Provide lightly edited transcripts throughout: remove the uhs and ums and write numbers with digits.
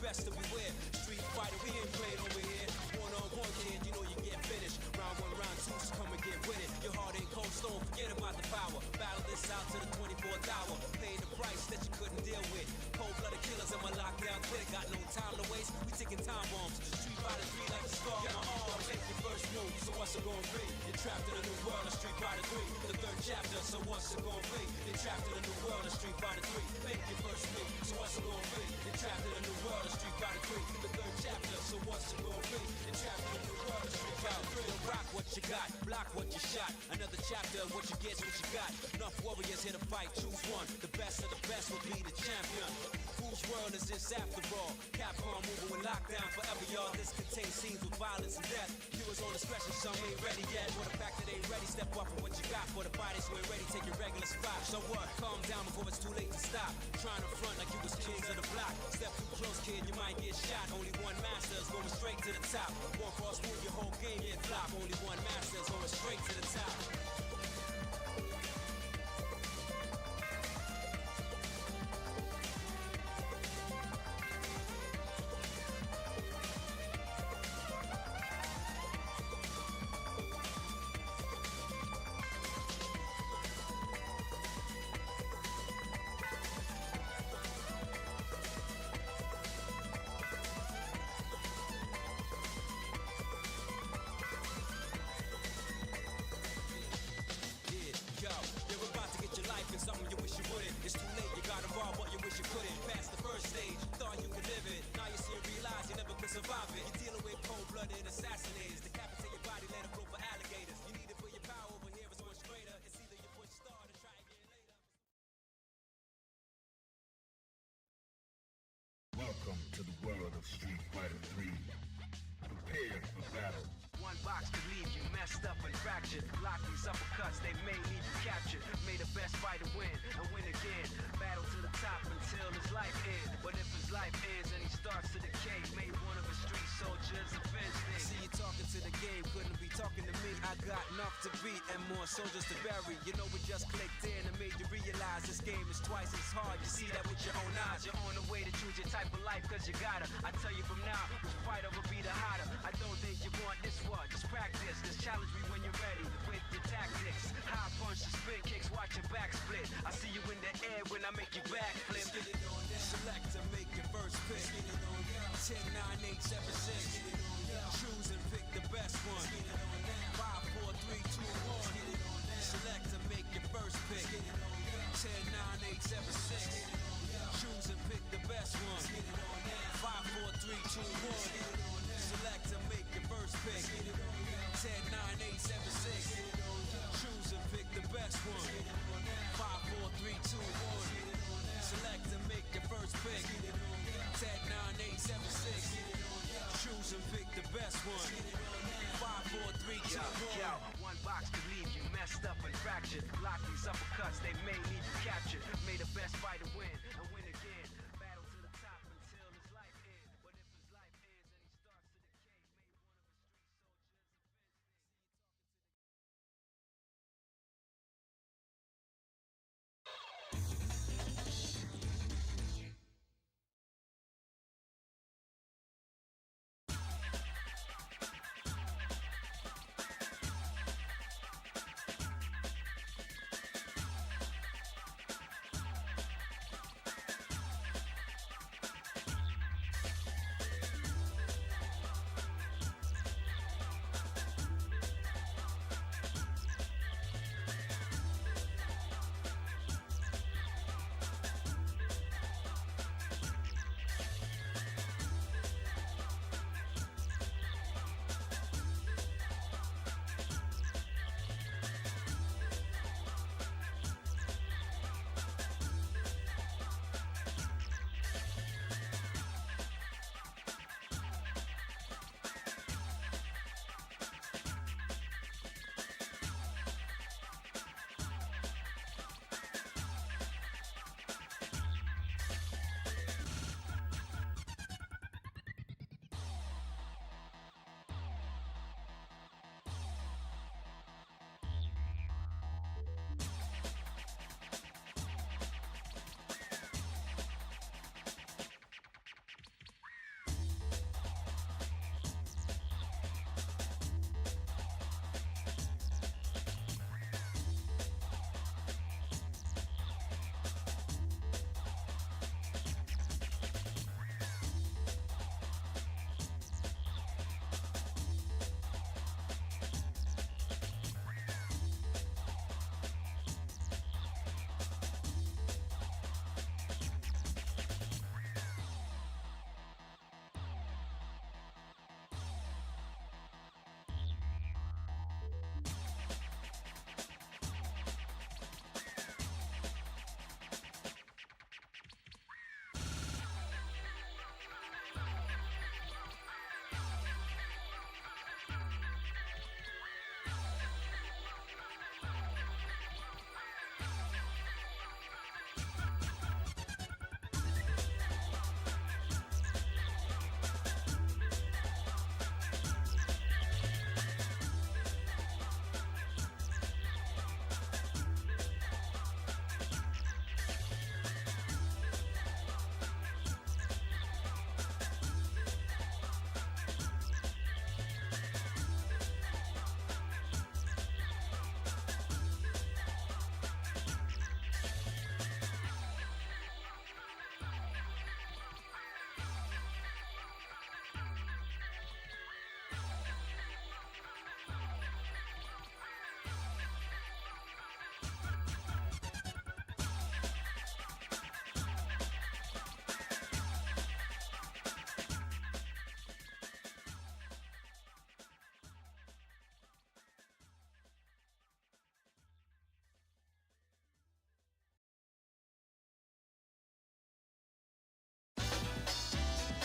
best that we wear. Street fighter, we ain't playing over here. One-on-one, kid, you know you get finished. Round one, round two, so come and get with it. Your heart ain't cold stone, forget about the power. Battle this out to the 24th hour. Pay the price that you couldn't deal with. Cold-blooded killers in my lockdown clique. Got no time to waste, we taking time bombs. Street fighter 3 like a scar. Get my arm, make your first move, so what's it gonna be? You're trapped in a new world of Street Fighter 3. The third chapter, so what's it gonna be? You're trapped in a new world of Street Fighter 3. Make your first move, so what's it gonna be? You're trapped in a new world of Street Fighter 3. The third chapter, so what's it gonna be? You're trapped in a new world of Street Fighter 3. Rock what you got, block what you shot. Another chapter, what you get's what you got. Enough warriors here to fight, choose one. The best of the best will be the champion. Whose world is this after all? Capcom moving with lockdown forever, y'all. This contains scenes with violence and death. Viewers on discretion, some ain't ready yet. For the fact that they ready, step up for what you got. For the fighters who ain't ready, take your regular spot. So what? Calm down before it's too late to stop. Trying to front like you was kings of the block. Step too close, kid, you might get shot. Only one master is going straight to the top. One false move, your whole game get flop. Only one master is going straight to the top. Something you wish you wouldn't. It's too late, you got involved, but you wish you couldn't. Past the first stage, thought you could live it. Now you see and realize you never could survive it. You're dealing with cold-blooded assassinators. Decapitate your body, let it grow for alligators. You need it for your power, over here it's much greater. It's either you push start or try again later. Welcome to the world of Street Fighter 3. Prepare for battle. One box could leave you messed up and fractured. Block these uppercuts, they may leave you captured. May the best fighter win and win again. Battle to the top until his life ends. But if his life ends and he starts to decay, may one of his street soldiers avenge things. See you talking to the game, couldn't be talking to me. I got enough to beat and more soldiers to bury. You know we just clicked in and made you realize this game is twice as hard. You see that with your own eyes. You're on the way to choose your type of life cause you gotta. I tell you from now, which fighter will be the hotter. I don't think you want this one, just practice. Just challenge me when you're ready with your tactics. High punch, the spin kicks, watch your back split. I see you in the air when I make you back flip. Select to make your first pick. 10, 9, 8, 7, 6. Choose and pick the best one. 5, 4, 3, 2, 1. Select to make your first pick. 10, 9, 8, 7, 6. Choose and pick the best one. 5, 4, 3, 2, 1. Select to make your first pick. 10, 9, 8, 7, 6. Choose and pick the best one. 5, 4, 3, 2, 1. Select to make your first pick. 10, 9, 8, 7, 6. Choose and pick the best one. 5, 4, 3, 2, 1. One box could leave you messed up and fractured. Block these uppercuts, they may leave you captured. May the best fighter win and win again. Battle to the top until his life ends. But if his life ends and he starts to decay, may one of his street soldiers avenge things.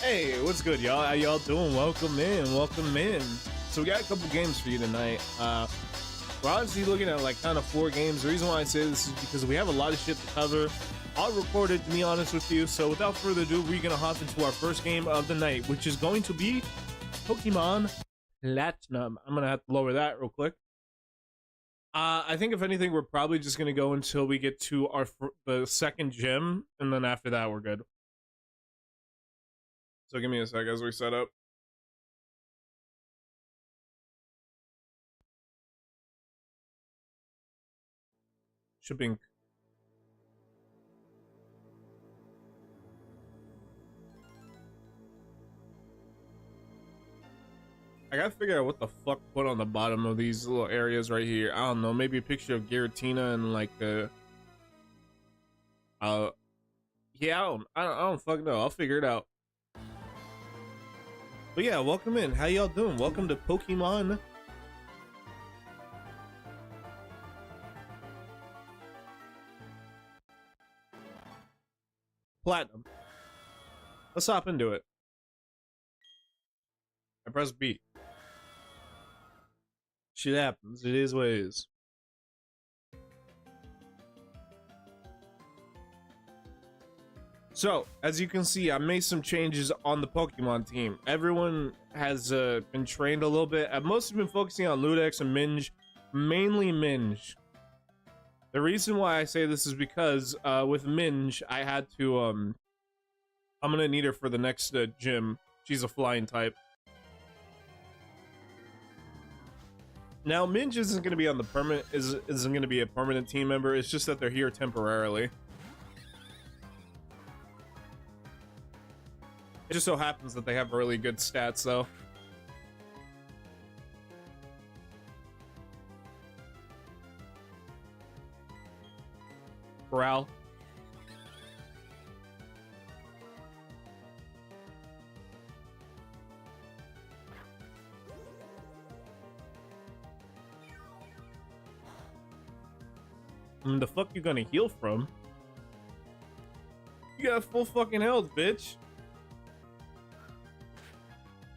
Hey, what's good, y'all? How y'all doing? Welcome in, welcome in. So we got a couple games for you tonight. We're honestly looking at like kind of 4 games. The reason why I say this is because we have a lot of shit to cover. I'll record it, to be honest with you. So without further ado, we're gonna hop into our first game of the night, which is going to be Pokemon Platinum. I'm gonna have to lower that real quick. I think if anything, we're probably just gonna go until we get to the second gym, and then after that, we're good. So give me a sec as we set up. Shipping. I gotta figure out what the fuck put on the bottom of these little areas right here. I don't know, maybe a picture of Giratina and like yeah, I don't fucking know. I'll figure it out. But yeah, welcome in. How y'all doing? Welcome to Pokemon Platinum. Let's hop into it. I press B. Shit happens. It is what it is. So, as you can see, I made some changes on the Pokemon team. Everyone has been trained a little bit. I've mostly been focusing on Ludex and Minge. Mainly Minge. The reason why I say this is because with Minge, I had to... I'm gonna need her for the next gym. She's a flying type. Now, Minge isn't gonna be on the permanent... isn't gonna be a permanent team member. It's just that they're here temporarily. It just so happens that they have really good stats, though. Growl. The fuck you gonna heal from? You got full fucking health, bitch.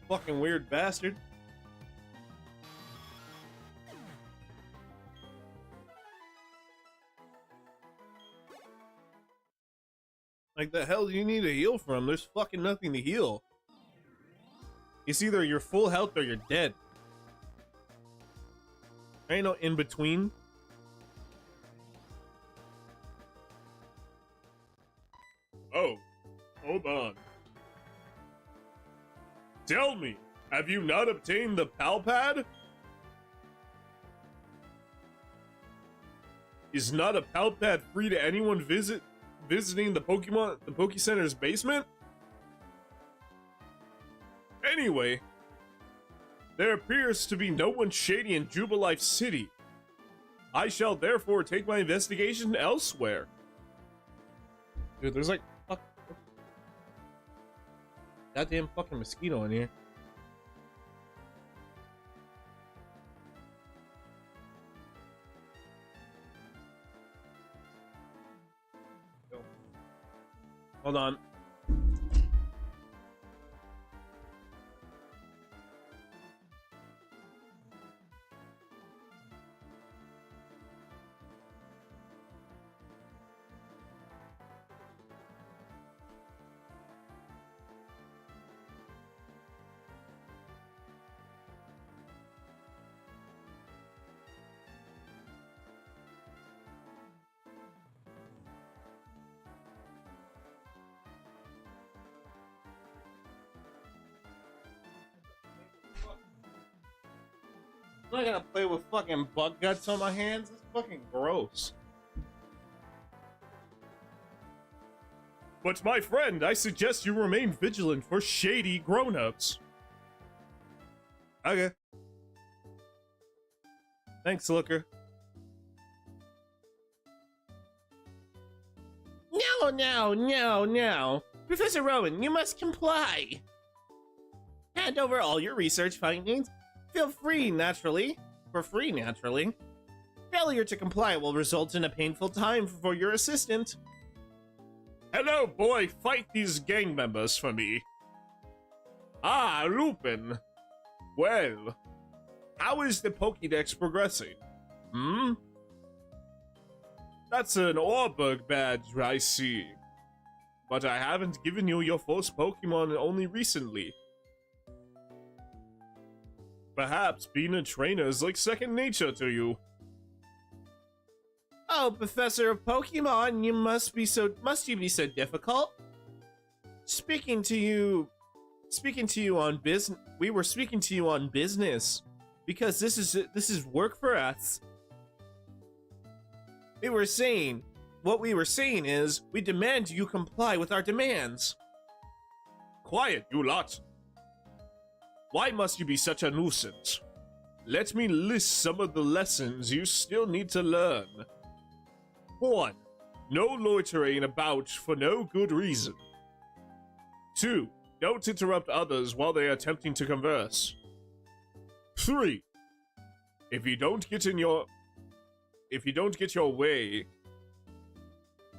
Fucking weird bastard. Like, the hell do you need to heal from? There's fucking nothing to heal. It's either you're full health or you're dead. There ain't no in between. Oh, hold on. Tell me, have you not obtained the Palpad? Is not a Palpad free to anyone visiting the Poke Center's basement? Anyway, there appears to be no one shady in Jubilife City. I shall therefore take my investigation elsewhere. Dude, there's like goddamn fucking mosquito in here. Hold on. I'm not gonna play with fucking bug guts on my hands. It's fucking gross. But my friend, I suggest you remain vigilant for shady grown-ups. Okay. Thanks, Looker. No. Professor Rowan, you must comply. Hand over all your research findings. Feel free, naturally. For free, naturally. Failure to comply will result in a painful time for your assistant. Hello, boy. Fight these gang members for me. Ah, Lupin. Well, how is the Pokédex progressing? Hmm? That's an Orbug badge, I see. But I haven't given you your first Pokemon only recently. Perhaps being a trainer is like second nature to you. Oh, Professor of Pokemon, must you be so difficult? Speaking to you on business. We were speaking to you on business because this is work for us. What we were saying is we demand you comply with our demands. Quiet, you lot. Why must you be such a nuisance? Let me list some of the lessons you still need to learn. 1. No loitering about for no good reason. 2. Don't interrupt others while they are attempting to converse. 3. If you don't get your way,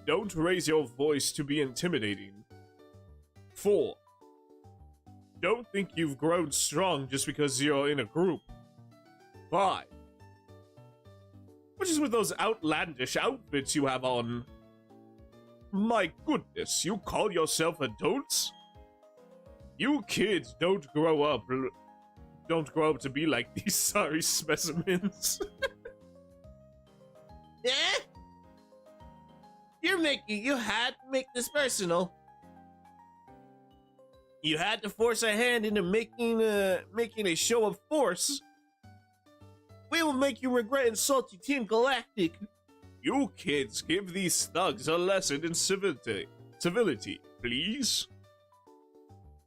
don't raise your voice to be intimidating. 4. Don't think you've grown strong just because you're in a group. 5. What is with those outlandish outfits you have on? My goodness, you call yourself adults? You kids don't grow up to be like these sorry specimens. Eh? You had to make this personal. You had to force a hand into making a show of force. We will make you regret insulting Team Galactic. You kids, give these thugs a lesson in civility, please.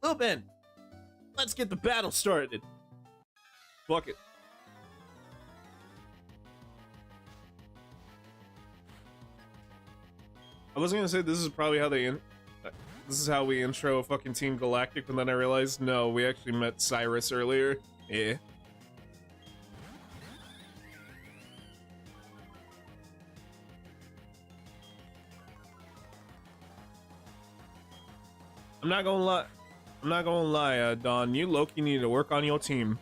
Lupin, let's get the battle started. Fuck it. I was gonna say this is probably how this is how we intro fucking Team Galactic, and then I realized no, we actually met Cyrus earlier. Yeah. I'm not gonna lie, Don. You Loki need to work on your team.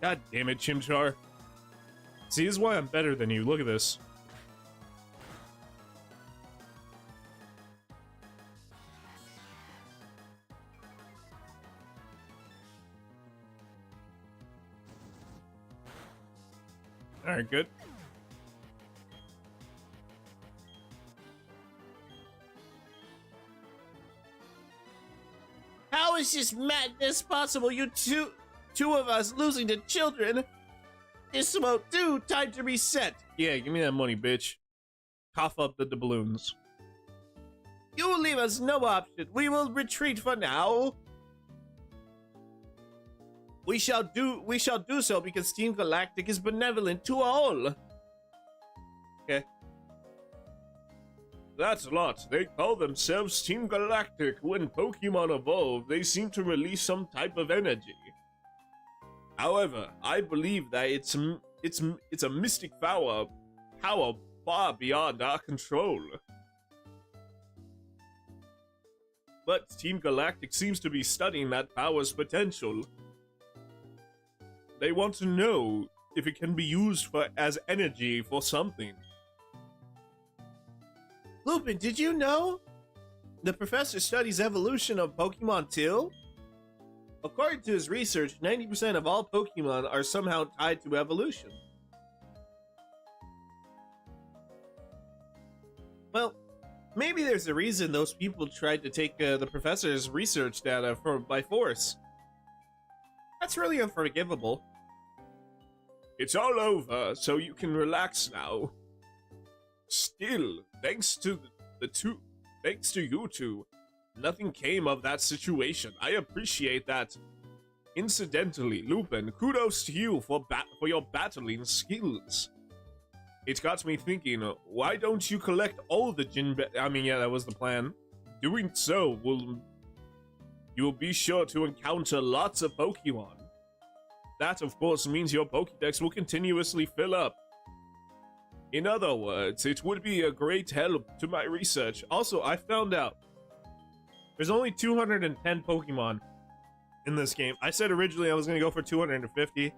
God damn it, Chimchar. See, this is why I'm better than you. Look at this. Alright, good. How is this madness possible? You two of us losing to children? This won't do. Time to reset. Yeah, give me that money, bitch. Cough up the doubloons. You will leave us no option. We will retreat for now. We shall do so because Team Galactic is benevolent to all. Okay. That's a lot. They call themselves Team Galactic. When Pokemon evolve, they seem to release some type of energy. However, I believe that it's a mystic power far beyond our control. But Team Galactic seems to be studying that power's potential. They want to know if it can be used as energy for something. Lupin, did you know? The professor studies evolution of Pokemon too? According to his research, 90% of all Pokemon are somehow tied to evolution. Well, maybe there's a reason those people tried to take the professor's research data by force. That's really unforgivable. It's all over, so you can relax now. Still, thanks to you two, nothing came of that situation. I appreciate that. Incidentally, Lupin, kudos to you for your battling skills. It's got me thinking, why don't you collect all the I mean, yeah, that was the plan. Doing so you will be sure to encounter lots of Pokemon. That, of course, means your Pokédex will continuously fill up. In other words, it would be a great help to my research. Also, I found out there's only 210 Pokemon in this game. I said originally I was going to go for 250.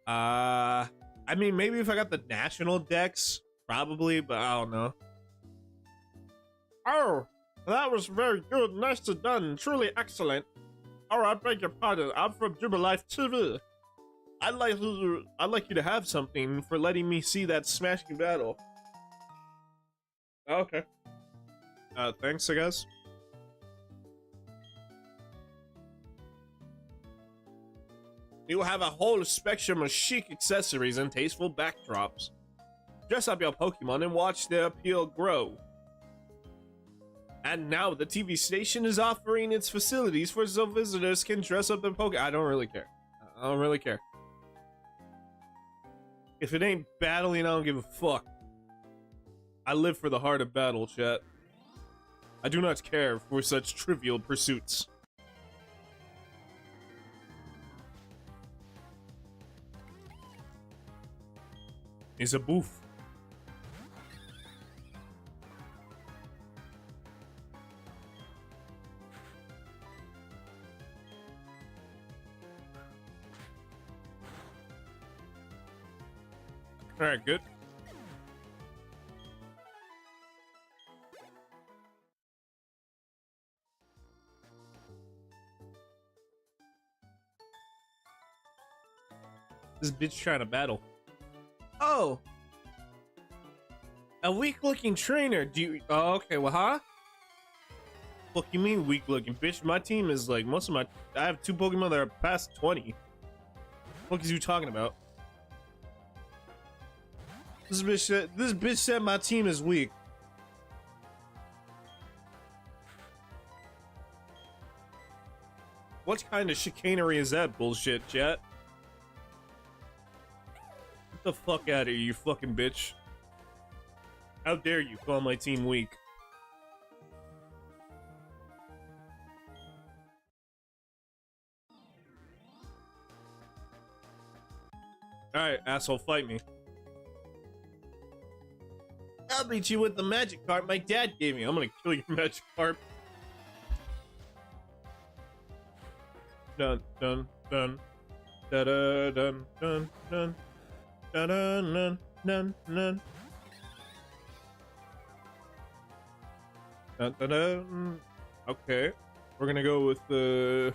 I mean, maybe if I got the national dex, probably, but I don't know. Oh, that was very good. Nicely done. Truly excellent. Oh, I beg your pardon. I'm from Jubilife TV. I'd like you to have something for letting me see that smashing battle. Okay. Thanks, I guess. You will have a whole spectrum of chic accessories and tasteful backdrops. Dress up your Pokemon and watch their appeal grow. And now the TV station is offering its facilities so visitors can dress up their Pokemon. I don't really care. I don't really care. If it ain't battling, I don't give a fuck. I live for the heart of battle, chat. I do not care for such trivial pursuits. Is a boof. All right, good. This bitch trying to battle. Oh, a weak-looking trainer. Do you? Oh, okay. Well, huh? Fuck you mean weak-looking, bitch? My team is like most of my. I have 2 Pokemon that are past 20. What is you talking about? This bitch said my team is weak. What kind of chicanery is that bullshit, chat? Get the fuck out of here, you fucking bitch. How dare you call my team weak? Alright, asshole, fight me. I'll beat you with the magic carp my dad gave me. I'm gonna kill your magic carp. Dun dun dun da da dun dun dun da dun dun dun dun dun dun dun. Okay, we're gonna go with the.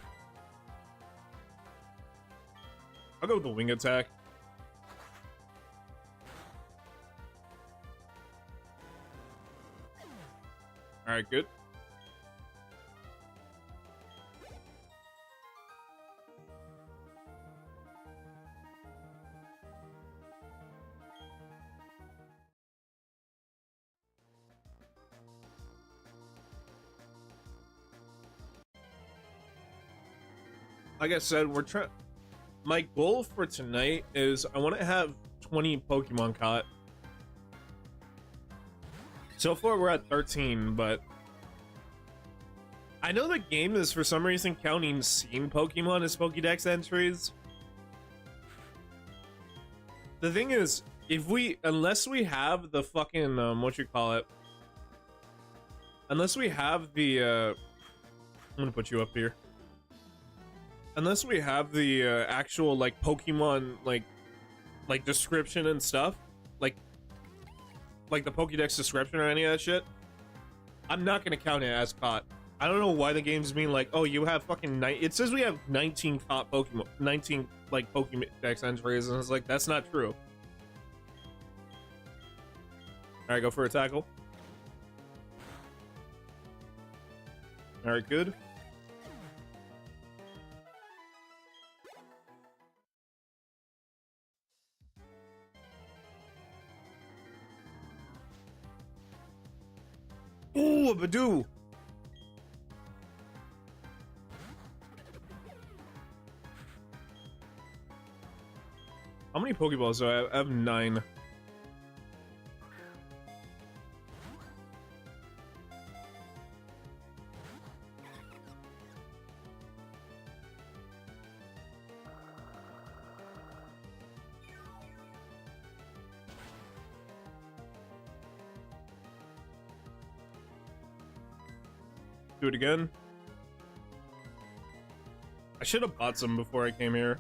I'll go with the wing attack. All right, good. Like I said, we're trying. My goal for tonight is I want to have 20 Pokemon caught. So far, we're at 13, but I know the game is for some reason counting seen Pokemon as Pokédex entries. The thing is, unless we have the fucking unless we have the I'm gonna put you up here. Unless we have the actual like Pokemon like description and stuff, like the Pokédex description or any of that shit, I'm not gonna count it as caught. I don't know why the game's being like, oh, you have fucking it says we have 19 caught Pokemon, 19 like Pokédex entries, and it's like that's not true. All right, go for a tackle. All right, good. Ooh, a Badoo! How many Pokeballs do I have? I have 9. do it again. I should have bought some before I came here.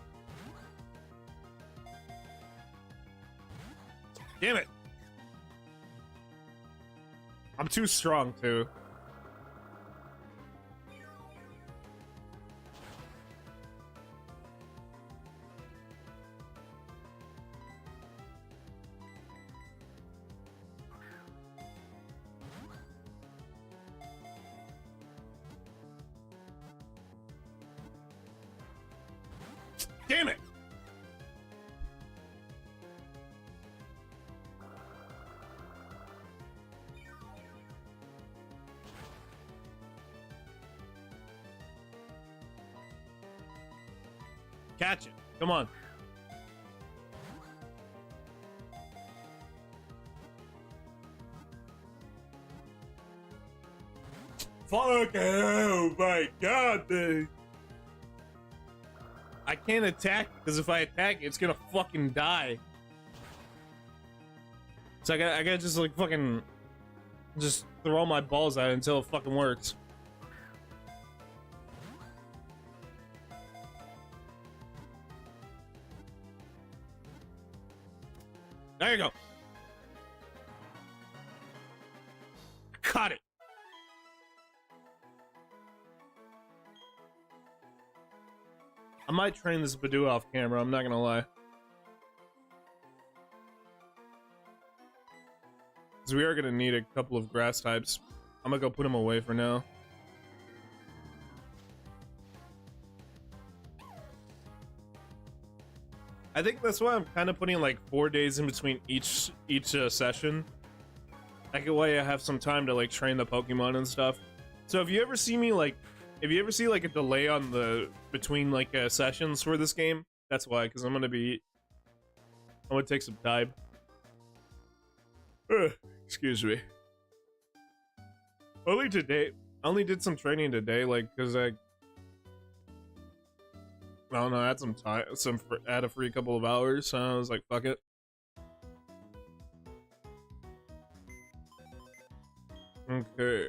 Damn it! I'm too strong, too. Damn it! Catch it. Come on. Fuck, oh my god, dude. I can't attack because if I attack, it's gonna fucking die. So I gotta just like fucking just throw all my balls at it until it fucking works. There you go. Caught it. I might train this Badoo off camera, I'm not gonna lie. Because we are gonna need a couple of grass types. I'm gonna go put them away for now. I think that's why I'm kind of putting like 4 days in between each session. That way I have some time to like train the Pokemon and stuff. So if you ever see me like, if you ever see like a delay on the between like sessions for this game, that's why. Because I'm gonna take some time. Excuse me. Only today. I only did some training today, like because I don't know, I had some time, had a free couple of hours, so I was like, fuck it. Okay.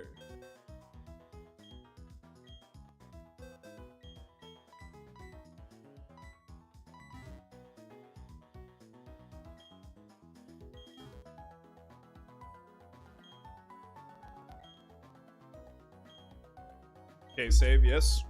Okay, save, yes.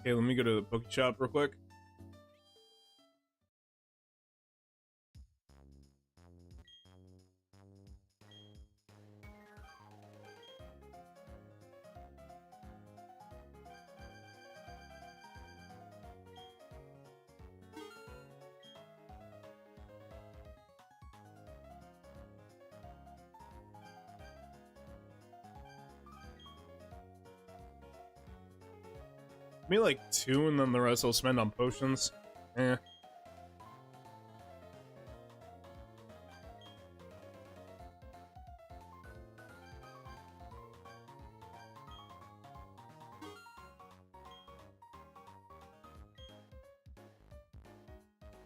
Okay, let me go to the Poke Shop real quick. Maybe like 2 and then the rest I'll spend on potions. Eh.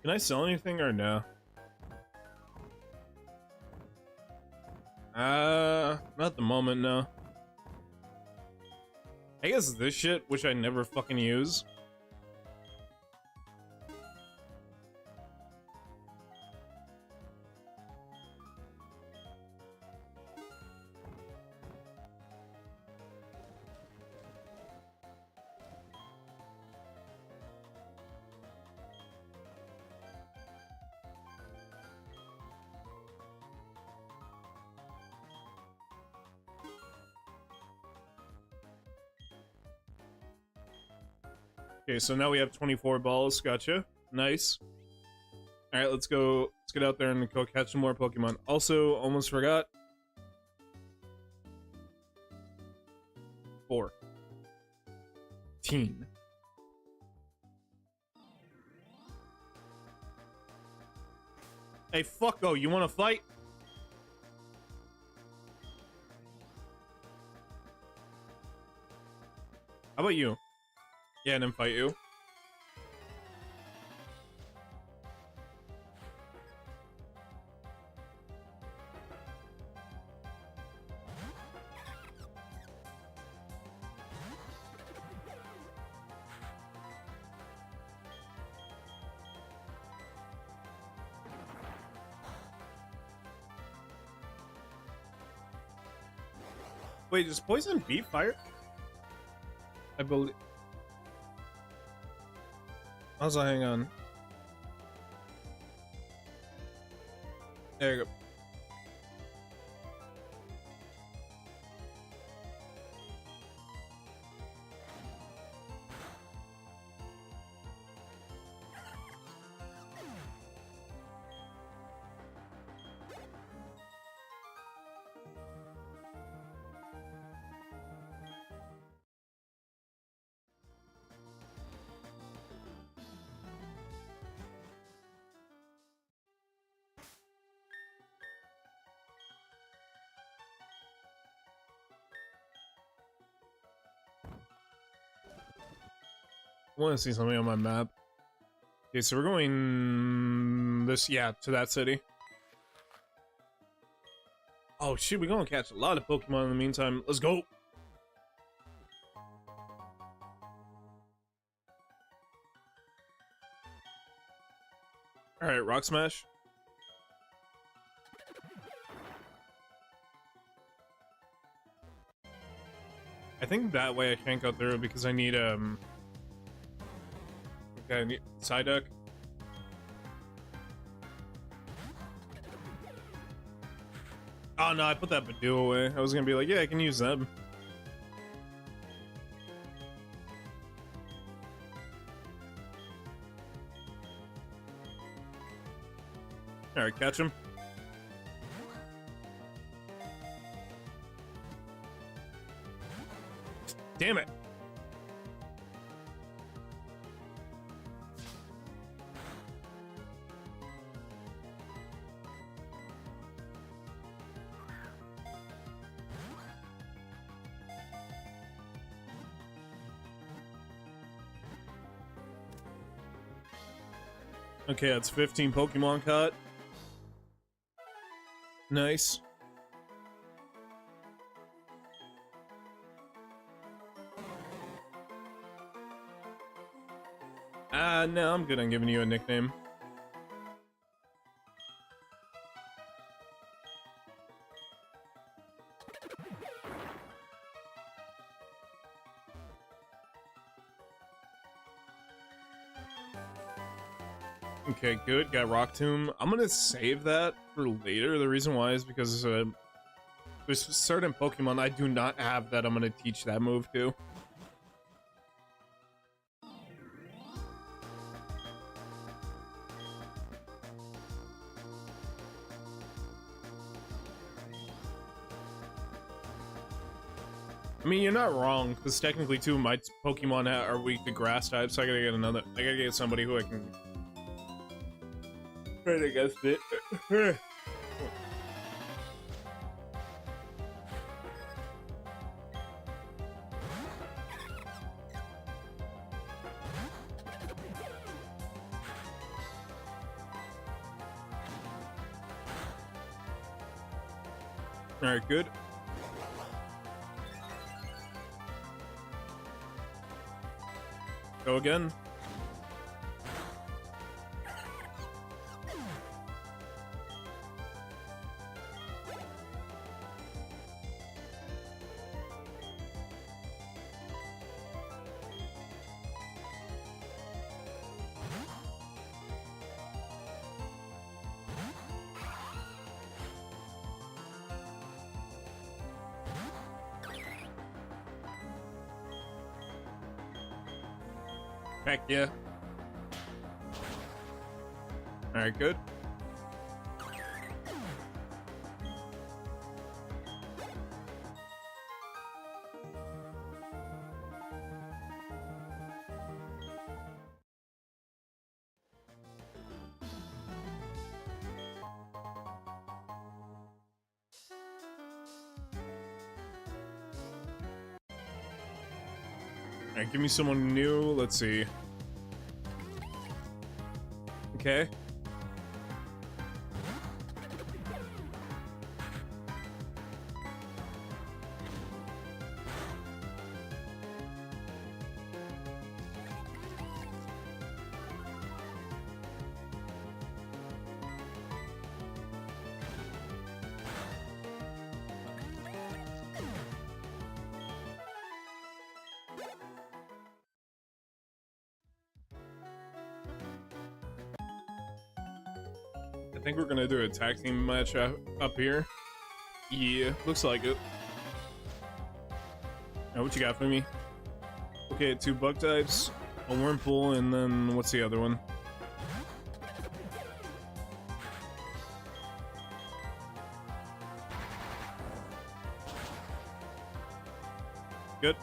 Can I sell anything or no? Not at the moment, no. I guess this shit, which I never fucking use. Okay, so now we have 24 balls. Gotcha. Nice. All right, let's go. Let's get out there and go catch some more Pokemon. Also, almost forgot. 14. Hey, fucko, you want to fight? How about you? Yeah, and then fight you. Wait, does poison beat fire? I believe. Also, hang on. There you go. I want to see something on my map. Okay, so we're going this, yeah, to that city. Oh shit, we're gonna catch a lot of Pokemon in the meantime. Let's go. Alright, Rock Smash. I think that way I can't go through because I need, okay, I need Psyduck. Oh no, I put that Badoo away. I was gonna be like, yeah, I can use them. Alright, catch him. Damn it. Okay, that's 15 Pokemon caught. Nice. No, I'm good on giving you a nickname. Okay, good. Got Rock Tomb. I'm gonna save that for later. The reason why is because there's certain Pokemon I do not have that I'm gonna teach that move to. I mean, you're not wrong, because technically, too, my Pokemon are weak to grass type, so I gotta get another. I gotta get somebody who I can fight against it. Alright, good. Go again. Heck yeah. Alright, good. Alright, give me someone new. Let's see. Okay. I think we're gonna do a tag team match up here. Yeah, looks like it. Now, what you got for me? Okay, 2 bug types, a Wurmple, and then what's the other one? Good.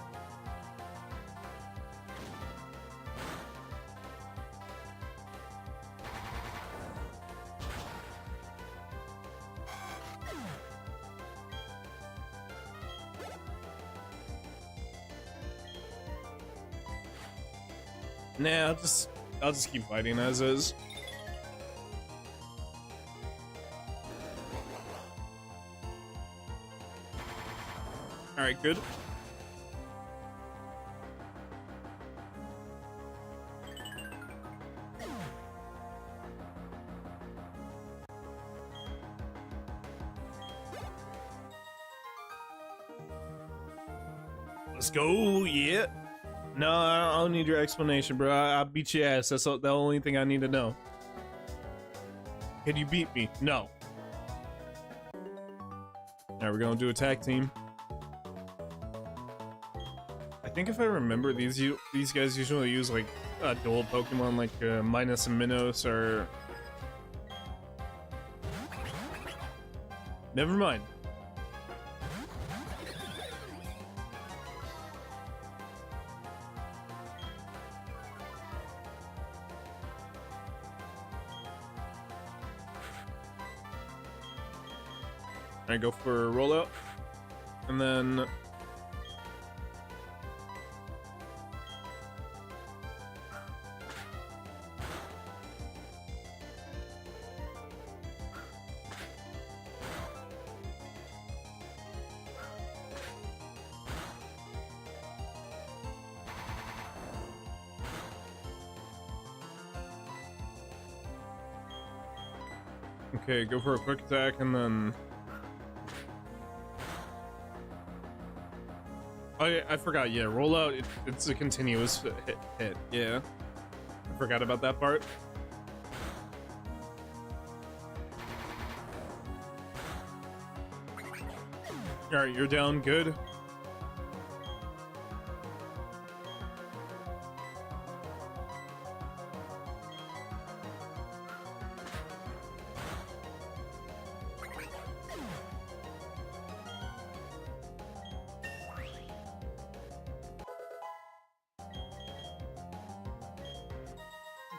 Nah, I'll just keep fighting as is. All right, good. Let's go, yeah. No, I don't need your explanation, bro. I'll beat your ass. That's the only thing I need to know. Can you beat me? No. Now we're gonna do a tag team. I think if I remember, these guys usually use like a dual Pokemon, like Minus and Minos, or never mind. I go for a rollout, and then okay, go for a quick attack, and then oh yeah, I forgot. Yeah, rollout. It's a continuous hit. Yeah, I forgot about that part. All right, you're down. Good.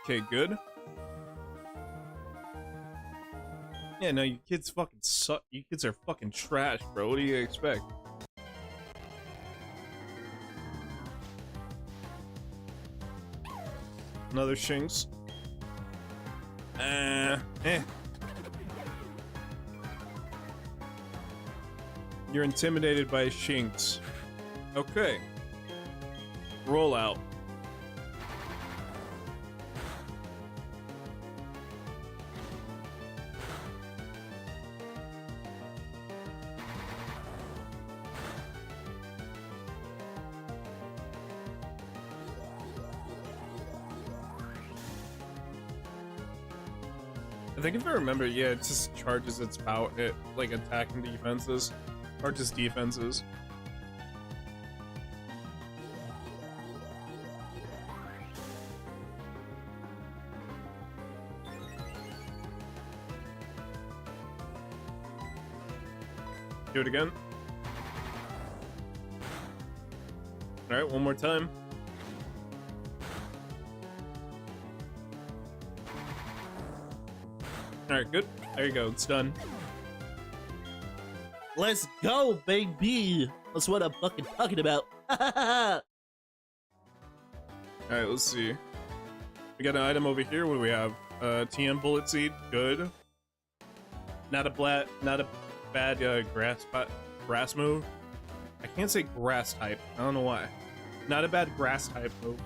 Okay, good. Yeah, no, you kids fucking suck. You kids are fucking trash, bro. What do you expect? Another Shinx. You're intimidated by Shinx. Okay. Roll out. I think if I remember, yeah, it just charges its power, like attack and defenses, or just defenses. Do it again. All right, one more time. Alright, good. There you go, it's done. Let's go, baby! That's what I'm fucking talking about. All right, let's see. We got an item over here. What do we have? TM bullet seed. Good. Not a bad grass move. I can't say grass type. I don't know why. Not a bad grass type move.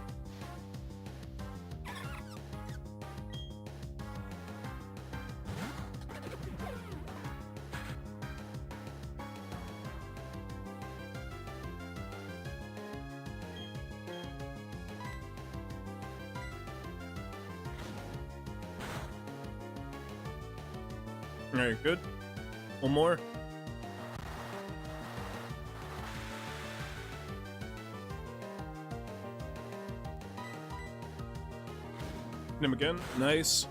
Alright, good. One more. Hit him again. Nice.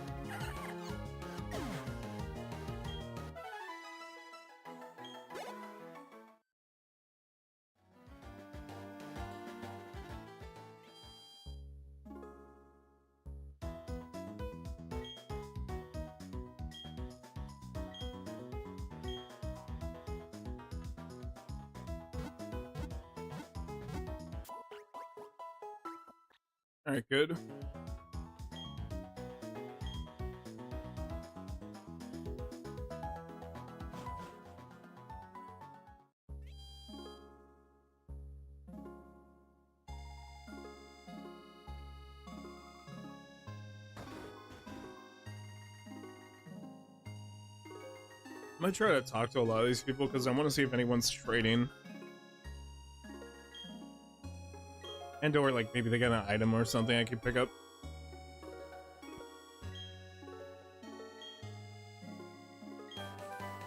Alright, good. I'm gonna try to talk to a lot of these people because I want to see if anyone's trading. And or like maybe they got an item or something I can pick up.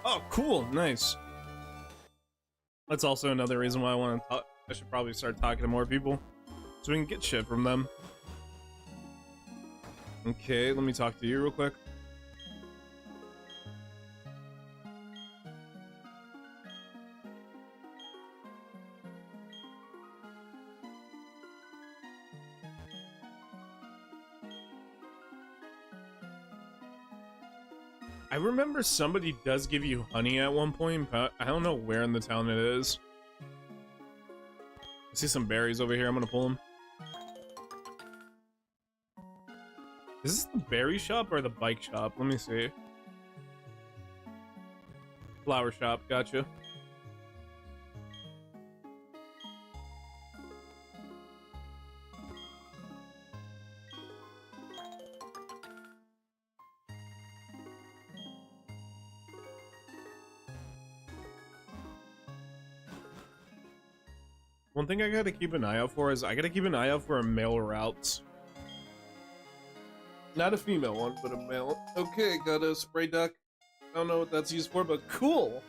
Oh, cool, nice. That's also another reason why I want to talk. I should probably start talking to more people so we can get shit from them. Okay, let me talk to you real quick. I remember somebody does give you honey at one point, but I don't know where in the town it is. I see some berries over here. I'm gonna pull them. Is this the berry shop or the bike shop? Let me see. Flower shop, gotcha. One thing I gotta keep an eye out for is I gotta keep an eye out for a male route. Not a female one, but a male. Okay, got a spray duck. I don't know what that's used for, but cool!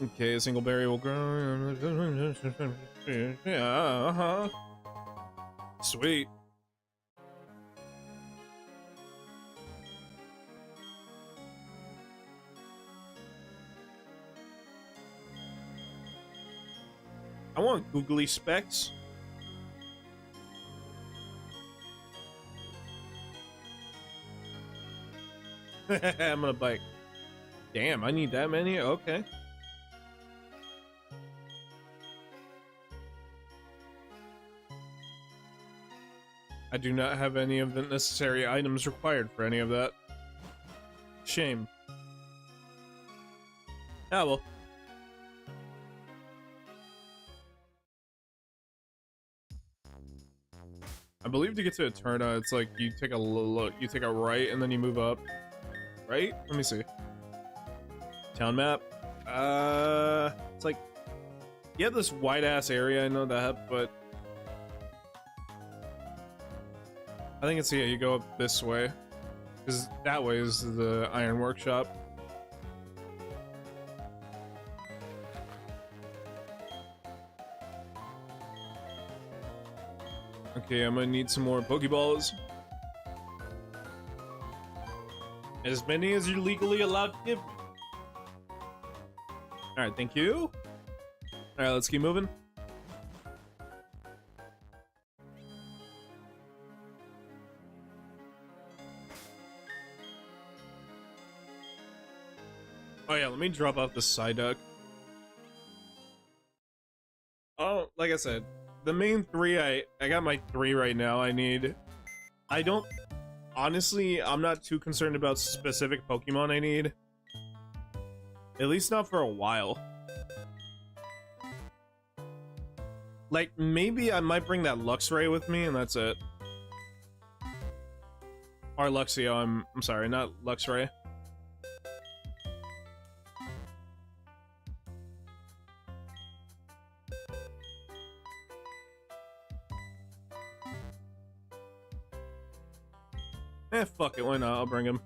Okay, a single berry will grow. Yeah, uh-huh. Sweet. I want googly specs. I'm gonna bike. Damn, I need that many? Okay. I do not have any of the necessary items required for any of that. Shame. Ah, well. I believe to get to Eterna, it's like you take a look, you take a right and then you move up. Right? Let me see. Town map. It's like you have this wide ass area, I know that, but I think it's, yeah, you go up this way. Because that way is the iron workshop. Okay, I'm gonna need some more Pokeballs. As many as you're legally allowed to give me. Alright, thank you. Alright, let's keep moving. Oh yeah, let me drop off the Psyduck. Oh, like I said, the main three, I got my three right now. I don't, honestly, I'm not too concerned about specific Pokemon I need. At least not for a while. Like, maybe I might bring that Luxray with me, and that's it. Or Luxio, I'm sorry, not Luxray. Fuck it, why not? I'll bring him.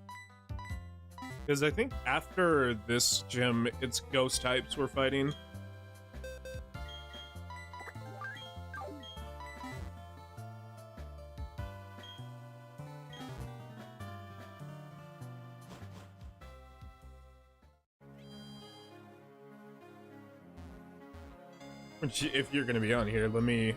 Because I think after this gym, it's ghost types we're fighting. If you're gonna be on here, let me...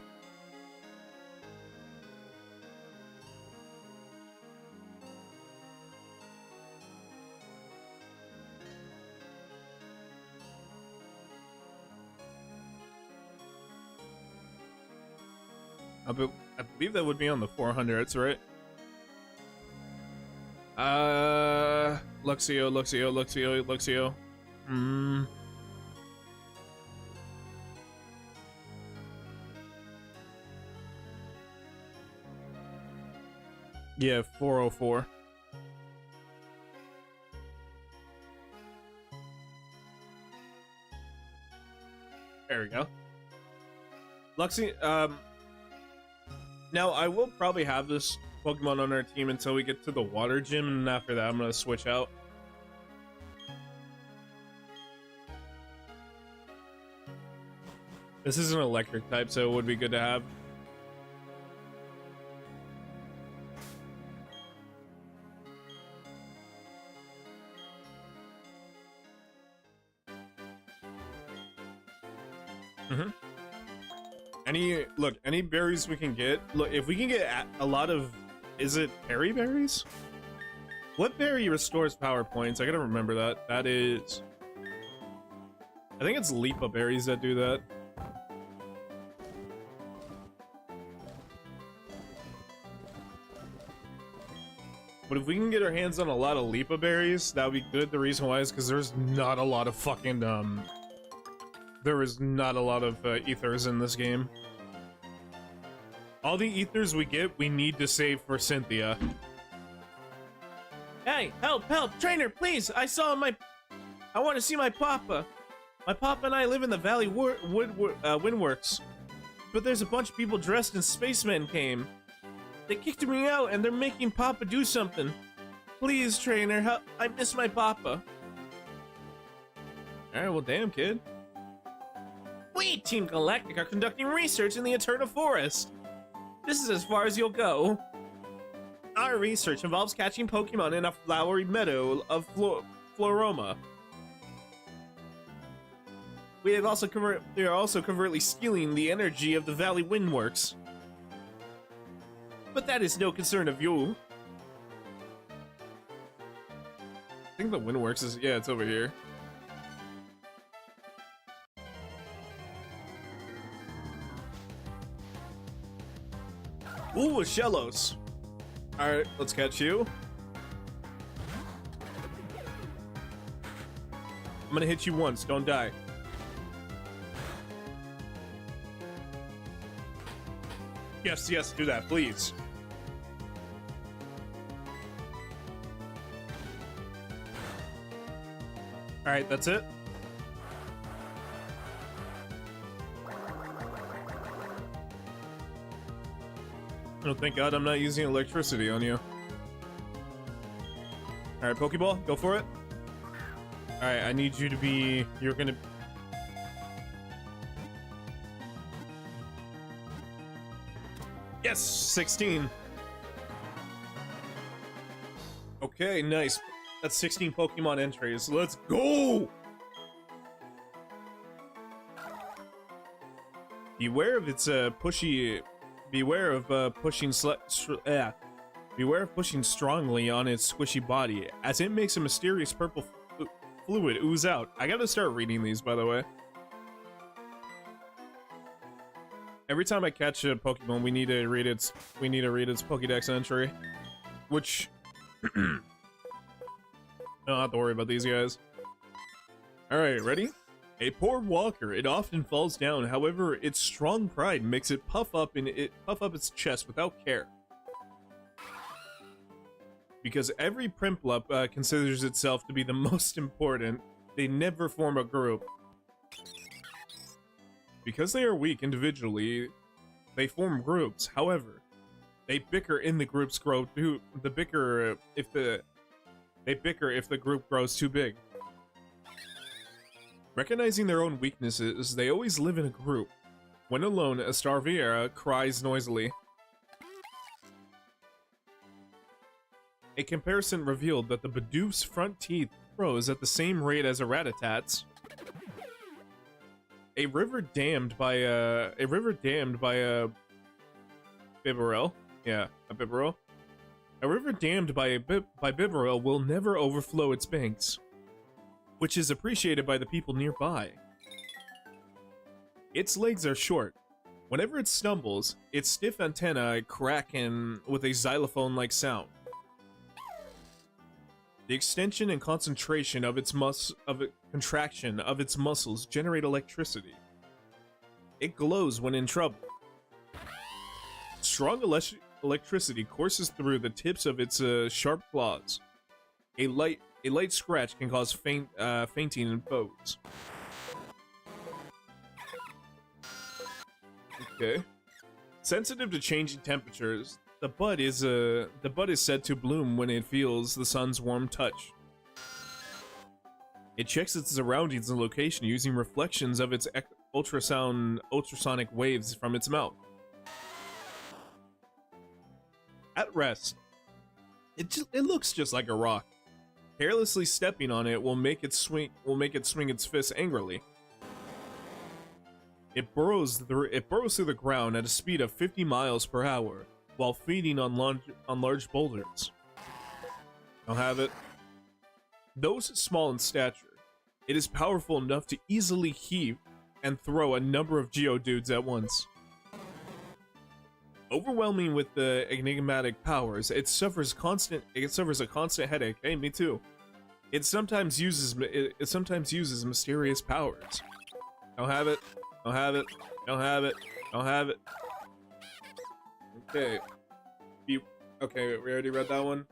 I believe that would be on the 400s, right? Luxio. Yeah, 404. There we go. Luxio, now I will probably have this Pokemon on our team until we get to the water gym, and after that I'm gonna switch out. This is an electric type, so it would be good to have. Any berries we can get. Look, if we can get a lot of, is it berry berries? What berry restores power points? I gotta remember that. That is, I think it's Lipa berries that do that. But if we can get our hands on a lot of Lipa berries, that would be good. The reason why is because there's not a lot of fucking there is not a lot of ethers in this game. All the ethers we get, we need to save for Cynthia. Hey, help, trainer, please! I want to see my papa. My papa and I live in the Valley Windworks. But there's a bunch of people dressed in spacemen came. They kicked me out and they're making papa do something. Please, trainer, help. I miss my papa. Alright, well, damn, kid. We, Team Galactic, are conducting research in the Eternal Forest. This is as far as you'll go. Our research involves catching Pokemon in a flowery meadow of Floroma. We are also covertly stealing the energy of the Valley Windworks. But that is no concern of you. I think the Windworks is, yeah, it's over here. Ooh, a Shellos. Alright, let's catch you. I'm gonna hit you once, don't die. Yes, yes, do that, please. Alright, that's it. Oh, thank God I'm not using electricity on you. Alright, Pokeball, go for it. Alright, I need you to be... You're gonna... Yes! 16! Okay, nice. That's 16 Pokemon entries. Let's go! Beware of its pushy... Beware of pushing strongly on its squishy body, as it makes a mysterious purple fluid ooze out. I gotta start reading these, by the way. Every time I catch a Pokemon, we need to read its Pokédex entry, which I don't have to worry about these guys. All right, ready? A poor walker, it often falls down. However, its strong pride makes it puff up its chest without care. Because every Primplup considers itself to be the most important, they never form a group. Because they are weak individually, they form groups. However, they bicker in the groups grow too. They bicker if the group grows too big. Recognizing their own weaknesses, they always live in a group. When alone, a Starviera cries noisily. A comparison revealed that the Bidoof's front teeth grows at the same rate as a Ratatat's. A river dammed by a Bibarel. Yeah, a Bibarel. A river dammed by Bibarel will never overflow its banks, which is appreciated by the people nearby. Its legs are short. Whenever it stumbles, its stiff antennae crack with a xylophone-like sound. The extension and concentration of its contraction of its muscles generate electricity. It glows when in trouble. Strong electricity courses through the tips of its sharp claws. A light scratch can cause fainting in foes. Okay. Sensitive to changing temperatures, the bud is said to bloom when it feels the sun's warm touch. It checks its surroundings and location using reflections of its ultrasonic waves from its mouth. At rest, it looks just like a rock. Carelessly stepping on it will make it swing its fists angrily. It burrows through the ground at a speed of 50 miles per hour while feeding on large boulders. I'll have it. Though small in stature, it is powerful enough to easily heave and throw a number of Geodudes at once. Overwhelming with the enigmatic powers, it suffers a constant headache. Hey, me too. It sometimes uses mysterious powers. Don't have it. Don't have it. Don't have it. Don't have it. Okay. Okay, we already read that one.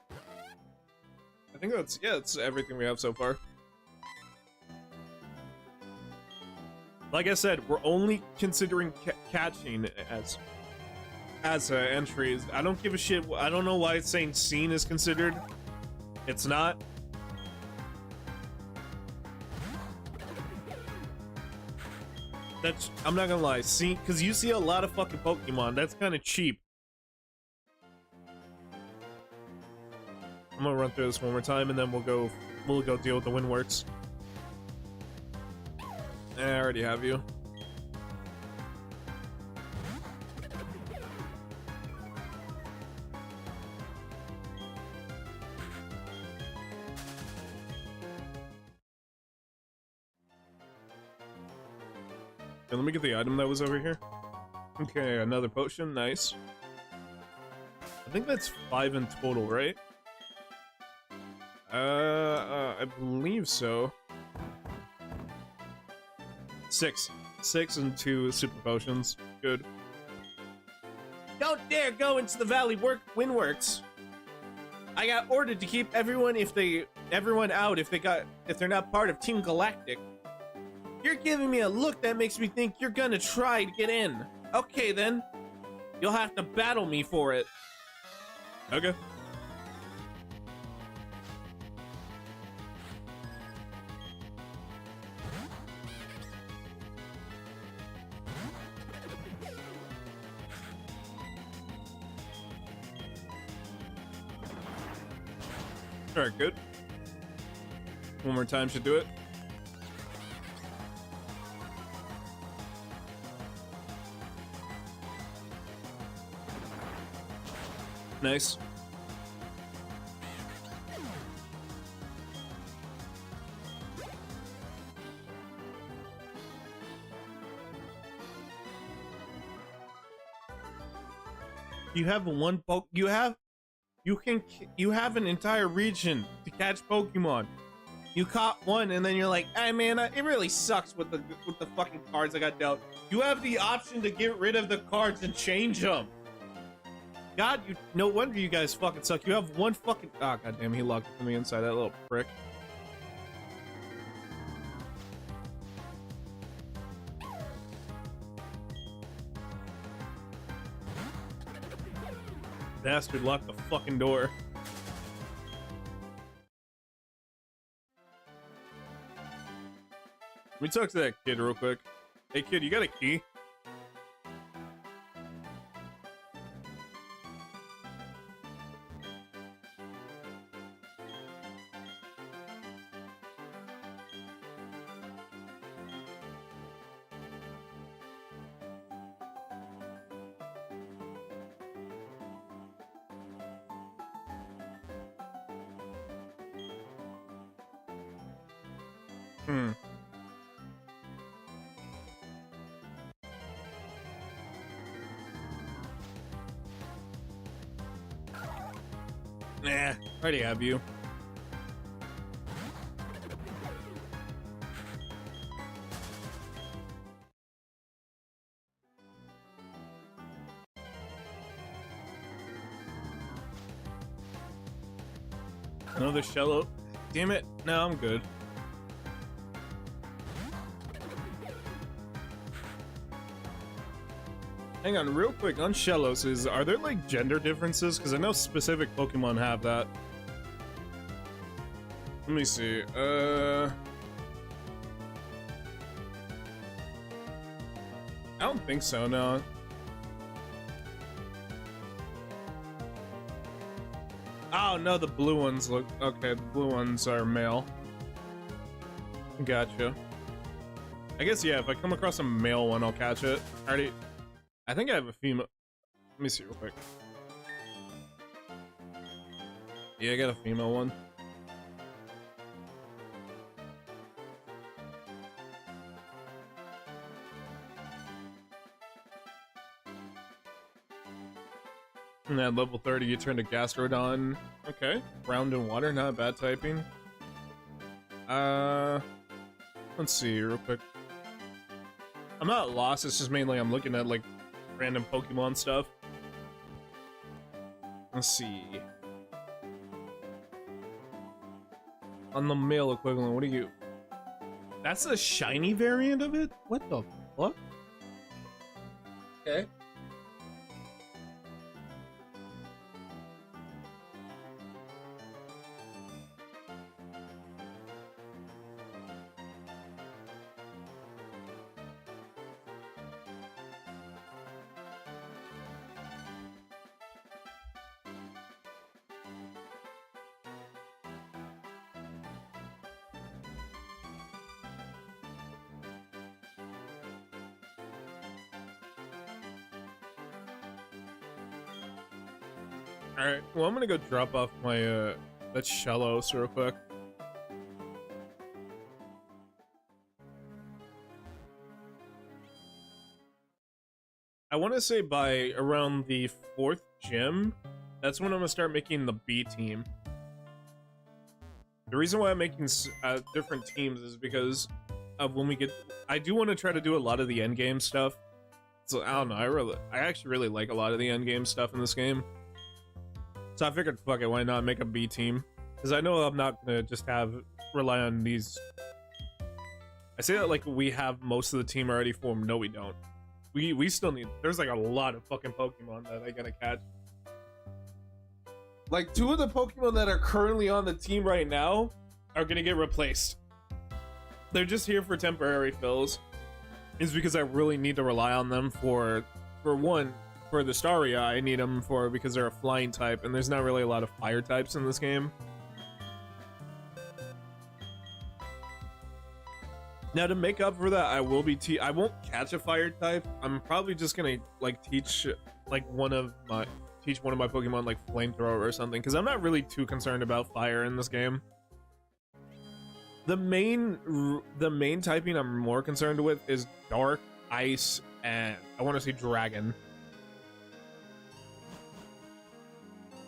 I think that's everything we have so far. Like I said, we're only considering catching as entries. I don't give a shit. I don't know why it's saying scene is considered. It's not. I'm not gonna lie. See, because you see a lot of fucking Pokemon. That's kind of cheap. I'm gonna run through this one more time, and then we'll go deal with the Windworks. I already have you. Okay, let me get the item that was over here. Okay, another potion, nice. I think that's 5 in total, right? I believe so. 6 and 2 super potions. Good. Don't dare go into the Valley Windworks. I got ordered to keep everyone out if they're not part of Team Galactic. You're giving me a look that makes me think you're gonna try to get in. Okay then. You'll have to battle me for it. Okay. Alright, good. One more time should do it. Nice. You have one you have an entire region to catch Pokemon. You caught one, and then you're like, "Hey man, it really sucks with the fucking cards I got dealt." You have the option to get rid of the cards and change them. God, no wonder you guys fucking suck. You have one fucking goddamn, he locked it from the inside, that little prick. Bastard locked the fucking door. Let me talk to that kid real quick. Hey kid, you got a key? Nah, already have you. Another shallow. Damn it. No, I'm good. Hang on, real quick, on Shellos, are there like gender differences? Because I know specific Pokemon have that. Let me see. I don't think so, no. Oh no, the blue ones look okay. The blue ones are male. Gotcha. I guess yeah. If I come across a male one, I'll catch it. I think I have a female. Let me see real quick. Yeah, I got a female one. And at level 30, you turn to Gastrodon. Okay. Ground and water, not bad typing. Let's see real quick. I'm not lost, it's just mainly I'm looking at like random Pokemon stuff. Let's see. On the male equivalent, what do you... That's a shiny variant of it? What the fuck? Okay. Alright, well I'm gonna go drop off my, that Shellos real quick. I want to say by around the 4th gym, that's when I'm gonna start making the B team. The reason why I'm making different teams is because of when we get... I do want to try to do a lot of the endgame stuff. So, I don't know, I actually really like a lot of the endgame stuff in this game. So I figured, fuck it, why not make a B team? Because I know I'm not gonna just rely on these. I say that like we have most of the team already formed. No, we don't. We still need. There's like a lot of fucking Pokemon that I gotta catch. Like 2 of the Pokemon that are currently on the team right now are gonna get replaced. They're just here for temporary fills. Is because I really need to rely on them for one. For the Staria, I need them because they're a flying type, and there's not really a lot of fire types in this game. Now, to make up for that, I will be I won't catch a fire type. I'm probably just gonna like teach one of my Pokemon like Flamethrower or something, because I'm not really too concerned about fire in this game. The main typing I'm more concerned with is Dark, Ice, and I want to say Dragon.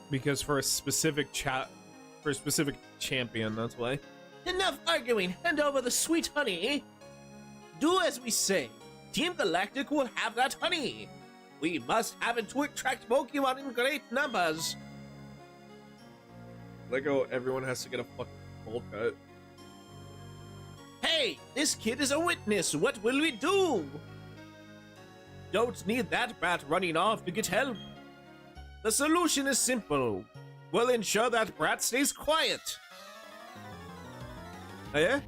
Because for a specific champion, that's why. Enough arguing. Hand over the sweet honey. Do as we say. Team Galactic will have that honey. We must have it to attract Pokemon in great numbers. Lego, everyone has to get a fucking bowl cut. Hey, this kid is a witness. What will we do? Don't need that brat running off to get help. The solution is simple. We'll ensure that brat stays quiet. Oh yeah?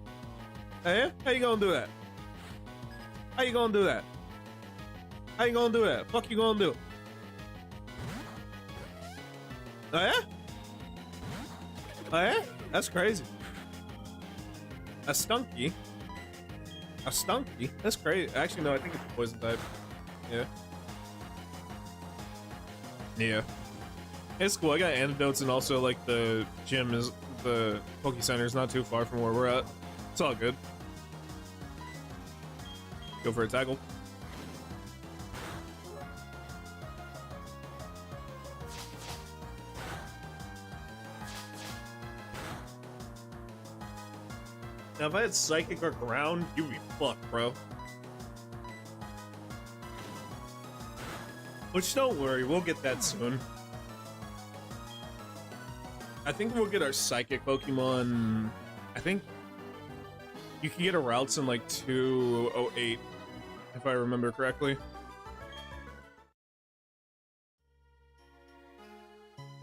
Oh yeah? How you gonna do that? How you gonna do that? How you gonna do that? Fuck you gonna do? Oh yeah? Oh yeah? That's crazy. A stunky? A stunky? That's crazy. Actually, no, I think it's poison type. Yeah. Yeah. It's cool. I got antidotes, and also, like, the gym is... the Poke Center is not too far from where we're at. It's all good. Go for a tackle. Now, if I had Psychic or Ground, you'd be fucked, bro. Which, don't worry, we'll get that soon. I think we'll get our Psychic Pokemon. I think you can get a Routes in like 208, if I remember correctly.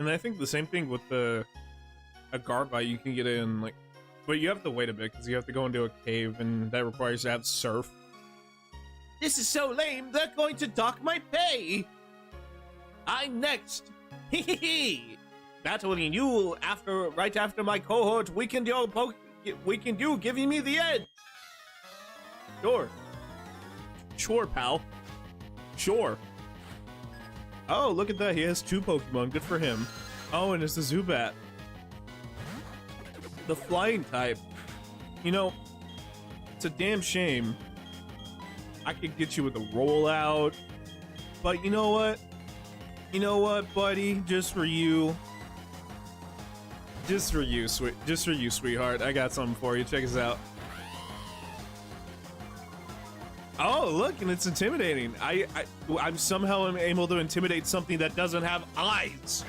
And I think the same thing with a Garbite, you can get it in like, but you have to wait a bit because you have to go into a cave, and that requires you to have Surf. This is so lame, they're going to dock my pay. I'm next. Hee hee hee. Battling you right after my cohort weakened you, giving me the edge. Sure. Sure, pal. Sure. Oh, look at that. He has 2 Pokemon. Good for him. Oh, and it's the Zubat. The flying type. You know, it's a damn shame. I could get you with a rollout. But you know what? You know what, buddy? Just for you, sweetheart. I got something for you. Check this out. Oh, look, and it's intimidating. I'm somehow able to intimidate something that doesn't have eyes.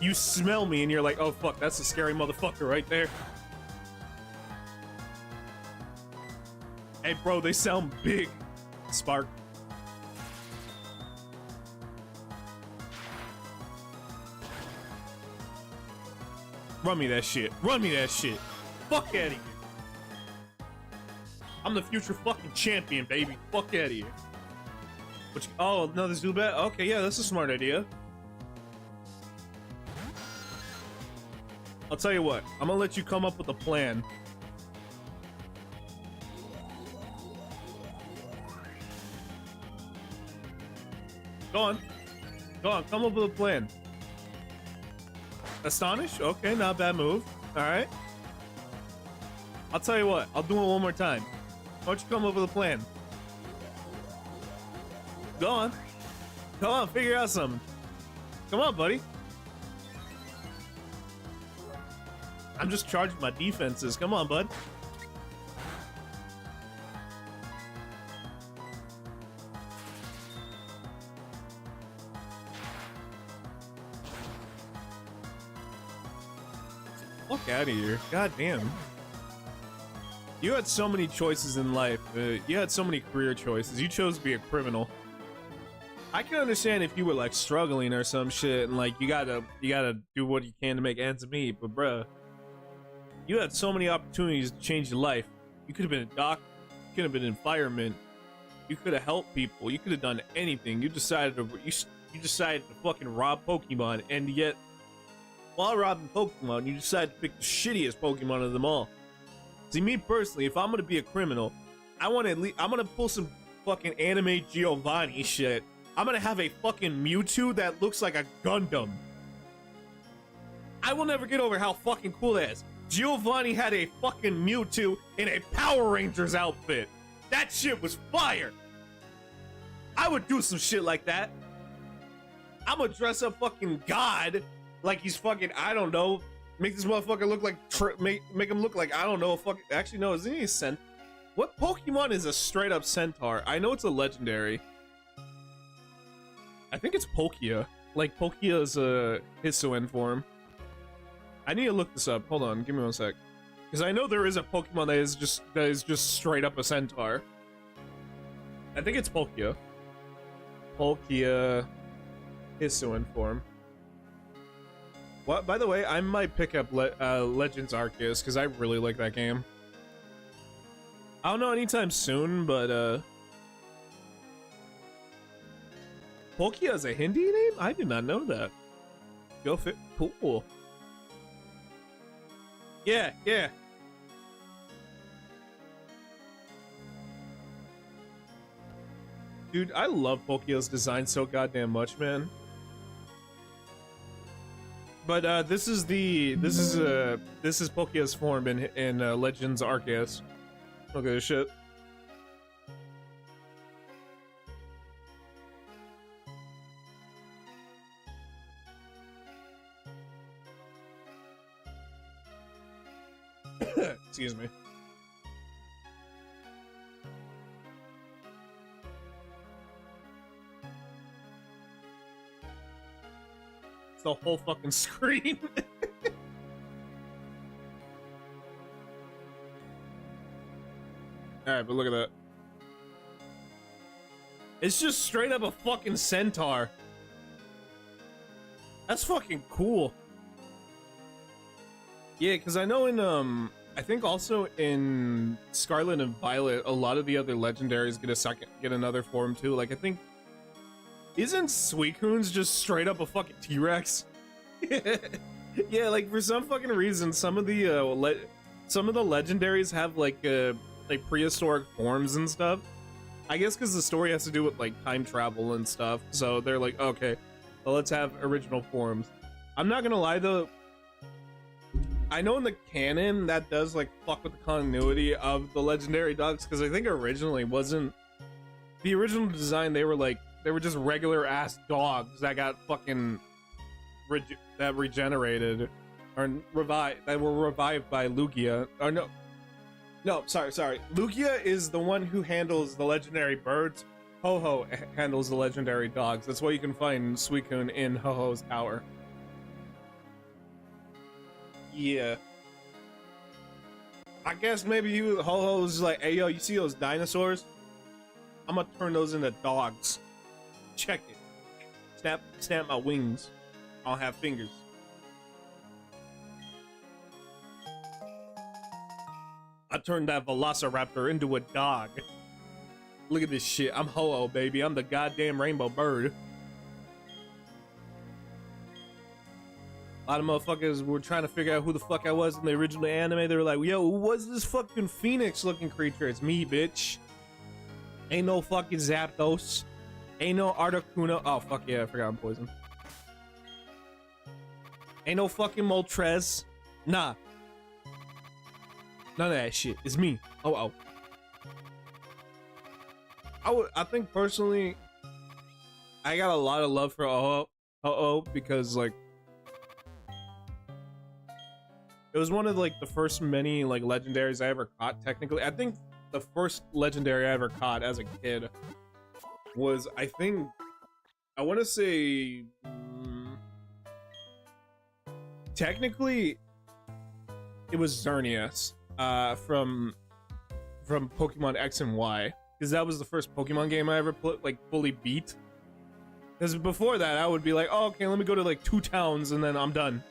You smell me and you're like, oh fuck, that's a scary motherfucker right there. Hey bro, they sound big. Spark. Run me that shit. Run me that shit. Fuck out of here. I'm the future fucking champion, baby. Fuck out of here. Oh, another Zubat? Okay, yeah, that's a smart idea. I'll tell you what. I'm gonna let you come up with a plan. Go on. Go on, come up with a plan. Astonish? Okay, not a bad move. Alright. I'll tell you what, I'll do it one more time. Why don't you come up with a plan? Go on. Come on, figure out something. Come on, buddy. I'm just charging my defenses. Come on, bud. Fuck out of here. God damn. You had so many choices in life. You had so many career choices. You chose to be a criminal. I can understand if you were like struggling or some shit and like you gotta do what you can to make ends meet, but bruh, you had so many opportunities to change your life. You could have been a doctor, you could have been an fireman, you could have helped people, you could have done anything. You decided to fucking rob Pokemon, and yet while robbing Pokemon, you decided to pick the shittiest Pokemon of them all. See, me personally, if I'm gonna be a criminal, I'm gonna pull some fucking anime Giovanni shit. I'm gonna have a fucking Mewtwo that looks like a Gundam. I will never get over how fucking cool that is. Giovanni had a fucking Mewtwo in a Power Rangers outfit. That shit was fire. I would do some shit like that. I'm gonna dress up fucking God like he's fucking, I don't know, make this motherfucker look like, make him look like, I don't know, fucking, actually, no, isn't he a centaur? What Pokemon is a straight up centaur? I know it's a legendary. I think it's Palkia. Like, Palkia is a Hisuian form. I need to look this up. Hold on, give me one sec. Because I know there is a Pokemon that is just straight up a centaur. I think it's Palkia. Palkia Hisuian form. What? By the way, I might pick up Legends Arceus because I really like that game. I don't know anytime soon, but Palkia is a Hindi name? I did not know that. Go fit. Cool. Yeah. Dude, I love Palkia's design so goddamn much, man. But this is Palkia's form in Legends Arceus. Look at this shit. Excuse me. It's the whole fucking screen. Alright, but look at that. It's just straight up a fucking centaur. That's fucking cool. Yeah, because I know in, I think also in Scarlet and Violet, a lot of the other legendaries get another form too. Like, I think, isn't Suicune's just straight up a fucking T-Rex? Yeah, like, for some fucking reason, some of the legendaries have, like prehistoric forms and stuff. I guess because the story has to do with, like, time travel and stuff. So they're like, okay, well, let's have original forms. I'm not gonna lie, though. I know in the canon that does like fuck with the continuity of the legendary dogs, because I think originally wasn't the original design. They were just regular ass dogs that got fucking that regenerated or revived, that were revived by Lugia. Or no, sorry. Lugia is the one who handles the legendary birds. Ho-Ho handles the legendary dogs. That's why you can find Suicune in Ho-Ho's tower. Yeah. I guess maybe Ho-Ho's like, hey yo, you see those dinosaurs? I'm gonna turn those into dogs. Check it. Snap my wings. I don't have fingers. I turned that Velociraptor into a dog. Look at this shit. I'm Ho-Oh, baby. I'm the goddamn rainbow bird. A lot of motherfuckers were trying to figure out who the fuck I was in the original anime. They were like, yo, who was this fucking phoenix looking creature? It's me, bitch. Ain't no fucking Zapdos. Ain't no Articuno. Oh, fuck yeah, I forgot I'm poisoned. Ain't no fucking Moltres. Nah. None of that shit. It's me. Oh. I think personally, I got a lot of love for Oh because, like, it was one of like the first many like legendaries I ever caught. Technically, I think the first legendary I ever caught as a kid was, I want to say, technically, it was Xerneas from Pokemon X and Y, because that was the first Pokemon game I ever fully beat. Because before that, I would be like, oh, okay, let me go to like 2 towns and then I'm done.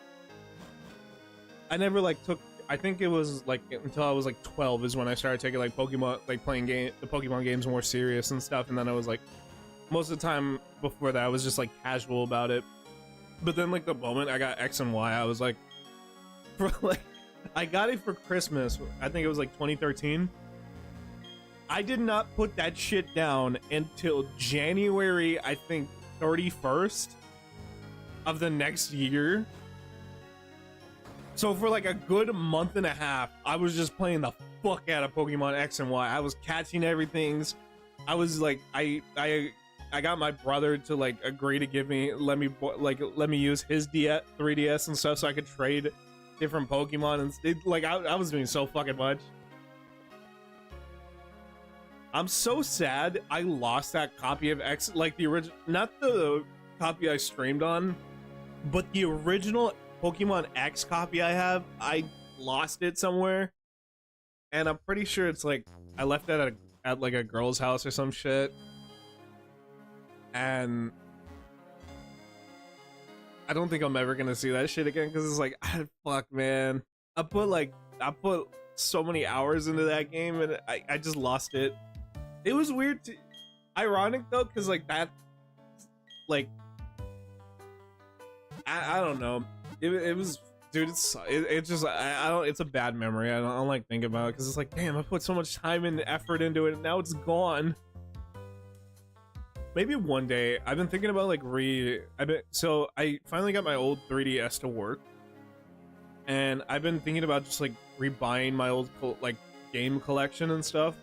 I never like took, I think it was like until I was like 12 is when I started taking like Pokemon, like playing the Pokemon games more serious and stuff. And then I was like, most of the time before that I was just like casual about it. But then like the moment I got X and Y, I was like, I got it for Christmas. I think it was like 2013. I did not put that shit down until January, I think 31st of the next year. So for like a good month and a half, I was just playing the fuck out of Pokemon X and Y. I was catching everything. I was like, I I got my brother to like agree to let me use his 3DS and stuff so I could trade different Pokemon, and I was doing so fucking much. I'm so sad I lost that copy of X, like the original, not the copy I streamed on, but the original Pokemon X copy I have. I lost it somewhere, and I'm pretty sure it's like I left it at like a girl's house or some shit, and I don't think I'm ever gonna see that shit again because it's like, fuck, man. I put so many hours into that game and I just lost it. It was weird ironic though, because like that, like I don't know. It was, dude. It's just I don't. It's a bad memory. I don't like thinking about it because it's like, damn, I put so much time and effort into it, and now it's gone. Maybe one day. I've been thinking about like so I finally got my old 3DS to work, and I've been thinking about just like rebuying my old like game collection and stuff,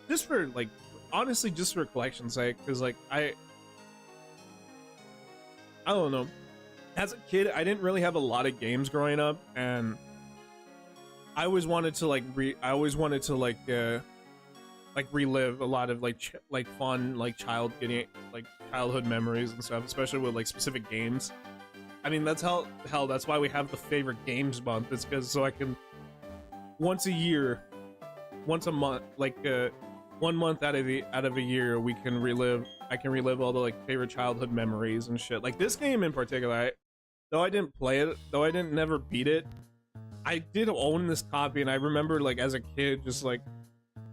just for like, honestly, just for collection's sake, because like I don't know. As a kid, I didn't really have a lot of games growing up, and I always wanted to like relive a lot of like fun like childhood memories and stuff, especially with like specific games. I mean, that's that's why we have the favorite games month. It's because so I can once a month, like 1 month out of a year, I can relive all the like favorite childhood memories and shit. Like this game in particular, though I didn't play it, though I didn't never beat it, I did own this copy, and I remember like as a kid, just like,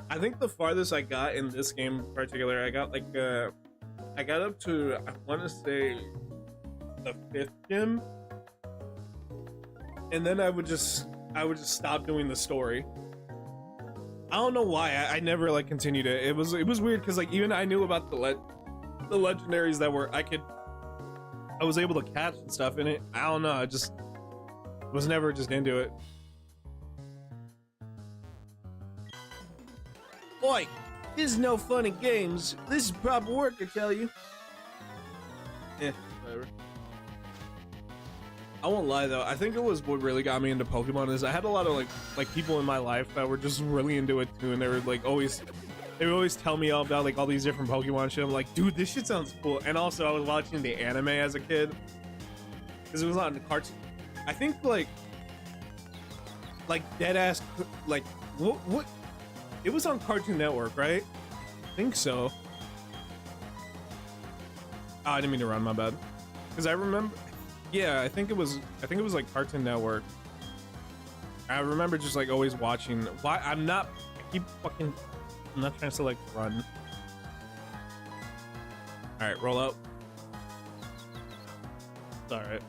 I think the farthest I got in this game in particular, I got up to, I want to say, the 5th gym, and then I would just stop doing the story. I don't know why. I never like continued it. It was weird because like even I knew about the legendaries that I was able to catch and stuff in it. I don't know. I just was never just into it. Boy, this is no fun and games. This is proper work, I tell you. Yeah, whatever. I won't lie though. I think it was what really got me into Pokemon is I had a lot of like people in my life that were just really into it too, and they would always tell me all about like all these different Pokemon shit. I'm like, dude, this shit sounds cool. And also, I was watching the anime as a kid because it was on the cartoon. I think like dead ass like what it was on Cartoon Network, right? I think so. Oh, I didn't mean to run, my bad. Because I remember, yeah, I think it was like Cartoon Network. I remember just like always watching. I'm not trying to select run. All right, roll out. It's all right.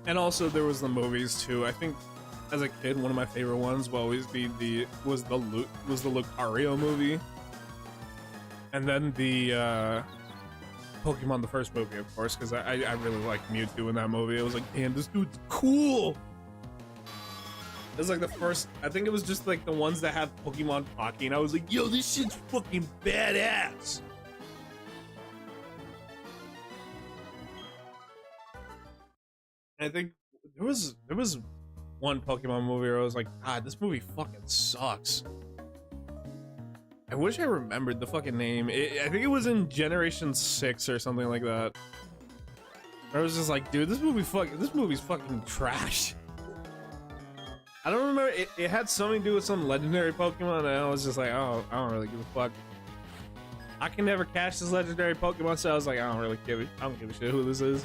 And also there was the movies too. I think as a kid, one of my favorite ones will always be the Lucario movie, and then the Pokemon the first movie, of course, because I really liked Mewtwo in that movie. I was like, damn, this dude's cool. It was like the first, I think it was just like the ones that have Pokemon talking. And I was like, yo, this shit's fucking badass. And I think there was one Pokemon movie where I was like, God, this movie fucking sucks. I wish I remembered the fucking name. I think it was in Generation 6 or something like that. I was just like, dude, this movie's fucking trash. I don't remember. It had something to do with some legendary Pokemon, and I was just like, oh, I don't really give a fuck. I can never catch this legendary Pokemon, so I was like, I don't give a shit who this is.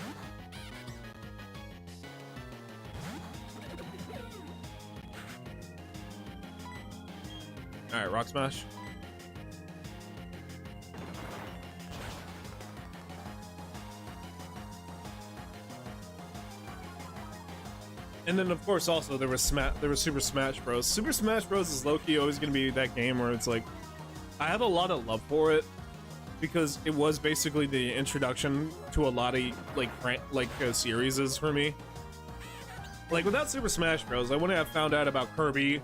All right, Rock Smash. And then, of course, also there was Super Smash Bros. Super Smash Bros. Is low-key always gonna be that game where it's like, I have a lot of love for it because it was basically the introduction to a lot of series for me. Like without Super Smash Bros, I wouldn't have found out about Kirby,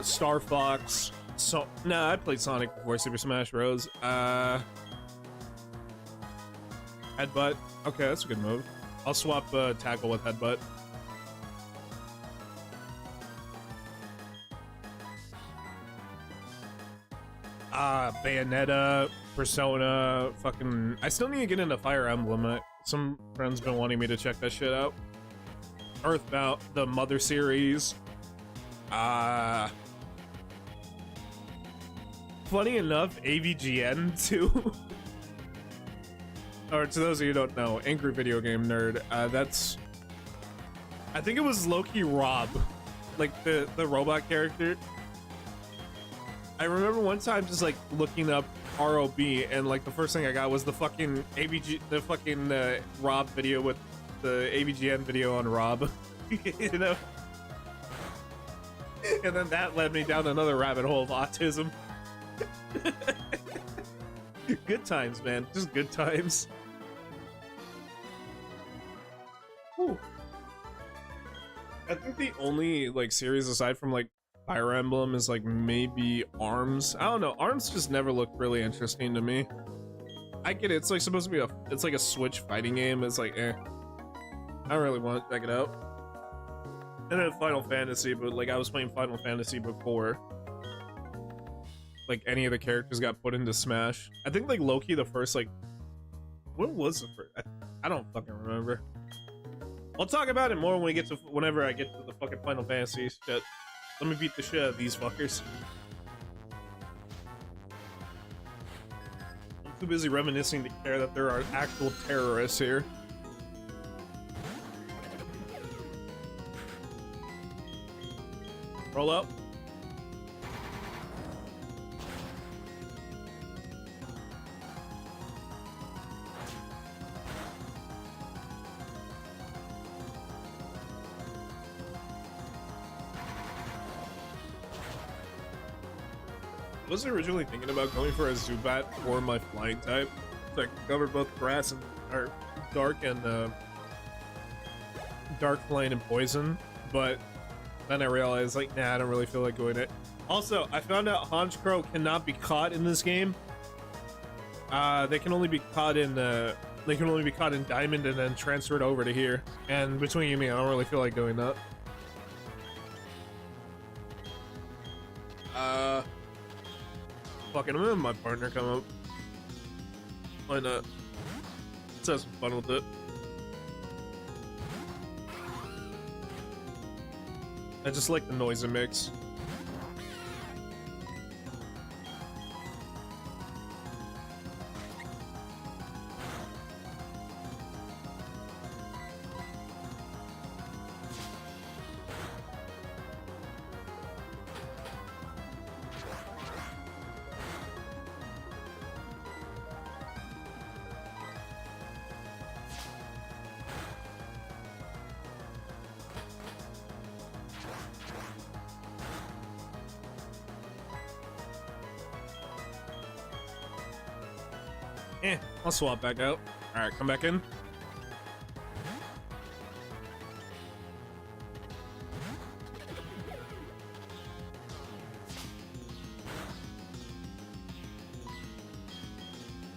Star Fox, So, nah, I played Sonic before Super Smash Bros. Headbutt. Okay, that's a good move. I'll swap tackle with headbutt. Bayonetta, Persona, fucking... I still need to get into Fire Emblem. Some friends been wanting me to check that shit out. Earthbound, the Mother series. Funny enough, AVGN too. Or to those of you who don't know, Angry Video Game Nerd, that's... I think it was Loki Rob, like the robot character. I remember one time just like looking up ROB and like the first thing I got was the fucking Rob video with the AVGN video on Rob, you know? And then that led me down another rabbit hole of autism. Good times, man. Just good times. Whew. I think the only like series aside from like Fire Emblem is like maybe ARMS. I don't know. ARMS just never looked really interesting to me. I get it. It's like supposed to be it's like a Switch fighting game. It's like, I don't really want to check it out. And then Final Fantasy, but like I was playing Final Fantasy before like any of the characters got put into Smash. I think like Loki, the first like, what was the first? I don't fucking remember. I'll talk about it more when we get to whenever I get to the fucking Final Fantasy shit. Let me beat the shit out of these fuckers. I'm too busy reminiscing to care that there are actual terrorists here. Roll up. I was originally thinking about going for a Zubat or my flying type. So I can cover both grass and or dark and dark flying and poison, but then I realized like nah, I don't really feel like going it. Also, I found out Honchkrow cannot be caught in this game. They can only be caught in Diamond and then transferred over to here. And between you and me, I don't really feel like doing that. Fucking, I'm gonna have my partner come up. Why not? Let's have some fun with it. I just like the noise it makes. I'll swap back out. Alright, come back in.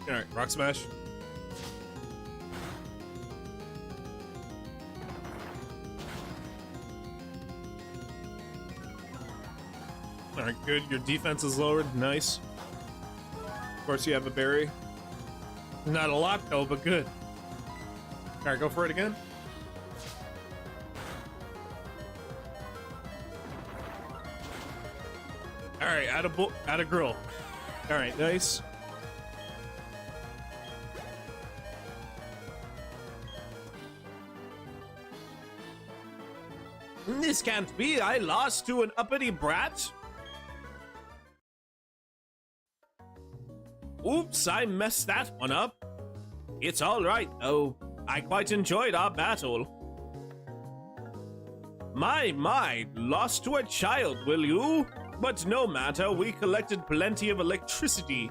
Alright, Rock Smash. Alright, good. Your defense is lowered. Nice. Of course, you have a berry. Not a lot though, but good. Alright, go for it again. Alright, add a grill. Alright, nice. This can't be. I lost to an uppity brat. Oops, I messed that one up. It's all right, though. I quite enjoyed our battle. My, lost to a child, will you? But no matter, we collected plenty of electricity.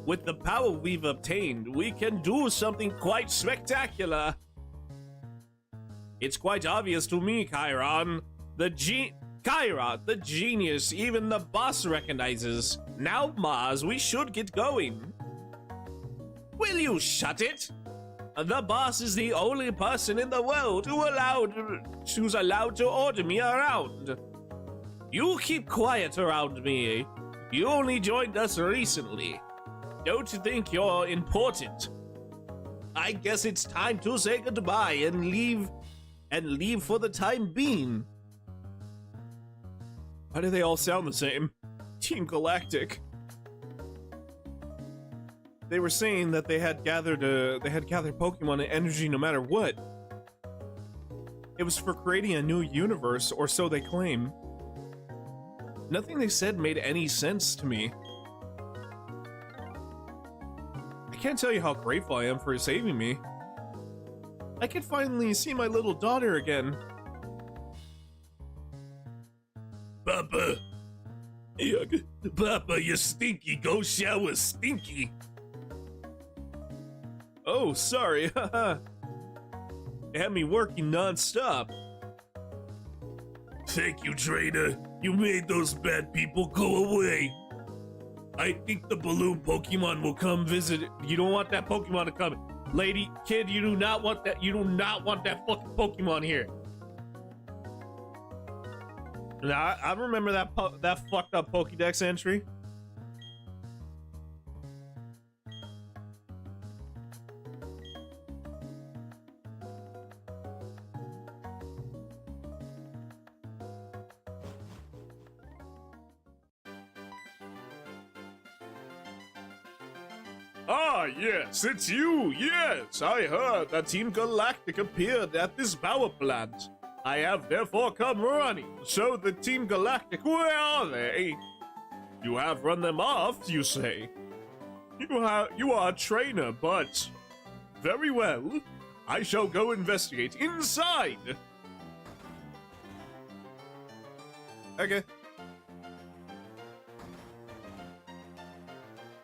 With the power we've obtained, we can do something quite spectacular. It's quite obvious to me, Chiron. Kyra, the genius, even the boss recognizes. Now, Mars, we should get going. Will you shut it? The boss is the only person in the world who's allowed to order me around. You keep quiet around me. You only joined us recently. Don't think you're important. I guess it's time to say goodbye and leave for the time being. Why do they all sound the same? Team Galactic. They were saying that they had gathered Pokemon and energy no matter what. It was for creating a new universe, or so they claim. Nothing they said made any sense to me. I can't tell you how grateful I am for saving me. I can finally see my little daughter again. Papa! Yuck. Papa, you're stinky. Go shower, stinky. Oh, sorry. It had me working non-stop. Thank you, trainer. You made those bad people go away. I think the balloon Pokemon will come visit. You don't want that Pokemon to come. Lady, kid, you do not want that. You do not want that fucking Pokemon here. Now, I remember that fucked up Pokédex entry. Ah, yes, it's you. Yes, I heard that Team Galactic appeared at this power plant. I have therefore come running. So the Team Galactic, where are they? You have run them off, you say? You are a trainer, but... Very well. I shall go investigate inside. Okay.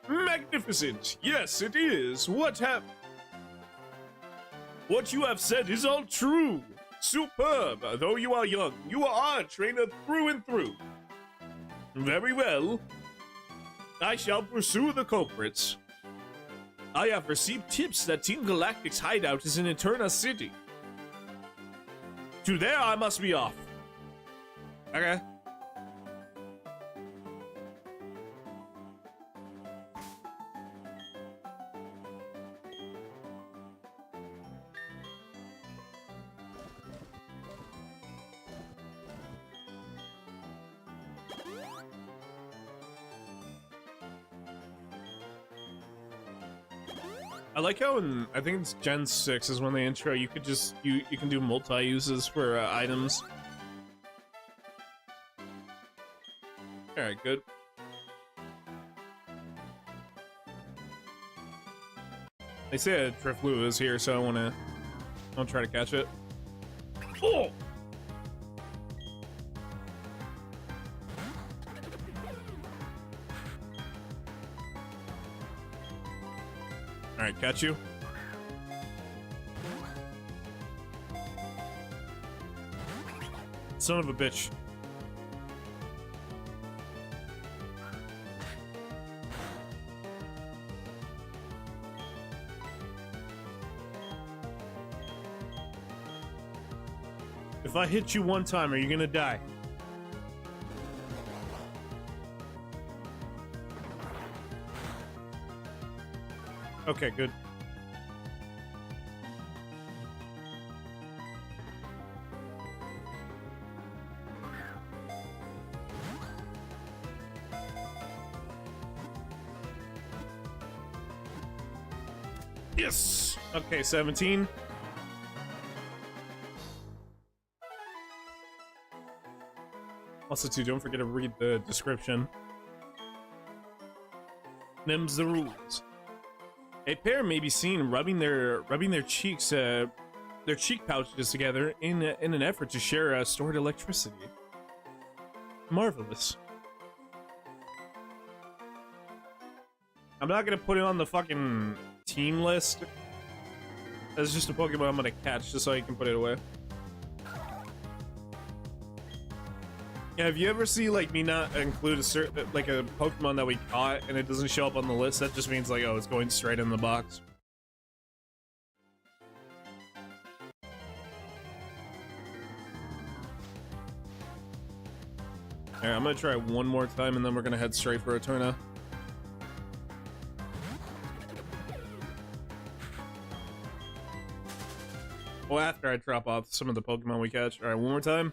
Magnificent! Yes, it is. What you have said is all true. Superb! Though you are young, you are a trainer through and through. Very well. I shall pursue the culprits. I have received tips that Team Galactic's hideout is in Eterna City. To there I must be off. Okay. I like how in, I think it's Gen 6 is when they intro, you could just, you can do multi-uses for items. Alright, good. They say a Drifloon is here, so I'll try to catch it. Oh! Alright, catch you. Son of a bitch. If I hit you one time, are you gonna die? Okay, good. Yes! Okay, 17. Also, too, don't forget to read the description. Them's the rules. A pair may be seen rubbing their cheeks, their cheek pouches together in an effort to share stored electricity. Marvelous. I'm not gonna put it on the fucking team list. That's just a Pokemon I'm gonna catch, just so I can put it away. Yeah, have you ever see like me not include a certain like a Pokemon that we caught and it doesn't show up on the list? That just means like, oh, it's going straight in the box. Alright, I'm gonna try one more time and then we're gonna head straight for Eterna. Well, after I drop off some of the Pokemon we catch. Alright, one more time.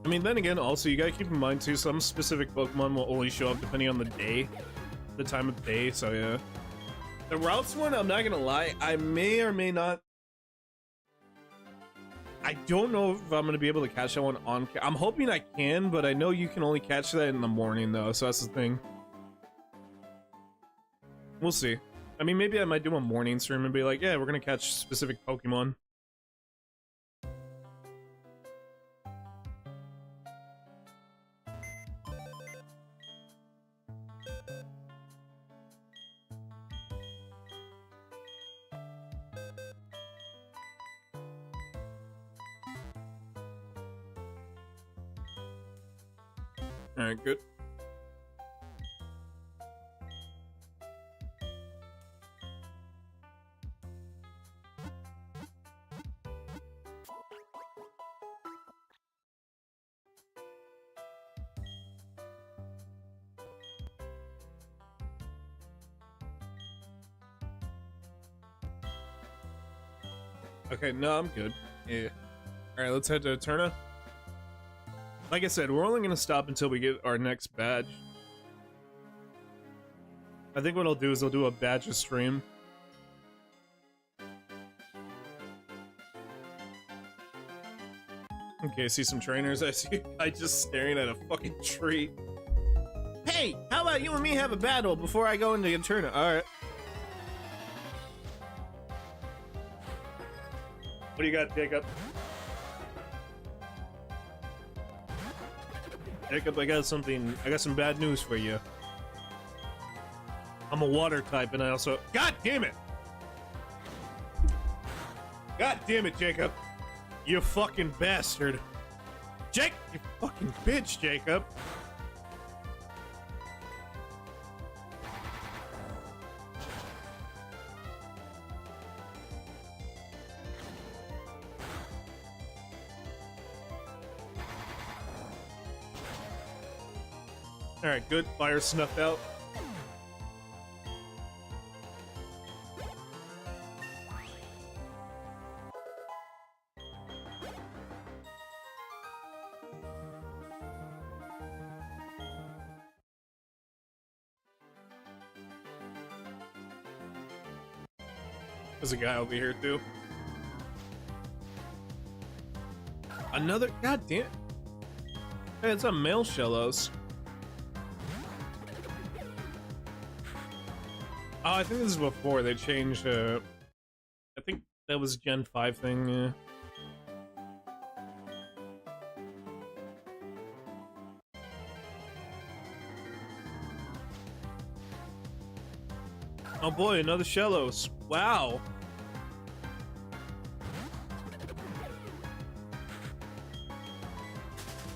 I mean, then again, also, you gotta keep in mind, too, some specific Pokemon will only show up depending on the day. The time of day, so yeah. The routes one, I'm not gonna lie, I may or may not... I don't know if I'm gonna be able to catch that one on... I'm hoping I can, but I know you can only catch that in the morning, though, so that's the thing. We'll see. I mean, maybe I might do a morning stream and be like, yeah, we're gonna catch specific Pokemon. Alright, good. Okay, no, I'm good. Yeah. Alright, let's head to Eterna. Like I said, we're only gonna stop until we get our next badge. I think what I'll do is I'll do a badge stream. Okay, I see some trainers. I see I just staring at a fucking tree. Hey, how about you and me have a battle before I go into Eterna? Alright. What do you got, Jacob? Jacob, I got some bad news for you. I'm a water type and I also... God damn it! God damn it, Jacob! You fucking bastard! Jake! You fucking bitch, Jacob! Alright, good. Fire snuffed out. There's a guy over here too. Another... God damn. Hey, it's a male Shellos. Oh, I think this is before they changed, I think that was Gen 5 thing, yeah. Oh boy, another Shellos. Wow.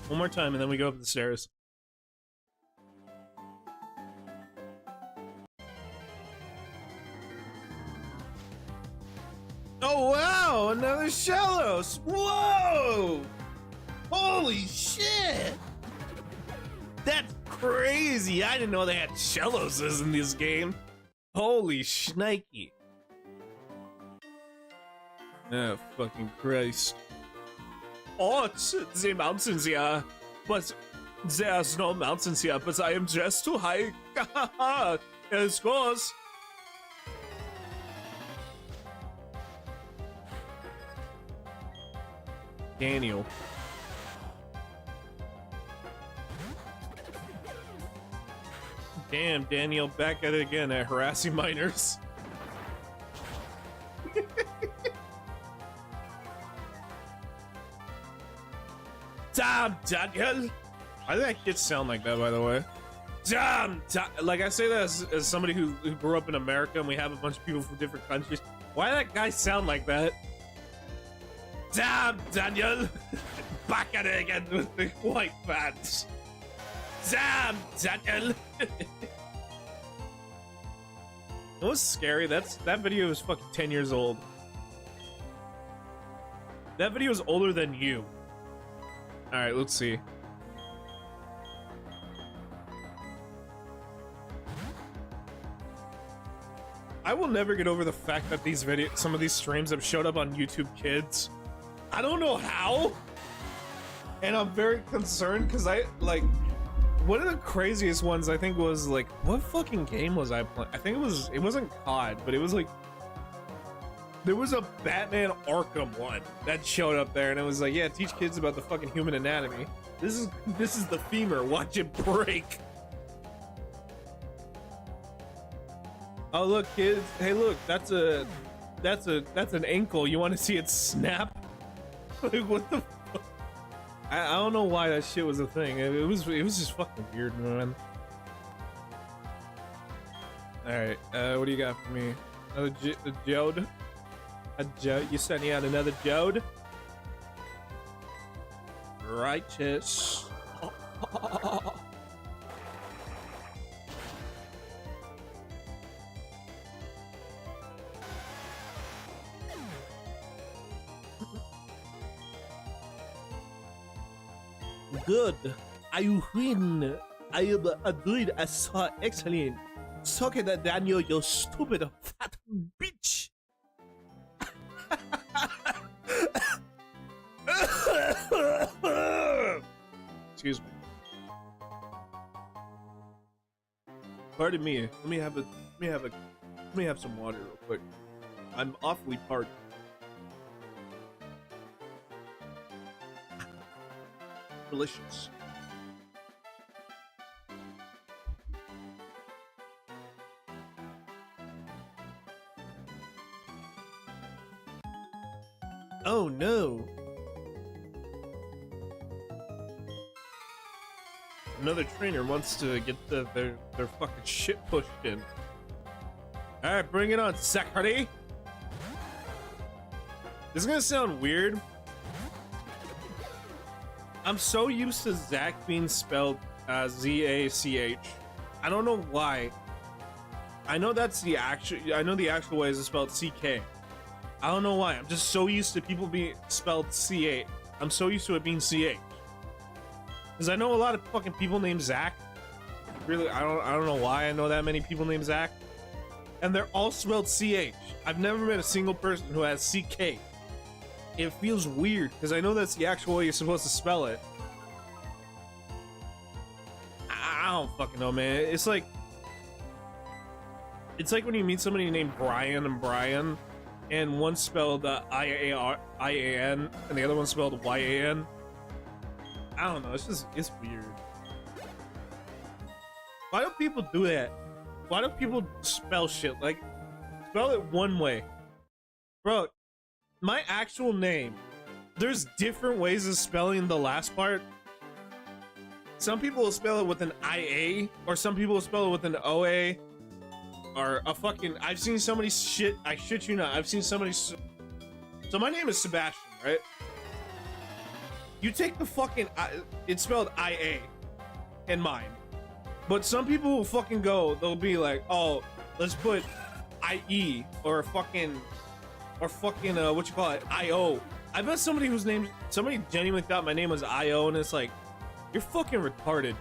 One more time and then we go up the stairs. Oh wow, another Shellos! Whoa! Holy shit! That's crazy! I didn't know they had Shelloses in this game. Holy shnikey. Oh, fucking Christ. Oh, it's the mountains here. But there's no mountains here, but I am just too high. It goes. Daniel. Damn, Daniel, back at it again at harassing minors. Damn, Daniel! Why did that kid sound like that, by the way? Damn! Like, I say that as somebody who grew up in America and we have a bunch of people from different countries. Why that guy sound like that? Damn, Daniel! Back at it again with the white pants. Damn, Daniel! It was scary. That video is fucking 10 years old. That video is older than you. Alright, let's see. I will never get over the fact that some of these streams have showed up on YouTube Kids. I don't know how. And I'm very concerned because one of the craziest ones I think was like, what fucking game was I playing? I think it wasn't COD, but it was like, there was a Batman Arkham one that showed up there, and it was like, yeah, teach kids about the fucking human anatomy. This is the femur. Watch it break. Oh look, kids. Hey, look. That's an ankle. You want to see it snap? Like, what the fuck? I don't know why that shit was a thing. It was just fucking weird, man. All right. What do you got for me? Another Jode? A Jode? You sending out another Jode? Righteous. Good. I win. I am doing so excellent. Suck it, Daniel, you stupid fat bitch. Excuse me. Pardon me. Let me have some water real quick. I'm awfully parched. Delicious. Oh no. Another trainer wants to get their fucking shit pushed in. Alright, bring it on, Zachary. This is gonna sound weird. I'm so used to Zach being spelled Z-A-C-H. I don't know why. I know the actual way is spelled C-K. I don't know why. I'm just so used to people being spelled C-H. I'm so used to it being C-H. Because I know a lot of fucking people named Zach. Really, I don't know why I know that many people named Zach. And they're all spelled C-H. I've never met a single person who has C-K. It feels weird, because I know that's the actual way you're supposed to spell it. I don't fucking know, man. It's like when you meet somebody named Brian and Brian, and one spelled I-A-N, and the other one spelled Y-A-N. I don't know, it's weird. Why do people do that? Why do people spell shit? Like, spell it one way. Bro, my actual name, there's different ways of spelling the last part. Some people will spell it with an I-A, or some people will spell it with an O-A, or a fucking, I've seen somebody shit, I shit you not, I've seen somebody, so my name is Sebastian, right? You take the fucking, it's spelled I-A in mine. But some people will fucking go, they'll be like, oh, let's put I-E, or fucking, what you call it, I-O. I bet somebody genuinely thought my name was I-O, and it's like, you're fucking retarded.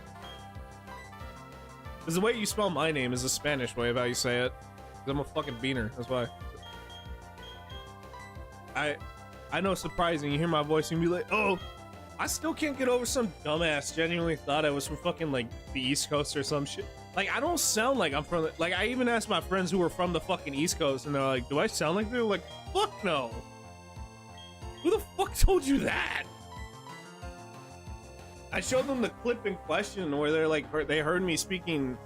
Because the way you spell my name is the Spanish way of how you say it. Because I'm a fucking beaner, that's why. I know it's surprising, you hear my voice and you be like, oh, I still can't get over some dumbass genuinely thought I was from fucking, like, the East Coast or some shit. Like, I don't sound like I'm from, like, I even asked my friends who were from the fucking East Coast, and they're like, do I sound like they're like, fuck no. Who the fuck told you that? I showed them the clip in question where they're like, they heard me speaking,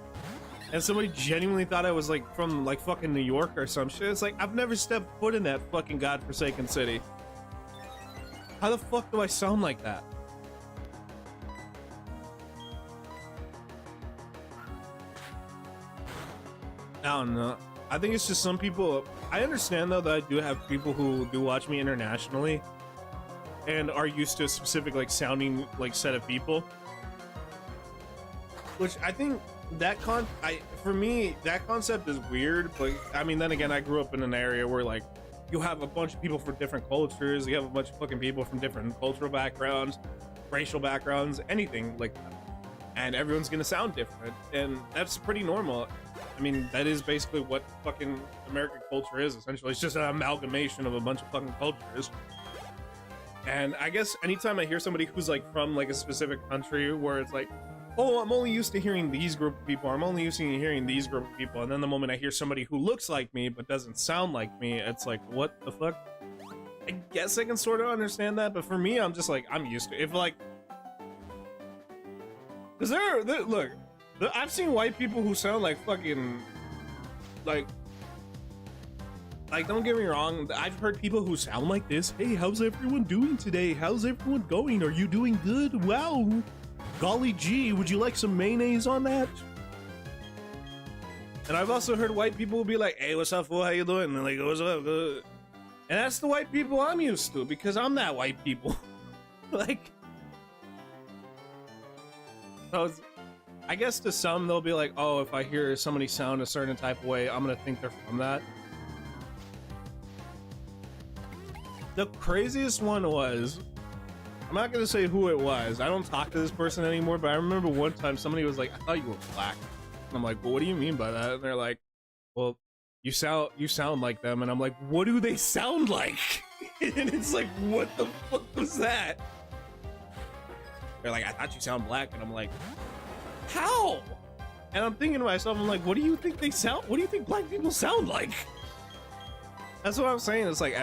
and somebody genuinely thought I was like from like fucking New York or some shit. It's like, I've never stepped foot in that fucking godforsaken city. How the fuck do I sound like that? I don't know. I think it's just some people. I understand though that I do have people who do watch me internationally and are used to a specific like sounding like set of people, which I think that for me that concept is weird. But I mean, then again, I grew up in an area where like you have a bunch of people from different cultures, you have a bunch of fucking people from different cultural backgrounds, racial backgrounds, anything like that, and everyone's gonna sound different, and that's pretty normal. I mean, that is basically what fucking American culture is, essentially. It's just an amalgamation of a bunch of fucking cultures. And I guess anytime I hear somebody who's like from like a specific country where it's like, oh, I'm only used to hearing these group of people, I'm only used to hearing these group of people, and then the moment I hear somebody who looks like me but doesn't sound like me, it's like, what the fuck? I guess I can sort of understand that, but for me, I'm just like, I'm used to it. If like, because look, I've seen white people who sound like fucking, like, don't get me wrong, I've heard people who sound like this. Hey, how's everyone doing today? How's everyone going? Are you doing good? Wow. Golly gee, would you like some mayonnaise on that? And I've also heard white people be like, hey, what's up, fool? How you doing? And they're like, what's up? And that's the white people I'm used to, because I'm that white people. Like, so I guess to some, they'll be like, oh, if I hear somebody sound a certain type of way, I'm going to think they're from that. The craziest one was, I'm not going to say who it was. I don't talk to this person anymore, but I remember one time somebody was like, I thought you were black. And I'm like, well, what do you mean by that? And they're like, well, you sound like them. And I'm like, what do they sound like? And it's like, what the fuck was that? They're like, I thought you sound black. And I'm like, how? And I'm thinking to myself, I'm like, what do you think they sound? What do you think black people sound like? That's what I'm saying. It's like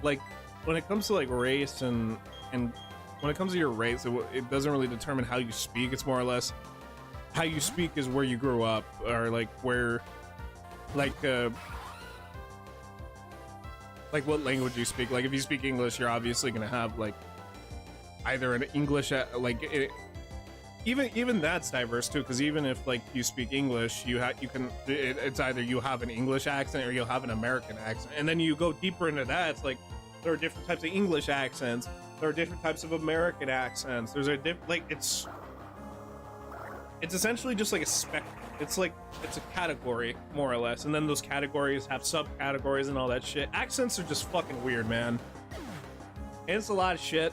like when it comes to like race and when it comes to your race, it doesn't really determine how you speak. It's more or less how you speak is where you grew up, or like where, like what language you speak. Like if you speak English, you're obviously gonna have like either an English even that's diverse too, because even if like you speak English, it's either you have an English accent or you'll have an American accent, and then you go deeper into that, it's like there are different types of English accents, there are different types of American accents, there's a like it's essentially just like a spectrum. It's a category more or less, and then those categories have subcategories and all that shit. Accents are just fucking weird, man, and it's a lot of shit.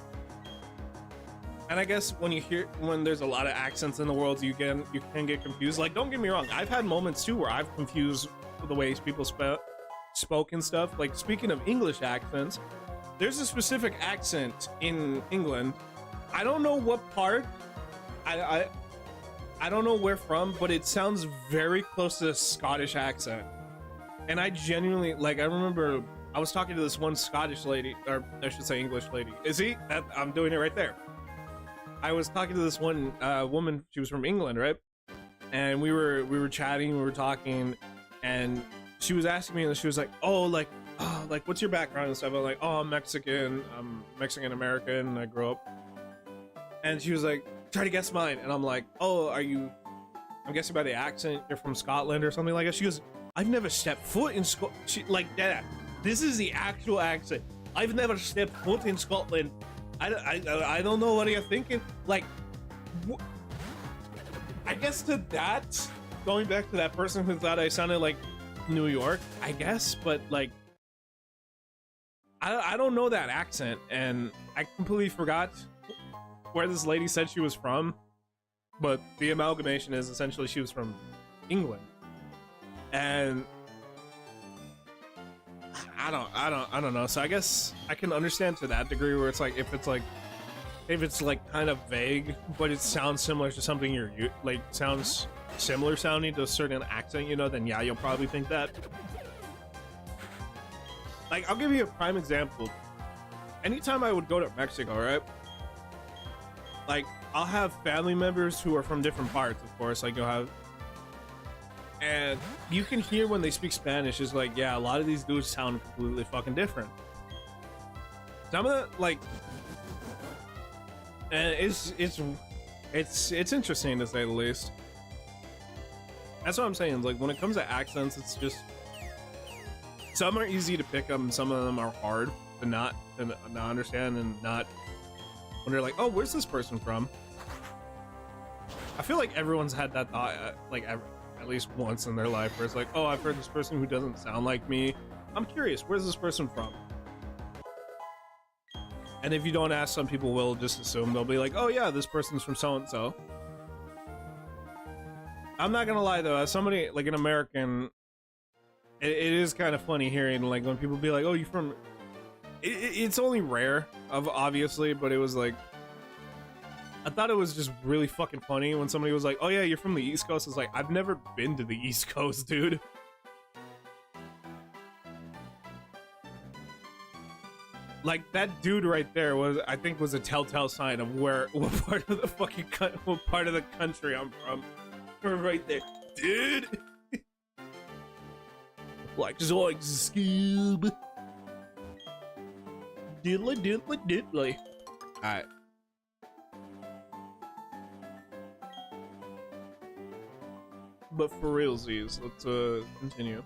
And I guess when there's a lot of accents in the world, you can get confused. Like, don't get me wrong, I've had moments too where I've confused the ways people spoke and stuff. Like, speaking of English accents, there's a specific accent in England. I don't know what part. I don't know where from, but it sounds very close to a Scottish accent. And I genuinely, like, I remember I was talking to this one Scottish lady, or I should say English lady. I'm doing it right there. I was talking to this one woman. She was from England, right? And we were chatting, we were talking, and she was asking me, and she was like, "Oh, like what's your background and stuff?" I'm like, "Oh, I'm Mexican. I'm Mexican American. I grew up." And she was like, "Try to guess mine." And I'm like, "Oh, I'm guessing by the accent, you're from Scotland or something like that." She goes, "I've never stepped foot in Scotland." Like that. This is the actual accent. "I've never stepped foot in Scotland. I don't know what you're thinking." Like, I guess to that, going back to that person who thought I sounded like New York, I guess, but like, I don't know that accent, and I completely forgot where this lady said she was from, but the amalgamation is essentially she was from England, and I don't know. So I guess I can understand to that degree where it's like if it's like kind of vague, but it sounds similar to something sounds similar sounding to a certain accent, then yeah, you'll probably think that. Like, I'll give you a prime example. Anytime I would go to Mexico, right? Like, I'll have family members who are from different parts, of course. Like, you'll have, and you can hear when they speak Spanish, is like, yeah, a lot of these dudes sound completely fucking different. Some of the, like, and it's interesting to say the least. That's what I'm saying. Like when it comes to accents, it's just some are easy to pick up, and some of them are hard to not understand and not when they're like, oh, where's this person from? I feel like everyone's had that thought, at least once in their life, where it's like, oh, I've heard this person who doesn't sound like me. I'm curious, where's this person from? And if you don't ask, some people will just assume. They'll be like, oh yeah, this person's from so-and-so. I'm not gonna lie though, as somebody, like an American, it is kind of funny hearing, like, when people be like, oh, you from... It's only rare, obviously, but it was like... I thought it was just really fucking funny when somebody was like, oh yeah, you're from the East Coast. It's like, I've never been to the East Coast, dude. Like, that dude right there I think was a telltale sign of what part of the fucking what part of the country I'm from. Right there, dude. Like Zoink Scoob. Diddly. Alright. But for realsies, let's continue.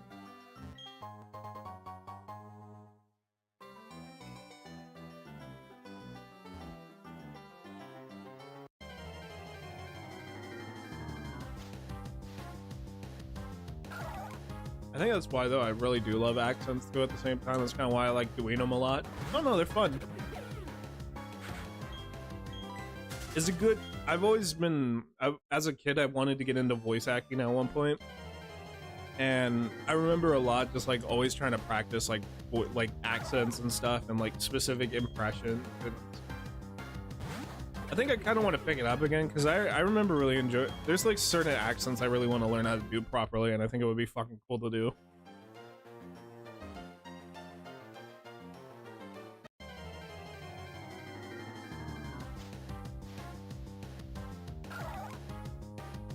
I think that's why, though, I really do love accents, too, at the same time. That's kind of why I like doing them a lot. I don't know, they're fun. It's a good... I've always been... as a kid, I wanted to get into voice acting at one point. And I remember a lot just, like, always trying to practice, like accents and stuff and, like, specific impressions. And I think I kind of want to pick it up again, because I remember really enjoying... There's, like, certain accents I really want to learn how to do properly, and I think it would be fucking cool to do.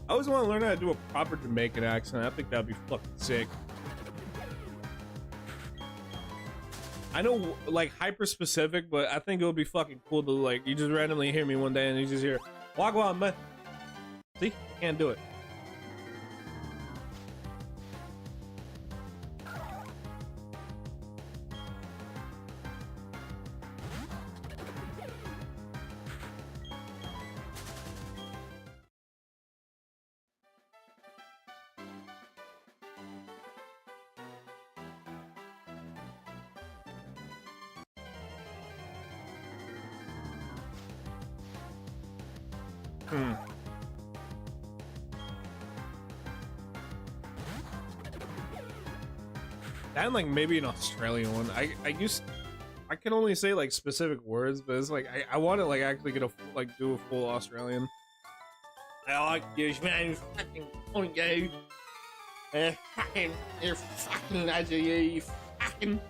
I always want to learn how to do a proper Jamaican accent. I think that'd be fucking sick. I know, like, hyper specific, but I think it would be fucking cool to, like, you just randomly hear me one day and you just hear, Wagwan, man. See? Can't do it. And like maybe an Australian one. I can only say like specific words, but it's like I want to like actually get do a full Australian. I like you, man. Fucking on you. Fucking, you're fucking as you fucking.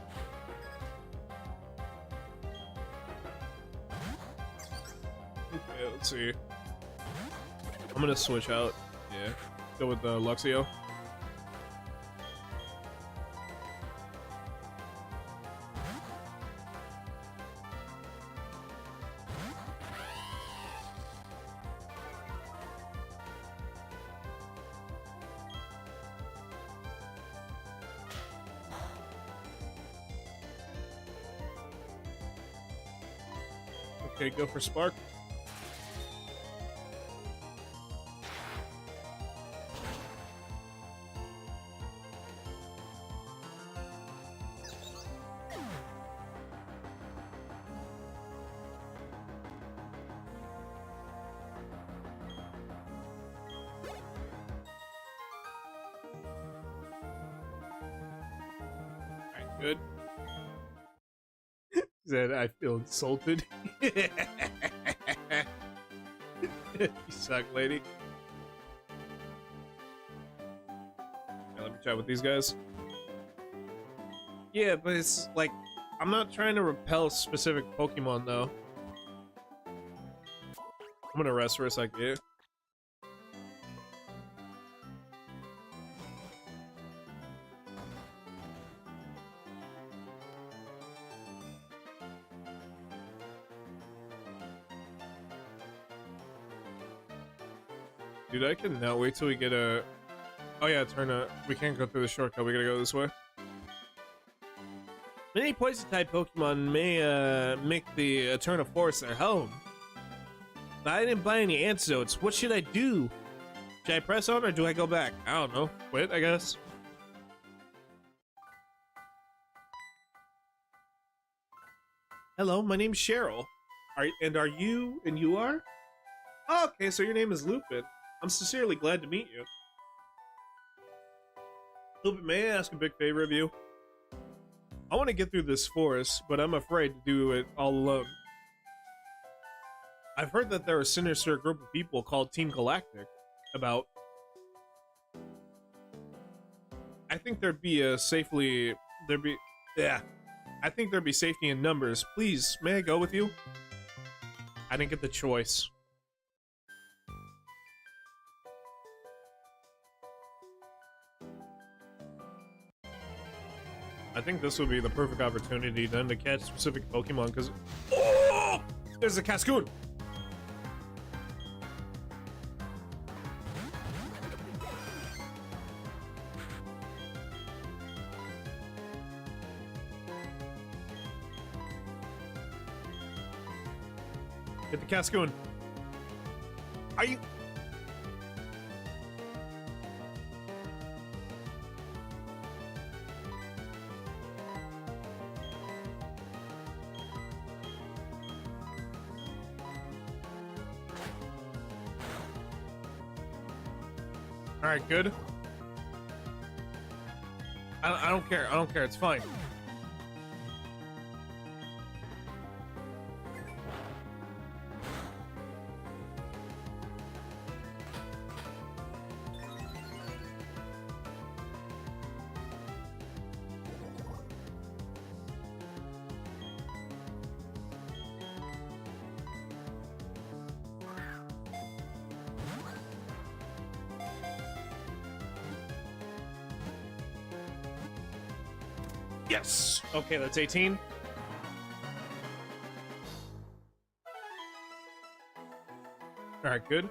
Okay, let's see. I'm gonna switch out. Yeah, go with Luxio. Okay, go for Spark. Alright, good. Said I feel insulted. You suck, lady. Okay, let me chat with these guys. Yeah, but it's like I'm not trying to repel specific Pokemon though. I'm gonna rest for a sec, yeah. Dude, I cannot wait till we get a Oh yeah, we can't go through the shortcut. We gotta go this way. Many poison type Pokemon may make the Eternal Forest their home. But I didn't buy any antidotes. What should I do? Should I press on or do I go back? I don't know. Quit, I guess. Hello, my name's Cheryl. Are you? And you are? Oh, okay, so your name is Lupin. I'm sincerely glad to meet you. Lupin, may I ask a big favor of you? I want to get through this forest, but I'm afraid to do it all alone. I've heard that there are a sinister group of people called Team Galactic about. I think there'd be safety in numbers. Please, may I go with you? I didn't get the choice. I think this would be the perfect opportunity then to catch specific Pokemon, because oh, there's a Cascoon. Get the Cascoon. Are you? All right, good. I don't care. I don't care. It's fine. Yes! Okay, that's 18. Alright, good.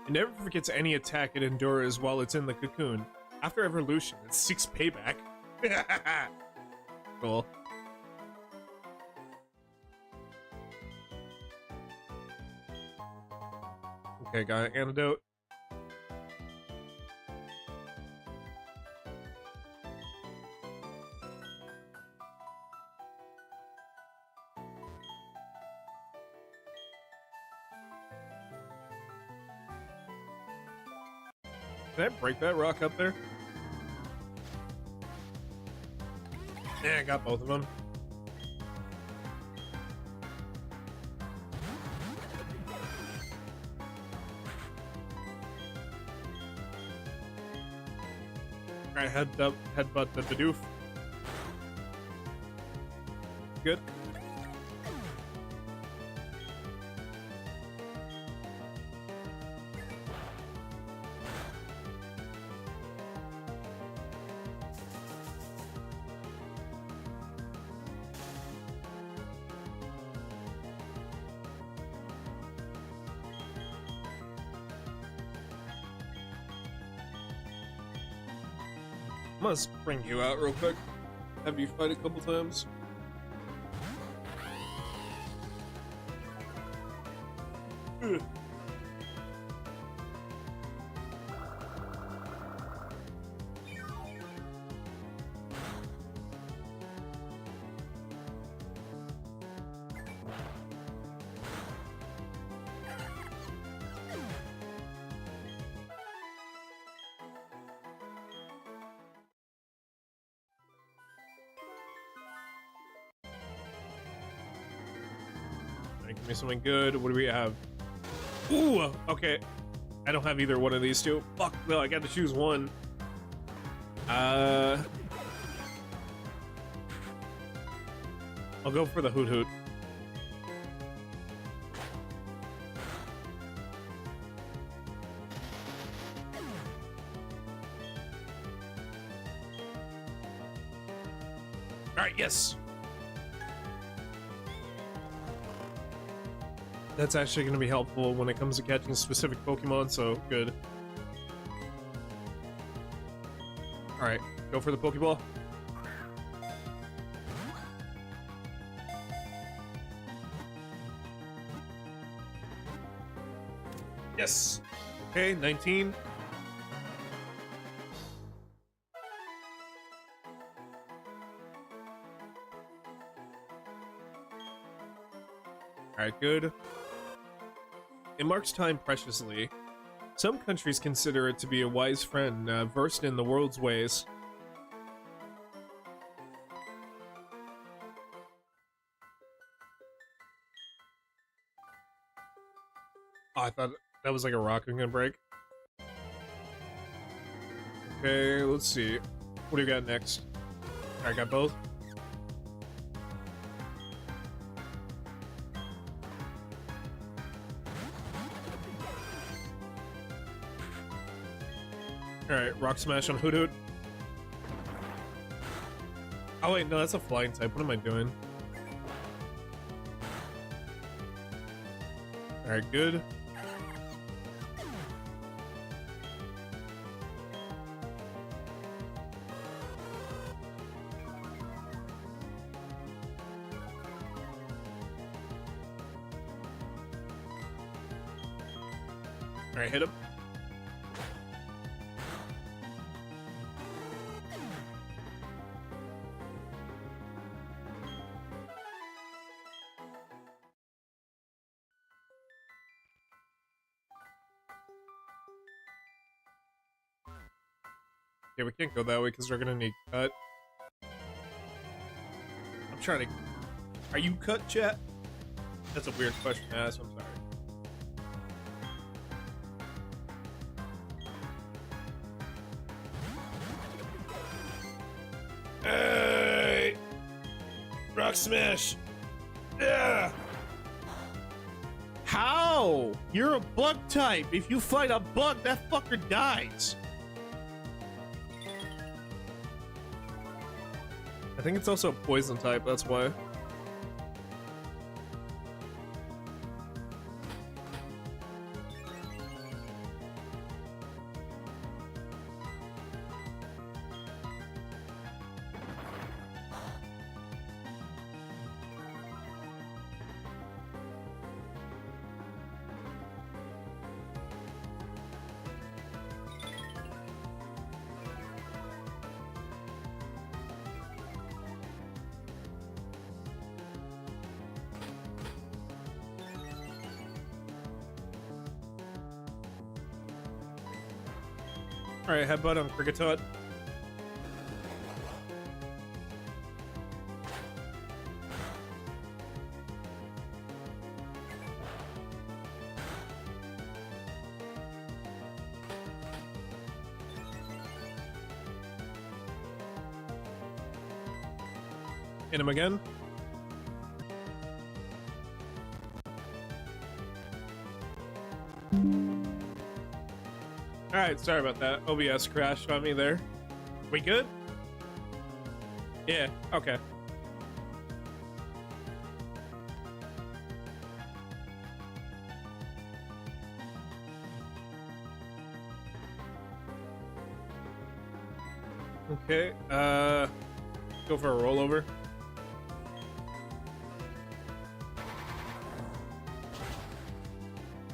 It never forgets any attack it endures while it's in the cocoon. After evolution, it seeks payback. Cool. Okay, got an antidote. Did I break that rock up there? Yeah, I got both of them. Alright, headbutt the Bidoof. Good. I must bring you out real quick. Have you fight a couple times? Ugh. Give me something good. What do we have? Ooh, okay. I don't have either one of these two. Fuck, no, I got to choose one. I'll go for the Hoot Hoot. All right, yes. That's actually going to be helpful when it comes to catching specific Pokemon, so good. Alright, go for the Pokeball. Yes! Okay, 19. Alright, good. It marks time preciously. Some countries consider it to be a wise friend, versed in the world's ways. Oh, I thought that was like a rock I'm gonna break. Okay, let's see. What do you got next? I got both. Alright, Rock Smash on Hoot Hoot. Oh wait, no, that's a flying type. What am I doing? Alright, good. Alright, hit him. Yeah, we can't go that way because we're gonna need cut. I'm trying to... Are you cut, chat? That's a weird question to ask, I'm sorry. Hey! Rock Smash! Yeah! How? You're a bug type. If you fight a bug, that fucker dies. I think it's also a poison type, that's why. Alright, headbutt on Kricketot. Hit him again. Alright, sorry about that. OBS crashed on me there. We good? Yeah, okay. Okay, go for a rollover.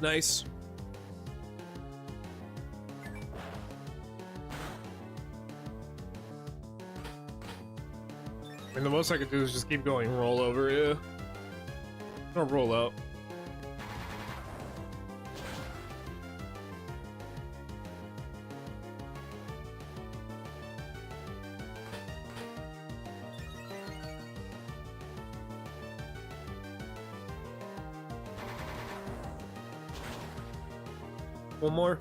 Nice. I mean, the most I could do is just keep going roll over, yeah. Or roll out. One more.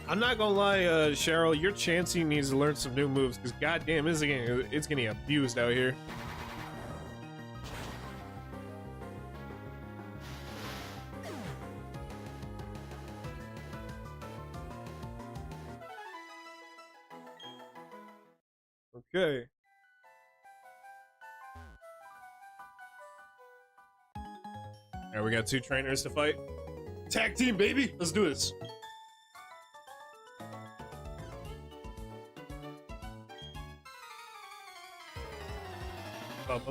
I'm not gonna lie, Cheryl, your Chansey needs to learn some new moves, because goddamn, it's getting abused out here. Okay. Alright, we got 2 trainers to fight. Tag team, baby! Let's do this. Alright,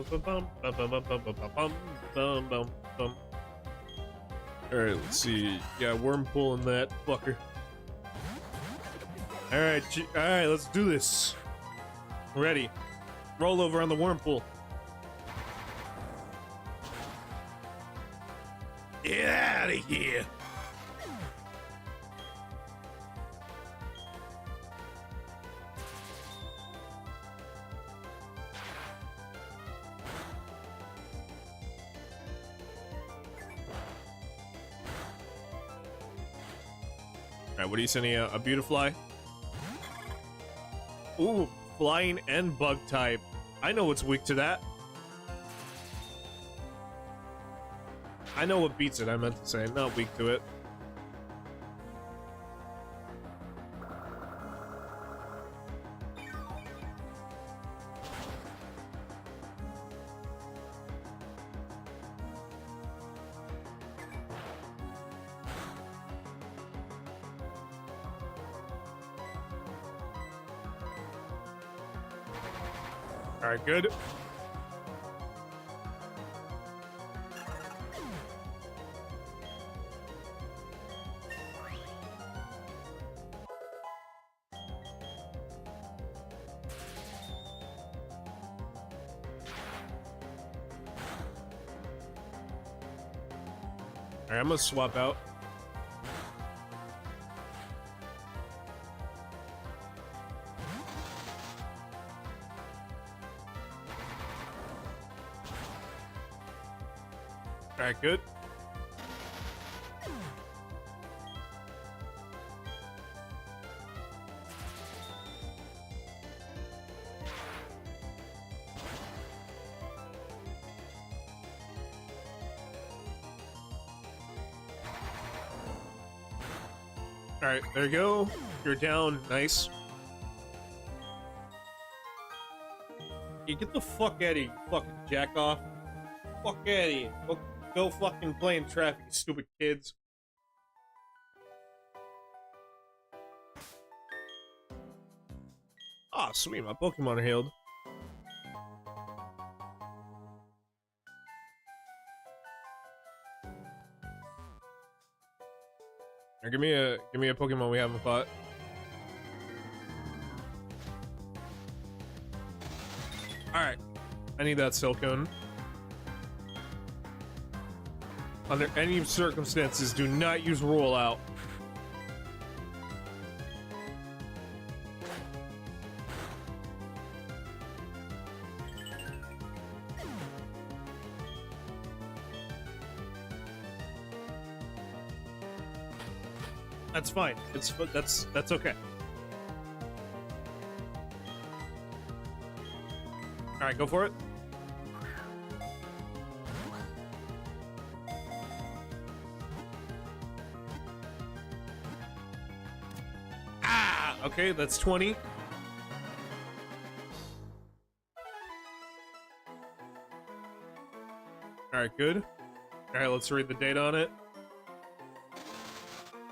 let's see. Yeah, worm pulling that fucker. Alright, let's do this. Ready. Roll over on the worm pool. Get out of here! Alright, what are you sending out? A Beautifly? Ooh, flying and bug type. I know what's weak to that. I know what beats it, I meant to say. Not weak to it. Alright, good. Alright, I'm gonna swap out. Alright, good. Alright, there you go. You're down. Nice. You get the fuck out of here, you fucking jack off. Fuck out of here. Go fucking play in traffic, you stupid kids. Ah, sweet, my Pokemon are healed. Now give me a Pokemon we haven't fought. Alright. I need that Silcone. Under any circumstances, do not use rollout. That's fine. That's okay. All right, go for it. Okay, that's 20. Alright, good. Alright, let's read the data on it.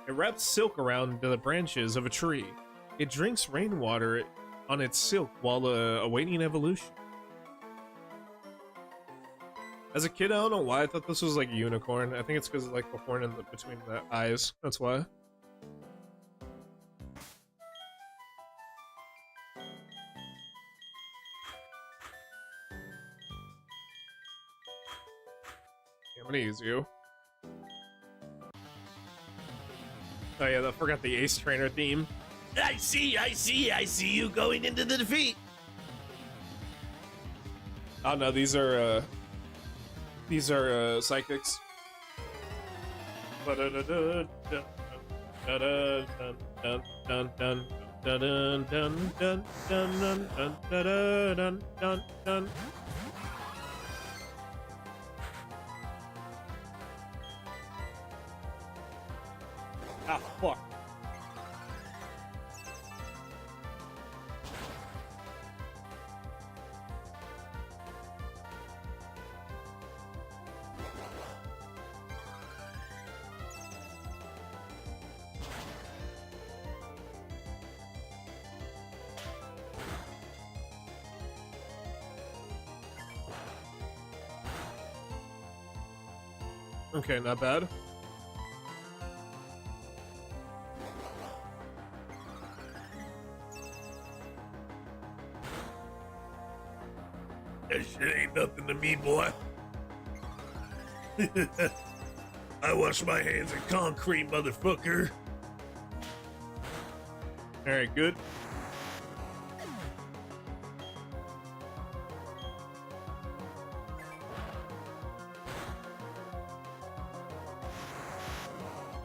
It wraps silk around the branches of a tree. It drinks rainwater on its silk while awaiting evolution. As a kid, I don't know why I thought this was like a unicorn. I think it's because of like the horn in between the eyes. That's why. I'm gonna use you. Oh yeah, I forgot the Ace Trainer theme. I see you going into the defeat. Oh no, these are psychics. Ah, fuck. Okay, not bad. That shit ain't nothing to me, boy. I wash my hands in concrete, motherfucker. Alright, good.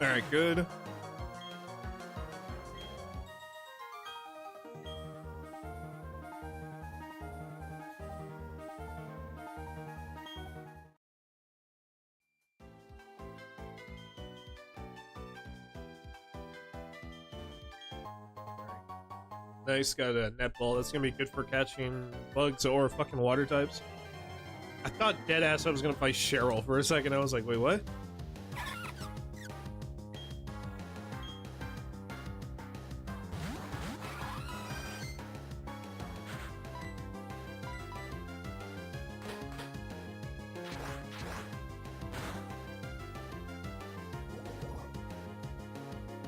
Alright, good. Nice, got a netball. That's gonna be good for catching bugs or fucking water types. I thought deadass I was gonna play Cheryl for a second. I was like, wait, what?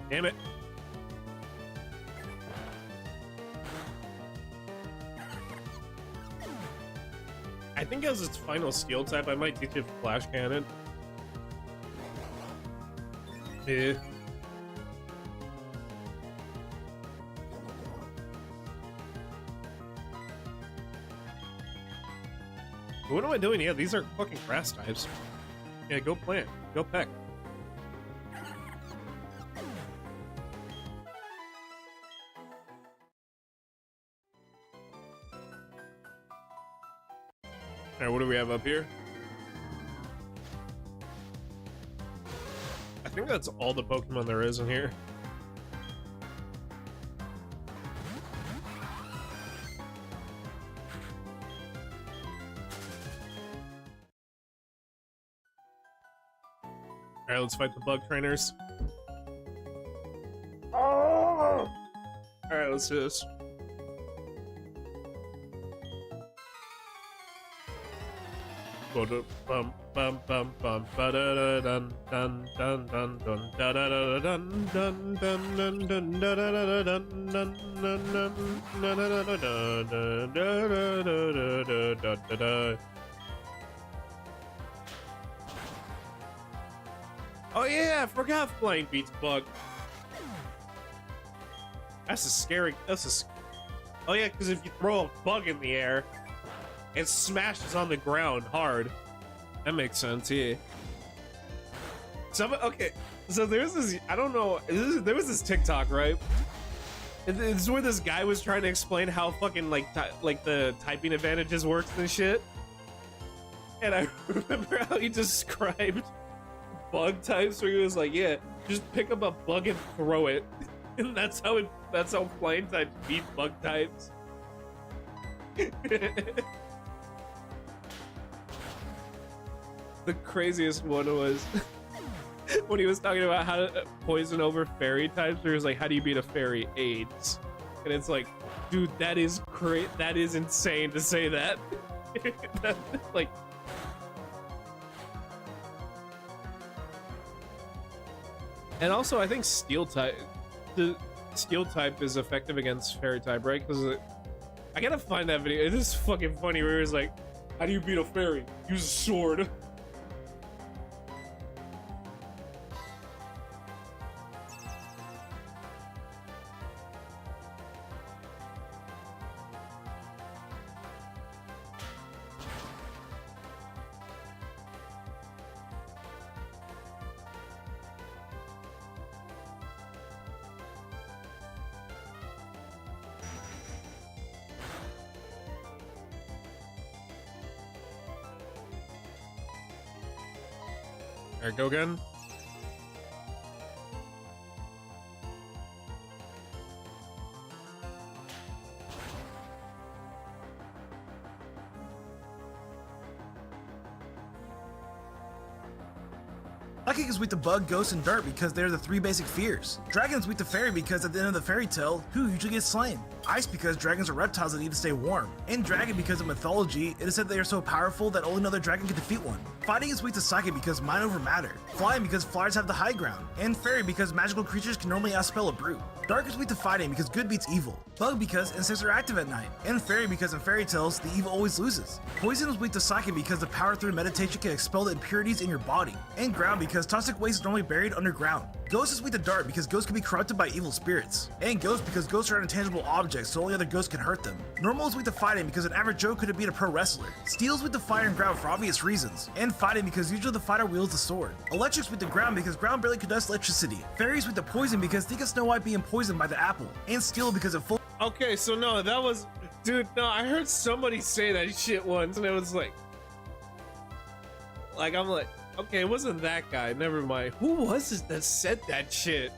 Damn it. I think as its final steel type, I might teach it Flash Cannon. Yeah. What am I doing? Yeah, these are fucking grass types. Yeah, go plant. Go peck. Alright, what do we have up here? I think that's all the Pokemon there is in here. Alright, let's fight the bug trainers. Alright, let's do this. Bum bum bum bum ba da da dun dun dun dun dun da da da dun dun dun dun dun da da da dun dun dun dun da da da da da da da. Oh yeah, I forgot flying beats bug. That's a scary. Oh yeah, because if you throw a bug in the air, it smashes on the ground hard. That makes sense, yeah. Okay, so there's this, I don't know, there was this TikTok, right? It's where this guy was trying to explain how fucking, like the typing advantages works and shit. And I remember how he described bug types, where he was like, yeah, just pick up a bug and throw it. And that's how flying types beat bug types. The craziest one was when he was talking about how to poison over fairy types. Where he was like, "How do you beat a fairy? AIDS." And it's like, dude, that is that is insane to say that. Like, and also I think the steel type is effective against fairy type, right? Because I gotta find that video. It is fucking funny where he was like, "How do you beat a fairy? Use a sword." Alright, go again. Psychic is weak to Bug, Ghost, and Dirt because they're the 3 basic fears. Dragon is weak to Fairy because at the end of the fairy tale, who usually gets slain? Ice because dragons are reptiles that need to stay warm. And Dragon because of mythology, it is said they are so powerful that only another dragon can defeat one. Fighting is weak to Psychic because mind over matter. Flying because flyers have the high ground. And Fairy because magical creatures can normally outspell a brute. Dark is weak to fighting because good beats evil. Bug because insects are active at night. And Fairy because in fairy tales, the evil always loses. Poison is weak to Psychic because the power through meditation can expel the impurities in your body. And Ground because toxic waste is normally buried underground. Ghost is weak to Dark because ghosts can be corrupted by evil spirits. And Ghost because ghosts are intangible objects, so only other ghosts can hurt them. Normal is weak to fighting because an average Joe couldn't beat a pro wrestler. Steel is weak to fire and ground for obvious reasons. And fighting because usually the fighter wields the sword. Electric's weak to ground because ground barely conducts electricity. Fairy's weak to poison because think of Snow White being poisoned by the apple. And steel because it full. Okay, so no, that was, dude. No, I heard somebody say that shit once, and it was like I'm like, okay, it wasn't that guy. Never mind. Who was it that said that shit?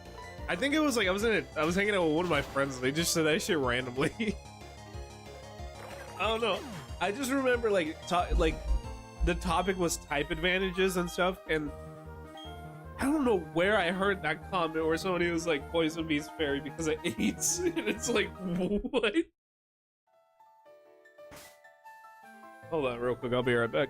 I think it was like I was hanging out with one of my friends. And they just said that shit randomly. I don't know. I just remember like the topic was type advantages and stuff, and I don't know where I heard that comment where somebody was like, poison beats fairy because it eats. And it's like, what? Hold on real quick, I'll be right back.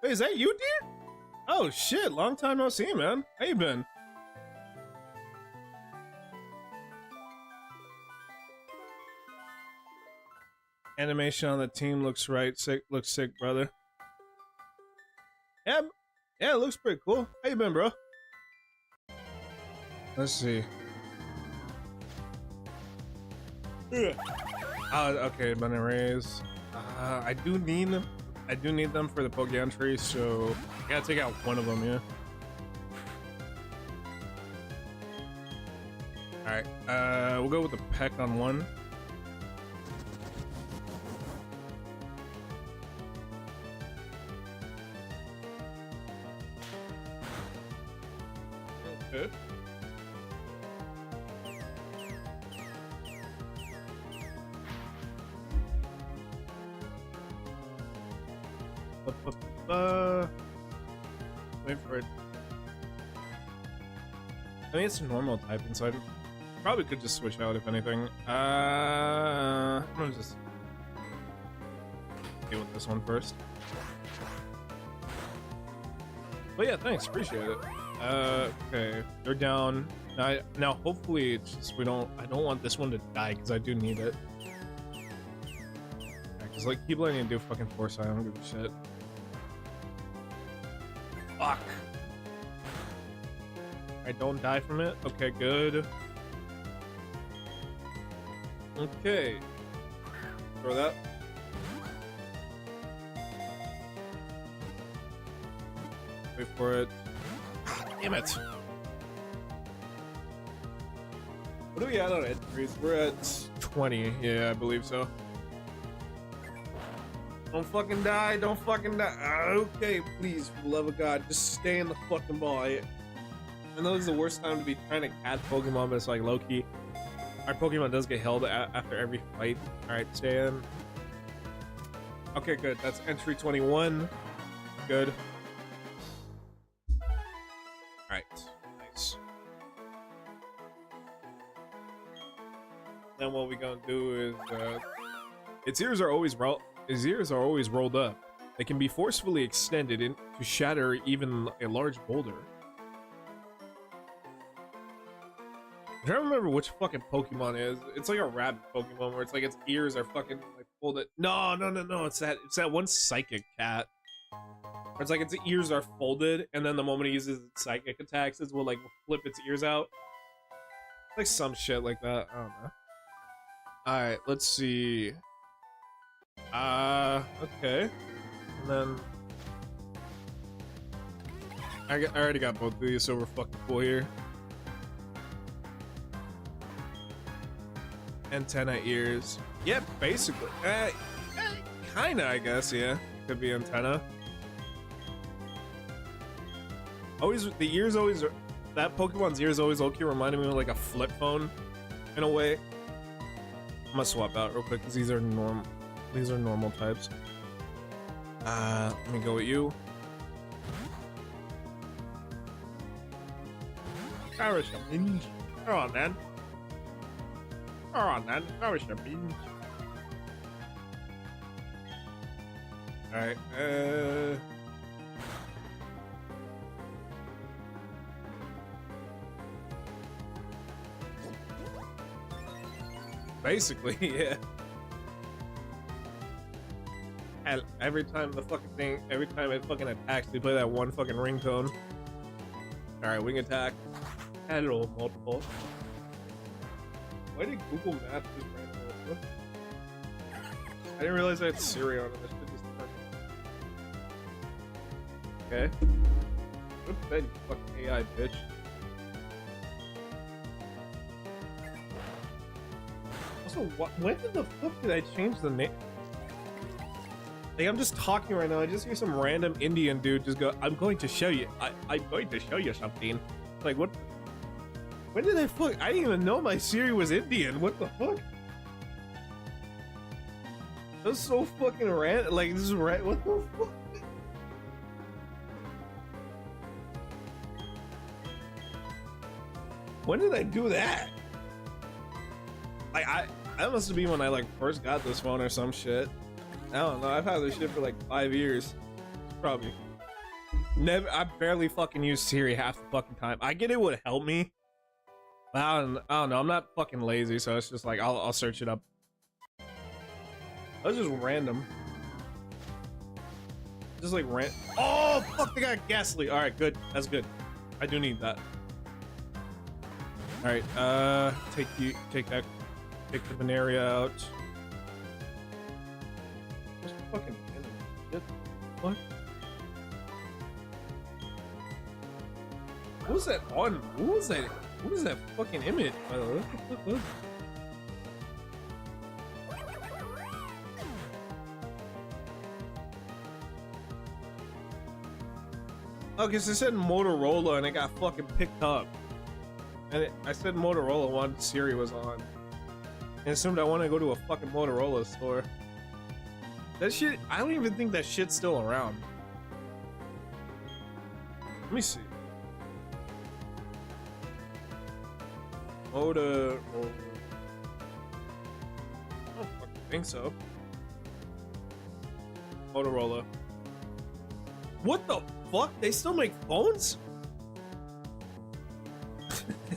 Wait, is that you, dear? Oh shit, long time no see, man. How you been? Animation on the team looks right. Sick, looks sick, brother. Yeah, yeah, it looks pretty cool. How you been, bro? Let's see. Okay, banana rays. I do need them. I do need them for the Pokemon tree, so I gotta take out one of them, yeah. Alright, we'll go with the peck on one. Okay. Wait for it. I mean, it's a normal typing, so I probably could just switch out if anything. I'm gonna just deal with this one first. But yeah, thanks, appreciate it. Okay, they're down. Now hopefully it's just I don't want this one to die because I do need it. Because like keep letting it do fucking foresight, I don't give a shit. Fuck. I don't die from it. Okay, good. Okay. Throw that. Wait for it. Damn it. What are we at on entries? We're at 20. Yeah, I believe so. Don't fucking die. Don't fucking die. Okay, please, for the love of God, just stay in the fucking ball. I know this is the worst time to be trying to catch Pokemon, but it's like low-key. Our Pokemon does get held after every fight. Alright, stay in. Okay, good. That's entry 21. Good. Alright, nice. Then what we gonna do is, its ears are always rolled up. They can be forcefully extended to shatter even a large boulder. I don't remember which fucking Pokemon it is. It's like a rabbit Pokemon where it's like its ears are fucking like folded. No. It's that one psychic cat. Where it's like its ears are folded, and then the moment it uses its psychic attacks, it will like flip its ears out. Like some shit like that. I don't know. Alright, let's see. Okay. And then I already got both of these, so we're fucking cool here. Antenna ears. Yep, basically. Kinda, I guess, yeah. Could be antenna. Always, the ears always, that Pokemon's ears always low-key reminded me of like a flip phone, in a way. I'm gonna swap out real quick, because these are normal types. Let me go with you. Come on, man. Alright, basically, yeah. And every time it fucking attacks, they play that one fucking ringtone. Alright, wing attack. Hello, multiple. Why did Google Maps just randomly? I didn't realize I had Siri on, and this shit just turned. Okay. Go to bed, you fucking AI bitch. Also, when the fuck did I change the name? Like, I'm just talking right now, I just hear some random Indian dude just go, I'm going to show you, I'm going to show you something. Like, what? When did I fuck? I didn't even know my Siri was Indian. What the fuck? That's so fucking random. Like, this is right. What the fuck? When did I do that? Like, that must have been when I like first got this phone or some shit. I don't know. I've had this shit for like 5 years. Probably Never. I barely fucking use Siri half the fucking time. I get it would help me, but I don't know. I'm not fucking lazy, so it's just like I'll search it up. That was just random. Just like Oh fuck! They got gas leak. All right, good. That's good. I do need that. All right. Take the Veneria out. What's the fucking what? What was that on? What was that? What was that fucking image? By the way? What? Oh, because it said Motorola and it got fucking picked up. And I said Motorola once Siri was on. And assumed I want to go to a fucking Motorola store. That shit, I don't even think that shit's still around. Let me see. Motorola. I don't fucking think so. Motorola. What the fuck? They still make phones?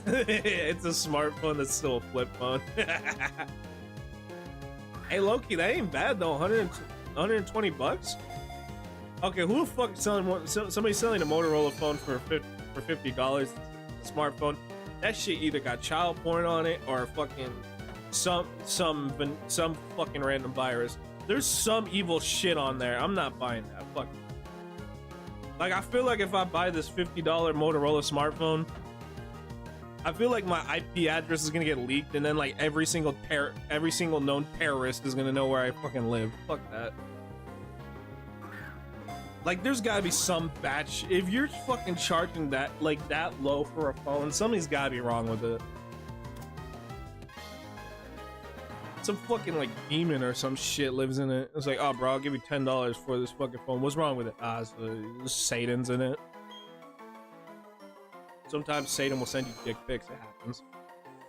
It's a smartphone that's still a flip phone. Hey Loki, that ain't bad though. 120 bucks? Okay, who the fuck is selling one? Somebody's selling a Motorola phone for $50. A smartphone. That shit either got child porn on it or fucking some fucking random virus. There's some evil shit on there. I'm not buying that. Fuck. Like, I feel like if I buy this $50 Motorola smartphone, I feel like my IP address is gonna get leaked, and then like every single known terrorist is gonna know where I fucking live. Fuck that. Like, there's gotta be some bad shit. If you're fucking charging that like that low for a phone, something's gotta be wrong with it. Some fucking like demon or some shit lives in it. It's like, oh bro, I'll give you $10 for this fucking phone. What's wrong with it? Ah, Satan's in it. Sometimes Satan will send you dick pics. It happens.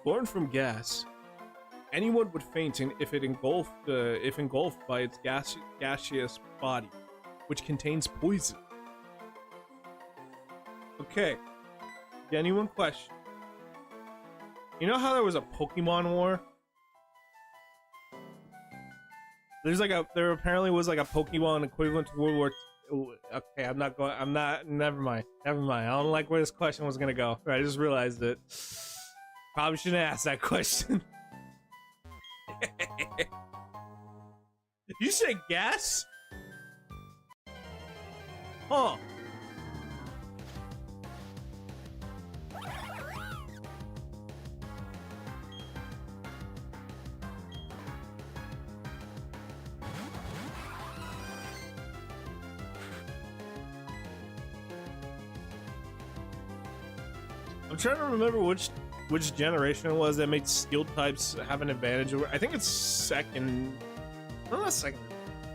Born from gas, anyone would faint if engulfed by its gaseous body, which contains poison. Okay, genuine question. You know how there was a Pokemon war? There apparently was like a Pokemon equivalent to World War II. Okay, never mind. I don't like where this question was gonna go. I just realized it. Probably shouldn't ask that question. You said gas? Huh. I'm trying to remember which generation it was that made steel types have an advantage over. I think it's second. No, not second.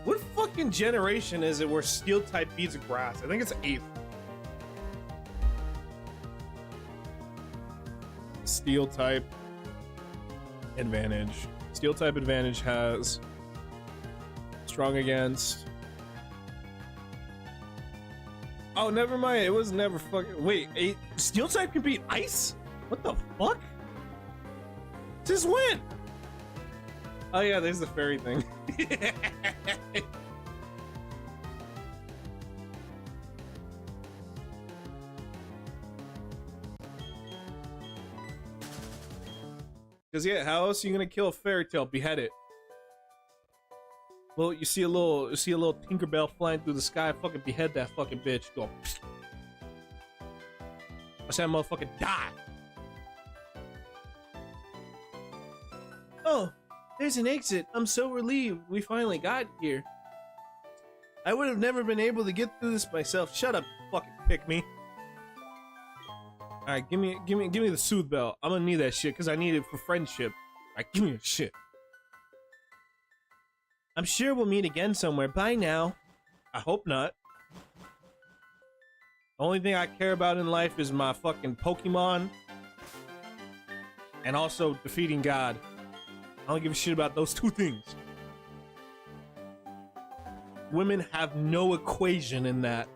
What fucking generation is it where steel type beats grass? I think it's 8th. Steel type advantage. Steel type advantage has strong against. Oh, never mind. It was never fucking. Wait, steel type can beat ice? What the fuck? Since when? Oh yeah, there's the fairy thing. Cause yeah, how else are you gonna kill a fairy tale? Behead it. Well, you see a little Tinkerbell flying through the sky. Fucking behead that fucking bitch. Go. Watch that motherfucker die. Oh, there's an exit. I'm so relieved we finally got here. I would have never been able to get through this myself. Shut up, fucking pick me. All right, give me the soothe bell. I'm gonna need that shit because I need it for friendship. All right, give me your shit. I'm sure we'll meet again somewhere. Bye now. I hope not. The only thing I care about in life is my fucking Pokemon. And also defeating God. I don't give a shit about those two things. Women have no equation in that.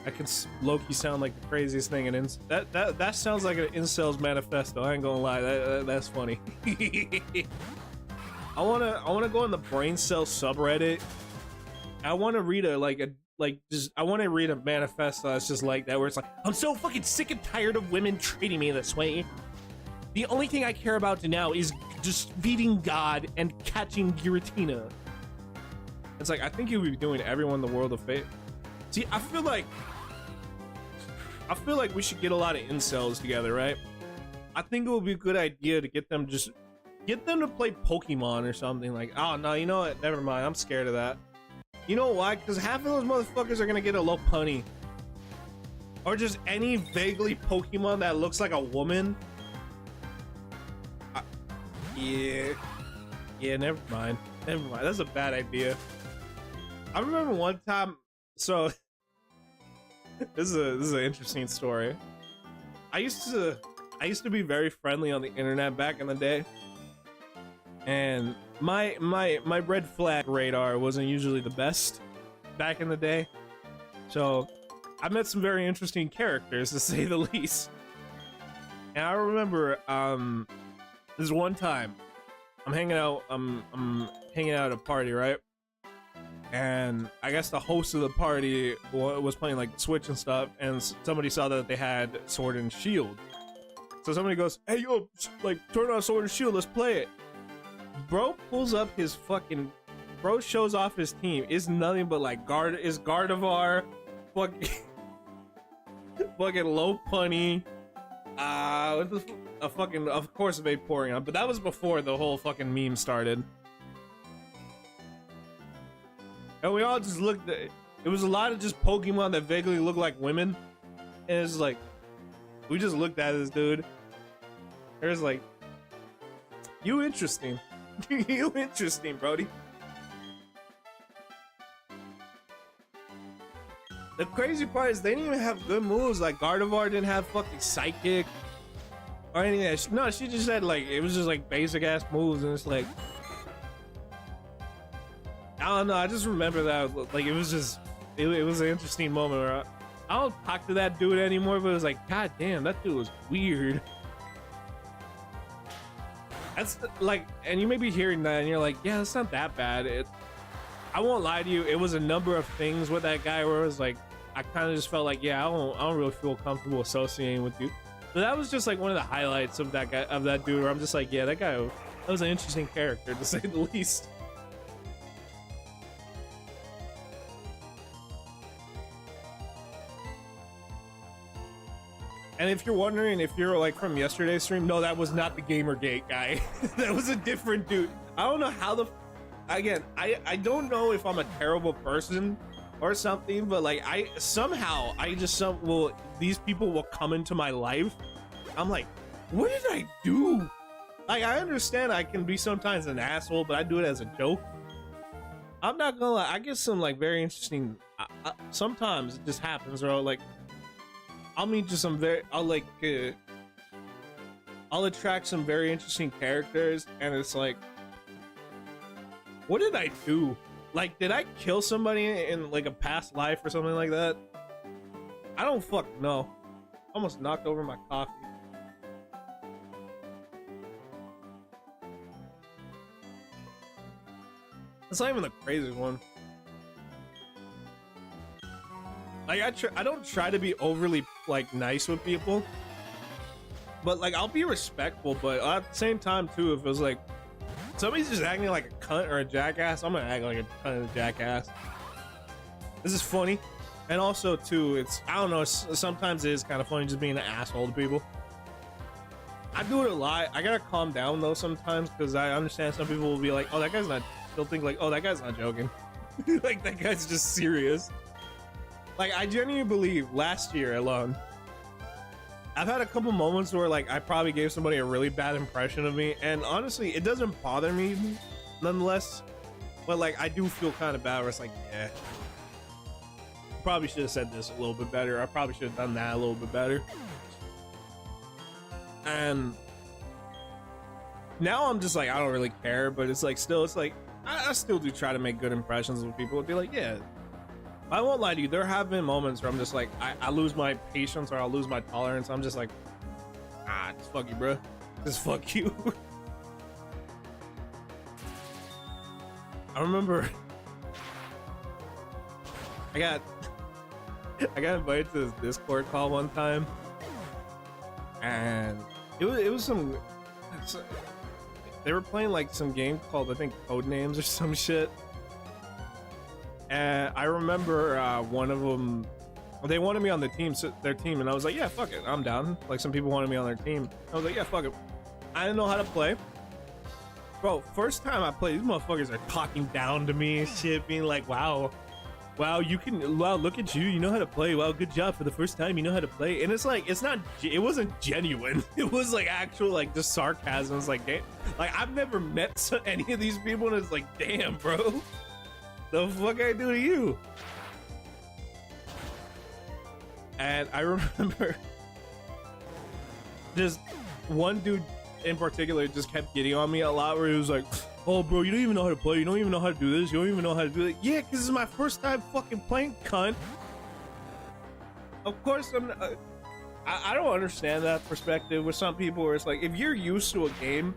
I can low-key sound like the craziest thing, and that sounds like an incel's manifesto. I ain't gonna lie, that's funny. I wanna go on the brain cell subreddit. I wanna read I wanna read a manifesto that's just like that, where it's like, I'm so fucking sick and tired of women treating me this way. The only thing I care about now is just feeding God and catching Giratina. It's like, I think you would be doing everyone the world of favor. See, I feel like we should get a lot of incels together, right? I think it would be a good idea to get them to play Pokemon or something. Like, oh no, you know what? Never mind. I'm scared of that. You know why? Because half of those motherfuckers are gonna get a Lopunny. Or just any vaguely Pokemon that looks like a woman. Yeah, never mind. That's a bad idea. I remember one time, so this is an interesting story. I used to be very friendly on the internet back in the day. And my red flag radar wasn't usually the best back in the day. So I met some very interesting characters, to say the least. And I remember this one time I'm hanging out at a party, right? And I guess the host of the party was playing like Switch and stuff, and somebody saw that they had Sword and Shield. So somebody goes, "Hey yo, like turn on Sword and Shield, let's play it." Bro pulls up his fucking, bro shows off his team. It's nothing but like Gardevoir, fucking Lopunny, of course Vaporeon, but that was before the whole fucking meme started. And we all just looked at it. It was a lot of just Pokemon that vaguely looked like women. And it's like, we just looked at this dude. It was like, you interesting. You interesting, Brody. The crazy part is they didn't even have good moves. Like Gardevoir didn't have fucking Psychic or anything. No, she just had like, it was just like basic ass moves, and it's like, I don't know. I just remember that like it was an interesting moment where I don't talk to that dude anymore, but it was like, god damn, that dude was weird. That's like, and you may be hearing that and you're like, yeah, that's not that bad. I won't lie to you, it was a number of things with that guy where it was like, I kind of just felt like, yeah, I don't really feel comfortable associating with you. But that was just like one of the highlights of that guy, of that dude, where I'm just like, yeah, that was an interesting character, to say the least. And if you're wondering if you're like from yesterday's stream, no, that was not the Gamergate guy. That was a different dude. I don't know how again, I don't know if I'm a terrible person or something, but like these people will come into my life. I'm like, what did I do? Like, I understand I can be sometimes an asshole, but I do it as a joke. I'm not gonna lie, I get some like very interesting, sometimes it just happens, bro. Like, I'll meet just some I'll attract some very interesting characters, and it's like, what did I do? Like, did I kill somebody in like a past life or something like that? I don't fucking know. Almost knocked over my coffee. That's not even the craziest one. Like, I don't try to be overly like nice with people, but like I'll be respectful, but at the same time too, if it was like somebody's just acting like a cunt or a jackass, I'm gonna act like a cunt and a jackass. This is funny, and also too, it's, I don't know, sometimes it is kind of funny just being an asshole to people. I do it a lot. I gotta calm down though sometimes, because I understand some people will be like, oh, that guy's not, they'll think like, oh, that guy's not joking. Like, that guy's just serious. Like, I genuinely believe last year alone, I've had a couple moments where like I probably gave somebody a really bad impression of me, and honestly, it doesn't bother me nonetheless, but like I do feel kind of bad where it's like, yeah, probably should have said this a little bit better. I probably should have done that a little bit better. And now I'm just like, I don't really care, but it's like, still, it's like, I still do try to make good impressions with people. It'd be like, yeah, I won't lie to you, there have been moments where I'm just like, I lose my patience or I'll lose my tolerance. I'm just like, just fuck you, bro. Just fuck you. I remember I got invited to this Discord call one time, and it was some, they were playing like some game called, I think, Codenames or some shit. And I remember one of them, they wanted me on the team, their team, and I was like, yeah, fuck it, I'm down. Like, some people wanted me on their team. I was like, yeah, fuck it. I didn't know how to play. Bro, first time I played, these motherfuckers are talking down to me and shit, being like, wow, you can, wow, look at you, you know how to play. Wow, good job for the first time, you know how to play. And it's like, it wasn't genuine. It was like actual, like, just sarcasm. It's like, damn, like, I've never met any of these people, and it's like, damn, bro. The fuck I do to you? And I remember just one dude in particular just kept getting on me a lot, where he was like, oh bro, you don't even know how to play, you don't even know how to do this, you don't even know how to do it. Yeah, because this is my first time fucking playing, cunt. Of course I don't understand that perspective with some people, where it's like, if you're used to a game,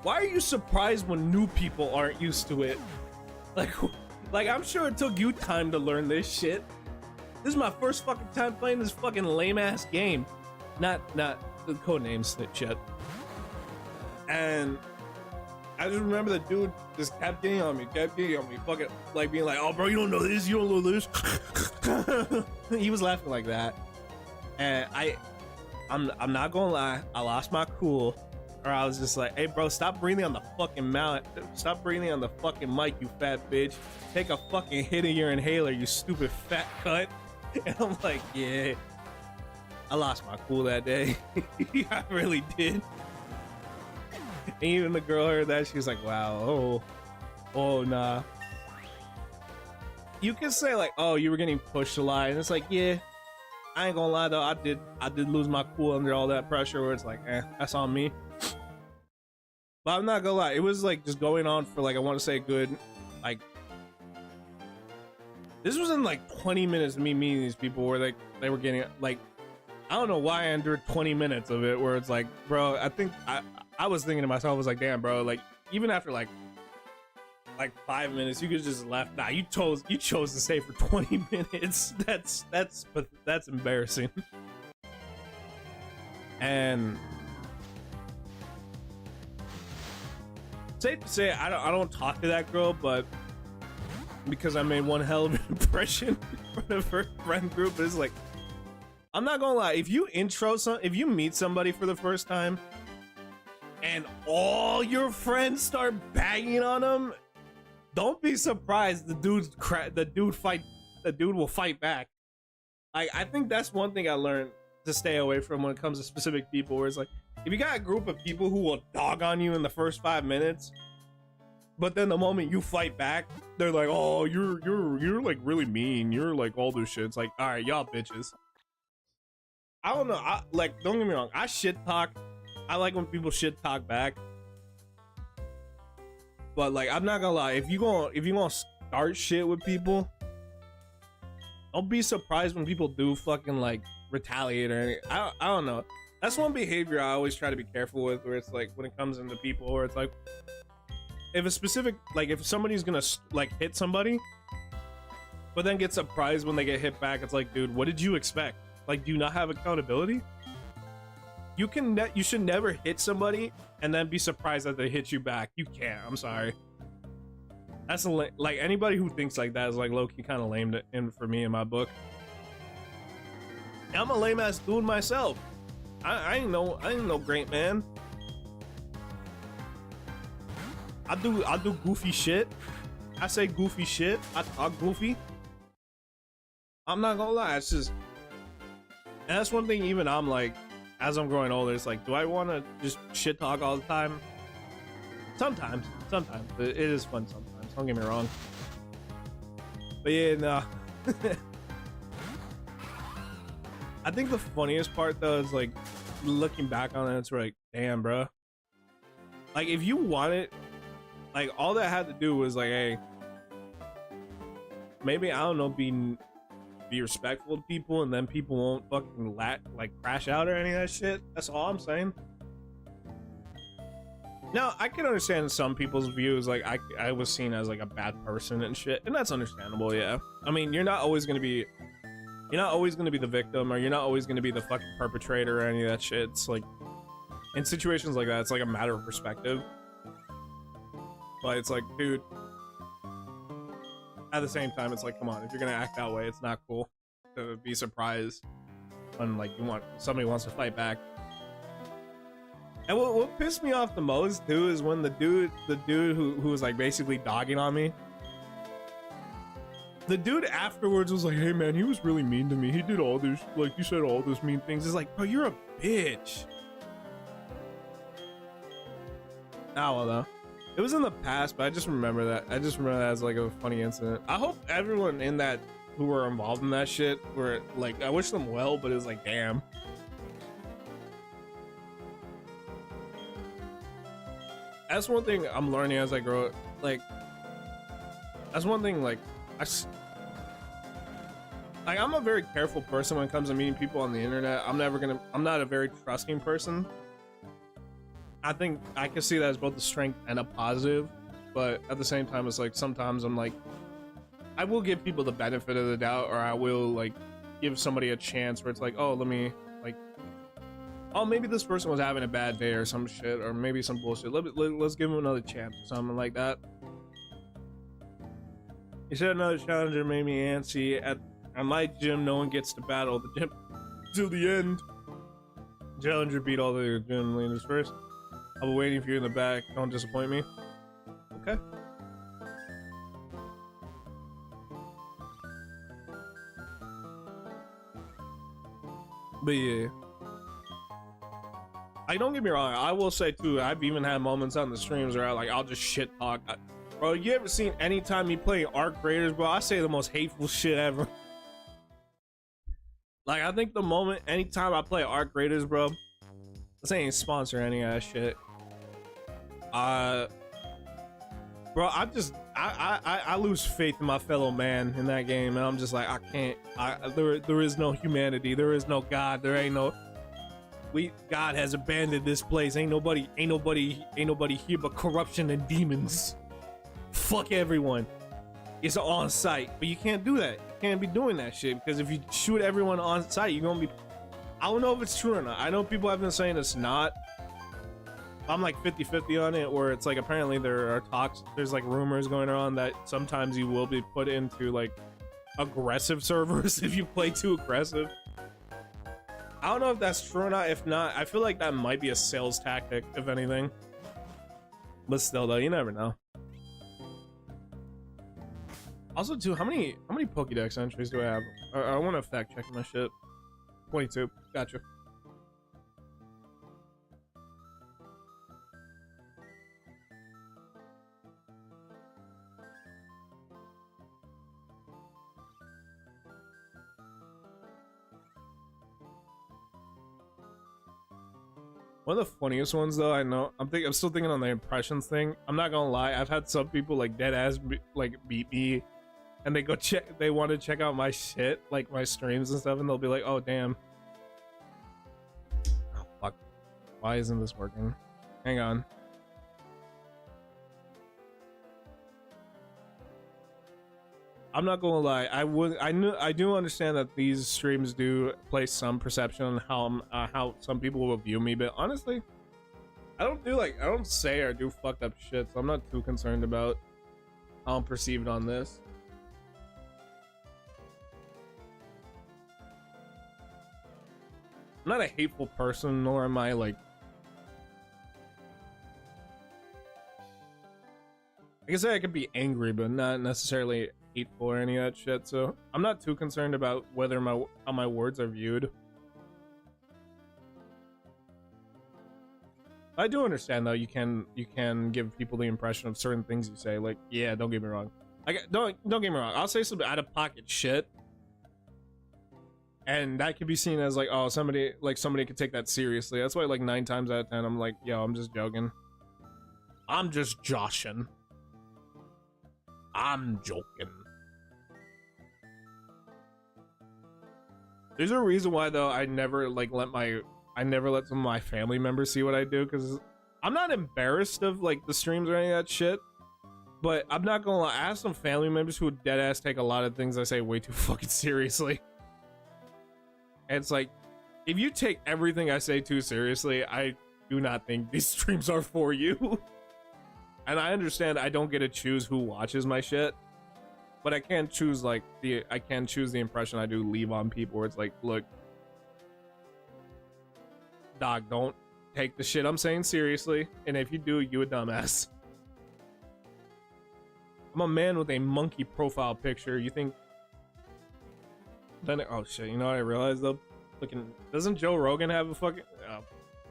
why are you surprised when new people aren't used to it? Like I'm sure it took you time to learn this shit. This is my first fucking time playing this fucking lame ass game. Not the Codenames shit. And I just remember the dude just kept getting on me, fucking like being like, oh bro, you don't know this, you don't know this. He was laughing like that. And I'm not gonna lie, I lost my cool. Or I was just like, hey bro, stop breathing on the fucking mount. Stop breathing on the fucking mic, you fat bitch. Take a fucking hit of your inhaler, you stupid fat cunt. And I'm like, yeah, I lost my cool that day. I really did. And even the girl heard that, she was like, wow, oh nah. You can say like, oh, you were getting pushed a lot, and it's like, yeah, I ain't gonna lie though, I did lose my cool under all that pressure, where it's like, that's on me. But I'm not gonna lie, it was like just going on for like, I want to say good, like, this was in like 20 minutes of me meeting these people, where they were getting like, I don't know why I endured 20 minutes of it, where it's like, bro, I think I was thinking to myself, I was like, damn bro, like even after like 5 minutes, you could just left. Nah, you chose to stay for 20 minutes. That's embarrassing. And safe to say, I don't talk to that girl, but because I made one hell of an impression for the first friend group, it's like, I'm not gonna lie, if you meet somebody for the first time and all your friends start bagging on them, don't be surprised the dude will fight back. I think that's one thing I learned to stay away from when it comes to specific people, where it's like, if you got a group of people who will dog on you in the first 5 minutes, but then the moment you fight back, they're like, oh, you're like really mean, you're like all this shit. It's like, all right, y'all bitches. I don't know, don't get me wrong, I shit talk. I like when people shit talk back. But like, I'm not gonna lie, if you gonna start shit with people, don't be surprised when people do fucking like retaliate or anything. I don't know. That's one behavior I always try to be careful with, where it's like, when it comes into people, where it's like, if a specific, like if somebody's gonna like hit somebody, but then get surprised when they get hit back, it's like, dude, what did you expect? Like, do you not have accountability? You should never hit somebody and then be surprised that they hit you back. You can't. I'm sorry. That's like, anybody who thinks like that is like low-key kind of lame for me in my book. I'm a lame ass dude myself. I ain't no great man. I do goofy shit. I say goofy shit. I talk goofy. I'm not gonna lie. It's just, and that's one thing. Even I'm like, as I'm growing older, it's like, do I want to just shit talk all the time? Sometimes it is fun. Sometimes, don't get me wrong. But yeah, no. I think the funniest part though is like looking back on it. It's like, damn, bro. Like, if you want it, like all that had to do was like, hey, maybe, I don't know, be respectful to people, and then people won't fucking like crash out or any of that shit. That's all I'm saying. Now, I can understand some people's views, like I was seen as like a bad person and shit, and that's understandable, yeah. I mean, you're not always gonna be the victim, or you're not always gonna be the fucking perpetrator or any of that shit. It's like, in situations like that, it's like a matter of perspective. But it's like, dude, at the same time, it's like, come on, if you're gonna act that way, it's not cool to be surprised when like somebody wants to fight back. And what pissed me off the most too is when the dude who was like basically dogging on me, the dude afterwards was like, hey man, he was really mean to me, he did all this, like, you said all those mean things. It's like, bro, you're a bitch. Ah, well though, it was in the past, but I just remember that as like a funny incident. I hope everyone in that who were involved in that shit were like, I wish them well, but it was like, damn. That's one thing I'm learning as I grow. Like, that's one thing. Like, I'm a very careful person when it comes to meeting people on the internet. I'm not a very trusting person. I think I can see that as both a strength and a positive, but at the same time, it's like sometimes I'm like, I will give people the benefit of the doubt, or I will like give somebody a chance where it's like, oh, let me like, oh, maybe this person was having a bad day or some shit, or maybe some bullshit. Let's give him another chance or something like that. He said another challenger made me antsy. At my gym, no one gets to battle the gym till the end. Challenger beat all the gym leaders first. I'll be waiting for you in the back. Don't disappoint me. Okay. But yeah. Don't get me wrong, I will say too, I've even had moments on the streams where I'll just shit talk. Bro, you ever seen anytime me play Arc Raiders, bro, I say the most hateful shit ever. Like, I think the moment, anytime I play Arc Raiders, bro, this ain't sponsor any of that shit. Bro, I lose faith in my fellow man in that game, and I'm just like, I can't, there is no humanity, there is no God, there ain't no, God has abandoned this place. Ain't nobody here but corruption and demons. Fuck everyone. It's on site, but you can't do that. You can't be doing that shit, because if you shoot everyone on site, you're gonna be, I don't know if it's true or not. I know people have been saying it's not. I'm like 50-50 on it, where it's like apparently there are talks, there's like rumors going around that sometimes you will be put into like aggressive servers if you play too aggressive. I don't know if that's true or not. If not, I feel like that might be a sales tactic, if anything. But still, though, you never know. Also, too, how many Pokédex entries do I have? I want to fact check my shit. 22. Gotcha. One of the funniest ones, though, I know, I'm still thinking on the impressions thing. I'm not gonna lie, I've had some people like dead ass like beat me, and they want to check out my shit, like my streams and stuff, and they'll be like, oh damn, oh fuck, why isn't this working? Hang on. I'm not gonna lie, I do understand that these streams do place some perception on how some people will view me, but honestly, I don't say or do fucked up shit, so I'm not too concerned about how I'm perceived on this. I'm not a hateful person, nor am I like, I guess I could be angry, but not necessarily hateful or any of that shit, so I'm not too concerned about whether how my words are viewed. I do understand though, you can give people the impression of certain things you say, like, yeah, don't get me wrong, don't get me wrong, I'll say some out of pocket shit, and that could be seen as like, oh, somebody could take that seriously. That's why like 9 times out of 10 I'm like, yo, I'm just joking, I'm just joshing, I'm joking. There's a reason why though I never like let some of my family members see what I do, because I'm not embarrassed of like the streams or any of that shit. But I'm not gonna lie, I have some family members who dead ass take a lot of things I say way too fucking seriously. And it's like, if you take everything I say too seriously, I do not think these streams are for you. And I understand I don't get to choose who watches my shit, but I can choose like the impression I do leave on people, where it's like, look, dog, don't take the shit I'm saying seriously, and if you do, you a dumbass. I'm a man with a monkey profile picture. You think? Then oh shit! You know what I realized though? Looking, doesn't Joe Rogan have a fucking?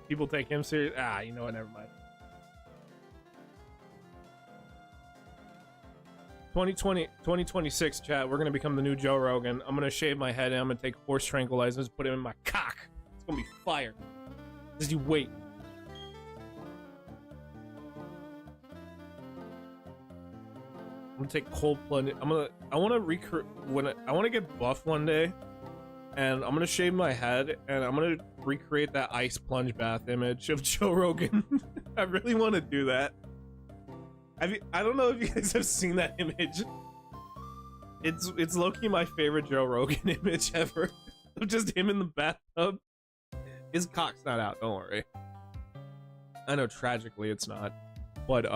People take him serious. You know what? Never mind. 2026 chat. We're gonna become the new Joe Rogan. I'm gonna shave my head and I'm gonna take horse tranquilizers, put it in my cock. It's gonna be fire. Just you wait. I'm gonna take cold plunge. I want to get buff one day, and I'm gonna shave my head and I'm gonna recreate that ice plunge bath image of Joe Rogan. I really want to do that. I don't know if you guys have seen that image. It's low-key my favorite Joe Rogan image ever. Of just him in the bathtub. His cock's not out, don't worry. I know tragically it's not, but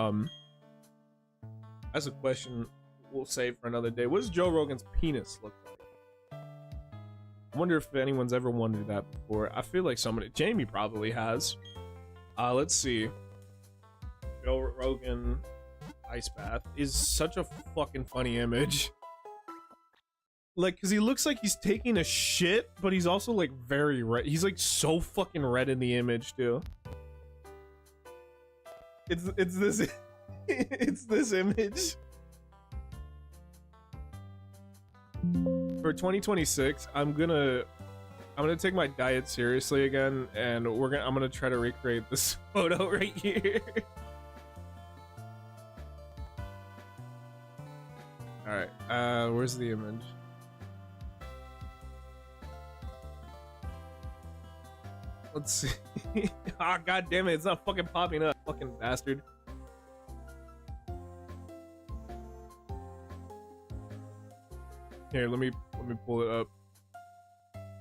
that's a question we'll save for another day. What does Joe Rogan's penis look like? I wonder if anyone's ever wondered that before. I feel like Jamie probably has. Let's see. Joe Rogan ice bath is such a fucking funny image. Like, cause he looks like he's taking a shit, but he's also like very red. He's like so fucking red in the image too. It's this it's this image. For 2026, I'm gonna take my diet seriously again, and I'm gonna try to recreate this photo right here. All right, where's the image? Let's see. Ah, god damn it, it's not fucking popping up, fucking bastard. Here, let me pull it up.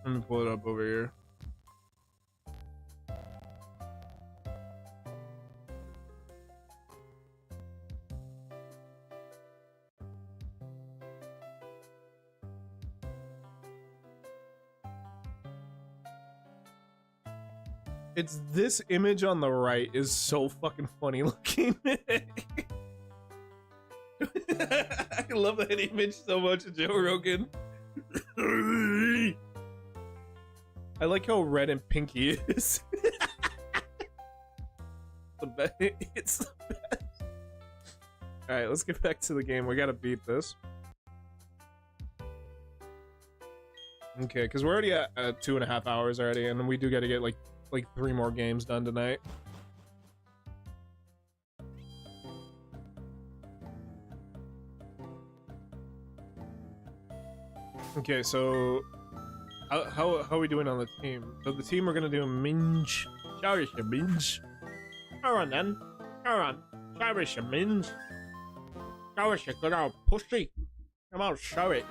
Let me pull it up over here. It's this image on the right is so fucking funny looking. I love that image so much of Joe Rogan. I like how red and pink he is. It's the best. Alright, let's get back to the game. We gotta beat this. Okay, because we're already at 2.5 hours already, and we do gotta get like 3 more games done tonight. Okay, so how are we doing on the team? So the team we're gonna do Minge. Cherish your Minge. Come on then. Come on. Cherish your Minge. Cherish your good old pussy. Come on, show it.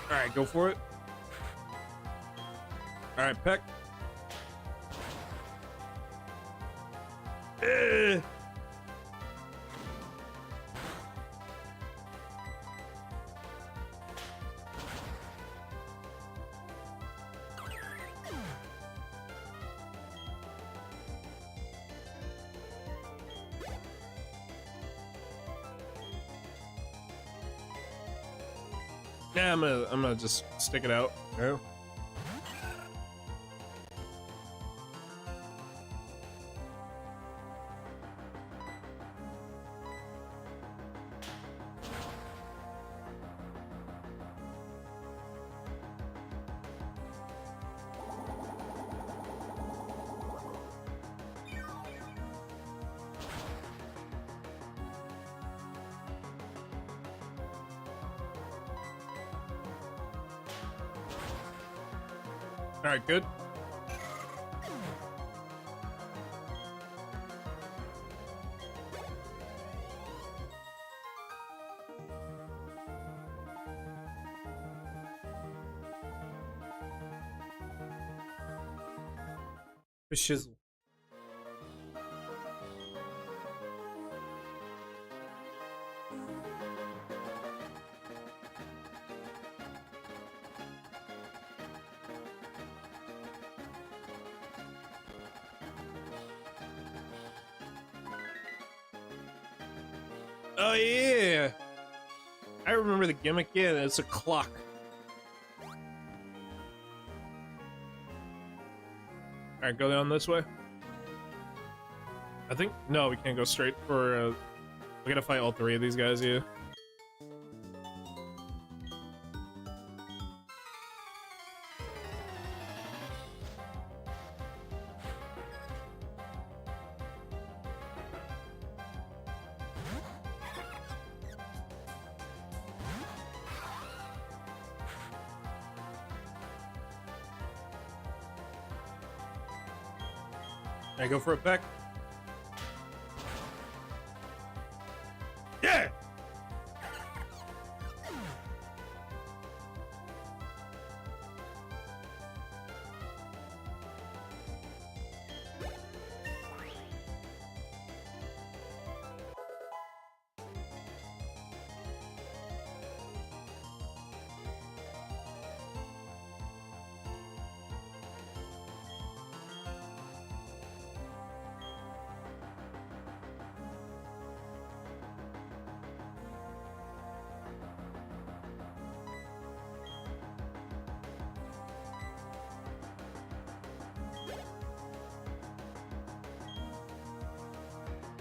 Alright, go for it. Alright, peck. Yeah, I'm gonna just stick it out. Yeah. right, good. For shizzle. Oh yeah, I remember the gimmick. Yeah, it's a clock. All right, go down this way. I think no, we can't go straight for. We gotta fight all three of these guys. Yeah. I go for a peck. Yeah.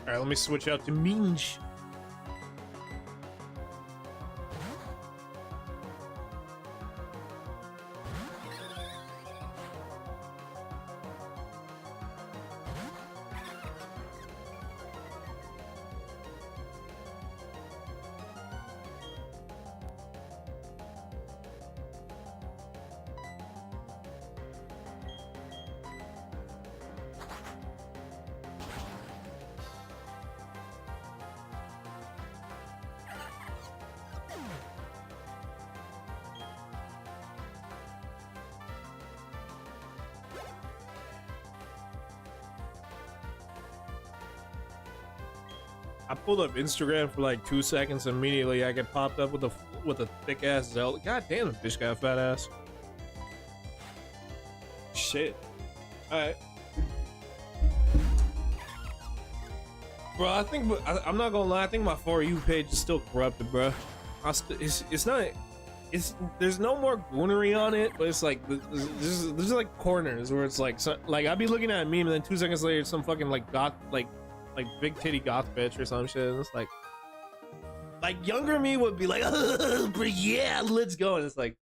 All right, let me switch out to Minge. I pulled up Instagram for like 2 seconds. Immediately, I get popped up with a thick ass Zelda. God damn, the bitch got a fat ass. Shit. All right, bro. I think I'm not gonna lie. I think my For You page is still corrupted, bro. It's not. There's no more goonery on it, but it's like there's like corners where it's like I'd be looking at a meme and then 2 seconds later some fucking like goth like big titty goth bitch or some shit. And it's like younger me would be like, oh, but yeah, let's go. And it's like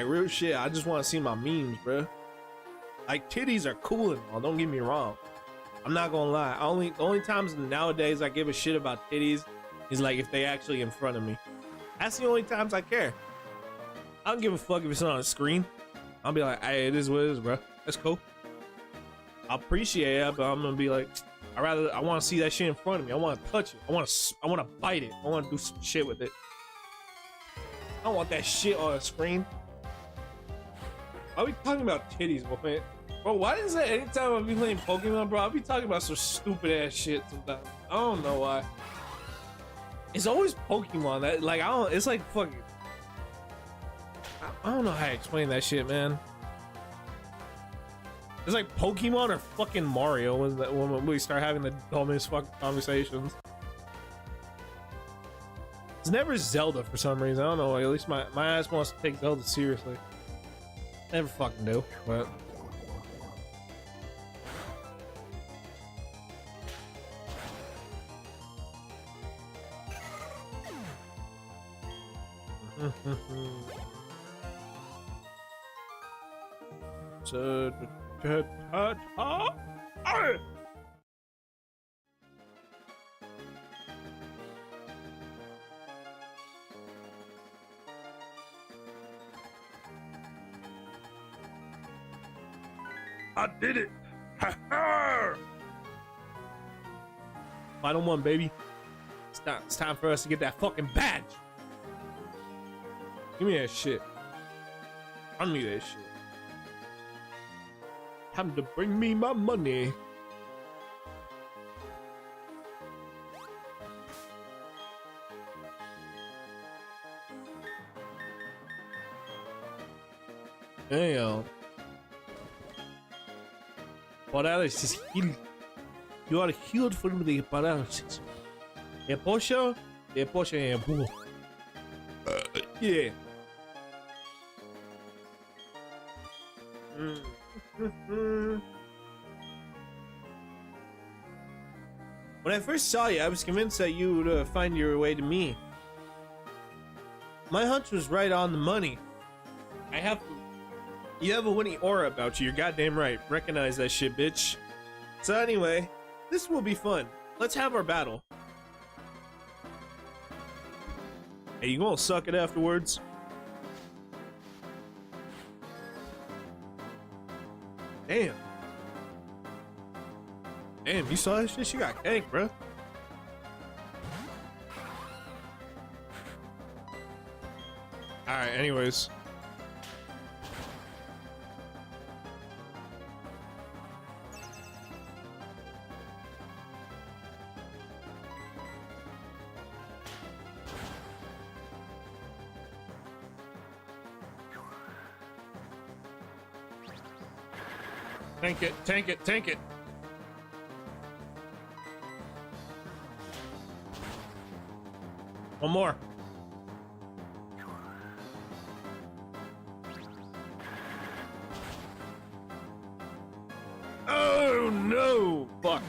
real shit. I just want to see my memes, bro. Like titties are cool and all. Don't get me wrong. I'm not gonna lie. The only times nowadays I give a shit about titties is like if they actually in front of me. That's the only times I care. I don't give a fuck if it's on a screen. I'll be like, hey, it is what it is, bro. That's cool. I appreciate it, but I'm gonna be like, I want to see that shit in front of me. I want to touch it. I want to bite it. I want to do some shit with it. I don't want that shit on a screen. I'll be talking about titties, man. Bro, why is that anytime I be playing Pokemon, bro, I'll be talking about some stupid ass shit sometimes. I don't know why. It's always Pokemon that, like, it's like fucking. I don't know how to explain that shit, man. It's like Pokemon or fucking Mario when we start having the dumbest fucking conversations. It's never Zelda for some reason. I don't know. Like, at least my ass wants to take Zelda seriously. Never fucking do, but. So, I did it! Ha ha! Final one, baby. It's time for us to get that fucking badge. Give me that shit. Run me that shit. Time to bring me my money. Damn. Paralysis healed. You are healed from the paralysis. A potion? A potion and a bull. Yeah. When I first saw you, I was convinced that you would find your way to me. My hunch was right on the money. You have a winning aura about you, you're goddamn right. Recognize that shit, bitch. So anyway, this will be fun. Let's have our battle. Hey, you gonna suck it afterwards? Damn. Damn, you saw that shit? She got ganked, bro. Alright, anyways. Tank it, tank it, tank it. One more. Oh no! Fuck.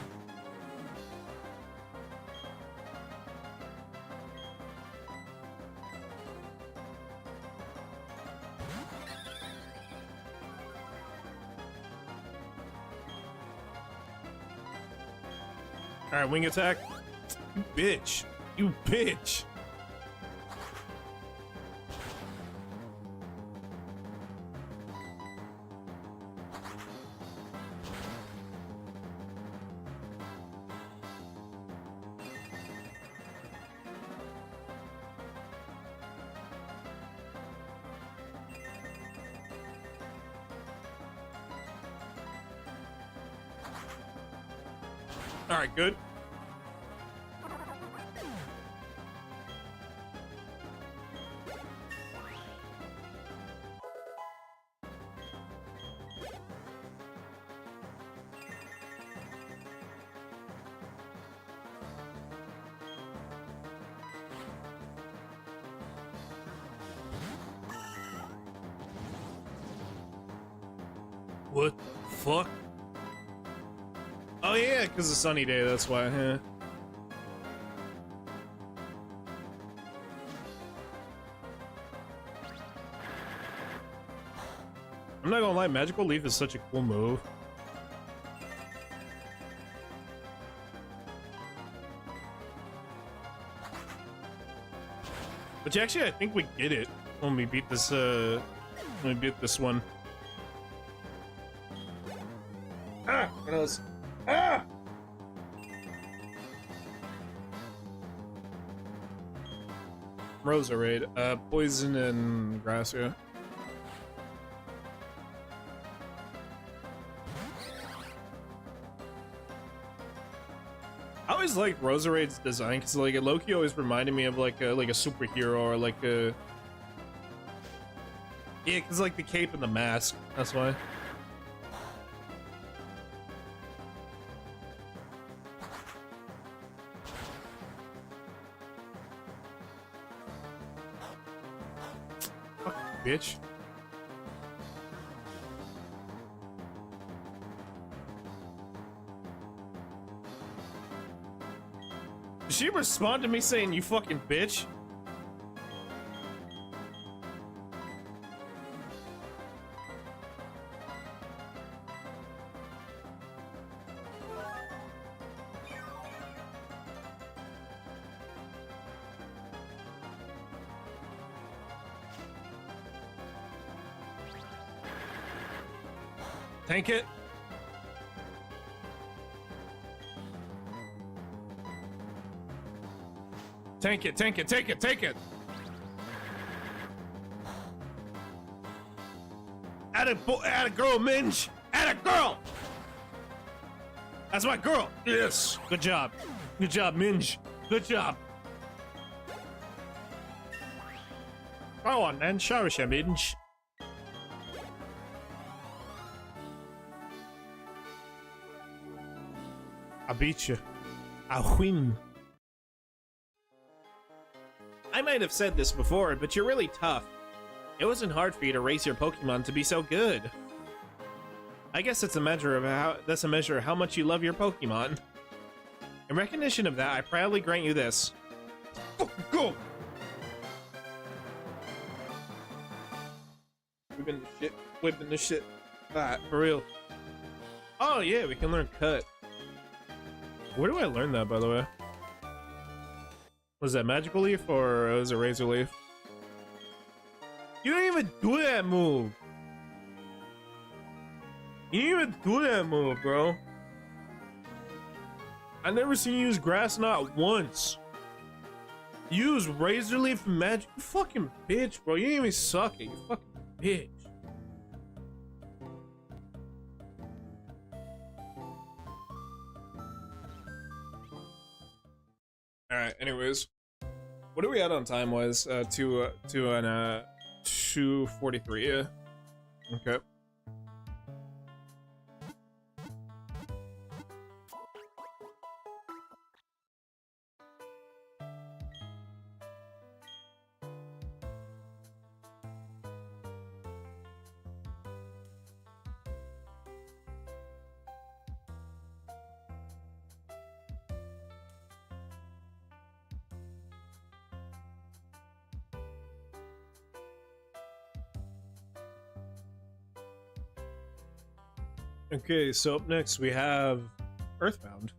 Alright, wing attack. You bitch. You bitch. Alright, good. What the fuck? Oh yeah, because it's a sunny day, that's why, huh? I'm not gonna lie, Magical Leaf is such a cool move. Which actually, I think we get it when we beat this, one. Ah! Gross. Ah! Roserade. Poison and grass, yeah. I always like Roserade's design because like Loki always reminded me of like a superhero or like a yeah, because like the cape and the mask. That's why. Fuck, bitch. Did she respond to me saying you fucking bitch? Tank it. Tank it, tank it, take it, take it. Add a girl, Minge. Add a girl. That's my girl. Yes. Good job. Good job, Minge. Good job. Go on, then. Show us your Minge. I beat you. I win. I might have said this before, but you're really tough. It wasn't hard for you to raise your Pokemon to be so good. I guess it's a measure of how much you love your Pokemon. In recognition of that, I proudly grant you this. Go. Whipping the shit. Whipping the shit. That for real. Oh yeah, we can learn Cut. Where do I learn that, by the way? Was that Magical Leaf or was it Razor Leaf? You don't even do that move. You didn't even do that move, bro. I never seen you use Grass Knot once. You use Razor Leaf and Magic. You fucking bitch, bro. You didn't even suck it. You fucking bitch. All right. Anyways, what are we at on time? Was 2:43. Yeah. Okay. Okay, so up next we have Earthbound.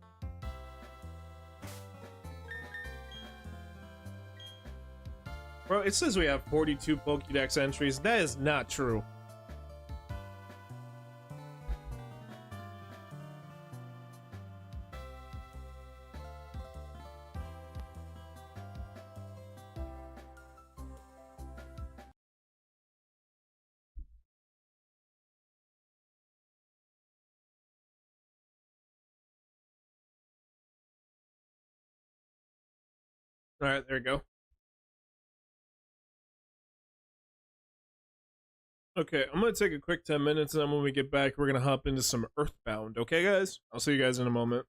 Bro, it says we have 42 Pokédex entries. That is not true. All right, there we go. Okay, I'm gonna take a quick 10 minutes, and then when we get back, we're gonna hop into some Earthbound. Okay, guys? I'll see you guys in a moment.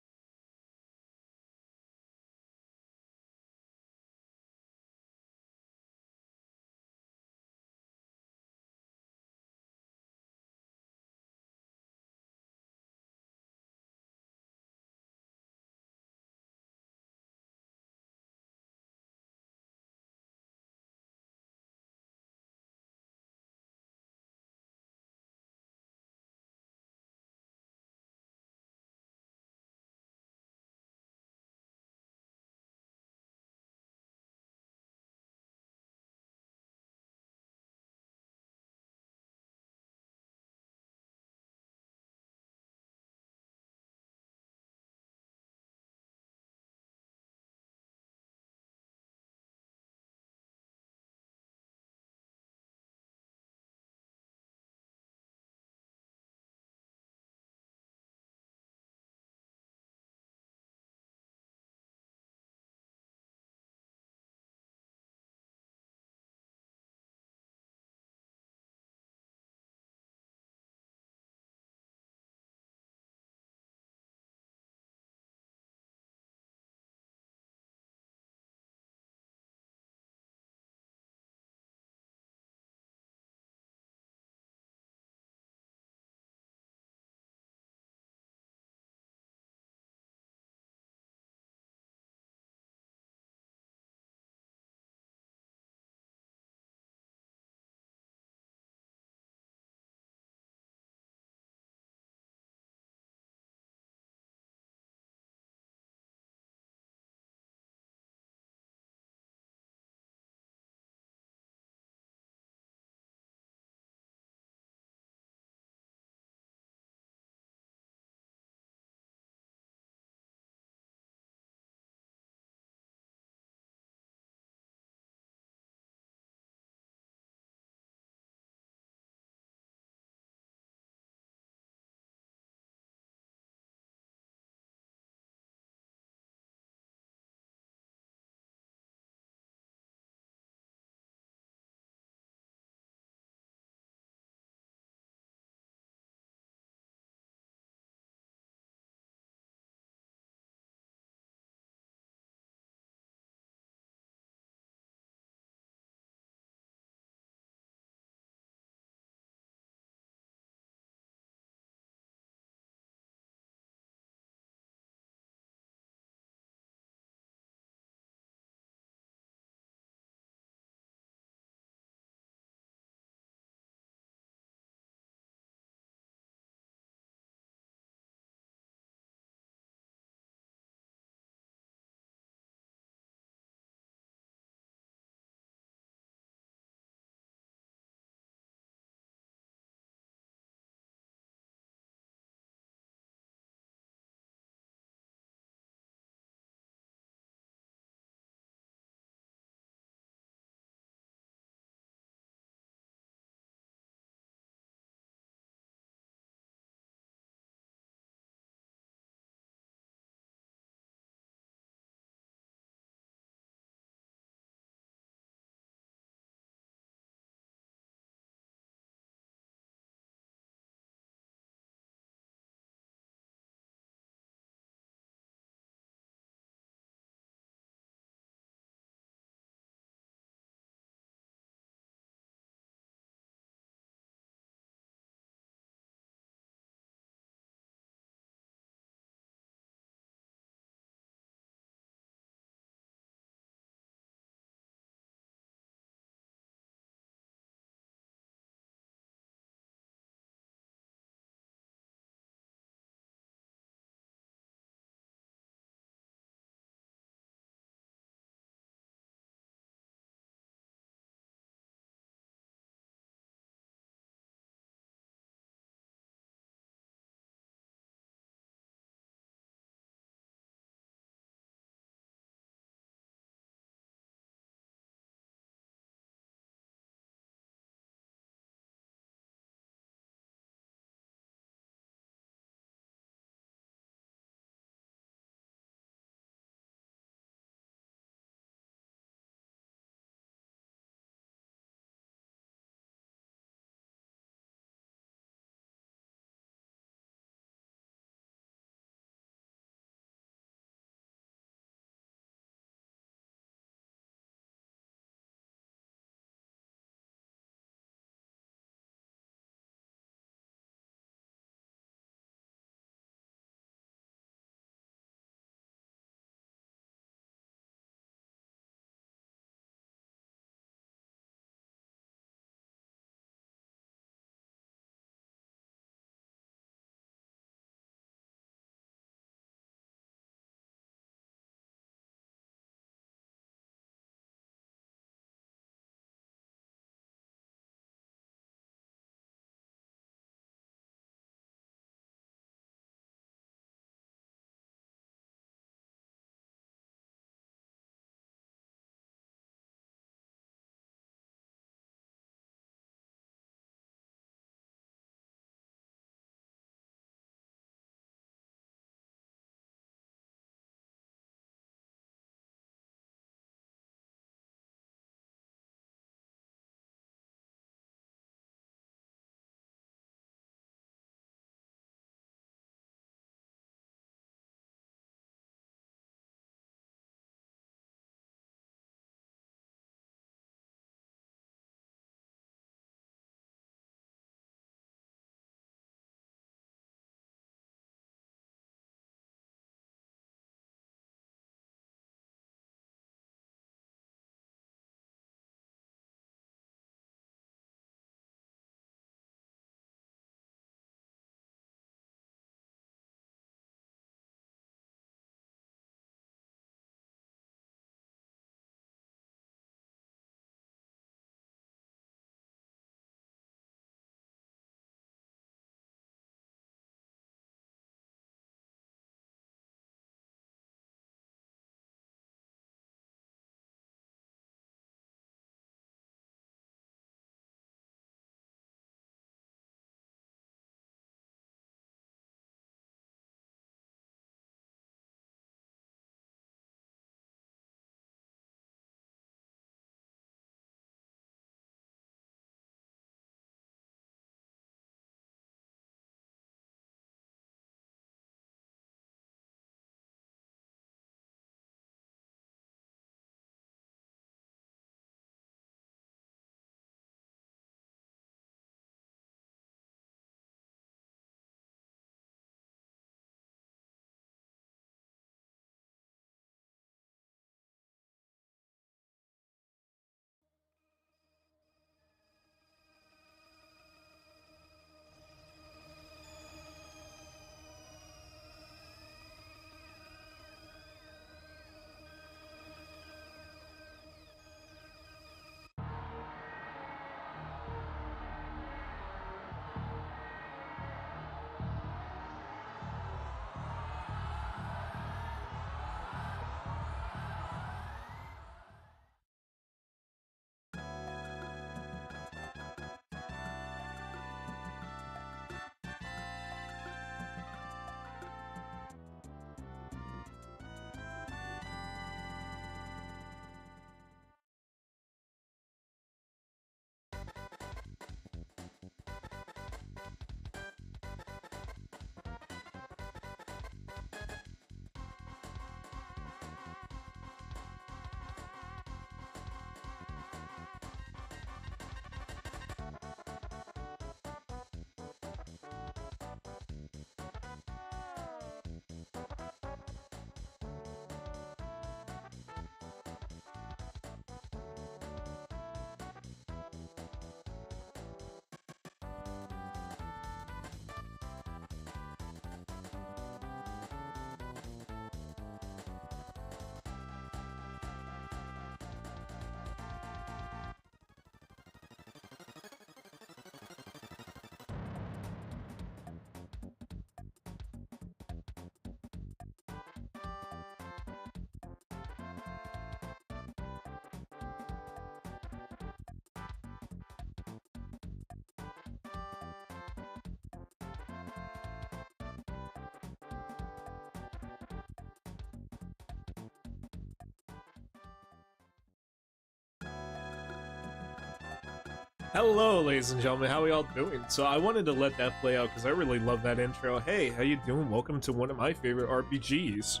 Hello, ladies and gentlemen. How are y'all doing? So I wanted to let that play out because I really love that intro. Hey, how you doing? Welcome to one of my favorite RPGs,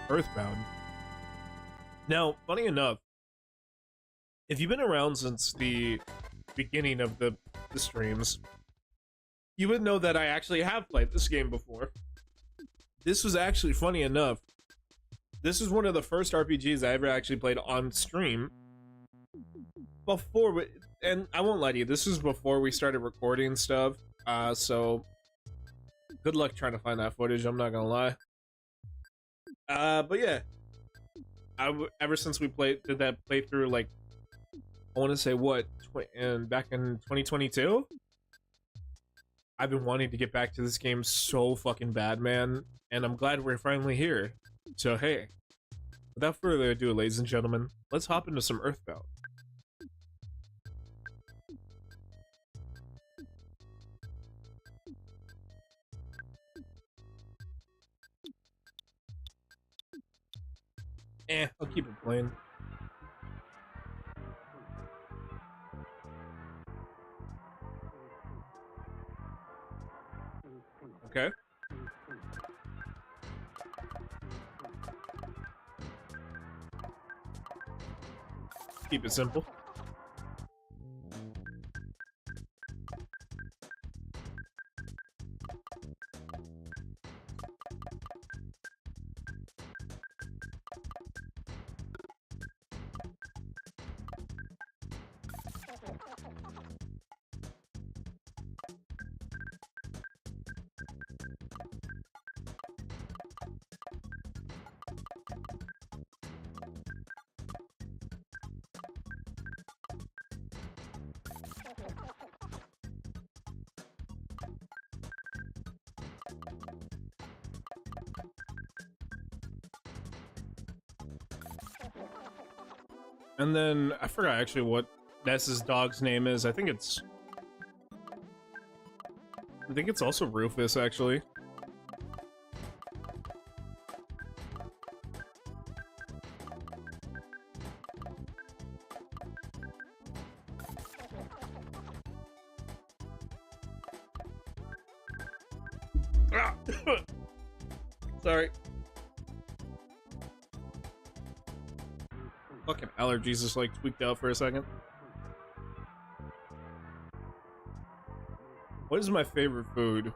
Earthbound. Now, funny enough, if you've been around since the beginning of the streams, you would know that I actually have played this game before. This was actually, funny enough, this was one of the first RPGs I ever actually played on stream. Before, and I won't lie to you, this was before we started recording stuff, so good luck trying to find that footage, I'm not gonna lie. But yeah, ever since we did that playthrough, like, I want to say what, back in 2022? I've been wanting to get back to this game so fucking bad, man, and I'm glad we're finally here. So hey, without further ado, ladies and gentlemen, let's hop into some Earthbound. I'll keep it plain. Okay. Keep it simple. And then, I forgot actually what Ness's dog's name is. I think it's also Rufus, actually. Ah! Sorry. Fucking allergies just like tweaked out for a second. What is my favorite food?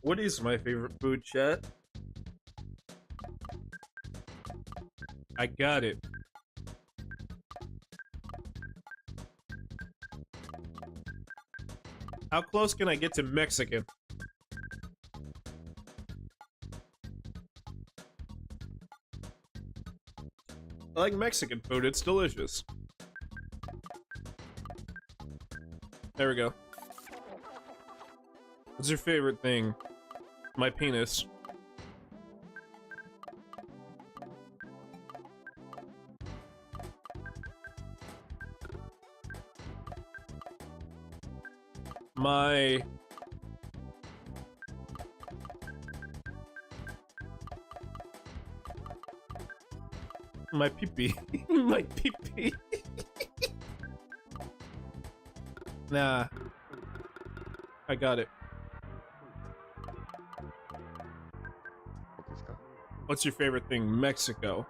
What is my favorite food, chat? I got it. How close can I get to Mexican? I like Mexican food, it's delicious. There we go. What's your favorite thing? My penis. My pee-pee. My pee-pee. Nah. I got it. What's your favorite thing? Mexico.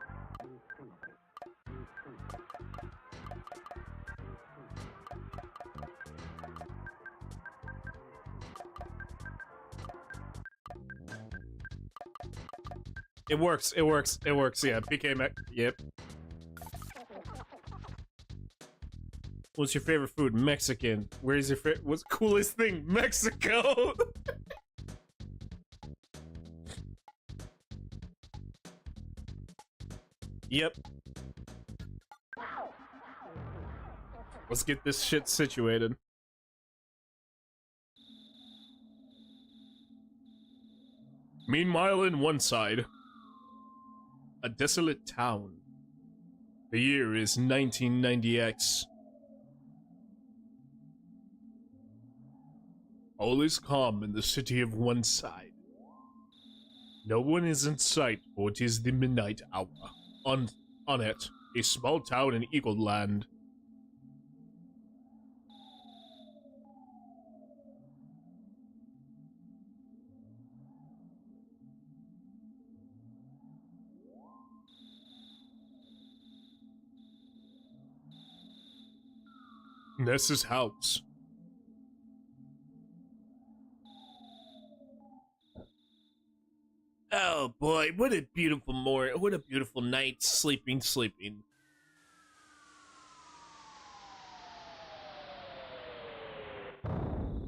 It works, it works, it works, yeah. PK Mech, yep. What's your favorite food? Mexican. Where's your favorite? What's the coolest thing? Mexico! Yep. Let's get this shit situated. Meanwhile, in one side, a desolate town. The year is 1990X. All is calm in the city of one side. No one is in sight, for it is the midnight hour. On it, a small town in Eagle Land. Ness's house. Oh boy, what a beautiful morning, what a beautiful night, sleeping.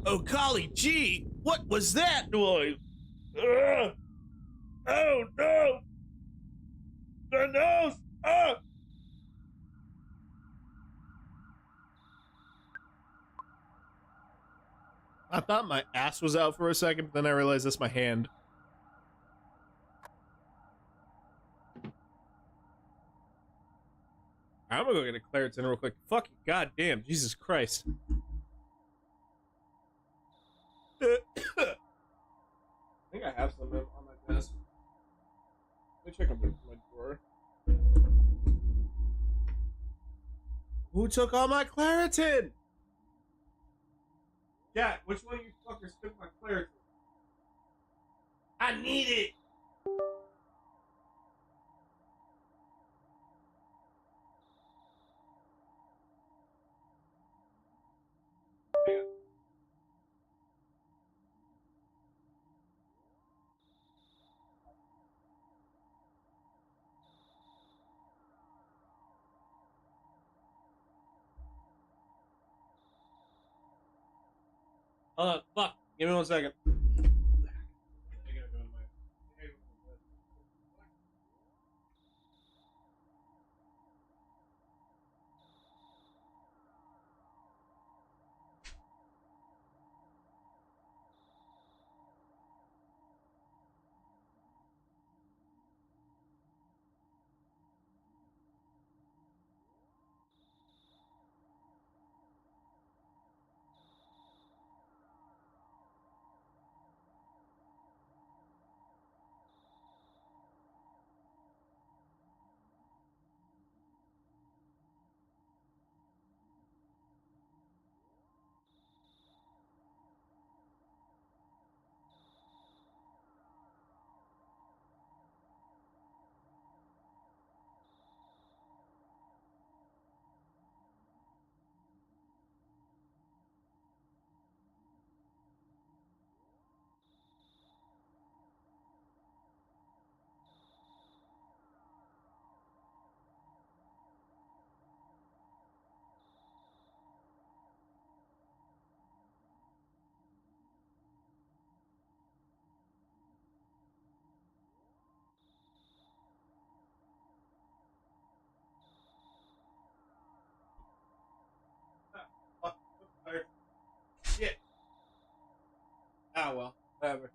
Oh golly gee, what was that noise? Oh no! The nose! I thought my ass was out for a second, but then I realized that's my hand. I'm gonna go get a Claritin real quick. Fucking goddamn, Jesus Christ. I think I have some on my desk. Let me check my drawer. Who took all my Claritin? Yeah, which one of you fuckers took my Claritin? I need it! Fuck. Give me 1 second. Shit. Ah, well, whatever.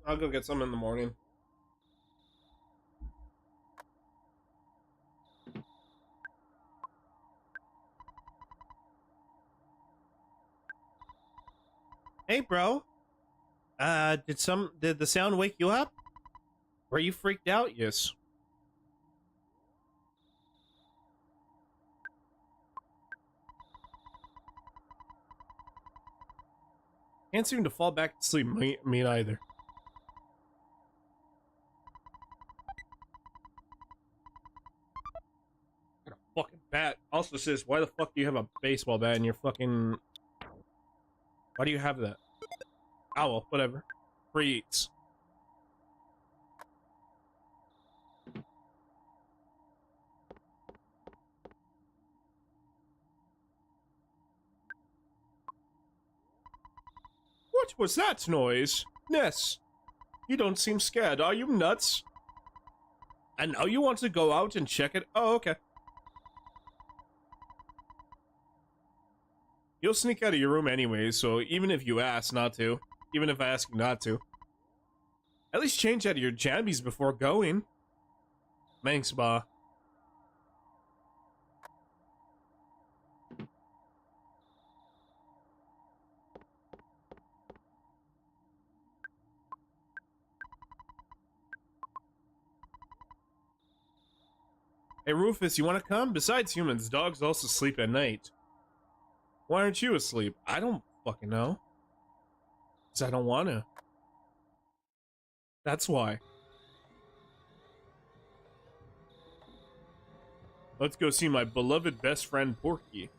I'll go get some in the morning. Hey, bro. Did the sound wake you up? Were you freaked out? Yes. Can't seem to fall back to sleep. Me neither. Got a fucking bat. Also says, why the fuck do you have a baseball bat in your fucking... Why do you have that? Oh, well, whatever. Free eats. What was that noise? Ness, you don't seem scared. Are you nuts? And now you want to go out and check it? Oh, okay. You'll sneak out of your room anyway, so even if you ask not to, even if I ask you not to, at least change out of your jambies before going. Thanks, Ba. Hey Rufus, you want to come? Besides humans, dogs also sleep at night. Why aren't you asleep? I don't fucking know. 'Cause I don't want to. That's why. Let's go see my beloved best friend Porky.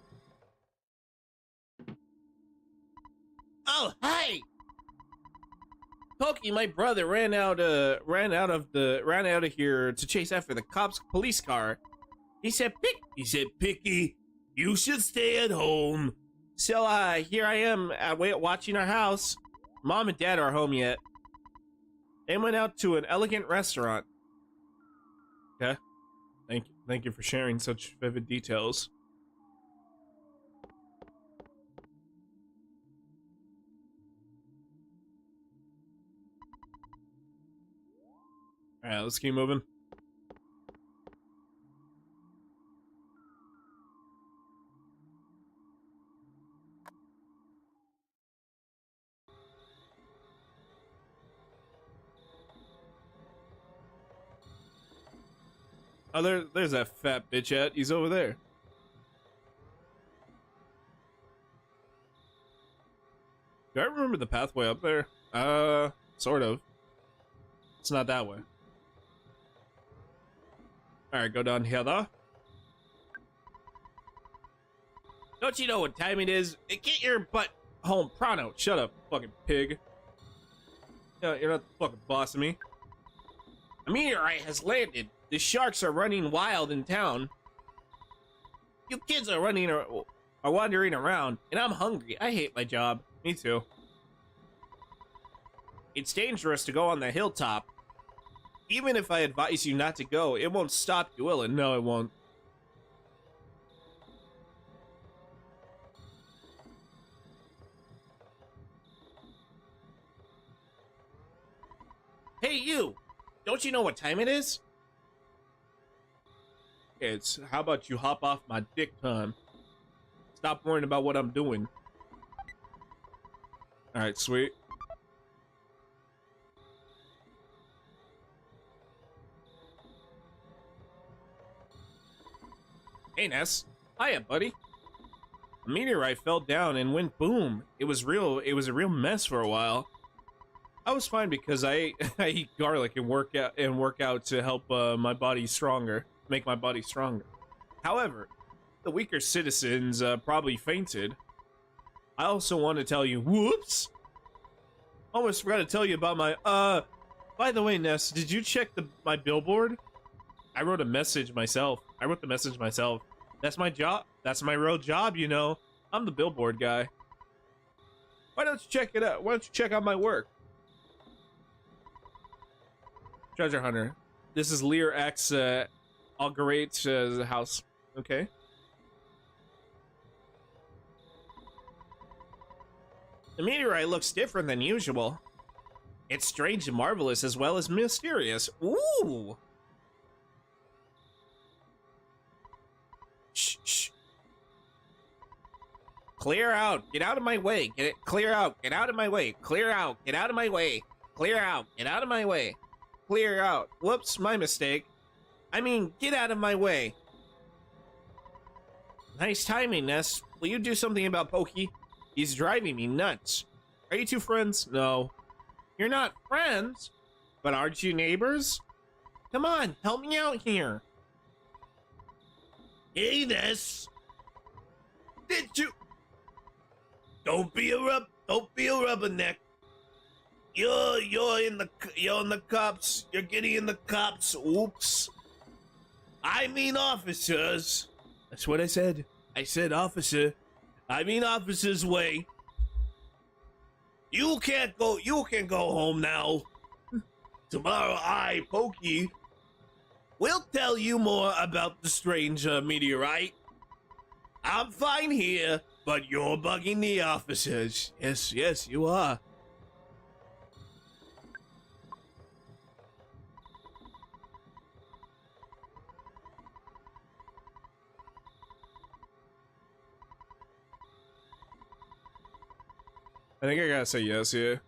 Oh, hey! Pokey, my brother ran out of here to chase after the police car. He said, Picky, you should stay at home. So, here I am, watching our house. Mom and Dad are home yet. They went out to an elegant restaurant. Okay. Thank you for sharing such vivid details. Alright, let's keep moving. Oh, there's that fat bitch. He's over there. Do I remember the pathway up there? Sort of. It's not that way. Alright, go down here, though. Don't you know what time it is? Get your butt home pronto. Shut up, fucking pig. No, you're not the fucking boss of me. A meteorite has landed. The sharks are running wild in town. You kids are wandering around, and I'm hungry. I hate my job. Me too. It's dangerous to go on the hilltop. Even if I advise you not to go, it won't stop you, will it? No, it won't. Hey, you! Don't you know what time it is? It's, how about you hop off my dick time? Stop worrying about what I'm doing. Alright, sweet. Hey, Ness. Hiya, buddy. A meteorite fell down and went boom. It was a real mess for a while. I was fine because I eat garlic and work out to help my body stronger. Make my body stronger. However, the weaker citizens probably fainted. I also want to tell you, whoops! Almost forgot to tell you about my, by the way, Ness, did you check my billboard? I wrote the message myself. That's my job. That's my real job, you know. I'm the billboard guy. Why don't you check it out? Why don't you check out my work? Treasure Hunter. This is Lear X, Algorate house. Okay. The meteorite looks different than usual. It's strange and marvelous as well as mysterious. Ooh! Shh, shh. Clear out. Get out of my way. Clear out. Get out of my way. Clear out. Get out of my way. Clear out. Get out of my way. Clear out. Whoops, my mistake. I mean, get out of my way. Nice timing, Ness. Will you do something about Pokey? He's driving me nuts. Are you two friends? No. You're not friends? But aren't you neighbors? Come on, help me out here. Hey, Ness. Did you... Don't be a rubberneck. You're in the cops. You're getting in the cops. Oops. I mean officers. That's what I said. I said officer. I mean officer's way. You can go home now. Tomorrow I, Pokey, will tell you more about the strange meteorite. I'm fine here. But you're bugging the officers. Yes, you are. I think I gotta say yes here.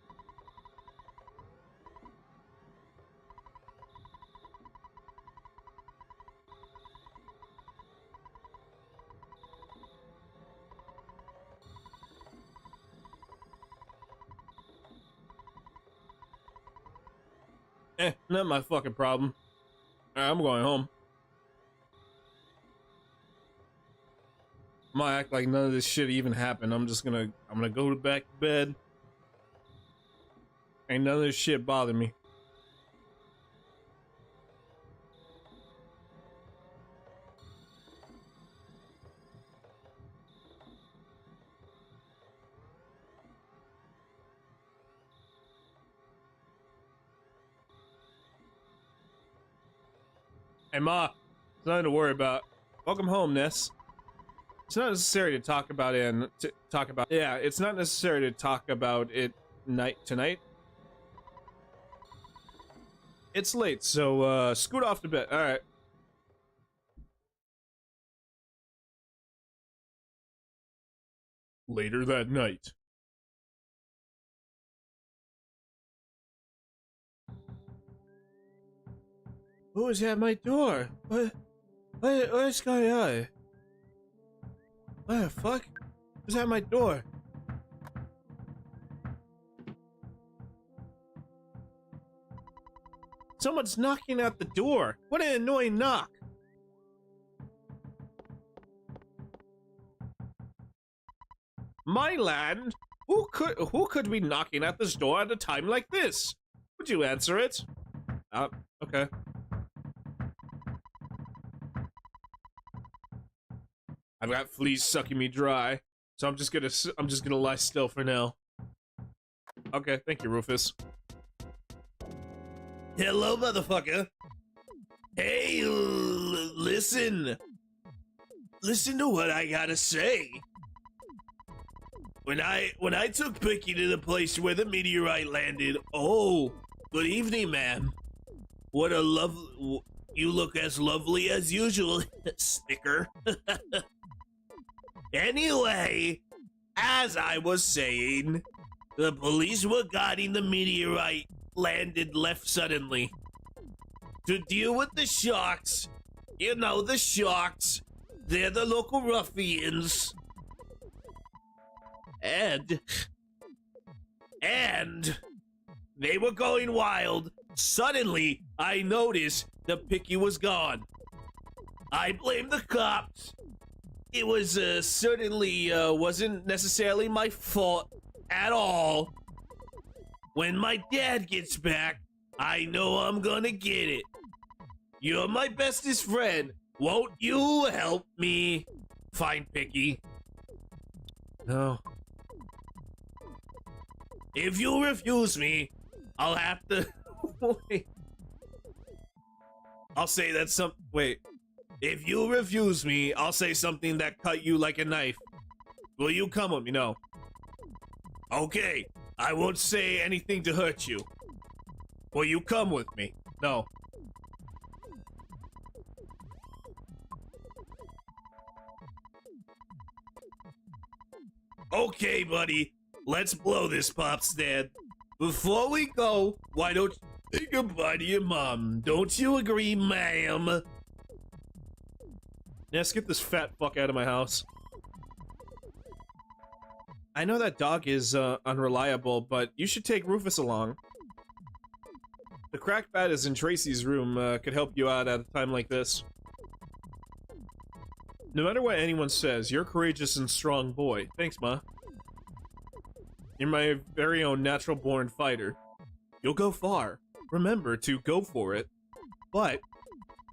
Not my fucking problem. Alright, I'm going home. I'm gonna act like none of this shit even happened. I'm gonna go back to bed. Ain't none of this shit bother me. Hey Ma, it's nothing to worry about. Welcome home, Ness. It's not necessary to talk about it's not necessary to talk about it tonight. It's late, so scoot off to bed. Alright. Later that night. Who is at my door? Where's going on? What the fuck? Who's at my door? Someone's knocking at the door. What an annoying knock. My land? Who could be knocking at this door at a time like this? Would you answer it? Okay. I've got fleas sucking me dry, so I'm just gonna lie still for now. Okay, thank you, Rufus. Hello, motherfucker. Hey, listen. Listen to what I gotta say. When I took Picky to the place where the meteorite landed, oh, good evening, ma'am. What a you look as lovely as usual, Snicker. Anyway, as I was saying, the police were guarding the meteorite left suddenly. To deal with the sharks, you know the sharks, they're the local ruffians. And they were going wild. Suddenly, I noticed the Picky was gone. I blame the cops. It was certainly wasn't necessarily my fault at all. When my dad gets back, I know I'm gonna get it. You're my bestest friend. Won't you help me find Picky? No. If you refuse me, I'll have to... Wait. I'll say that Wait. If you refuse me, I'll say something that cut you like a knife. Will you come with me? No. Okay, I won't say anything to hurt you. Will you come with me? No. Okay, buddy. Let's blow this, Pops Dad. Before we go, why don't you say goodbye to your mom? Don't you agree, ma'am? Ness, get this fat fuck out of my house. I know that dog is unreliable, but you should take Rufus along. The crack bat is in Tracy's room, could help you out at a time like this. No matter what anyone says, you're a courageous and strong boy. Thanks, Ma. You're my very own natural-born fighter. You'll go far. Remember to go for it. But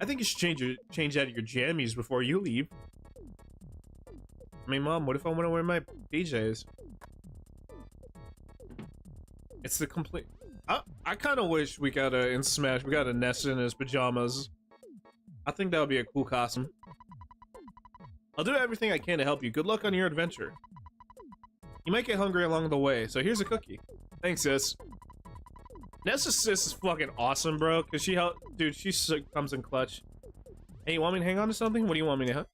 I think you should change out of your jammies before you leave. I mean, Mom, what if I want to wear my PJs? It's the complete... I kind of wish we got in Smash, we got a Ness in his pajamas. I think that would be a cool costume. I'll do everything I can to help you. Good luck on your adventure. You might get hungry along the way, so here's a cookie. Thanks, sis. Nessa's sis is fucking awesome, bro, because she helped. Dude, she comes in clutch. Hey, you want me to hang on to something? What do you want me to?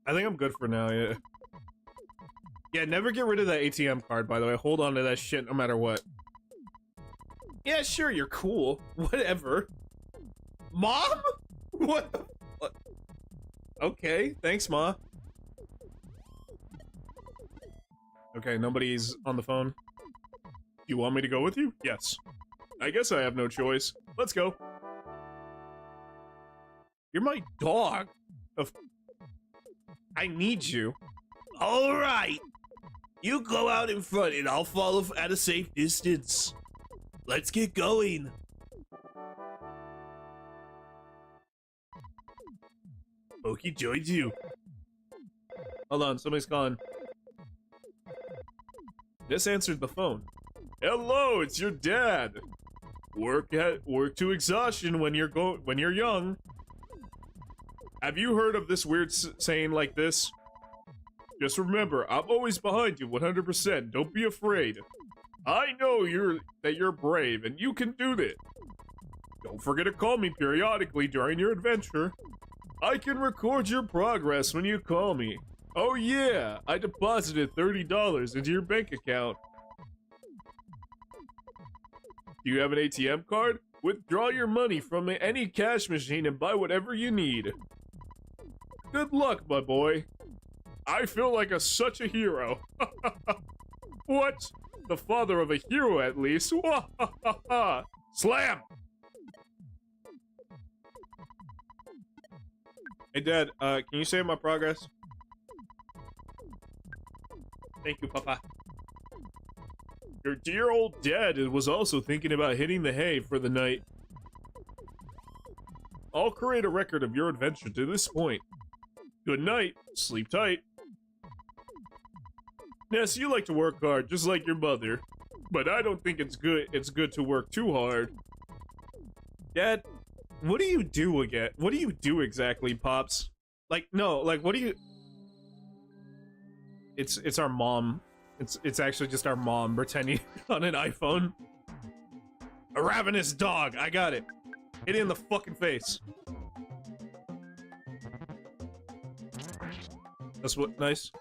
I think I'm good for now, yeah. Yeah, never get rid of that ATM card, by the way. Hold on to that shit no matter what. Yeah, sure, you're cool. Whatever. Mom? What the fuck? Okay, thanks, Ma. Okay, nobody's on the phone. You want me to go with you? Yes. I guess I have no choice. Let's go. You're my dog. I need you. All right. You go out in front and I'll follow at a safe distance. Let's get going. Oh, he joins you. Hold on, somebody's calling. Just answered the phone. Hello, it's your dad. Work to exhaustion when you're young. Have you heard of this weird saying like this? Just remember, I'm always behind you 100%. Don't be afraid. I know that you're brave and you can do this. Don't forget to call me periodically during your adventure. I can record your progress when you call me. Oh yeah, I deposited $30 into your bank account. Do you have an ATM card? Withdraw your money from any cash machine and buy whatever you need. Good luck, my boy. I feel like such a hero. What? The father of a hero, at least. Slam! Hey, Dad, can you save my progress? Thank you, Papa. Your dear old dad was also thinking about hitting the hay for the night. I'll create a record of your adventure to this point. Good night. Sleep tight. Ness, you like to work hard, just like your mother. But I don't think it's good to work too hard. Dad, what do you do again? What do you do exactly, Pops? Like, no, like, what do you... It's our mom. It's actually just our mom pretending on an iPhone. A ravenous dog, I got it. Hit it in the fucking face. That's what, nice.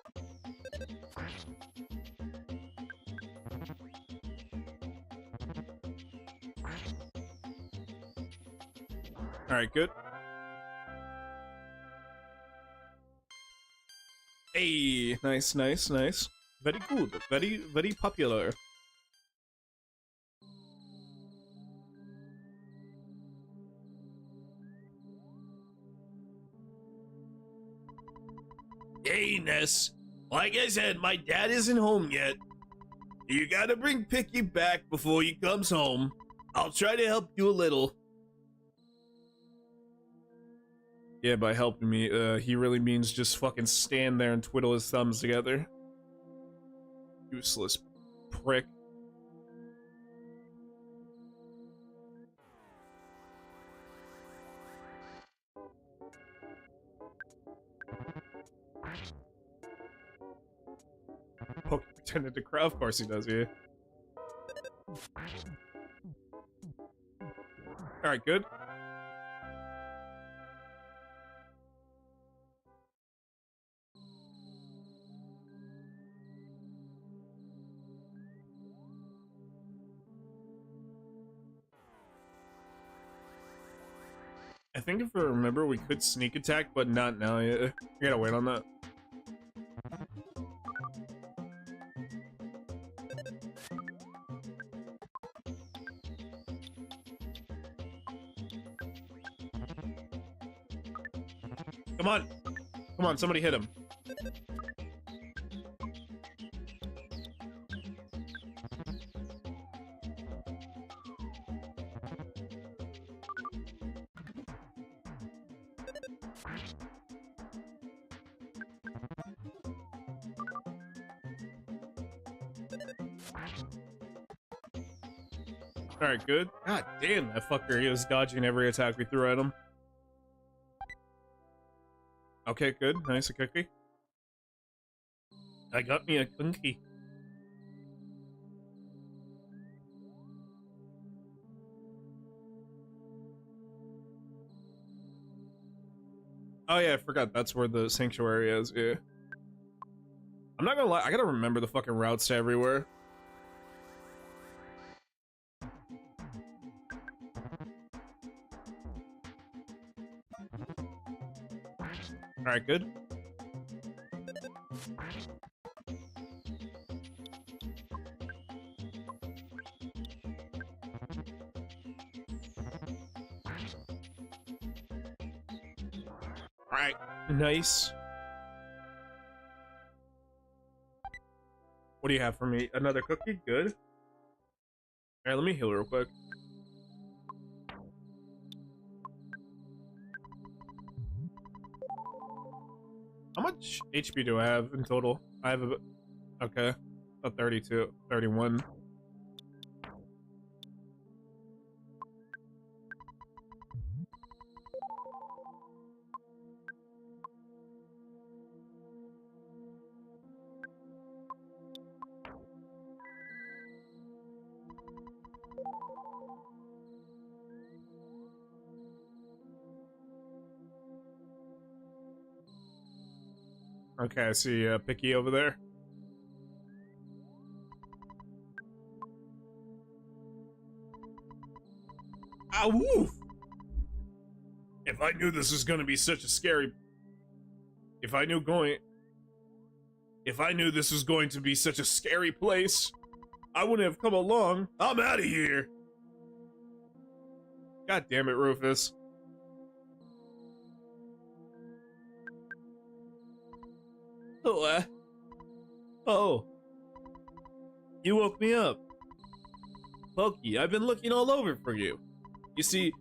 Alright, good. Hey, nice, nice, nice. Very good, very, very popular. Hey, Ness. Like I said, my dad isn't home yet. You gotta bring Picky back before he comes home. I'll try to help you a little. Yeah, by helping me, he really means just fucking stand there and twiddle his thumbs together. Useless prick. Poke pretended to cry. Of course he does, yeah. Alright, good. I think if I remember, we could sneak attack, but not now yet. We gotta wait on that. Come on! Come on, somebody hit him. Alright, good. God damn, that fucker, he was dodging every attack we threw at him. Okay, good. Nice, a cookie. I got me a cookie. Oh yeah, I forgot that's where the sanctuary is. Yeah. I'm not gonna lie, I gotta remember the fucking routes to everywhere. Alright, good. Alright, nice. What do you have for me? Another cookie? Good. Alright, let me heal real quick. How much HP do I have in total? I have a... Okay. A 32. 31. Okay, I see Picky over there. Ah, woof! If I knew this was gonna be such a scary... If I knew this was going to be such a scary place, I wouldn't have come along. I'm out of here! God damn it, Rufus. Oh, you woke me up. Pokey, I've been looking all over for you. You see,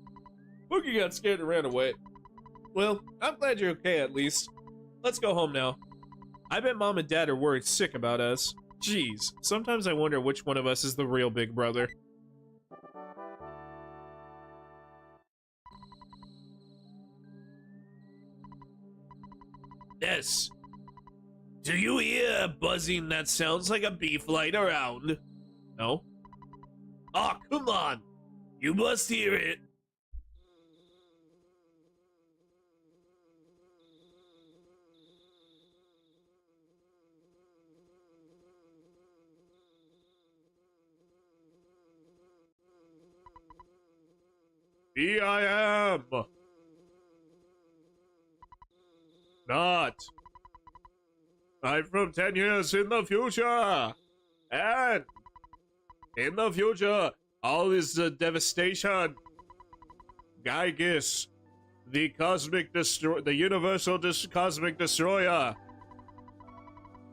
Pokey got scared and ran away. Well, I'm glad you're okay at least. Let's go home now. I bet Mom and Dad are worried sick about us. Jeez, sometimes I wonder which one of us is the real big brother. Yes. Do you hear a buzzing that sounds like a bee flying around? No? Oh, come on! You must hear it! Here I am! Not! I'm from 10 years in the future! And in the future, all is the devastation. Gygus, the universal cosmic destroyer,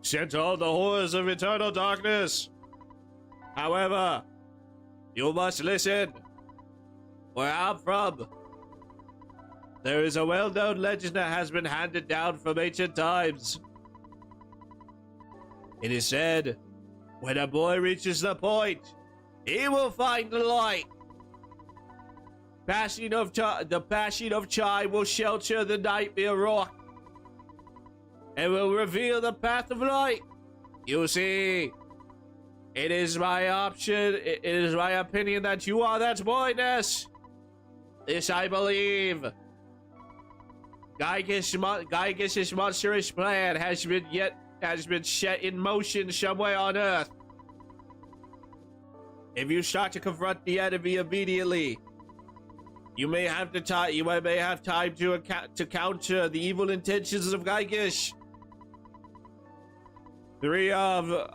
sent all the horrors of eternal darkness. However, you must listen. Where I'm from, there is a well-known legend that has been handed down from ancient times. It is said, when a boy reaches the point, he will find the light. The passing of Chai will shelter the nightmare rock and will reveal the path of light. You see, it is my opinion that you are that boyness. This I believe. Gygus' monstrous plan has been set in motion somewhere on Earth. If you start to confront the enemy immediately, you may have time to counter the evil intentions of Gygus. 3 of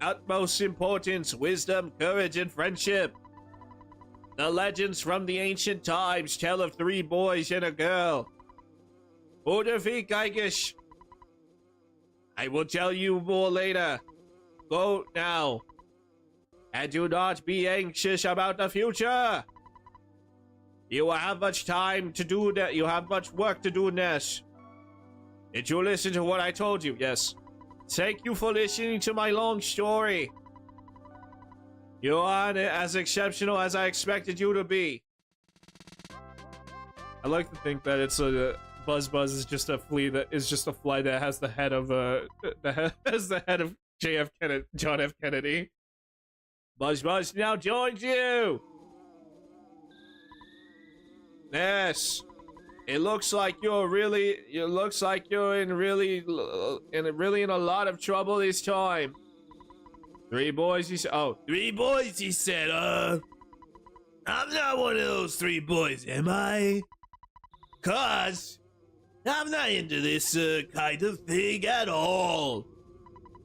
utmost importance: wisdom, courage, and friendship. The legends from the ancient times tell of 3 boys and a girl who defeat Gygus. I will tell you more later. Go now. And do not be anxious about the future. You will have much time to do that. You have much work to do, Ness. Did you listen to what I told you? Yes. Thank you for listening to my long story. You are as exceptional as I expected you to be. I like to think that it's a Buzz is just a flea that is just a fly that has the head of John F. Kennedy. Buzz now joins you. Yes, It looks like you're in a lot of trouble this time. Three boys, he said. Oh, three boys, he said. I'm not one of those three boys, am I? 'Cause I'm not into this kind of thing at all.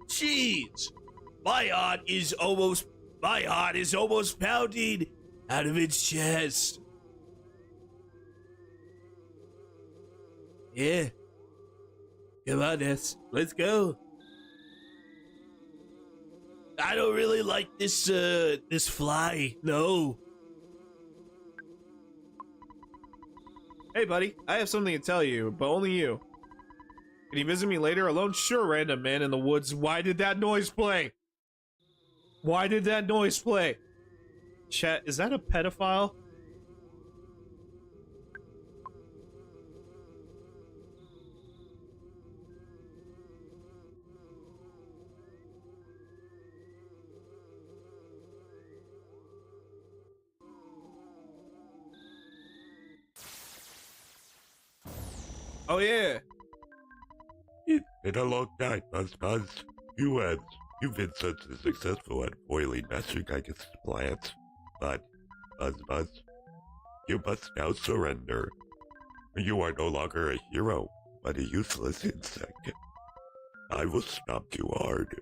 Jeez, my heart is almost pounding out of its chest. Yeah. Come on, Ness. Let's go. I don't really like this fly. No. Hey, buddy. I have something to tell you, but only you. Can you visit me later alone? Sure, random man in the woods. Why did that noise play? Why did that noise play? Chat, is that a pedophile? Oh yeah. It's been a long time, Buzz. You've been such a successful at foiling Master Geiger's plans. But, Buzz, you must now surrender. You are no longer a hero, but a useless insect. I will stomp you hard.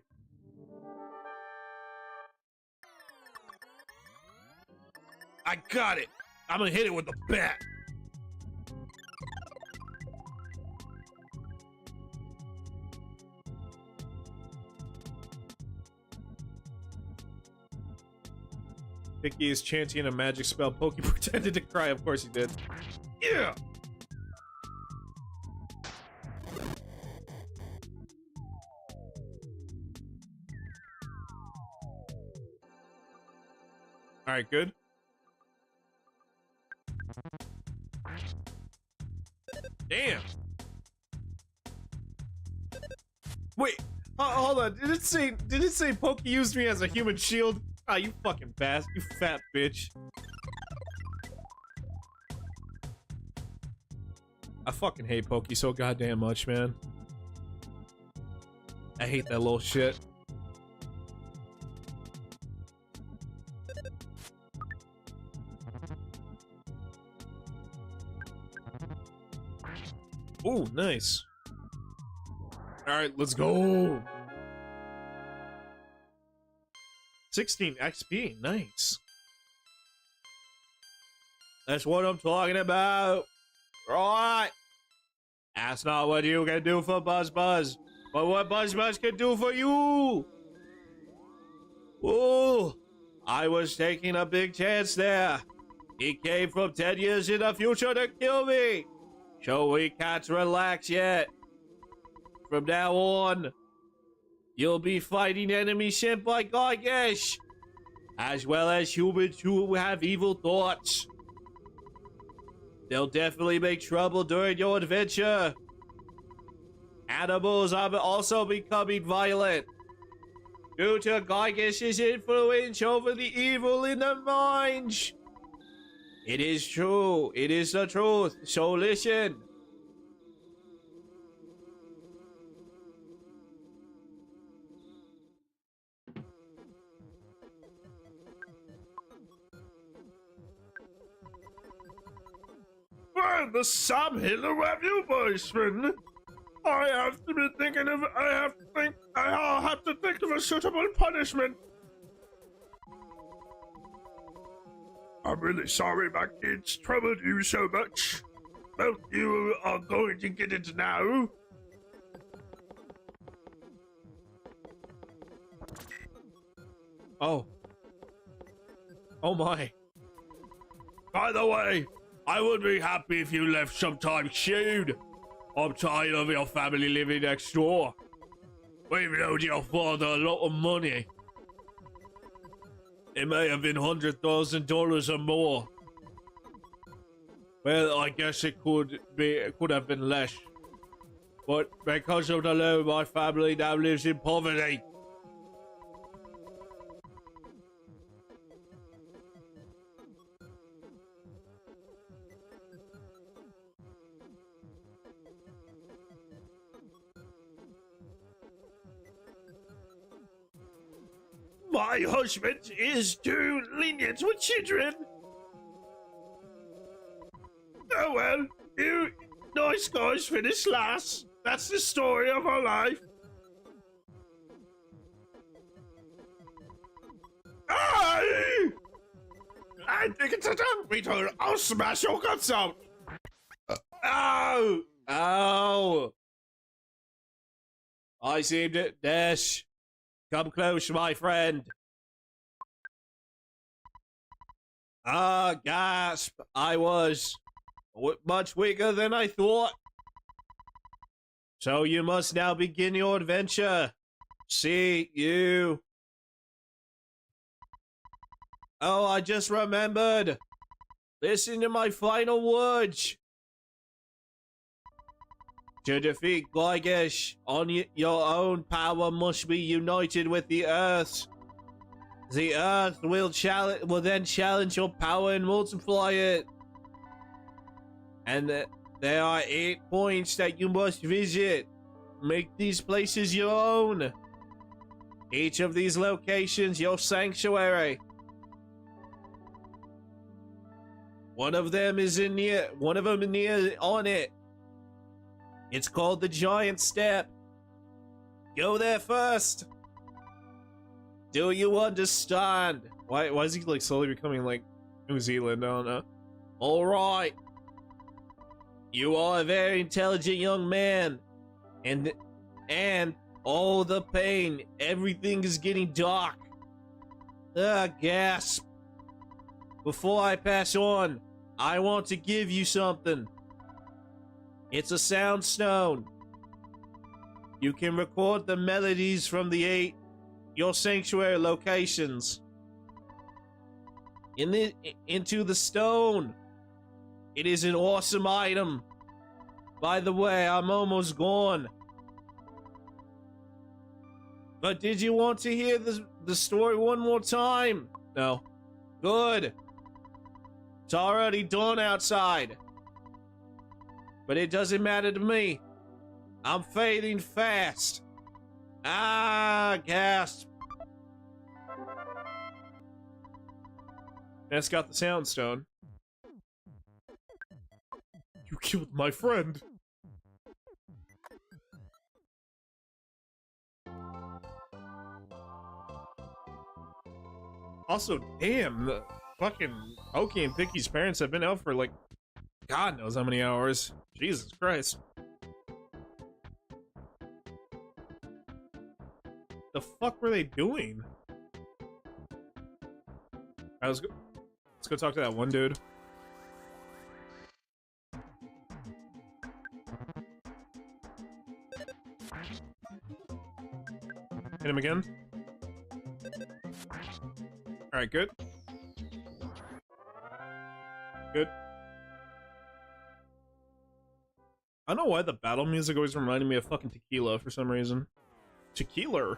I got it. I'm gonna hit it with the bat. Vicky is chanting a magic spell. Pokey pretended to cry. Of course he did. Yeah! Alright, good. Damn! Wait, hold on. Did it say Pokey used me as a human shield? Ah, you fucking bastard. You fat bitch. I fucking hate Pokey so goddamn much, man. I hate that little shit. Ooh, nice. Alright, let's go. 16 XP, nice. That's what I'm talking about. Right. That's not what you can do for Buzz, but what Buzz can do for you. Ooh, I was taking a big chance there. He came from 10 years in the future to kill me. So we can't relax yet. From now on, you'll be fighting enemies sent by Geigesh, as well as humans who have evil thoughts. They'll definitely make trouble during your adventure. Animals are also becoming violent due to Geigesh's influence over the evil in their minds. It is true. It is the truth. So listen. Well, the Sam Hiller review, boysman. I'll have to think of a suitable punishment. I'm really sorry my kids troubled you so much. Well, you are going to get it now. Oh. Oh my. By the way, I would be happy if you left sometime soon. I'm tired of your family living next door. We've owed your father a lot of money. It may have been $100,000 or more. Well, I guess it could have been less. But because of the loan, my family now lives in poverty. My husband is too lenient with children. Oh well, you nice guys finished last. That's the story of our life. I think it's a dumb beetle. I'll smash your guts out. Ow! Ow! I seemed it. Dash. Come close, my friend. Ah, gasp. I was much weaker than I thought. So you must now begin your adventure. See you. Oh, I just remembered. Listen to my final words. To defeat Glygash, your own power must be united with the Earth. The Earth will then challenge your power and multiply it. And there are 8 points that you must visit. Make these places your own. Each of these locations your sanctuary. One of them is near on it. It's called the Giant Step. Go there first. Do you understand? Why is he like slowly becoming like New Zealand? I don't know. All right. You are a very intelligent young man, and all the pain, everything is getting dark. Gasp. Before I pass on, I want to give you something. It's a sound stone. You can record the melodies from the 8 your sanctuary locations into the stone. It is an awesome item. By the way, I'm almost gone. But did you want to hear the story one more time? No. Good. It's already dawn outside. But it doesn't matter to me. I'm fading fast. Ah, gasp. That's got the sound stone. You killed my friend. Also, damn, the fucking Pokey and Picky's parents have been out for like God knows how many hours. Jesus Christ. The fuck were they doing? Alright, let's go talk to that one dude. Hit him again. Alright, good. Good. I don't know why the battle music always reminded me of fucking Tequila for some reason. Tequila?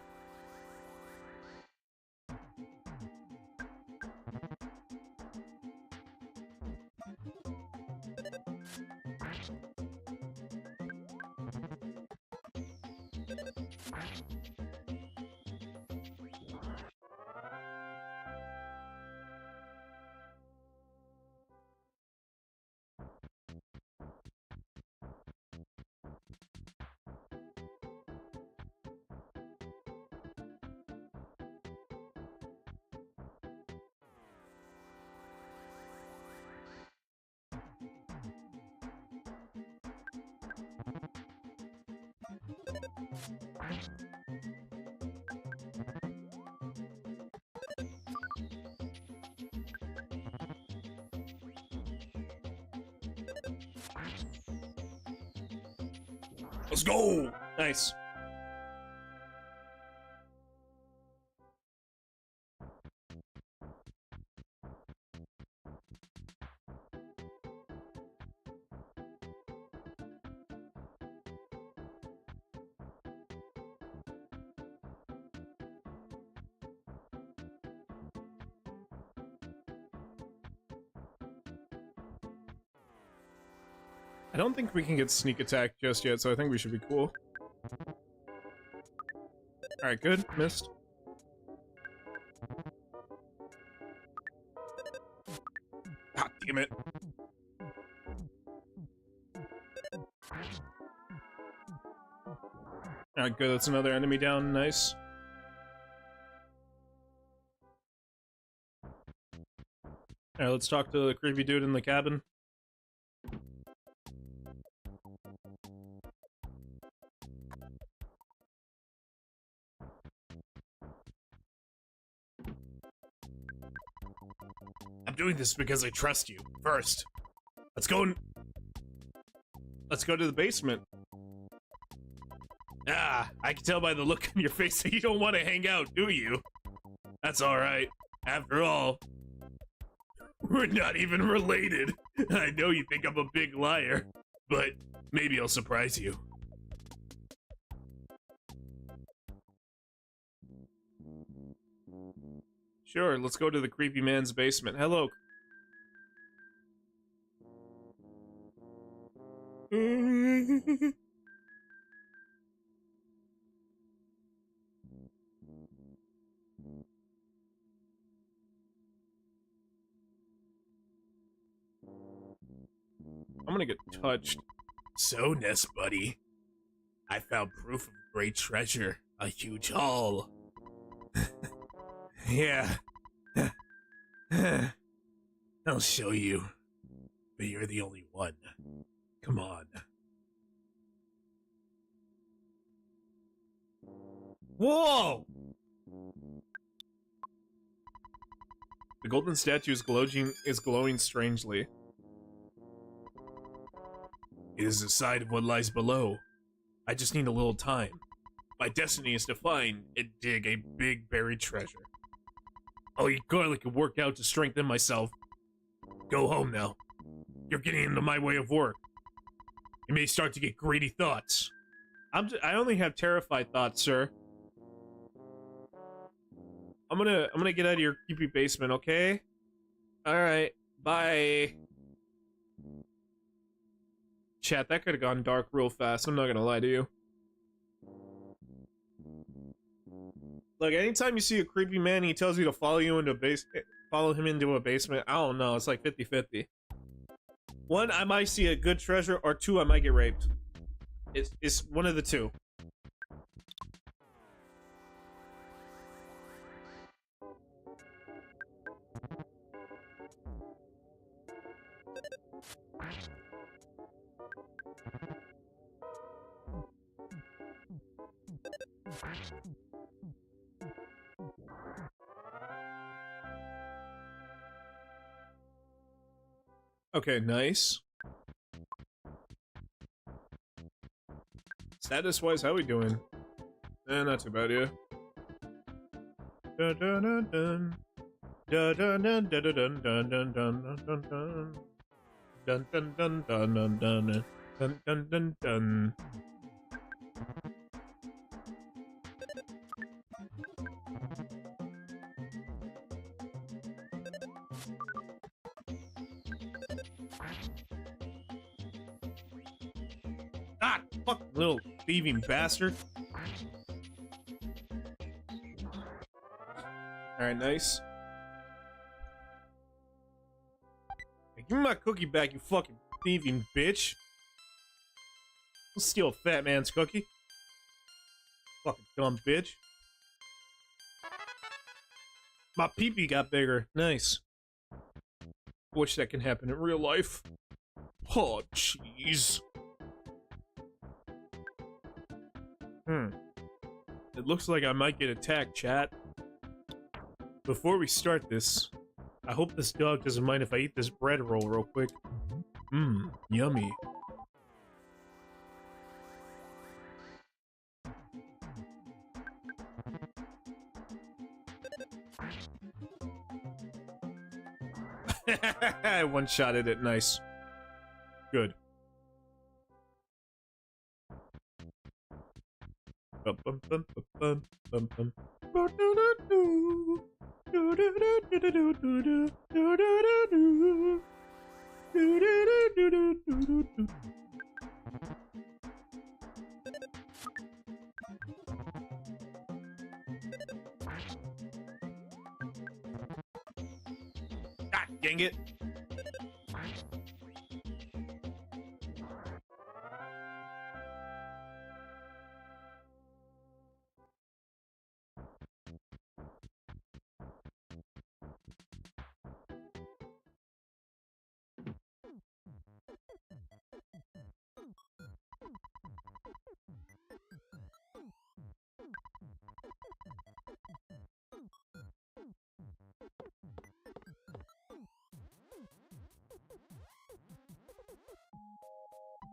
Let's go! Nice. I don't think we can get sneak attack just yet, so I think we should be cool. Alright, good. Missed. damn it. Alright, good. That's another enemy down. Nice. Alright, let's talk to the creepy dude in the cabin. I'm doing this because I trust you. First, let's go to the basement. Ah, I can tell by the look on your face that you don't want to hang out, do you? That's alright. After all, we're not even related. I know you think I'm a big liar, but maybe I'll surprise you. Sure, let's go to the creepy man's basement. Hello. I'm gonna get touched. So, Nest Buddy, I found proof of great treasure. A huge haul. Yeah. I'll show you. But you're the only one. Come on. Whoa! The golden statue is glowing strangely. It is a sign of what lies below. I just need a little time. My destiny is to find and dig a big buried treasure. I'll eat garlic and work out to strengthen myself. Go home now. You're getting into my way of work. You may start to get greedy thoughts. I only have terrified thoughts, sir. I'm gonna get out of your creepy basement, okay? Alright, bye. Chat, that could have gone dark real fast, I'm not gonna lie to you. Like, anytime you see a creepy man, he tells you to follow him into a basement, I don't know, it's like 50-50. One, I might see a good treasure, or two, I might get raped. It's one of the two. Okay, nice. Status-wise, how we doing? Not too bad, yeah. Dun dun dun dun. Dun dun dun dun dun dun dun dun dun dun. Dun dun dun dun dun dun dun dun dun dun. Ah, fuck, little thieving bastard. Alright, nice. Hey, give me my cookie back, you fucking thieving bitch. I'll steal a fat man's cookie. Fucking dumb bitch. My pee-pee got bigger. Nice. Wish that can happen in real life. Oh, jeez. It looks like I might get attacked, chat. Before we start this, I hope this dog doesn't mind if I eat this bread roll real quick. Yummy. I one-shotted it, nice. Good. Bum bum bum bum bum bum bum. God dang it.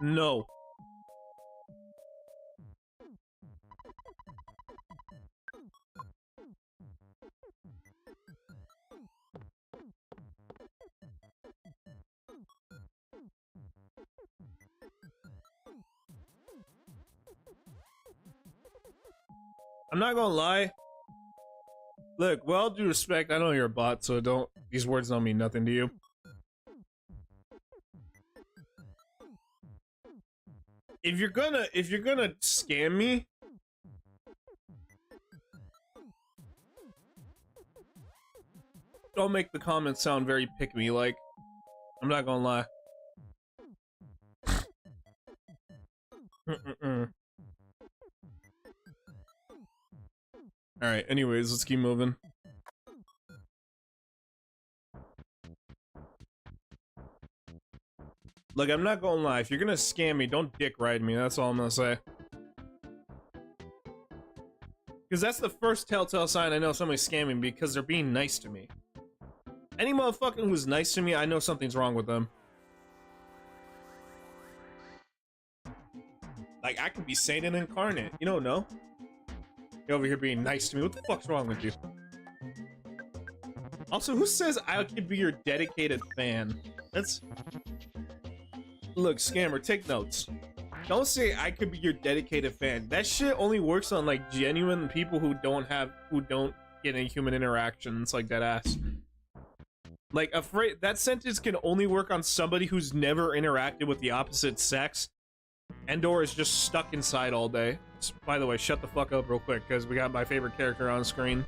No. I'm not gonna lie. Look, with all due respect, I know you're a bot, so these words don't mean nothing to you. If you're gonna scam me, don't make the comments sound very pick-me like. I'm not gonna lie. Alright, anyways, let's keep moving. Look, I'm not gonna lie, if you're gonna scam me, don't dick ride me, that's all I'm gonna say. Because that's the first telltale sign I know somebody's scamming, because they're being nice to me. Any motherfucker who's nice to me, I know something's wrong with them. Like, I could be Satan incarnate, you don't know? You're over here being nice to me, what the fuck's wrong with you? Also, who says I could be your dedicated fan? That's... Look, scammer, take notes. Don't say I could be your dedicated fan. That shit only works on, like, genuine people who don't get any human interactions like that ass. Like, that sentence can only work on somebody who's never interacted with the opposite sex and/or is just stuck inside all day. By the way, shut the fuck up real quick, because we got my favorite character on screen.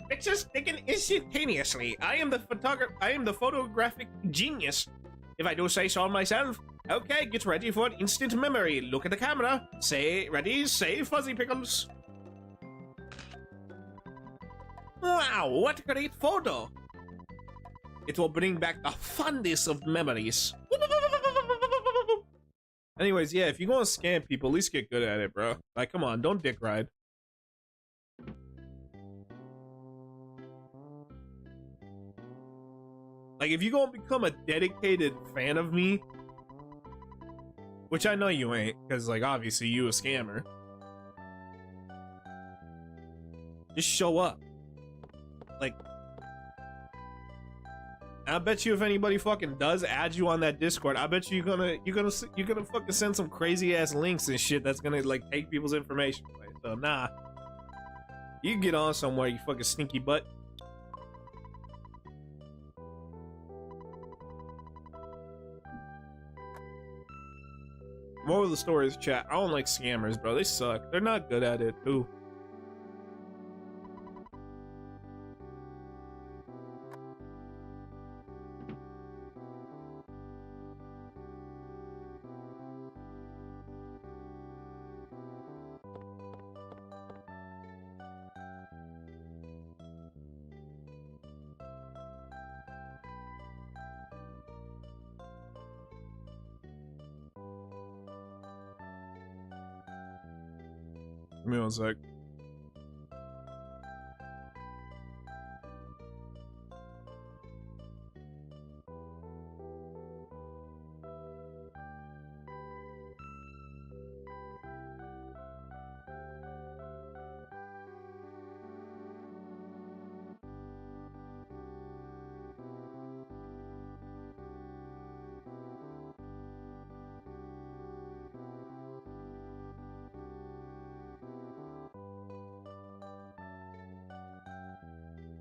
Pictures taken instantaneously. I am the photographic genius, if I do say so myself. Okay, get ready for an instant memory. Look at the camera. Say, ready, say Fuzzy Pickles. Wow, what a great photo. It will bring back the fondest of memories. Anyways, yeah, if you're gonna scam people, at least get good at it, bro. Like, come on, don't dick ride. Like, if you're gonna become a dedicated fan of me, which I know you ain't, because, like, obviously you a scammer, just show up. Like, I bet you if anybody fucking does add you on that Discord, I bet you you're gonna fucking send some crazy ass links and shit that's gonna, like, take people's information away. So nah, you can get on somewhere, you fucking stinky butt. Moral of the story is, chat, I don't like scammers, bro. They suck. They're not good at it, too. Give me 1 sec.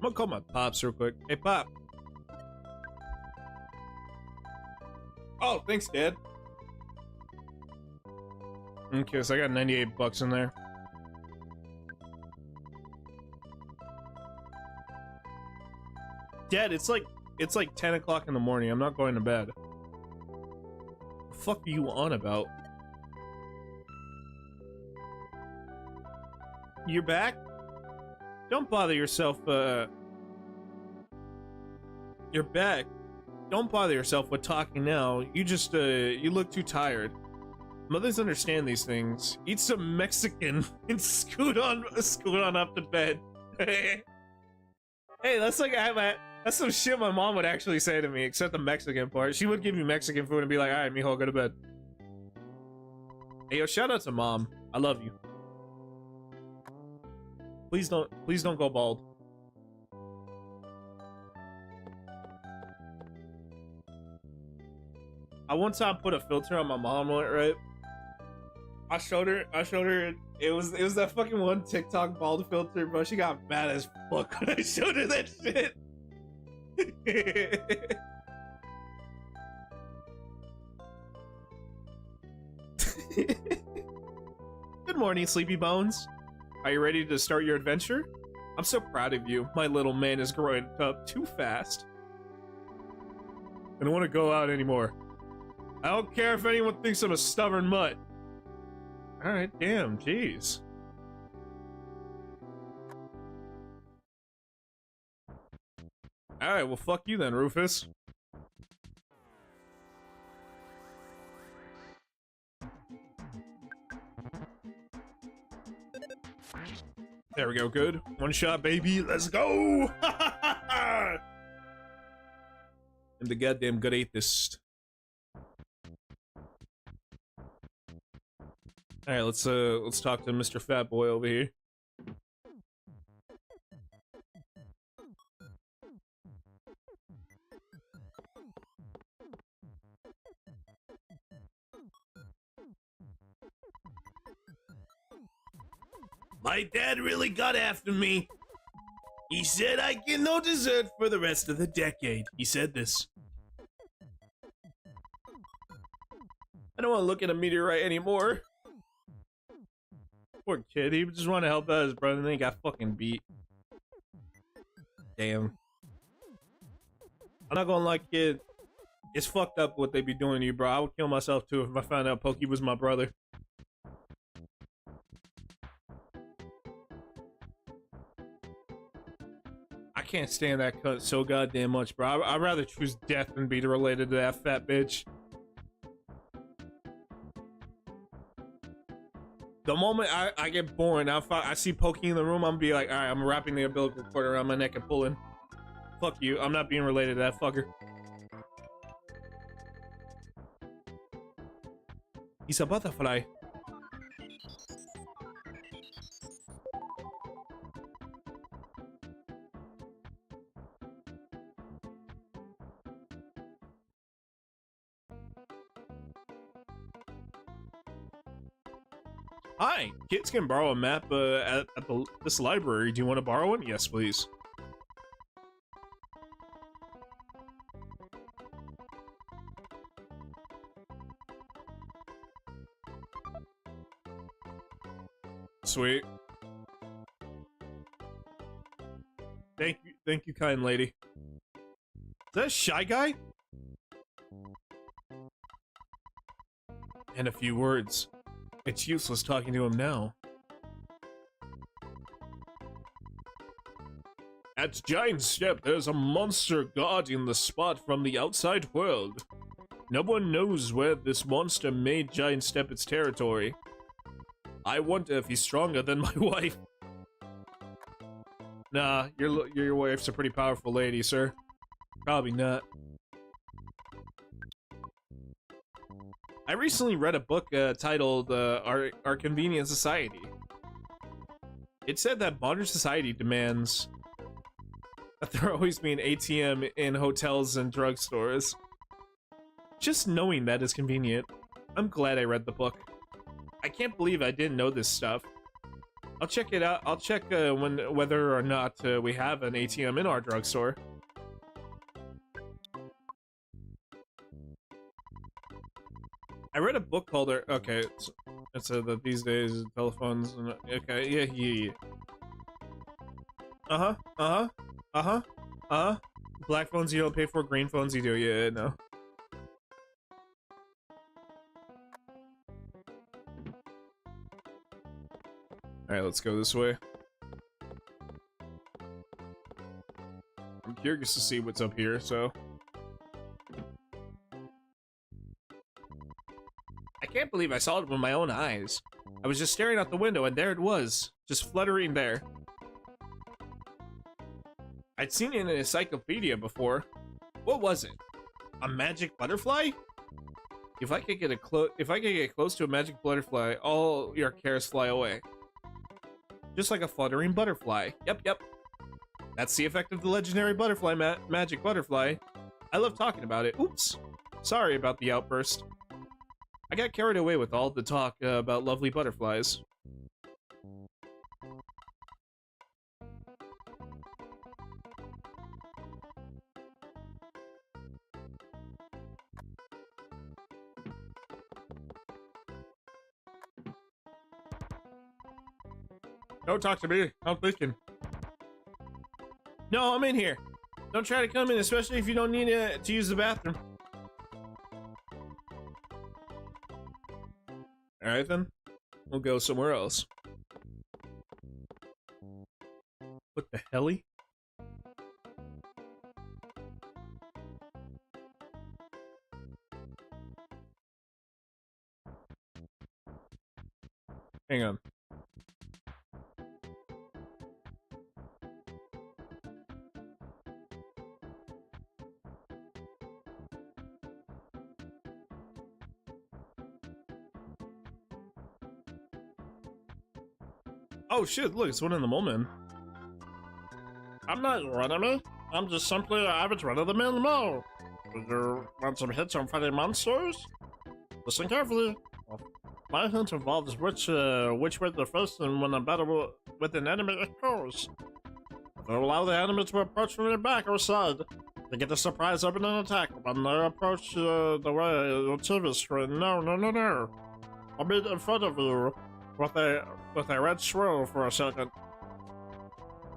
I'm gonna call my pops real quick. Hey, Pop. Oh, thanks, Dad. Okay, so I got 98 bucks in there. Dad, it's like 10 o'clock in the morning. I'm not going to bed. The fuck are you on about? You're back? Don't bother yourself, You're back. Don't bother yourself with talking now. You just, you look too tired. Mothers understand these things. Eat some Mexican and scoot on up to bed. Hey, that's like That's some shit my mom would actually say to me, except the Mexican part. She would give me Mexican food and be like, alright, mijo, go to bed. Hey, yo, shout out to mom. I love you. Please don't go bald. I one time put a filter on my mom, right? I showed her, it was that fucking one TikTok bald filter, bro. She got mad as fuck when I showed her that shit. Good morning, Sleepy Bones. Are you ready to start your adventure? I'm so proud of you. My little man is growing up too fast. I don't want to go out anymore. I don't care if anyone thinks I'm a stubborn mutt. Alright, damn, jeez. Alright, well fuck you then, Rufus. There we go, good. One shot, baby, let's go! I'm the goddamn good atheist. Alright, let's talk to Mr. Fat Boy over here. My dad really got after me. He said I get no dessert for the rest of the decade. He said this. I don't want to look at a meteorite anymore. Poor kid, he just wanted to help out his brother and then he got fucking beat. Damn. I'm not gonna lie, kid. It's fucked up what they be doing to you, bro. I would kill myself too if I found out Pokey was my brother. I can't stand that cut so goddamn much, bro. I'd rather choose death than be related to that fat bitch. The moment I get born, I see Pokey in the room, I'm gonna be like, alright, I'm wrapping the umbilical cord around my neck and pulling. Fuck you, I'm not being related to that fucker. He's a butterfly. Hi, kids can borrow a map at this library. Do you want to borrow one? Yes, please. Sweet. Thank you, kind lady. Is that a Shy Guy? And a few words. It's useless talking to him now. At Giant Step, there's a monster guarding the spot from the outside world. No one knows where this monster made Giant Step its territory. I wonder if he's stronger than my wife. Nah, your wife's a pretty powerful lady, sir. Probably not. I recently read a book titled Our Convenient Society. It said that modern society demands that there always be an ATM in hotels and drugstores. Just knowing that is convenient. I'm glad I read the book. I can't believe I didn't know this stuff. I'll check it out. I'll check whether or not we have an ATM in our drugstore. I read a book called okay, it's these days telephones and okay, yeah. Black phones you don't pay for, green phones you do. Yeah, no. All right, let's go this way. I'm curious to see what's up here, so. I can't believe I saw it with my own eyes. I was just staring out the window and there it was, just fluttering there. I'd seen it in an encyclopedia before. What was it? A magic butterfly? If I could get close to a magic butterfly, all your cares fly away. Just like a fluttering butterfly. Yep. That's the effect of the legendary butterfly magic butterfly. I love talking about it. Oops. Sorry about the outburst. I got carried away with all the talk about lovely butterflies. Don't talk to me. I'm thinking. No, I'm in here. Don't try to come in, especially if you don't need to use the bathroom. Alright then. We'll go somewhere else. What the helly? Hang on. Oh shit, look, it's one in the mole man. I'm not your enemy. I'm just simply an average run-of-the-mill mole. Do you want some hits on fighting monsters? Listen carefully. My hint involves which way the first and when a battle with an enemy occurs. If you allow the enemy to approach from your back or side, they get a surprise opening attack when they approach the way your TV screen. No. I'll be in front of you with a red swirl for a second.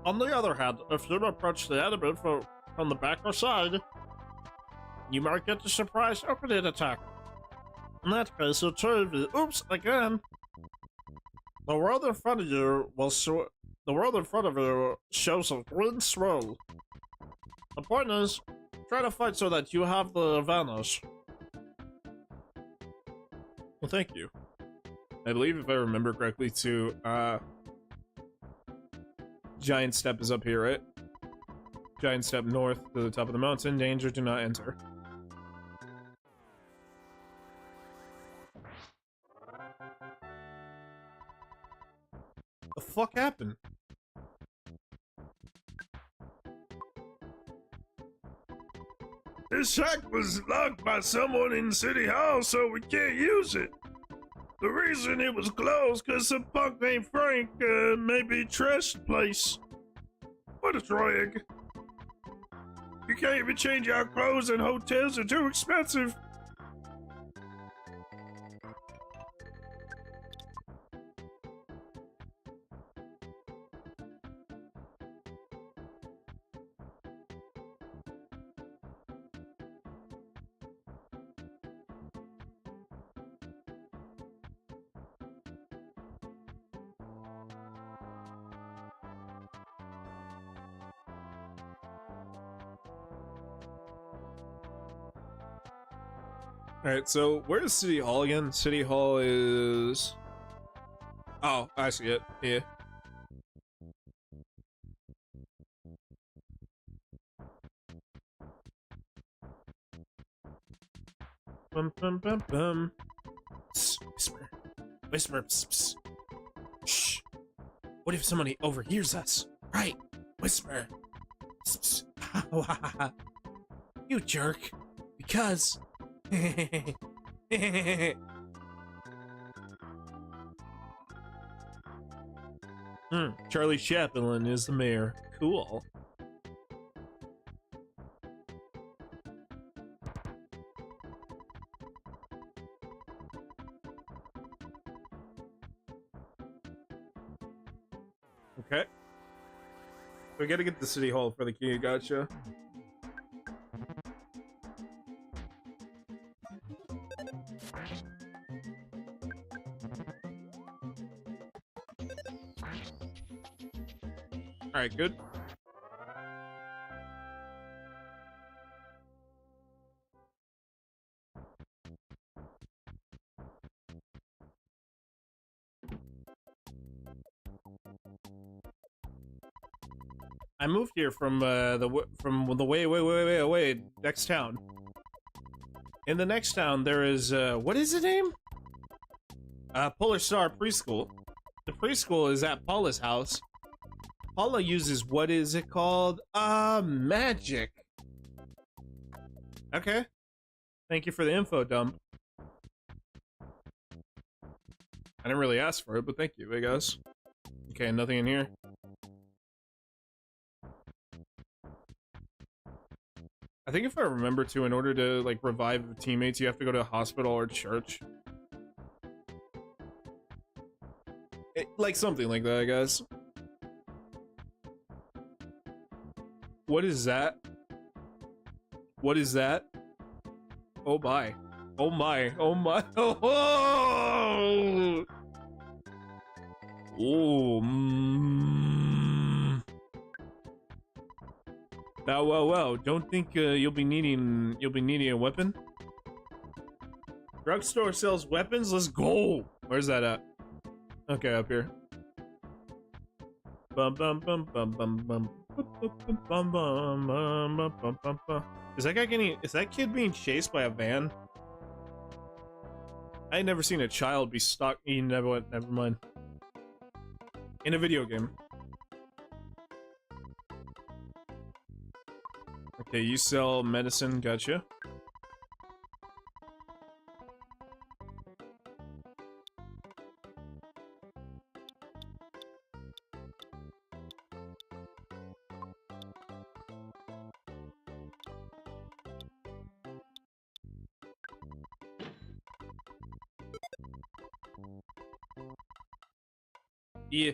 On the other hand, if you approach the enemy from the back or side, you might get a surprise opening attack. In that case, your TV, oops, again. The world in front of you shows a green swirl. The point is, try to fight so that you have the advantage. Well, thank you. I believe if I remember correctly too, Giant Step is up here, right? Giant Step north to the top of the mountain. Danger, do not enter. The fuck happened? This shack was locked by someone in City Hall, so we can't use it. The reason it was closed cause some punk named Frank maybe trashed the place. What a drag. You can't even change our clothes and hotels are too expensive. Alright, so where's City Hall again? City Hall is... Oh, I see it. Yeah. Bum bum bum bum. Psst, whisper. Whisper. Psst, psst. Shh. What if somebody overhears us? Right. Whisper. Psst, psst. You jerk. Because... Charlie Chaplin is the mayor. Cool. Okay. We gotta get the city hall for the key, gotcha. Alright, good. I moved here from the way away next town. In the next town, there is what is the name? Polar Star Preschool. The preschool is at Paula's house. Paula uses what is it called? Magic. Okay. Thank you for the info dump. I didn't really ask for it, but thank you, I guess. Okay, nothing in here. I think if I remember to, in order to, like, revive teammates, you have to go to a hospital or church. Like, something like that, I guess. What is that? What is that? Oh my. Oh my. Oh my. Oh! Oh. Wow. Don't think you'll be needing a weapon. Drugstore sells weapons. Let's go. Where's that at? Okay, up here. Bum bum bum bum bum bum. Bum, bum, bum, bum, bum, bum, bum. Is that kid being chased by a van? I ain't never seen a child be stuck. Never mind. In a video game. Okay, you sell medicine, gotcha. Yeah.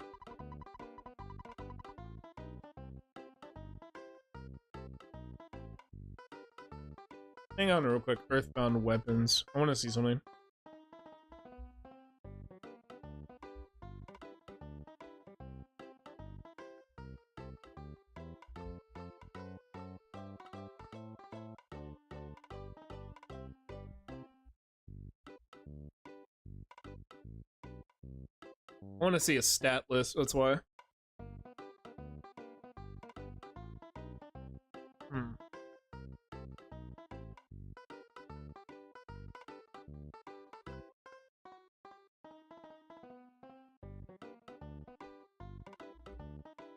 Hang on real quick. Earthbound weapons. I want to see something. I want to see a stat list, that's why.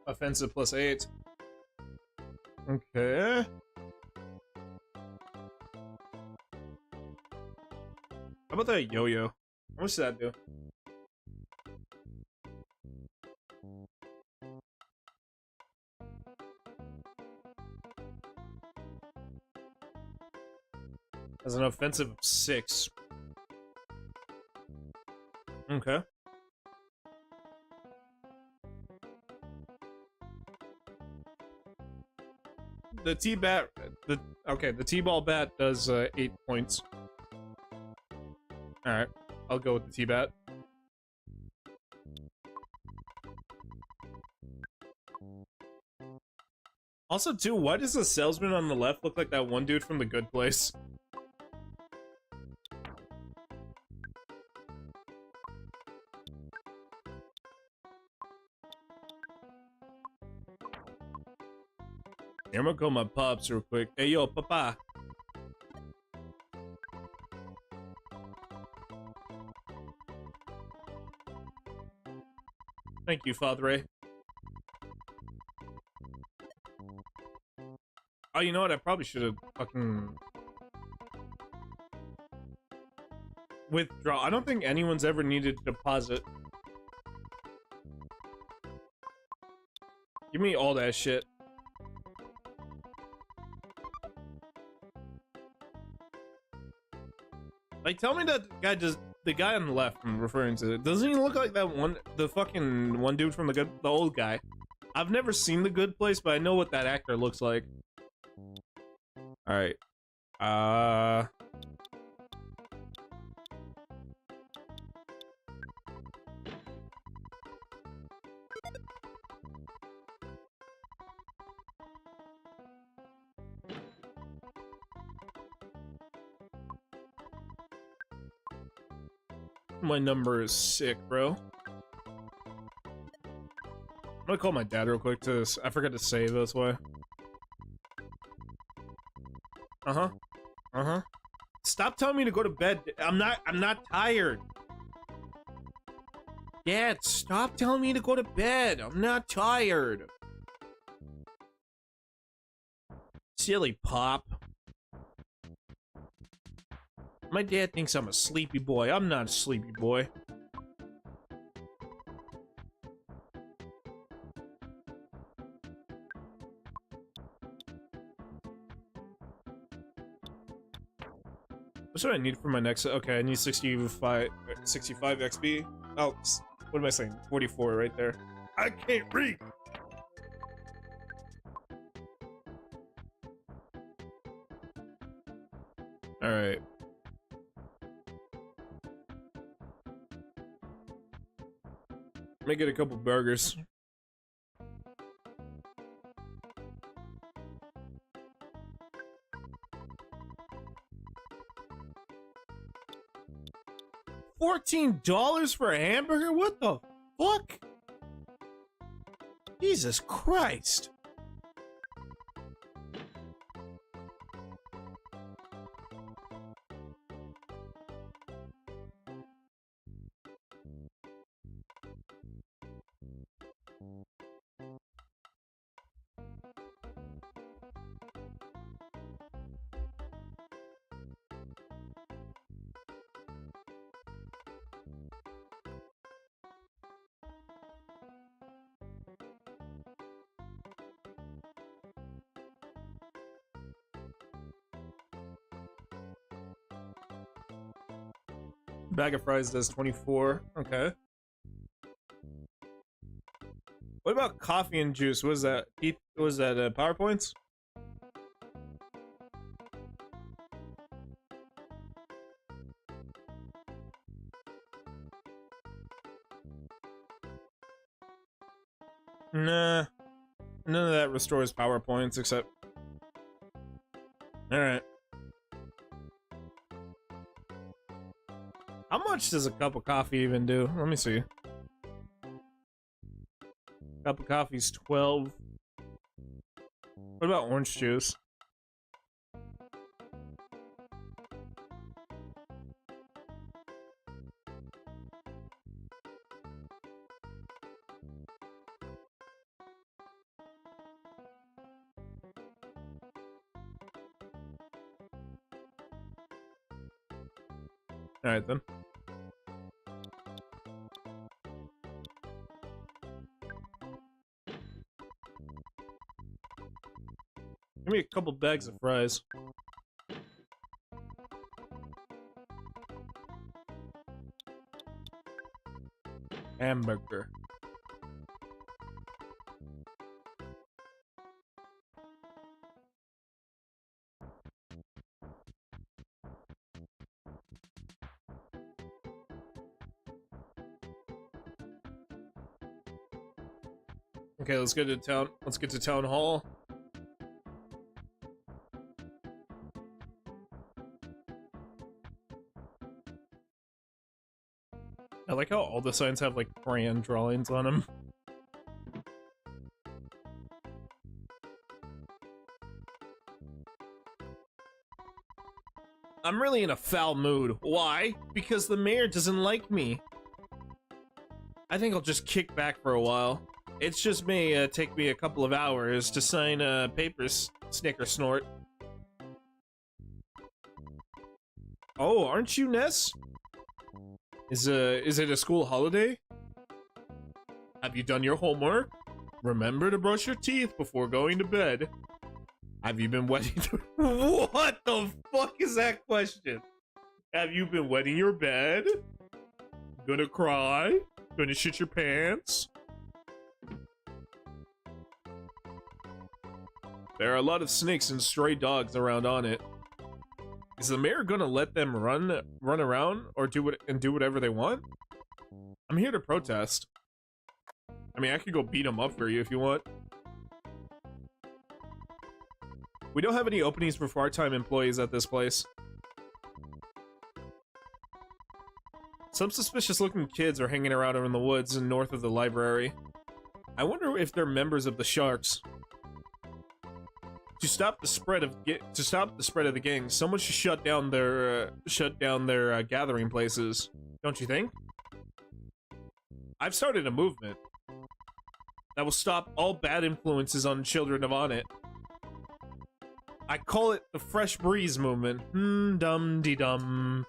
Offensive +8. Okay. How about that yo-yo? How much does that do? As an offensive of 6. Okay. The T-bat, the T-ball bat does 8 points. Alright, I'll go with the T-bat. Also, too, why does the salesman on the left look like that one dude from The Good Place? Here, I'm gonna call my pops real quick. Hey, yo, papa. Thank you, Father Ray. Oh, you know what? I probably should have fucking... withdraw. I don't think anyone's ever needed to deposit. Give me all that shit. Like, tell me that guy just... the guy on the left I'm referring to, doesn't he look like that one... the fucking one dude from the old guy? I've never seen The Good Place, but I know what that actor looks like. Alright. My number is sick, bro. I'm gonna call my dad real quick to. I forgot to save this way. Stop telling me to go to bed. I'm not tired. Dad, stop telling me to go to bed. I'm not tired. Silly Pop. My dad thinks I'm a sleepy boy. I'm not a sleepy boy. What do I need for my next? Okay, I need 65 XP. Oh, what am I saying? 44 right there. I can't read. All right. Let me get a couple burgers. $14 for a hamburger? What the fuck? Jesus Christ. Bag of fries does 24. Okay. What about coffee and juice? What is that? Was that PowerPoints? Nah. None of that restores PowerPoints except... Alright. How much does a cup of coffee even do? Let me see. Cup of coffee's 12. What about orange juice? Alright then. Give me a couple bags of fries. Hamburger. Okay, let's get to town. Let's get to town hall. I like how all the signs have like crayon drawings on them. I'm really in a foul mood. Why? Because the mayor doesn't like me. I think I'll just kick back for a while. It's just may take me a couple of hours to sign papers, snicker snort. Oh, aren't you Ness? Is it a school holiday? Have you done your homework? Remember to brush your teeth before going to bed. Have you been wetting What the fuck is that question? Have you been wetting your bed? Gonna cry? Gonna shit your pants? There are a lot of snakes and stray dogs around on it. Is the mayor gonna let them run around or do whatever they want? I'm here to protest. I mean, I could go beat them up for you if you want. We don't have any openings for part-time employees at this place. Some suspicious-looking kids are hanging around in the woods and north of the library. I wonder if they're members of the Sharks. To stop the spread of the gang, someone should shut down their gathering places. Don't you think? I've started a movement that will stop all bad influences on children of Onit. I call it the Fresh Breeze movement. Dum-de-dum.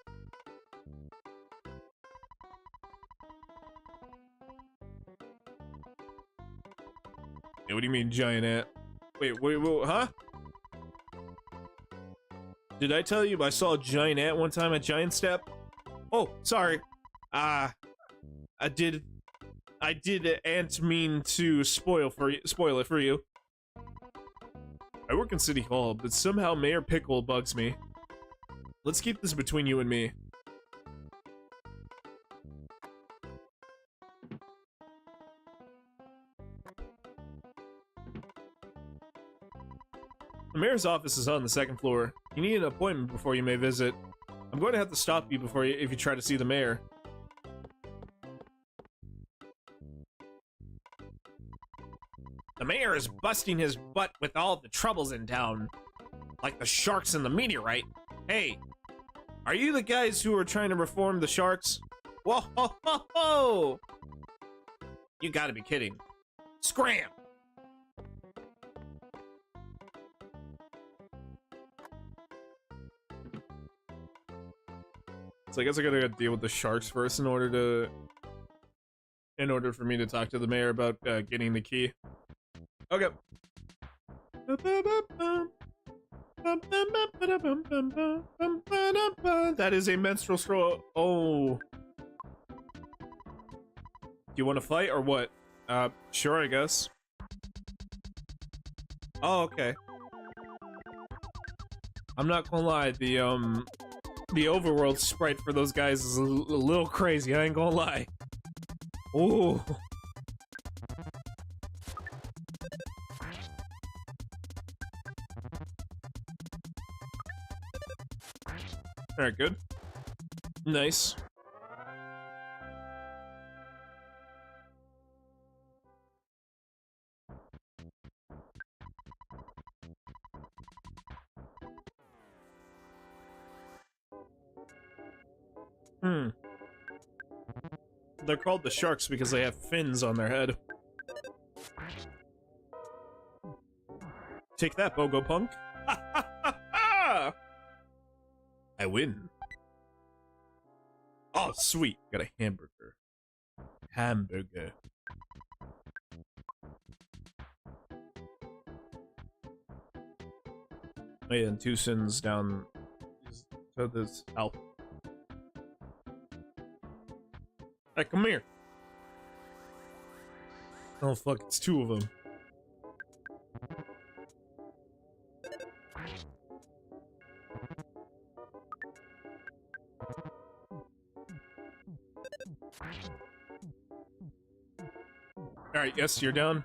Hey, what do you mean, giant ant? Wait, huh? Did I tell you I saw a giant ant one time at Giant Step? Oh, sorry. I did ant mean to spoil it for you. I work in City Hall, but somehow Mayor Pickle bugs me. Let's keep this between you and me. The mayor's office is on the second floor. You need an appointment before you may visit. I'm going to have to stop you if you try to see the mayor. The mayor is busting his butt with all the troubles in town. Like the Sharks and the meteorite. Hey, are you the guys who are trying to reform the Sharks? Whoa, ho, ho, ho! You gotta be kidding. Scram! So I guess I gotta deal with the Sharks first in order for me to talk to the mayor about getting the key. Okay. That is a menstrual scroll. Oh. Do you want to fight or what? Sure, I guess. Oh, okay. I'm not gonna lie, the overworld sprite for those guys is a little crazy, I ain't gonna lie. Ooh. Alright, good. Nice. They're called the Sharks because they have fins on their head. Take that, Bogo Punk. I win. Oh, sweet. Got a hamburger. Hamburger. Oh yeah, and 2 sins down to this health. Hey, come here. Oh fuck, it's 2 of them. Alright, yes, you're down.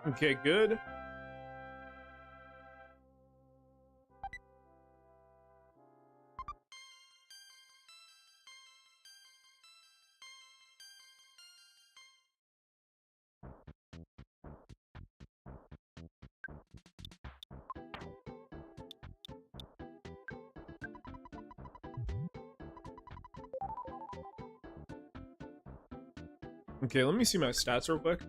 Okay, good. Okay, let me see my stats real quick.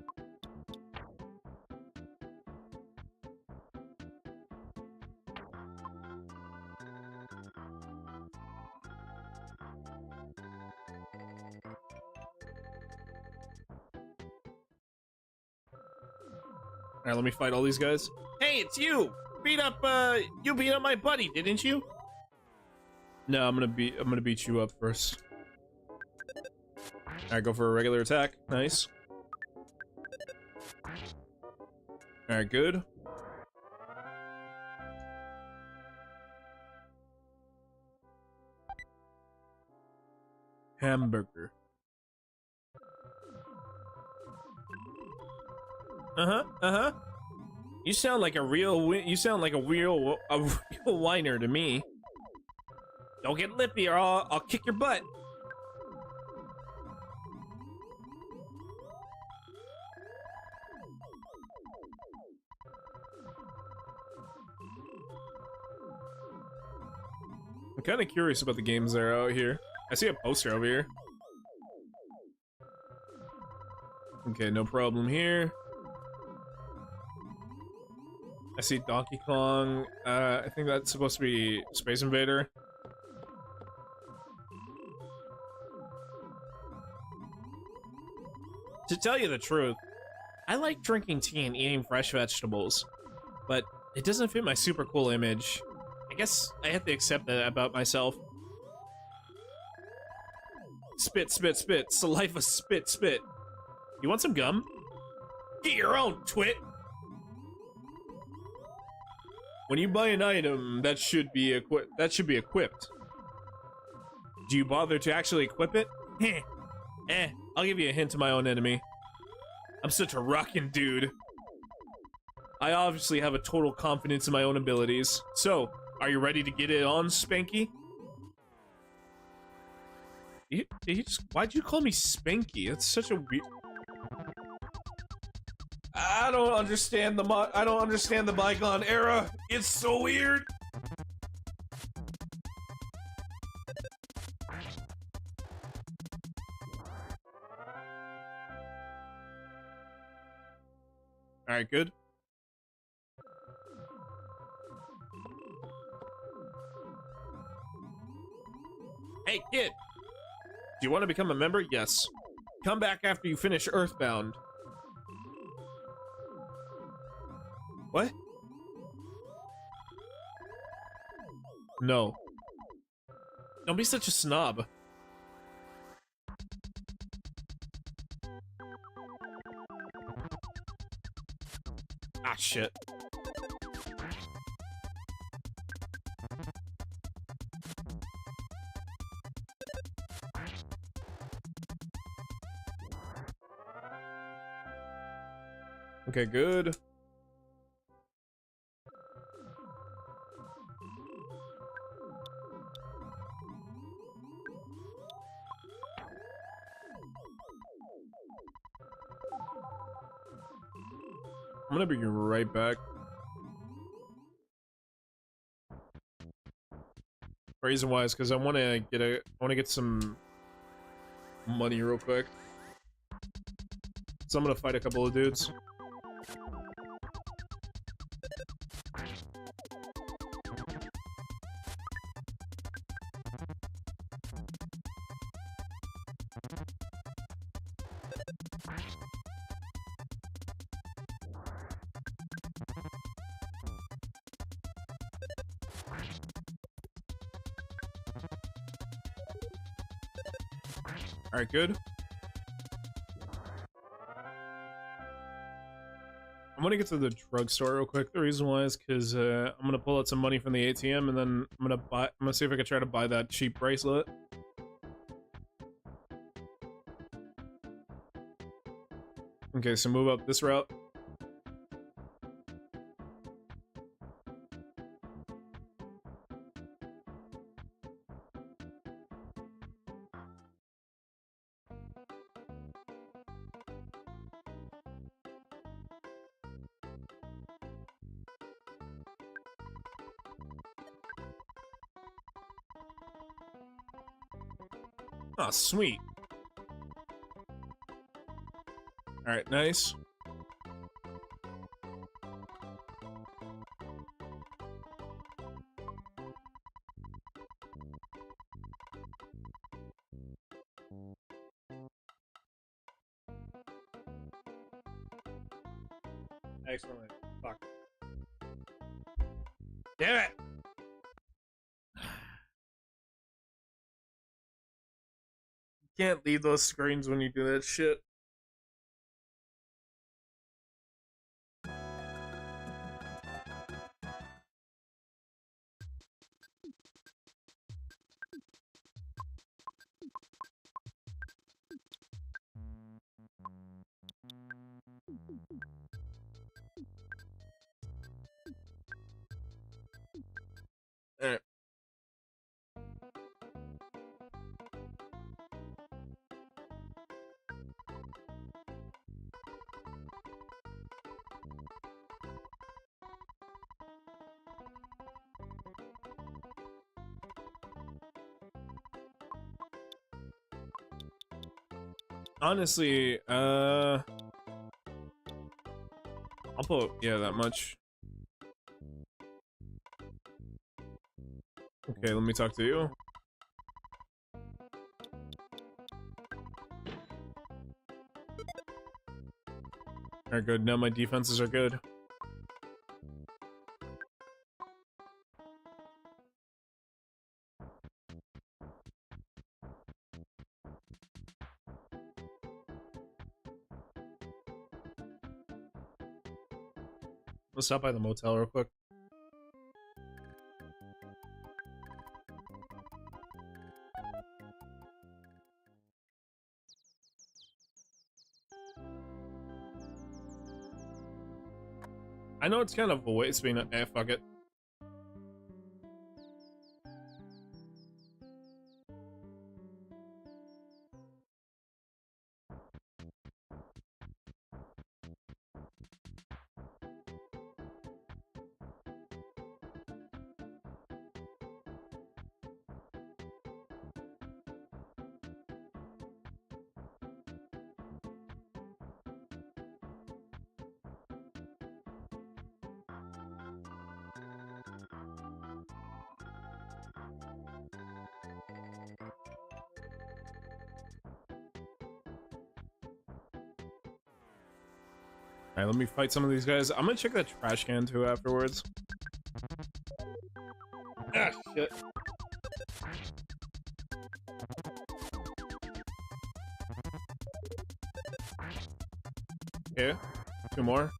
Alright, let me fight all these guys. Hey, it's you! You beat up my buddy, didn't you? No, I'm gonna beat you up first. Alright, go for a regular attack. Nice. Alright, good. Hamburger. Uh-huh, uh-huh. You sound like a real a real whiner to me. Don't get lippy or I'll kick your butt. I'm kind of curious about the games that are out here. I see a poster over here. Okay, no problem here. I see Donkey Kong. I think that's supposed to be Space Invader. To tell you the truth, I like drinking tea and eating fresh vegetables, but it doesn't fit my super cool image. I guess I have to accept that about myself. Spit, spit, spit. Saliva, spit, spit. You want some gum? Get your own, twit! When you buy an item, that should be equipped. Do you bother to actually equip it? I'll give you a hint to my own enemy. I'm such a rockin' dude. I obviously have a total confidence in my own abilities. So, are you ready to get it on, Spanky? Why'd you call me Spanky? That's such a weird... I don't understand the bygone era. It's so weird. All right, good. Hey, kid. Do you want to become a member? Yes. Come back after you finish Earthbound. What? No. Don't be such a snob. Ah, shit. Okay, good. I'm gonna bring you right back. Reason why is because I want to get some money real quick. So I'm gonna fight a couple of dudes. Alright, good. I'm gonna get to the drugstore real quick. The reason why is because I'm gonna pull out some money from the ATM and then I'm gonna see if I can try to buy that cheap bracelet. Okay, so move up this route. Oh, sweet. Alright, nice. Excellent. Fuck. Damn it! Can't leave those screens when you do that shit. Honestly, I'll put, yeah, that much. Okay, let me talk to you. Alright, good. Now my defenses are good. Let's stop by the motel real quick. I know it's kind of a waste being fuck it. Alright, let me fight some of these guys. I'm gonna check that trash can too afterwards. Ah, shit. Okay, 2 more.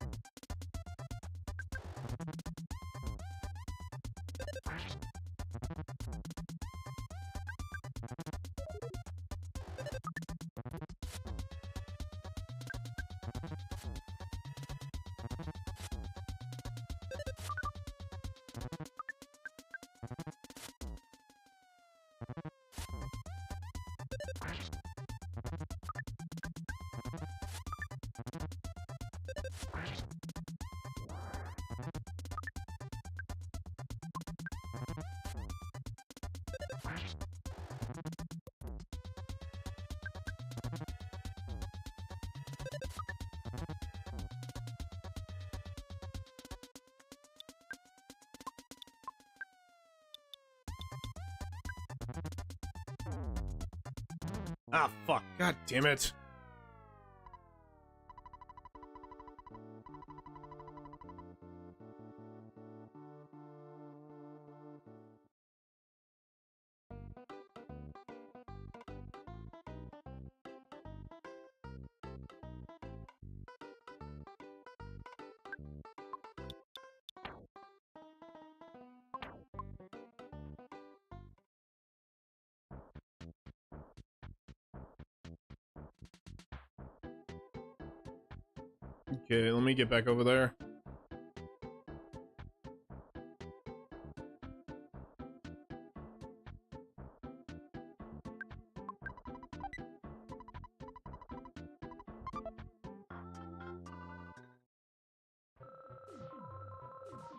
Ah, fuck. God damn it. Okay, let me get back over there.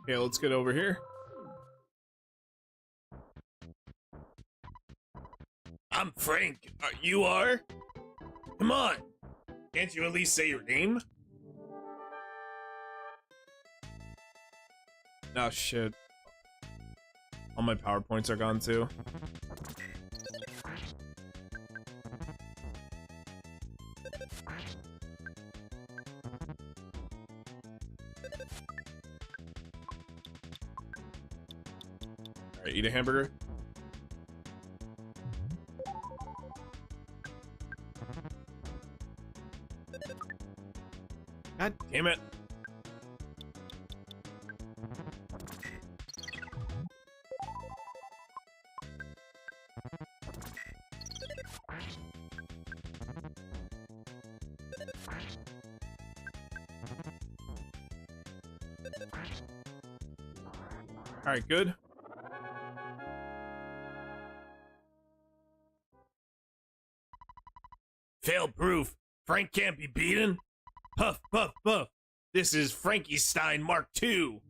Okay, let's get over here. I'm Frank. You are? Come on. Can't you at least say your name? Oh, shit. All my PowerPoints are gone, too. Alright, eat a hamburger. God damn it. Alright, good. Fail proof. Frank can't be beaten. Puff, puff, puff. This is Frankenstein Mark II.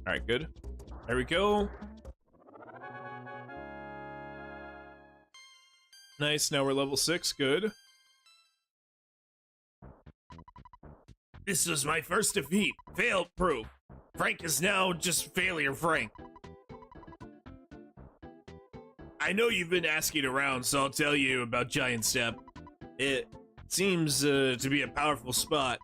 Alright, good. There we go. Nice, now we're level 6, good. This was my first defeat. Fail proof. Frank is now just failure Frank. I know you've been asking around, so I'll tell you about Giant Step. It seems to be a powerful spot.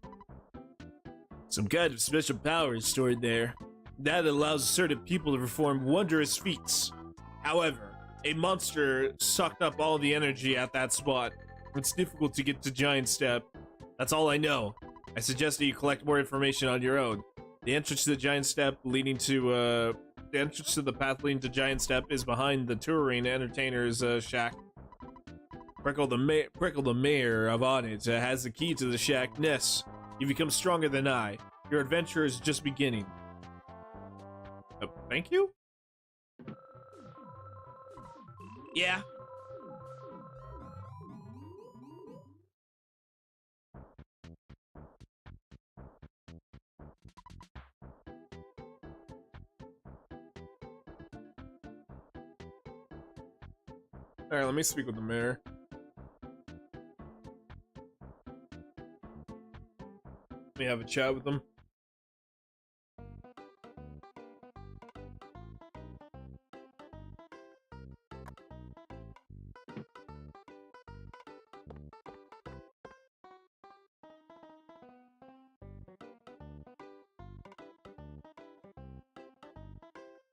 Some kind of special power is stored there. That allows certain people to perform wondrous feats. However, a monster sucked up all the energy at that spot. It's difficult to get to Giant Step. That's all I know. I suggest that you collect more information on your own. The entrance to the Giant Step leading to, the entrance to the path leading to Giant Step is behind the touring entertainer's shack. Prickle the mayor of on it has the key to the shack. Ness, you become stronger than I. Your adventure is just beginning. Thank you? Yeah. Alright, let me speak with the mayor. Let me have a chat with them.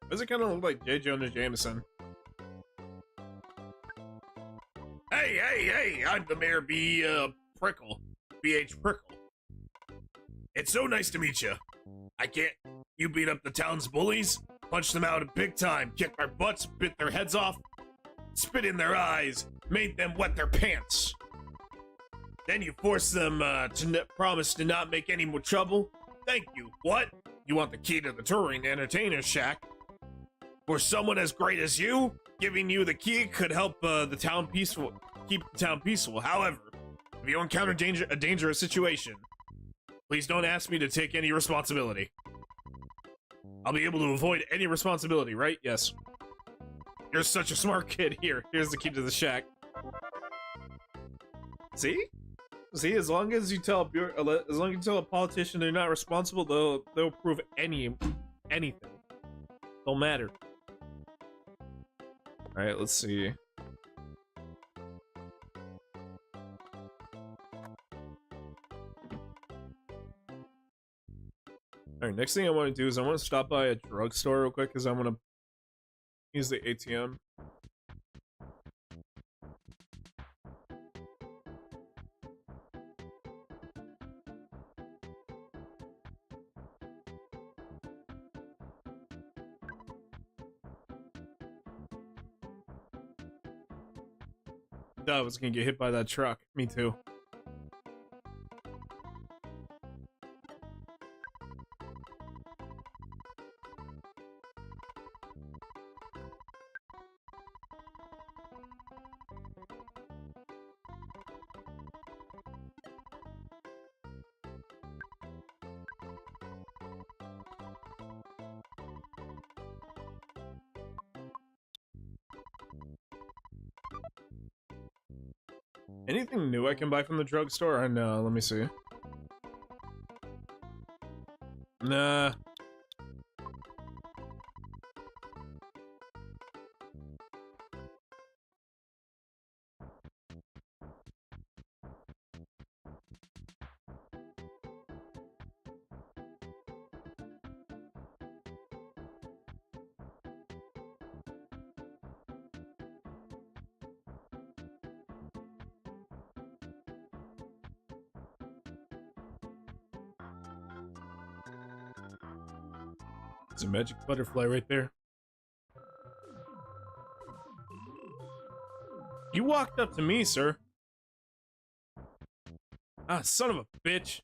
Does it kind of look like J. Jonah Jameson? Hey, I'm the Mayor Prickle. B.H. Prickle. It's so nice to meet you. You beat up the town's bullies, punched them out in big time, kicked their butts, bit their heads off, spit in their eyes, made them wet their pants. Then you forced them to promise to not make any more trouble. Thank you. What? You want the key to the touring entertainer's shack? For someone as great as you, giving you the key could help the town peaceful. Keep the town peaceful. However, if you encounter a dangerous situation, please don't ask me to take any responsibility. I'll be able to avoid any responsibility, right? Yes. You're such a smart kid. Here's the key to the shack. See? See, as long as you tell a politician they're not responsible, they'll prove anything. Don't matter. All right, let's see. All right, next thing I want to do is I want to stop by a drugstore real quick because I want to use the ATM. I was gonna get hit by that truck. Me too. Anything new I can buy from the drugstore? I know, let me see. Nah. It's a magic butterfly right there. You walked up to me, sir. Ah, son of a bitch.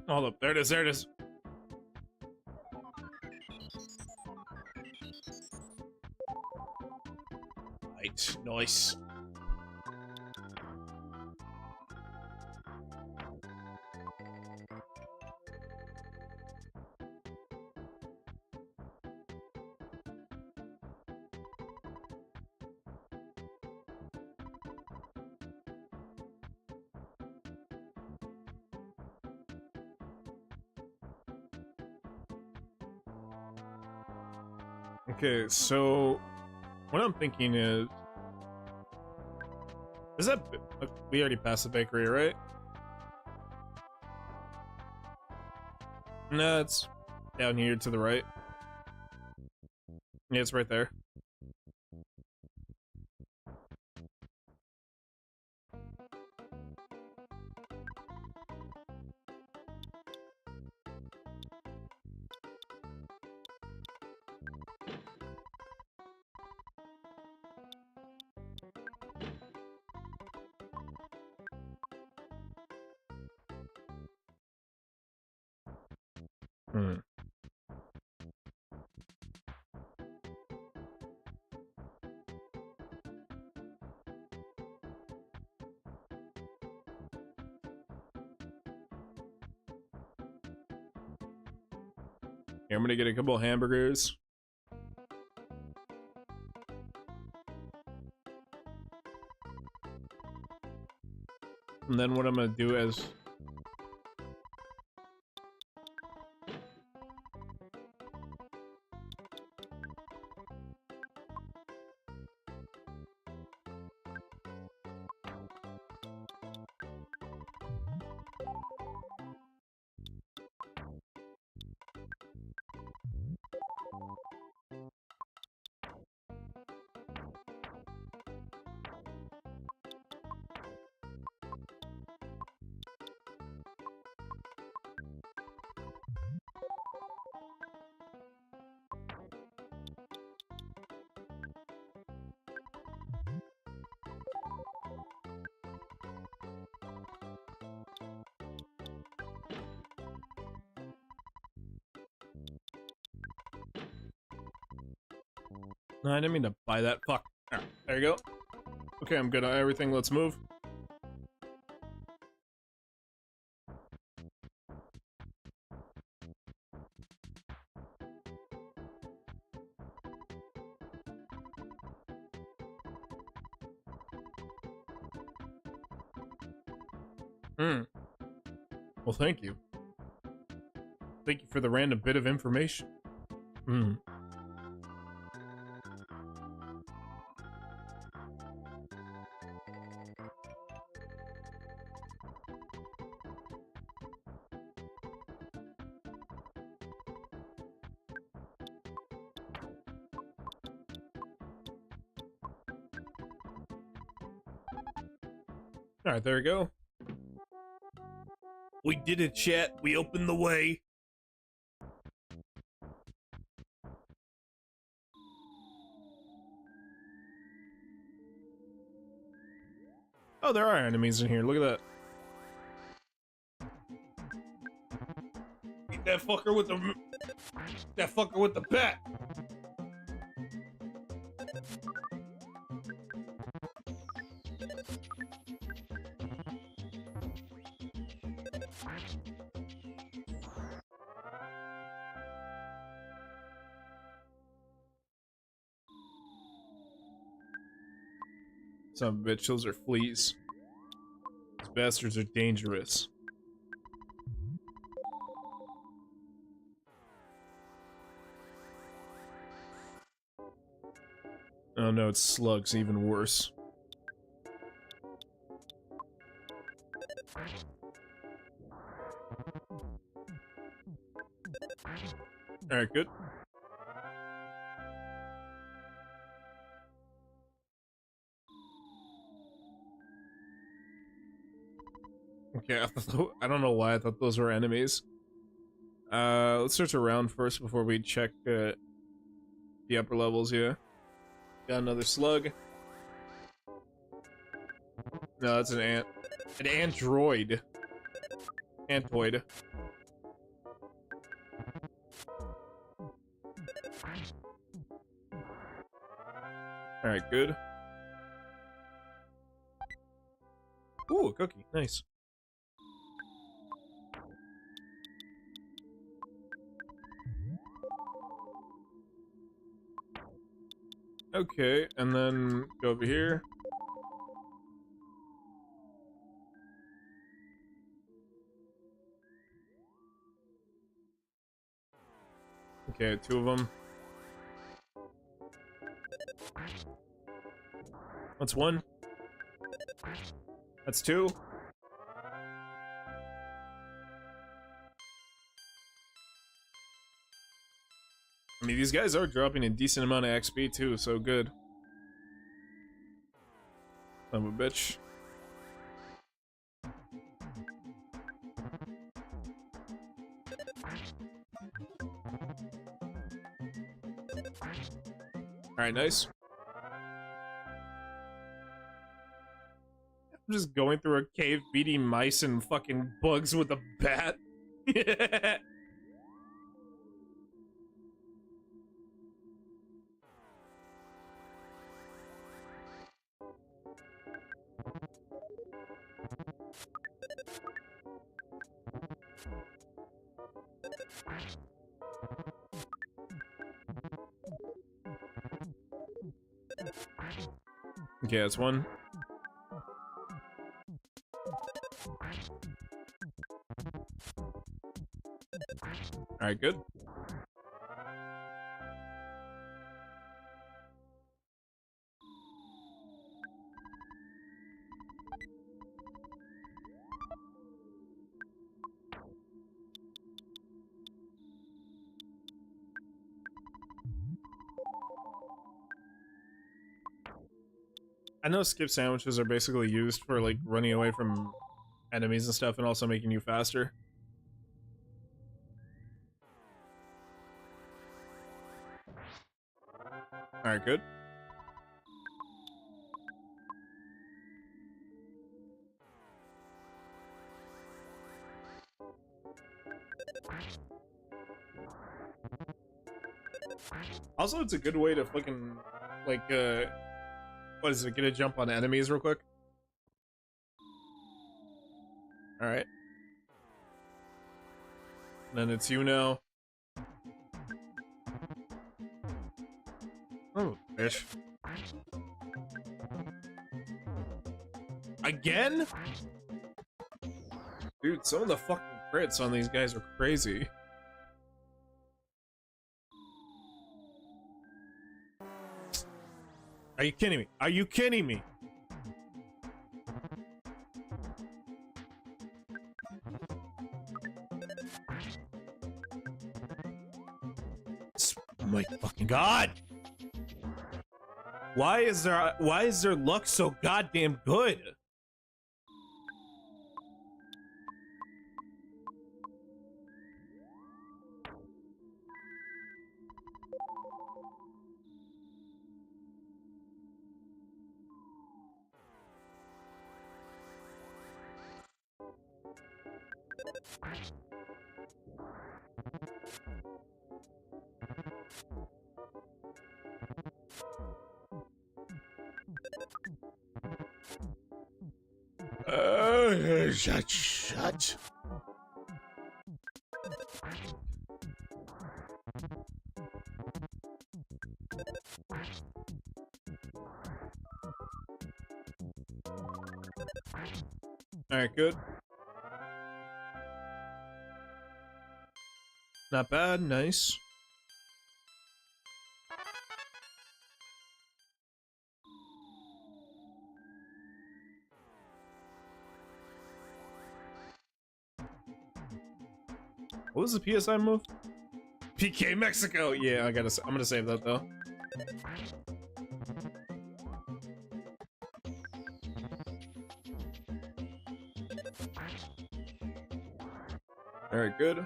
Hold up, there it is, there it is. Right, nice. Okay, so what I'm thinking is that we already passed the bakery, right? No, it's down here to the right. Yeah, it's right there. Hmm. Here, I'm gonna get a couple hamburgers. And then what I'm gonna do is no, I didn't mean to buy that. Fuck. Alright, there you go. Okay, I'm good on everything. Let's move. Well, thank you. Thank you for the random bit of information. Alright, there we go. We did it, chat. We opened the way. Oh, there are enemies in here. Look at that. Eat that fucker with the... That fucker with the bat. Some bitch, those are fleas. These bastards are dangerous. Oh no, it's slugs, even worse. Alright, good. Okay, I don't know why I thought those were enemies. Let's search around first before we check the upper levels here. Got another slug. No, that's an ant. An android. Antoid. Alright, good. Ooh, a cookie. Nice. Okay, and then go over here. Okay, two of them. That's one. That's two. I mean, these guys are dropping a decent amount of XP too, so good. Son of a bitch. Alright, nice. I'm just going through a cave beating mice and fucking bugs with a bat. Okay, that's one. Alright, good. I know skip sandwiches are basically used for, like, running away from enemies and stuff and also making you faster. Alright, good. Also, it's a good way to fucking, like, what is it, get a jump on enemies real quick? Alright. Then it's you now. Oh, bitch. Again? Dude, some of the fucking crits on these guys are crazy. Are you kidding me? Are you kidding me? Oh my fucking god! Why is their luck so goddamn good? Shut. Alright, good. Not bad, nice. What was the PSI move? PK Mexico. Yeah, I'm gonna save that though. All right, good.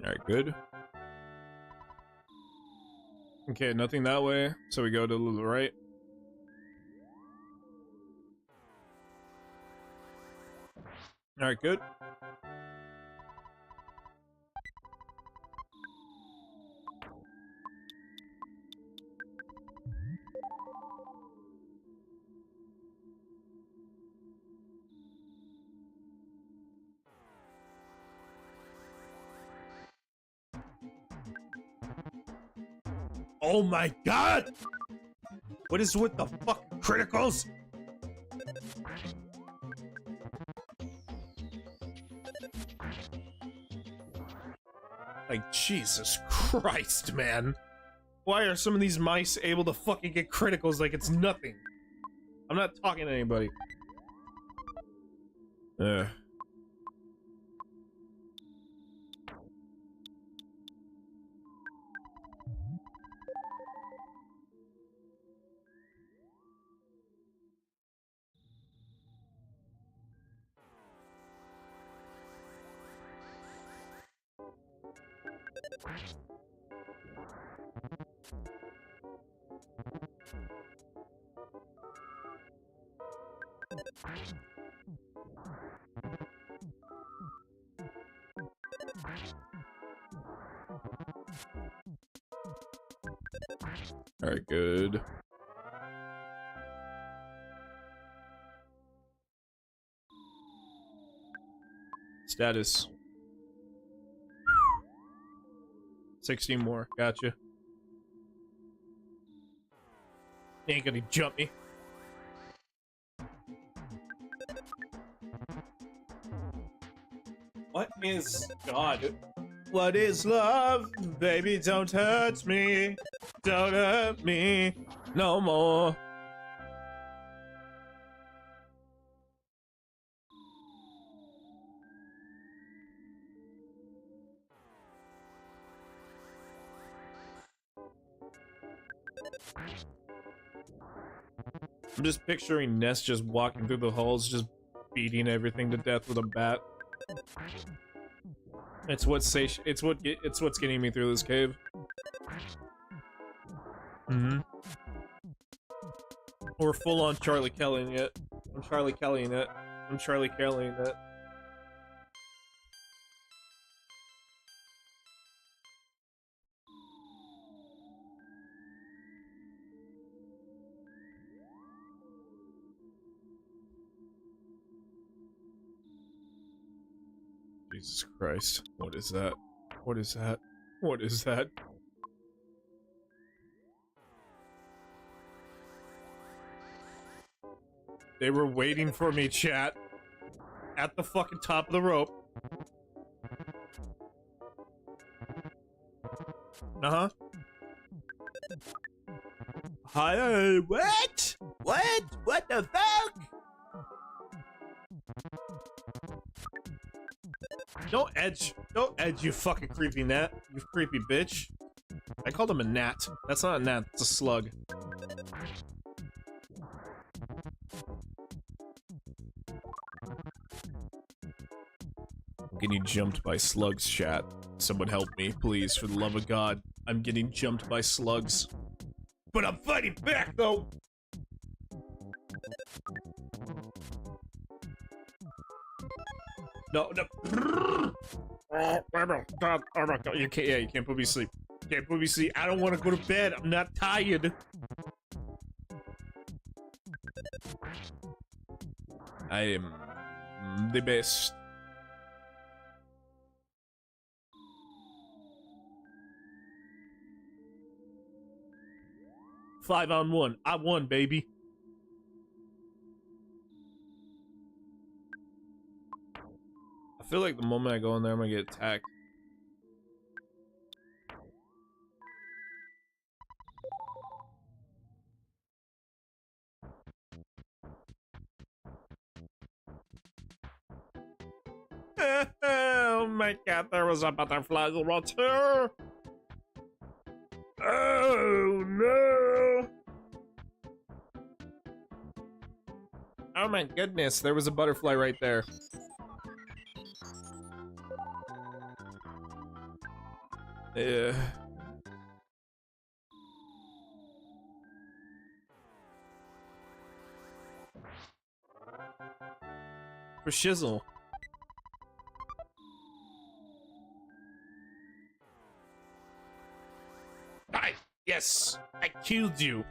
All right, good. Okay, nothing that way, so we go to the right. All right, good. Oh my god! What is with the fucking criticals? Like, Jesus Christ, man. Why are some of these mice able to fucking get criticals like it's nothing? I'm not talking to anybody. Alright, good. Status. 16 more, gotcha. You ain't gonna jump me. What is God? What is love? Baby, don't hurt me. Don't hurt me no more. I'm just picturing Ness just walking through the halls, just beating everything to death with a bat. It's what's getting me through this cave. We're full on Charlie Kellying it. I'm Charlie Kellying it. I'm Charlie Kellying it. Jesus Christ. What is that? What is that? What is that? They were waiting for me, chat. At the fucking top of the rope. Uh-huh. Hi, what? What? What the fuck? Don't edge, you fucking creepy gnat. You creepy bitch. I called him a gnat. That's not a gnat, it's a slug. I'm getting jumped by slugs, chat. Someone help me, please, for the love of God. I'm getting jumped by slugs. But I'm fighting back, though! No, no. Oh my god, oh my god, you can't, yeah, you can't put me to sleep. You can't put me to sleep. I don't want to go to bed. I'm not tired. I am the best. Five on one. I won, baby. I feel like the moment I go in there, I'm gonna get attacked. Oh my god, there was a butterfly right here. Oh no. Oh my goodness, there was a butterfly right there. Yeah. For shizzle. Yes, I killed you.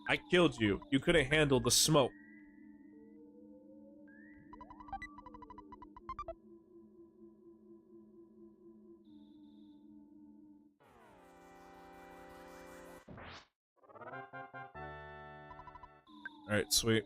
I killed you. You couldn't handle the smoke. All right, sweet.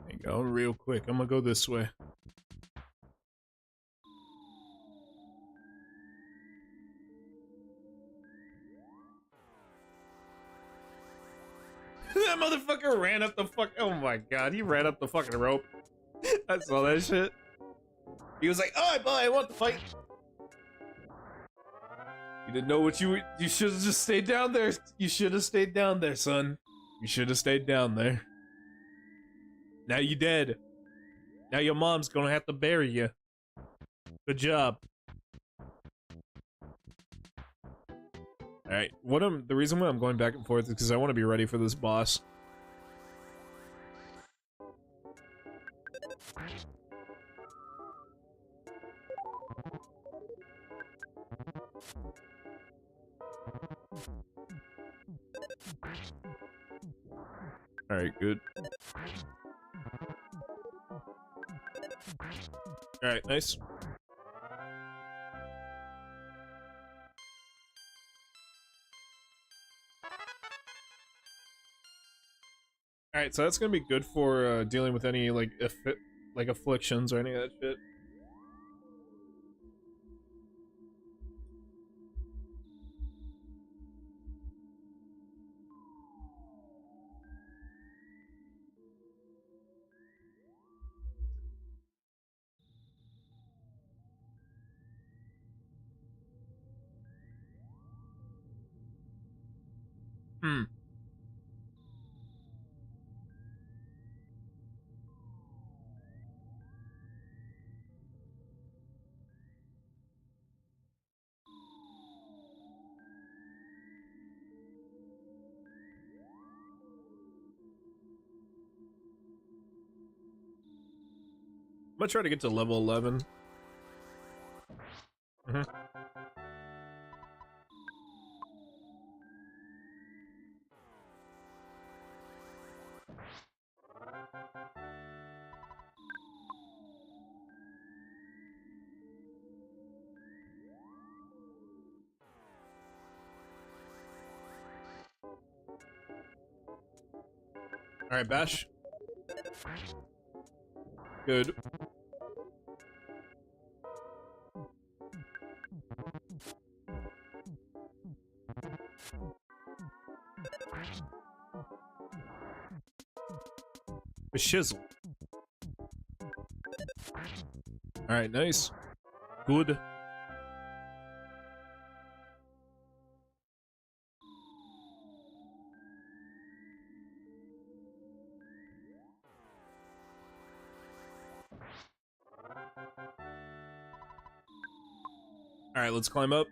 There you go, real quick. I'm gonna go this way. That motherfucker ran up the fuck. Oh my god, he ran up the fucking rope. I saw that shit. He was like, "Oh, boy, I want to fight." You didn't know what you should have just stayed down there. You should have stayed down there, son. You should have stayed down there. Now you dead. Now your mom's gonna have to bury you. Good job. Alright, the reason why I'm going back and forth is because I want to be ready for this boss. Alright, good. Alright, nice. Alright, so that's gonna be good for dealing with any like afflictions or any of that shit. Hmm. I'm gonna try to get to level 11. Alright, Bash. Good. A shizzle. Alright, nice. Good. Alright, let's climb up.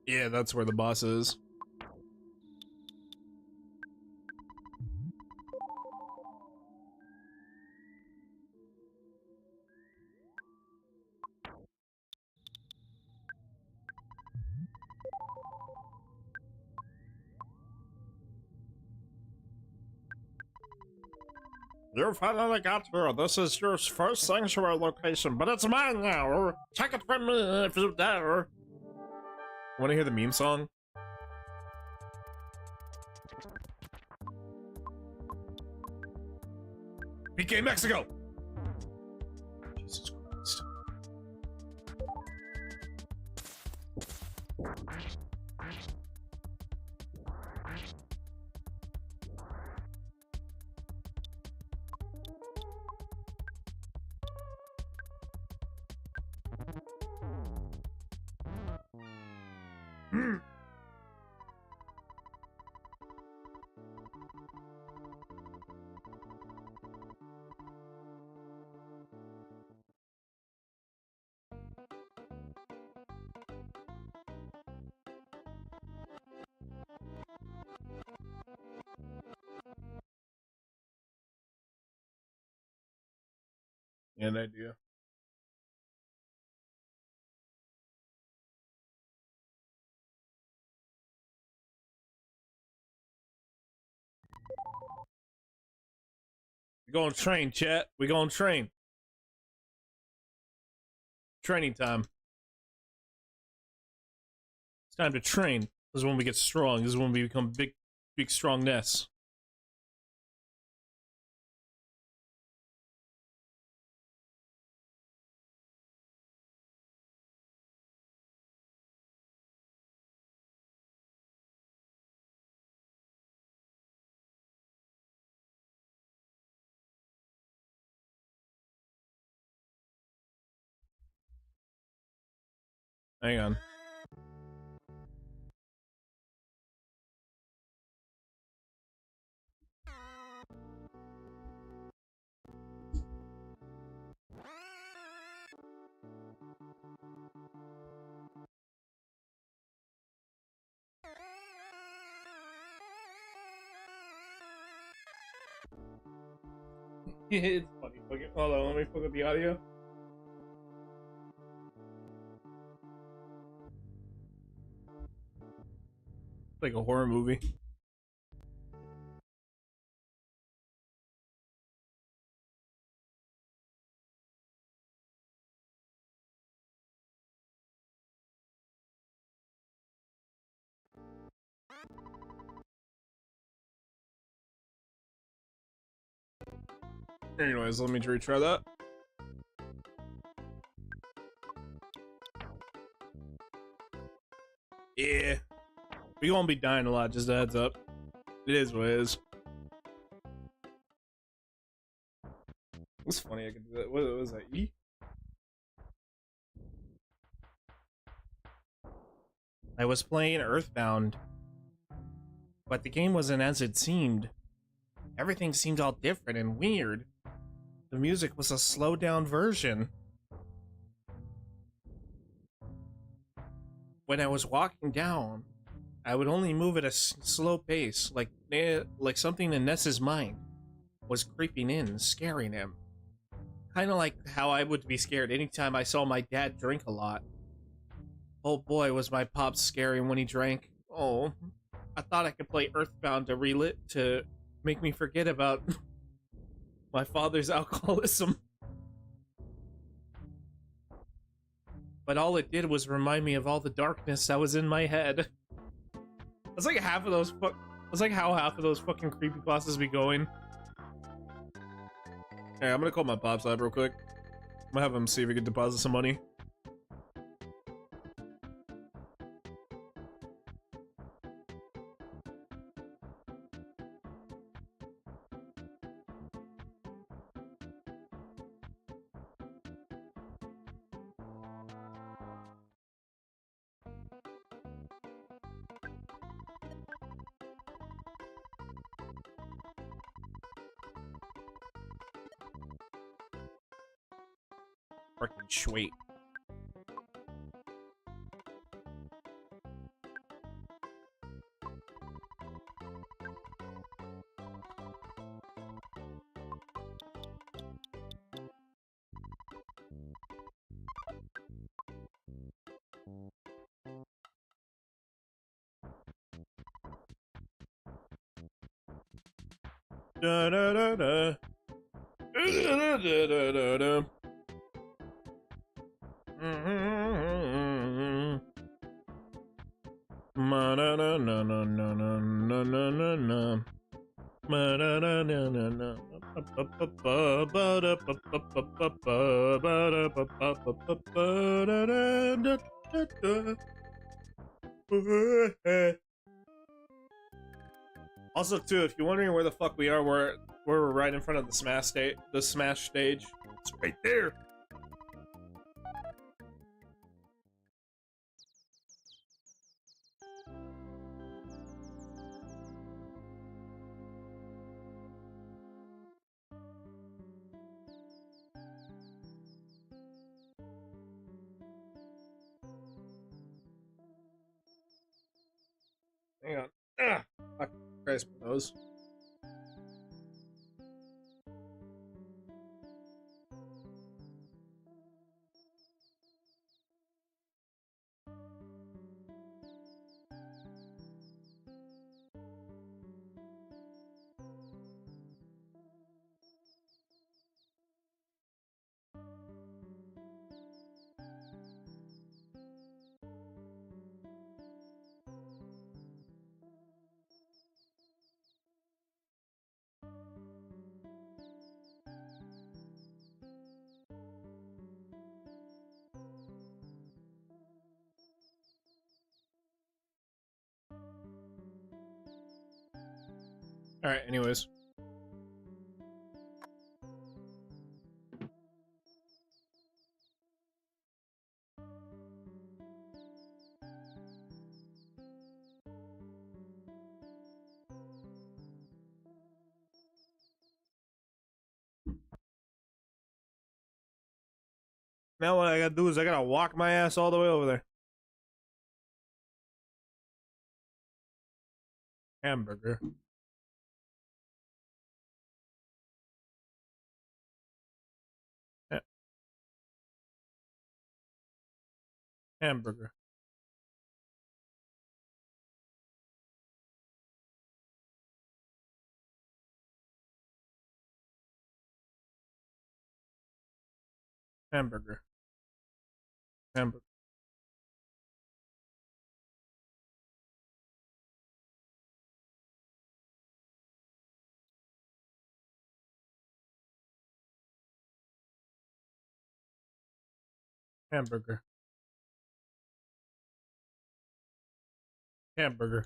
Yeah, that's where the boss is. You finally got here. This is your first sanctuary location, but it's mine now. Take it from me if you dare. Want to hear the meme song? PK Mexico! Jesus Christ. An idea. We gonna train, chat. We gonna train. Training time. It's time to train. This is when we get strong. This is when we become big, strong nests. Hang on. It's funny. Okay, hold on, let me fuck up the audio. Like a horror movie. Anyways, let me retry that. Yeah. We gonna be dying a lot, just a heads up. It is what it is. It's funny I could do that. What was that? E? I was playing Earthbound, but the game wasn't as it seemed. Everything seemed all different and weird. The music was a slowed down version. When I was walking down, I would only move at a slow pace, like something in Ness's mind was creeping in, scaring him. Kind of like how I would be scared anytime I saw my dad drink a lot. Oh boy, was my pop scary when he drank. Oh, I thought I could play Earthbound to make me forget about my father's alcoholism. But all it did was remind me of all the darkness that was in my head. That's like half of those that's like how half of those fucking creepypastas be going. Hey, I'm gonna call my pops lab real quick. I'm gonna have him see if he can deposit some money. Freaking sweet. Da da da da. Da da da da da. Ma na na na na na na na na na na. Ma na na na na na. Ba ba ba ba da ba ba ba ba ba ba da ba ba ba ba ba da da da da. Also, too, if you're wondering where the fuck we are, we're right in front of the Smash stage. It's right there. Hang on. Fuck Christ, my nose. Alright, anyways. Now what I gotta do is I gotta walk my ass all the way over there. Hamburger. Hamburger. Hamburger. Hamburger. Hamburger. Hamburger.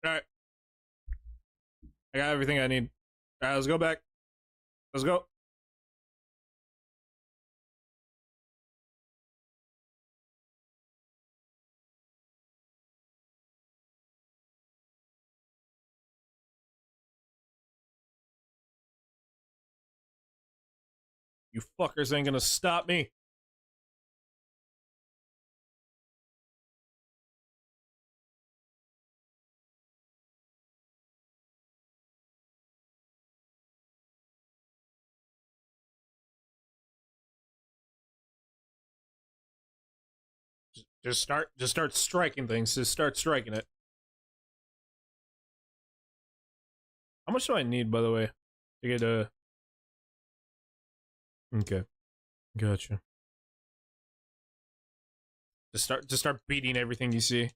Alright. I got everything I need. Alright, let's go back. Let's go. You fuckers ain't gonna stop me. Just start striking things. Just start striking it. How much do I need, by the way, to get a? Okay, gotcha. Just start beating everything you see.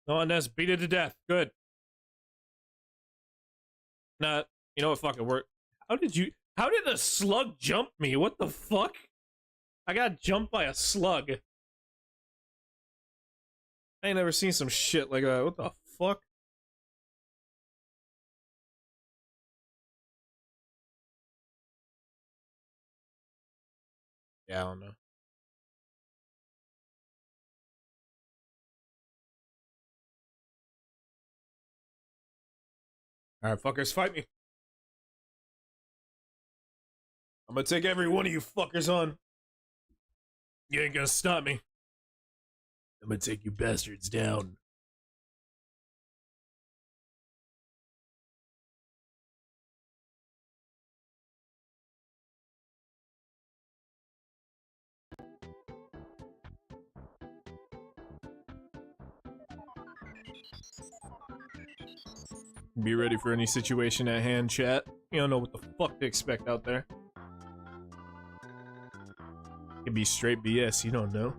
No one has beat it to death. Good. Nah, you know what? Fuck it. How did a slug jump me? What the fuck? I got jumped by a slug. I ain't never seen some shit like that. What the fuck? Yeah, I don't know. Alright, fuckers, fight me. I'm gonna take every one of you fuckers on. You ain't gonna stop me. I'm gonna take you bastards down. Be ready for any situation at hand, chat. You don't know what the fuck to expect out there. Could be straight BS, you don't know.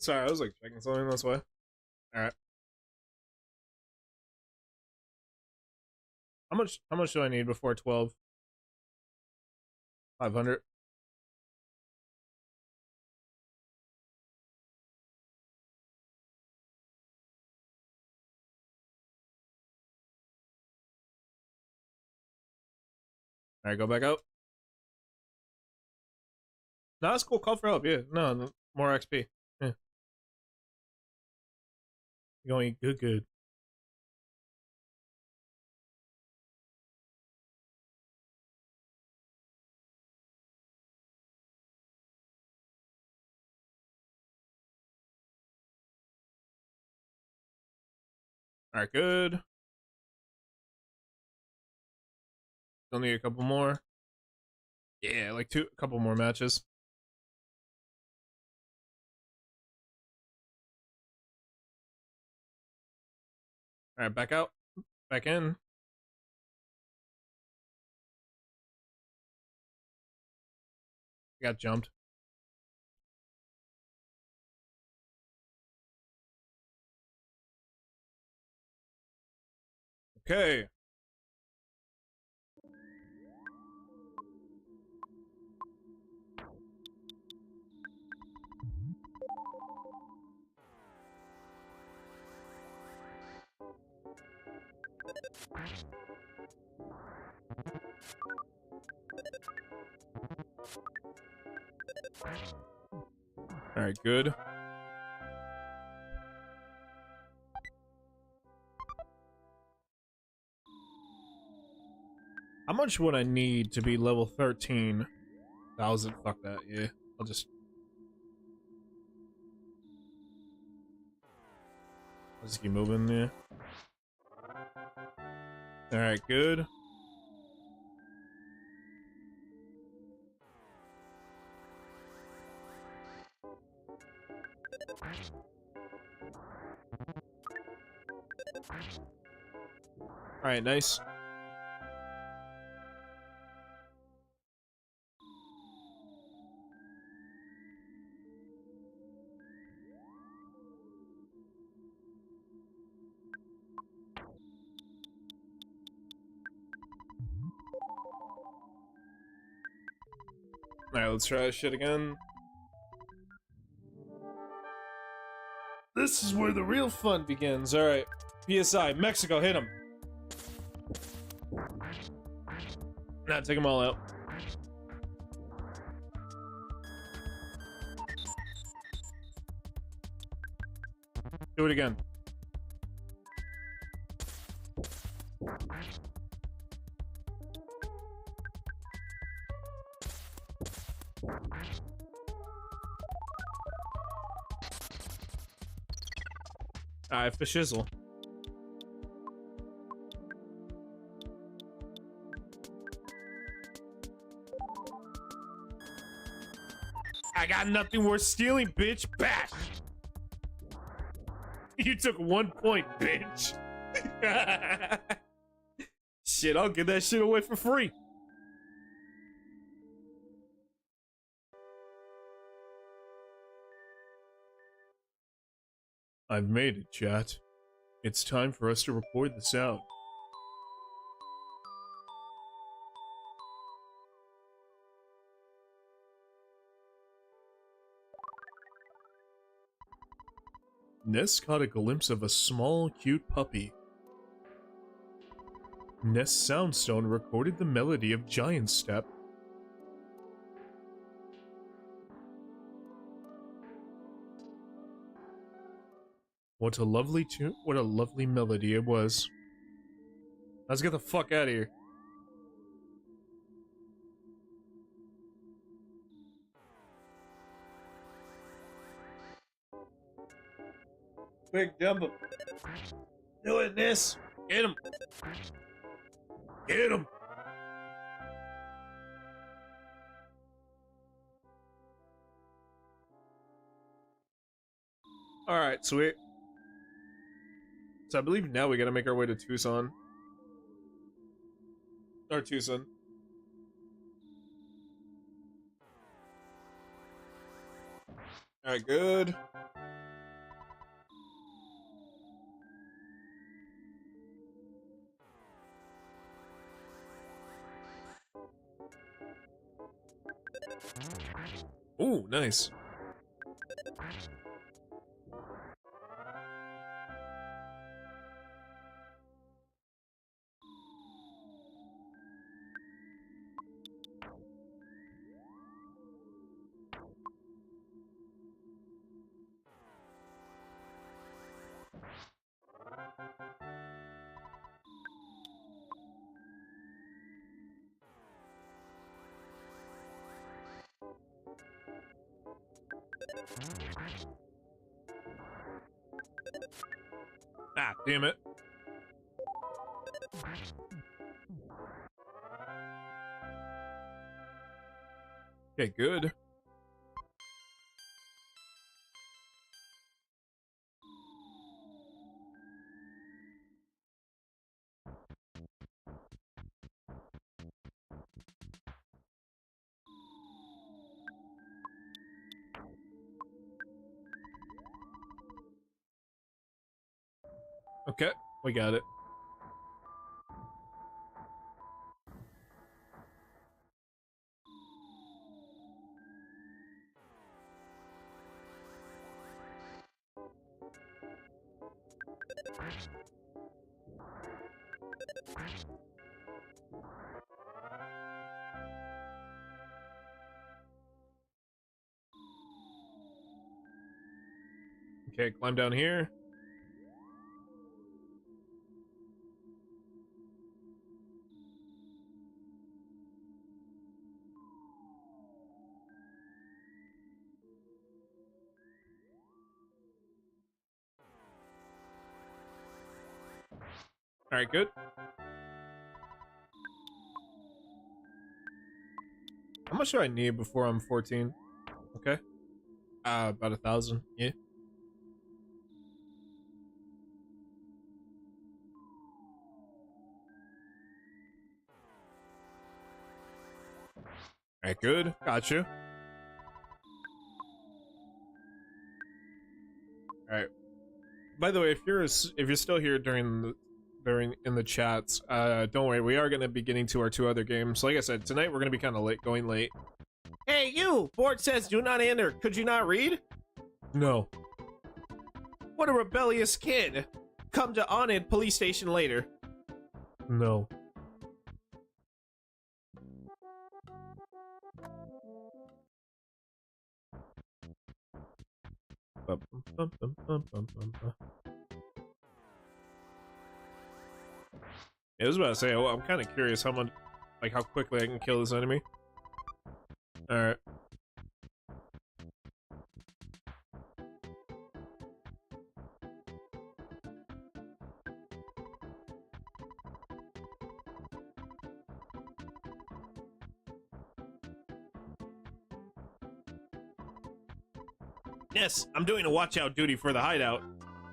Sorry, I was like checking something, that's why. Alright. How much do I need before 12? 500. Alright, go back out. No, that's cool. Call for help, yeah. No, more XP. Yeah. You're going good. Alright, good. Still need a couple more. Yeah, like a couple more matches. Alright, back out. Back in. Got jumped. Okay. Alright, good. How much would I need to be level 13? 1,000? Fuck that, yeah. I'll just keep moving there. Alright, good. Alright, nice. Alright, let's try this shit again. This is where the real fun begins. Alright. PSI, Mexico, hit him. Nah, take them all out. Do it again. Alright, for shizzle. I got nothing worth stealing, bitch. Bash! You took 1 point, bitch. Shit, I'll give that shit away for free. I've made it, chat. It's time for us to record the sound. Ness caught a glimpse of a small, cute puppy. Ness Soundstone recorded the melody of Giant Step. What a lovely tune, what a lovely melody it was. Let's get the fuck out of here. Quick, Dumbo. Doing this. Get him. Get him. Alright, sweet. So I believe now we gotta make our way to Tucson. Or Tucson. Alright, good. Ooh, nice. Ah, damn it. Okay, good. Okay, we got it. Okay, climb down here. Alright, good. How much do I need before I'm 14? Okay. About 1,000, yeah. Alright, good. Gotcha. Alright. By the way, if you're still here during in the chats, don't worry, we are gonna be getting to our 2 other games. Like I said, tonight we're gonna be kind of late, going late. Hey, you? Board says do not enter. Could you not read? No. What a rebellious kid. Come to Onid police station later. No. I was about to say, I'm kind of curious how much, like, how quickly I can kill this enemy. Alright. Yes, I'm doing a watch out duty for the hideout.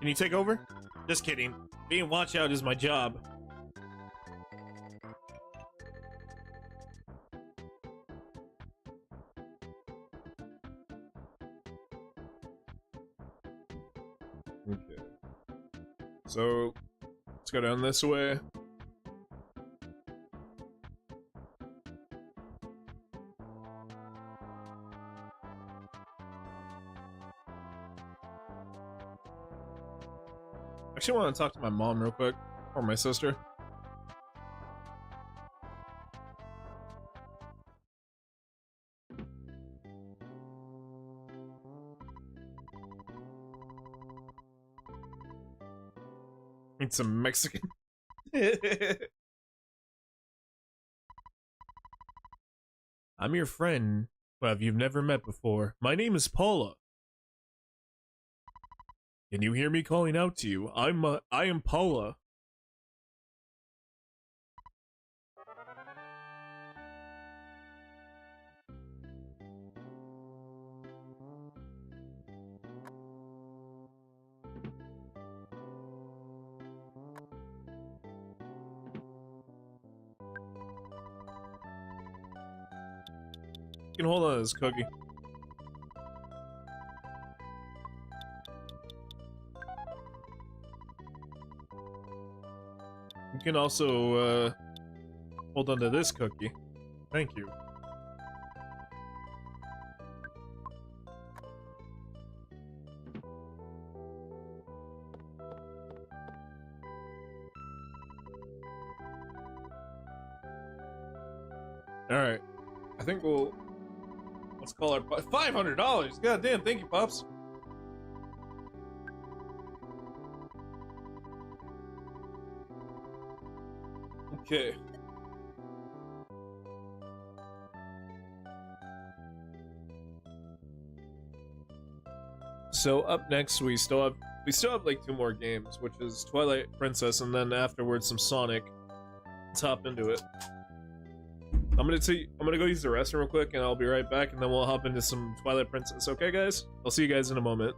Can you take over? Just kidding. Being watch out is my job. Okay. So, let's go down this way. I actually want to talk to my mom real quick, or my sister. Need some Mexican. I'm your friend, but you've never met before. My name is Paula. Can you hear me calling out to you? I am Paula. You can hold on to this cookie. You can also, hold on to this cookie. Thank you. Alright. I think let's call our $500! God damn, thank you, Pops. Okay. So up next we still have like 2 more games, which is Twilight Princess and then afterwards some Sonic. Let's hop into it. I'm gonna go use the restroom real quick and I'll be right back and then we'll hop into some Twilight Princess, okay guys? I'll see you guys in a moment.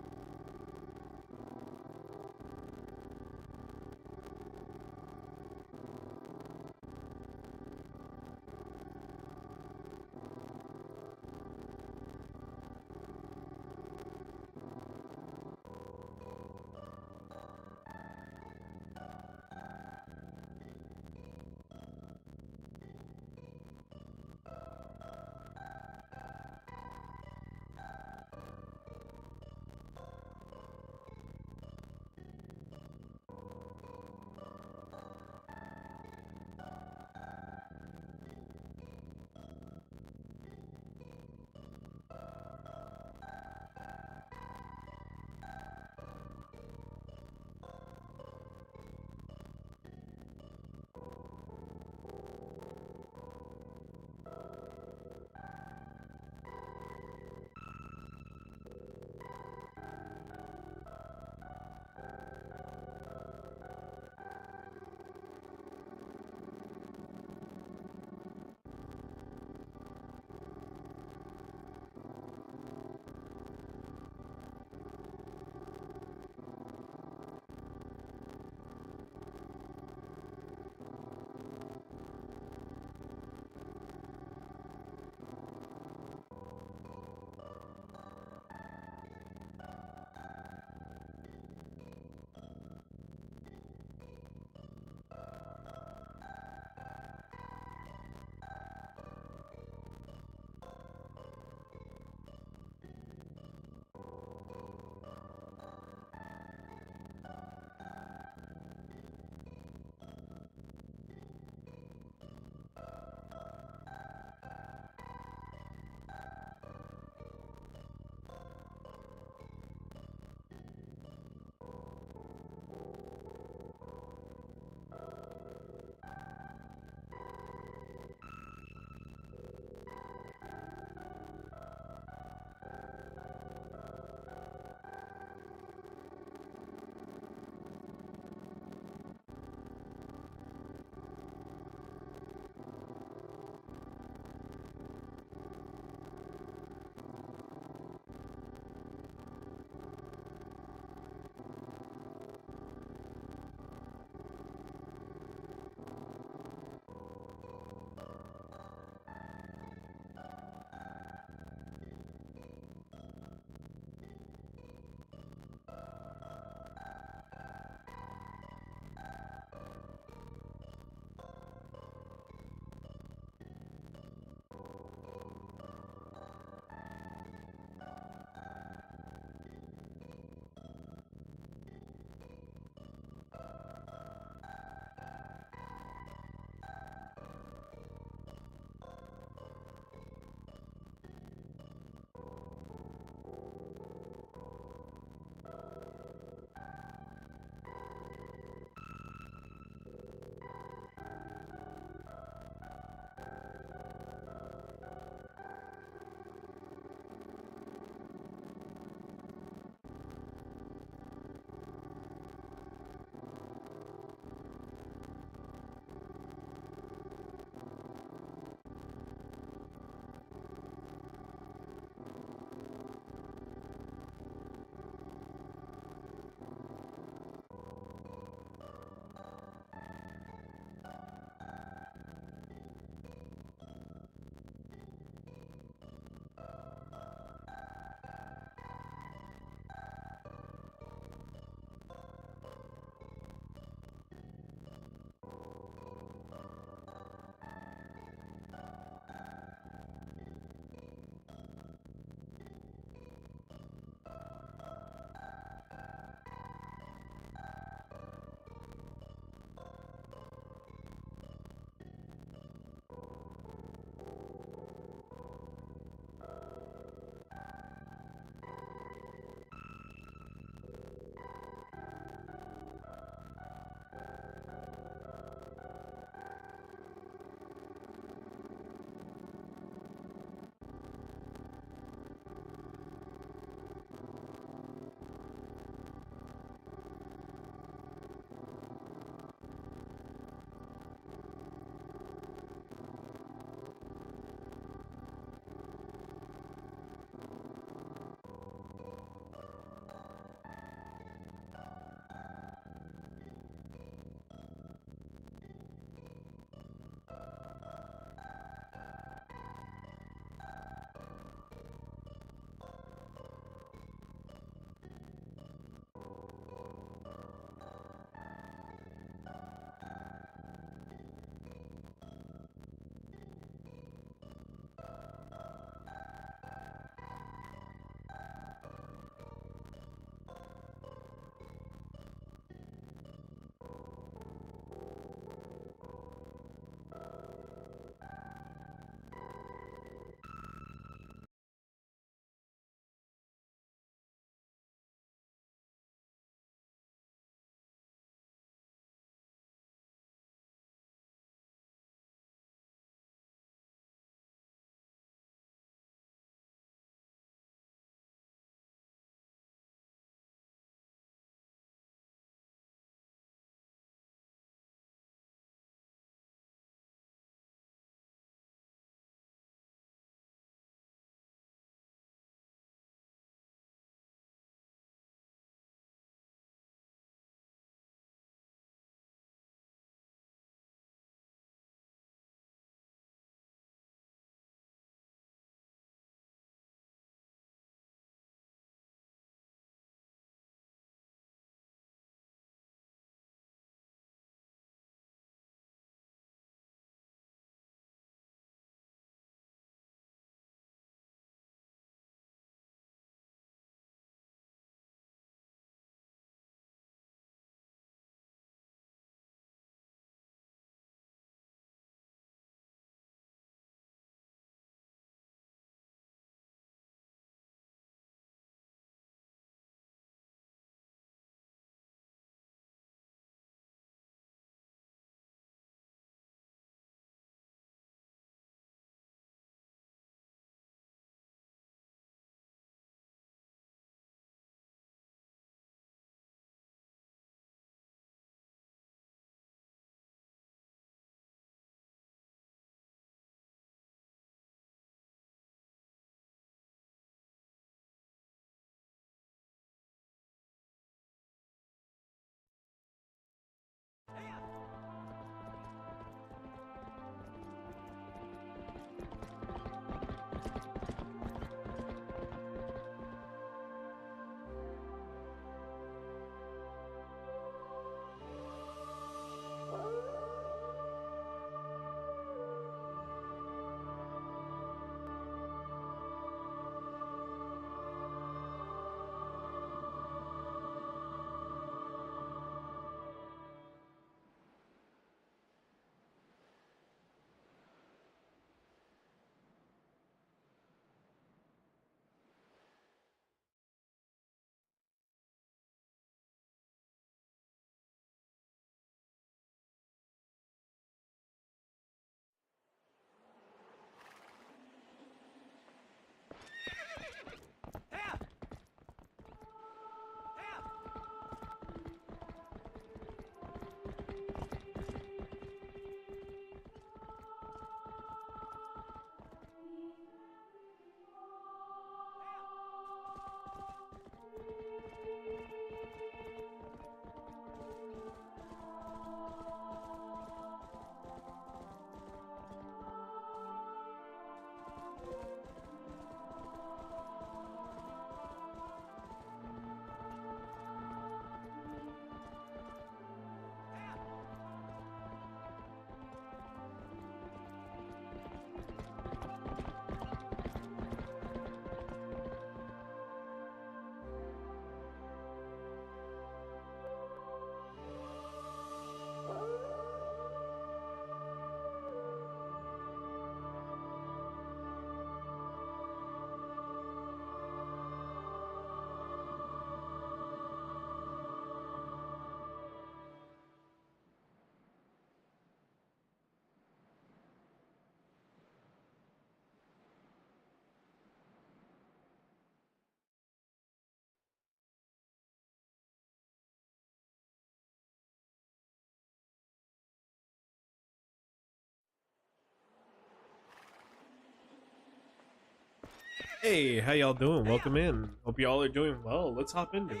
Hey, how y'all doing? Welcome in. Hope y'all are doing well. Let's hop into it.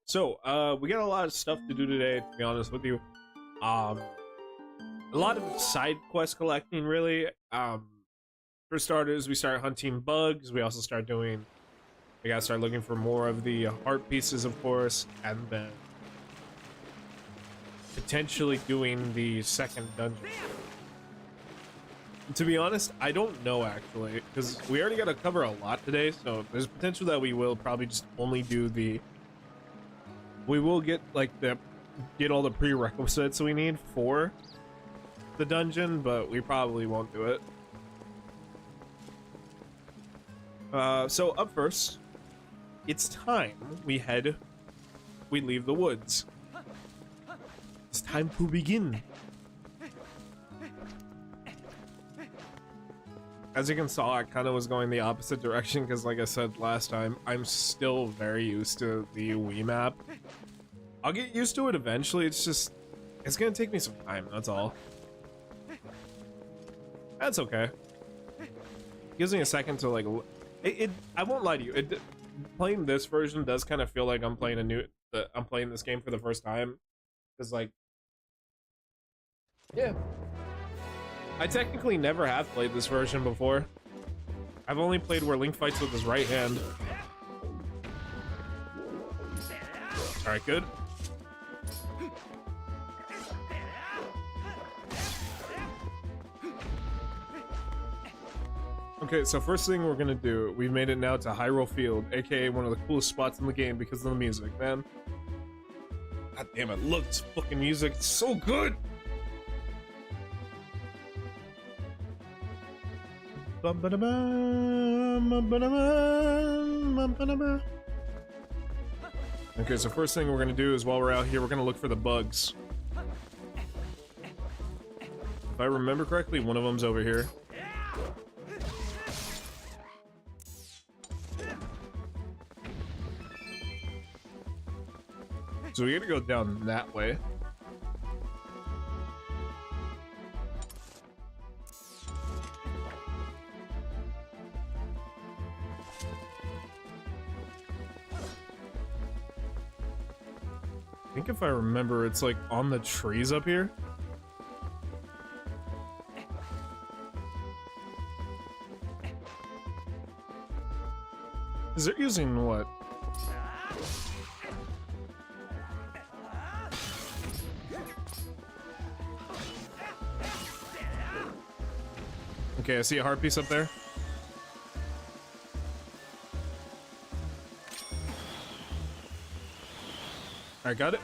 So, we got a lot of stuff to do today, to be honest with you. A lot of side quest collecting, really. For starters, we start hunting bugs. We also start doing... We gotta start looking for more of the heart pieces, of course, and then potentially doing the second dungeon. To be honest, I don't know, actually, because we already got to cover a lot today, so there's potential that we will probably just only do the... We will get, like, get all the prerequisites we need for the dungeon, but we probably won't do it. So, up first, it's time we leave the woods. It's time to begin. As you can saw, I kind of was going the opposite direction because, like I said last time, I'm still very used to the Wii map. I'll get used to it eventually, it's gonna take me some time, that's all. That's okay. Gives me a second to, like, I won't lie to you, playing this version does kind of feel like I'm playing I'm playing this game for the first time. Because, like, yeah. I technically never have played this version before. I've only played where Link fights with his right hand. Alright, good. Okay, so first thing we're gonna do, we've made it now to Hyrule Field, aka one of the coolest spots in the game because of the music, man. God damn it, look, this fucking music, it's so good! Okay, so first thing we're gonna do is while we're out here, we're gonna look for the bugs. If I remember correctly, one of them's over here. So we gotta go down that way. I think if I remember, it's like on the trees up here. Is it using what? Okay, I see a heart piece up there. Alright, got it.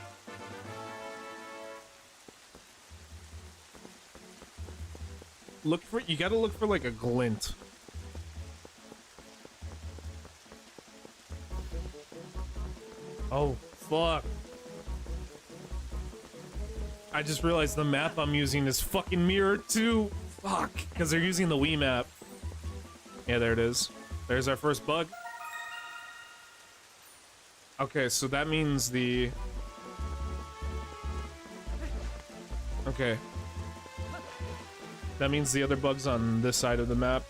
Look for, you gotta look for like a glint. Oh, fuck. I just realized the map I'm using is fucking Mirror 2. Fuck, because they're using the Wii map. Yeah, there it is. There's our first bug. Okay, so that means the... Okay. That means the other bug's on this side of the map.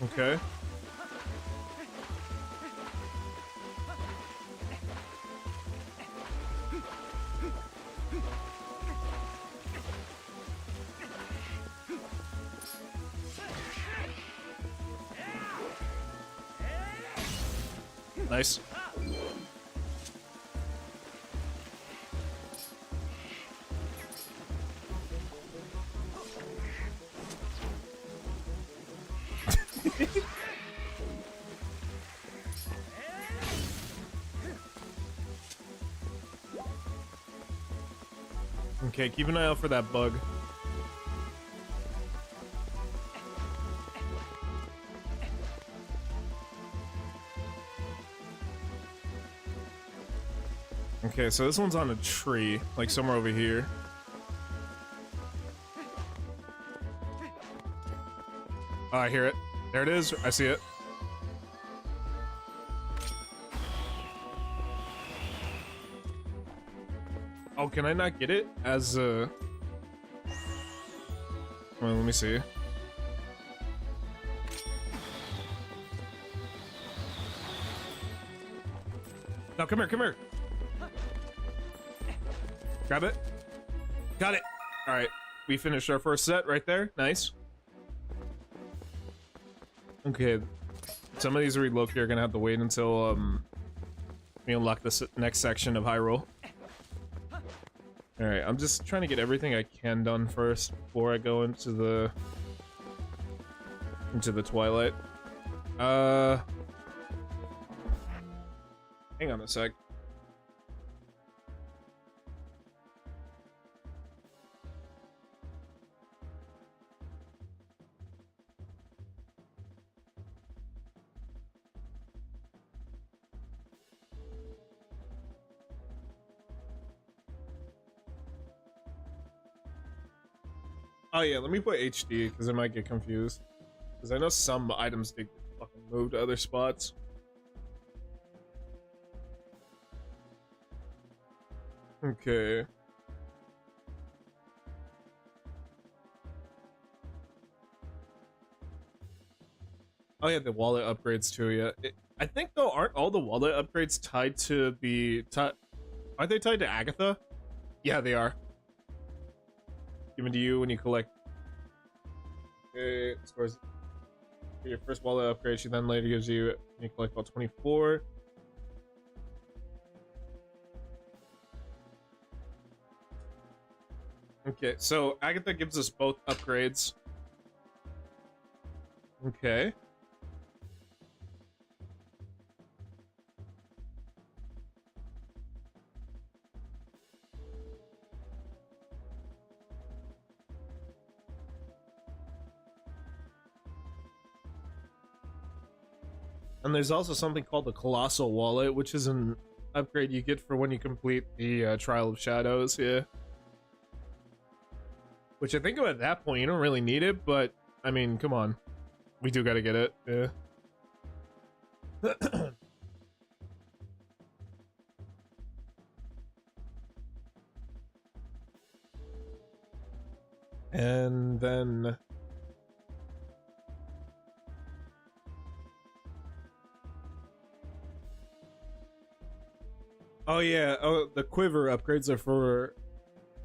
Okay. Nice. Okay, keep an eye out for that bug. Okay, so this one's on a tree, like somewhere over here. Oh, I hear it. There it is. I see it. Oh, can I not get it as a... Well, let me see. No, come here, come here. Grab it. Got it. All right, we finished our first set right there. Nice. Okay, some of these read Loki are gonna have to wait until we unlock this next section of Hyrule. All right, I'm just trying to get everything I can done first before I go into the Twilight. Hang on a sec. Oh yeah, let me put HD because I might get confused. Because I know some items they fucking move to other spots. Okay. Oh yeah, the wallet upgrades too. Yeah, I think though, aren't all the wallet upgrades tied to the? Aren't they tied to Agatha? Yeah, they are. Given to you when you collect. Okay, scores. For your first wallet upgrade, she then later gives you when you collect all 24. Okay, so Agatha gives us both upgrades. Okay. And there's also something called the Colossal Wallet, which is an upgrade you get for when you complete the Trial of Shadows, yeah. Which I think at that point, you don't really need it, but, I mean, come on. We do gotta get it, yeah. And then... Oh yeah, oh, the quiver upgrades are for...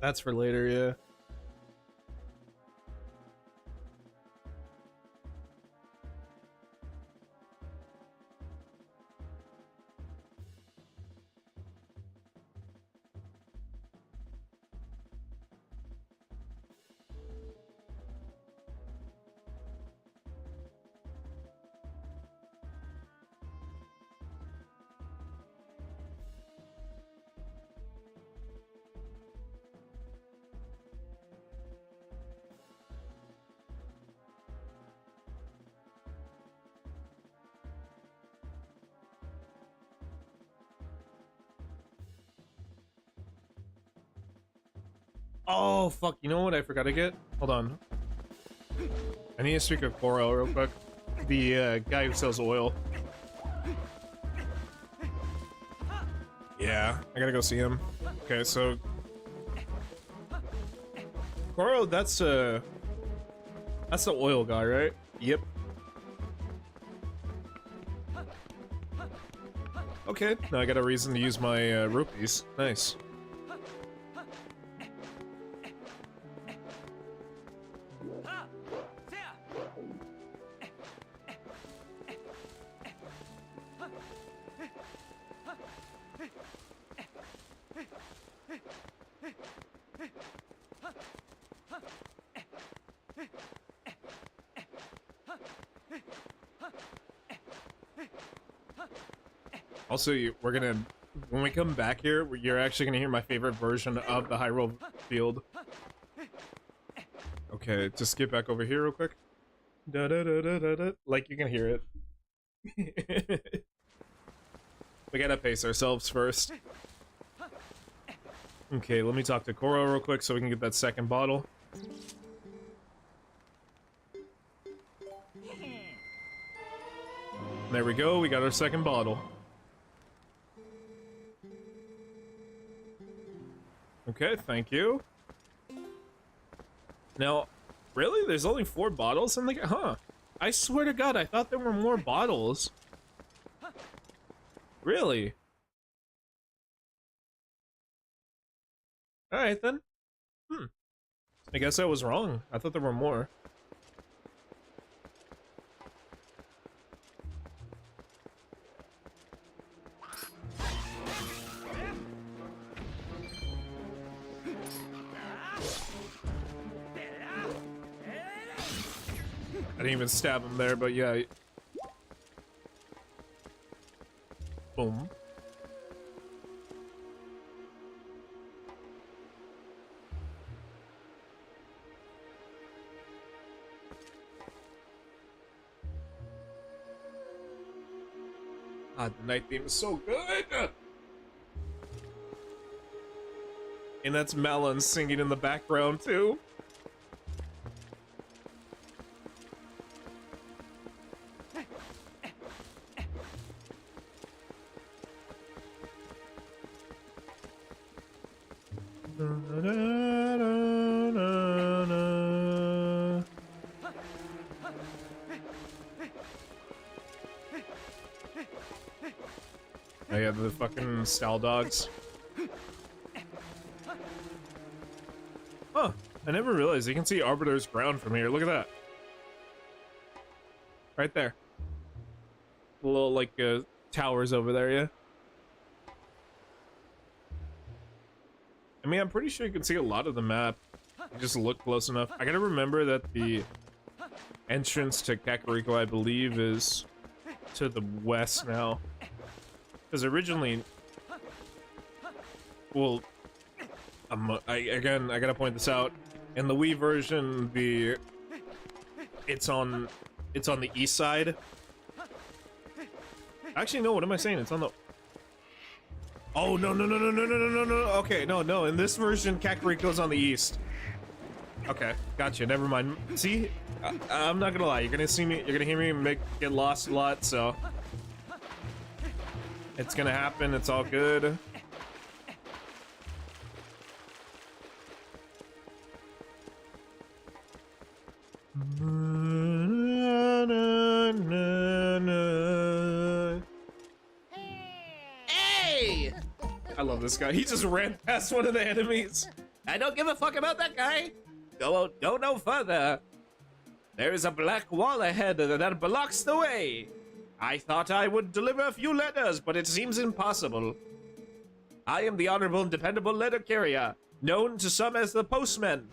That's for later, yeah. Oh, fuck, you know what I forgot to get? Hold on. I need to speak of Coral real quick. The guy who sells oil. Yeah, I gotta go see him. Okay, so... Coral, that's the oil guy, right? Yep. Okay, now I got a reason to use my rupees. Nice. Also, we're gonna, when we come back here, you're actually gonna hear my favorite version of the Hyrule field. Okay, just skip back over here real quick. Da da da da da da. Like you can hear it. We gotta pace ourselves first. Okay, let me talk to Koro real quick so we can get that second bottle. There we go, we got our second bottle. Okay, thank you. Now, Really? There's only 4 bottles in the game? Huh. I swear to God, I thought there were more bottles. Really? Alright then. I guess I was wrong. I thought there were more. I didn't even stab him there, but yeah. Boom. God, the night theme is so good! And that's Melon singing in the background, too. Oh yeah, the fucking stall dogs. Huh, I never realized you can see Arbiter's ground from here. Look at that. Right there. The little, like, towers over there, yeah? I mean, I'm pretty sure you can see a lot of the map. You just look close enough. I gotta remember that the entrance to Kakariko, I believe, is to the west now. Because originally... Well... I gotta point this out. In the Wii version, it's on the east side. Actually, no, what am I saying? It's on the... Oh, no. Okay, no. In this version, Kakariko's on the east. Okay, gotcha. Never mind. See? I'm not gonna lie. You're gonna hear me get lost a lot, so... It's gonna happen. It's all good. Hey! I love this guy. He just ran past one of the enemies. I don't give a fuck about that guy. Go no further. There is a black wall ahead that blocks the way. I thought I would deliver a few letters, but it seems impossible. I am the honorable and dependable letter carrier, known to some as the postman.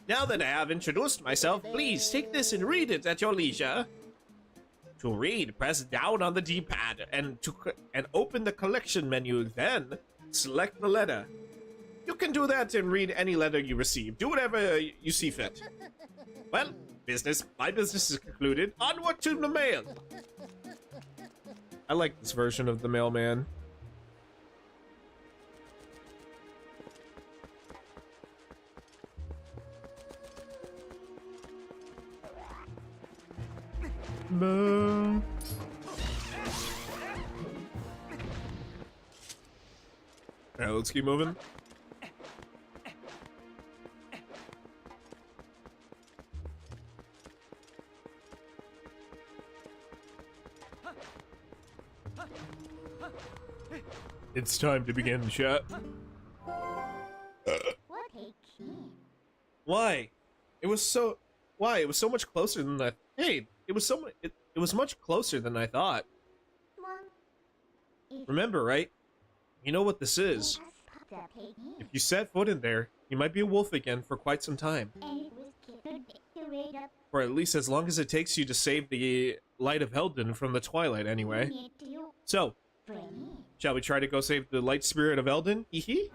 Now that I have introduced myself, please take this and read it at your leisure. To read, press down on the D-pad and open the collection menu, then select the letter. You can do that and read any letter you receive. Do whatever you see fit. Well, my business is concluded. Onward to the mail. I like this version of the mailman. Boom. Alright, let's keep moving. It's time to begin, chat. Why? It was so... Why? It was so much closer than I... Hey, it was so... It was much closer than I thought. Remember, right? You know what this is. If you set foot in there, you might be a wolf again for quite some time. For at least as long as it takes you to save the Light of Eldin from the Twilight, anyway. So, shall we try to go save the Light Spirit of Eldin? Hee.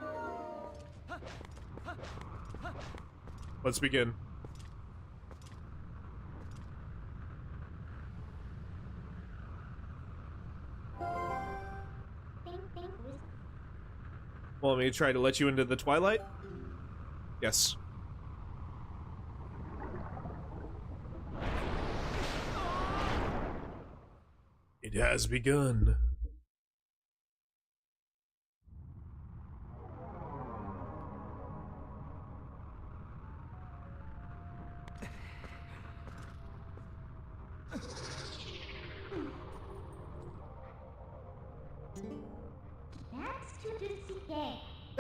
Let's begin. Want me to try to let you into the Twilight? Yes. It has begun.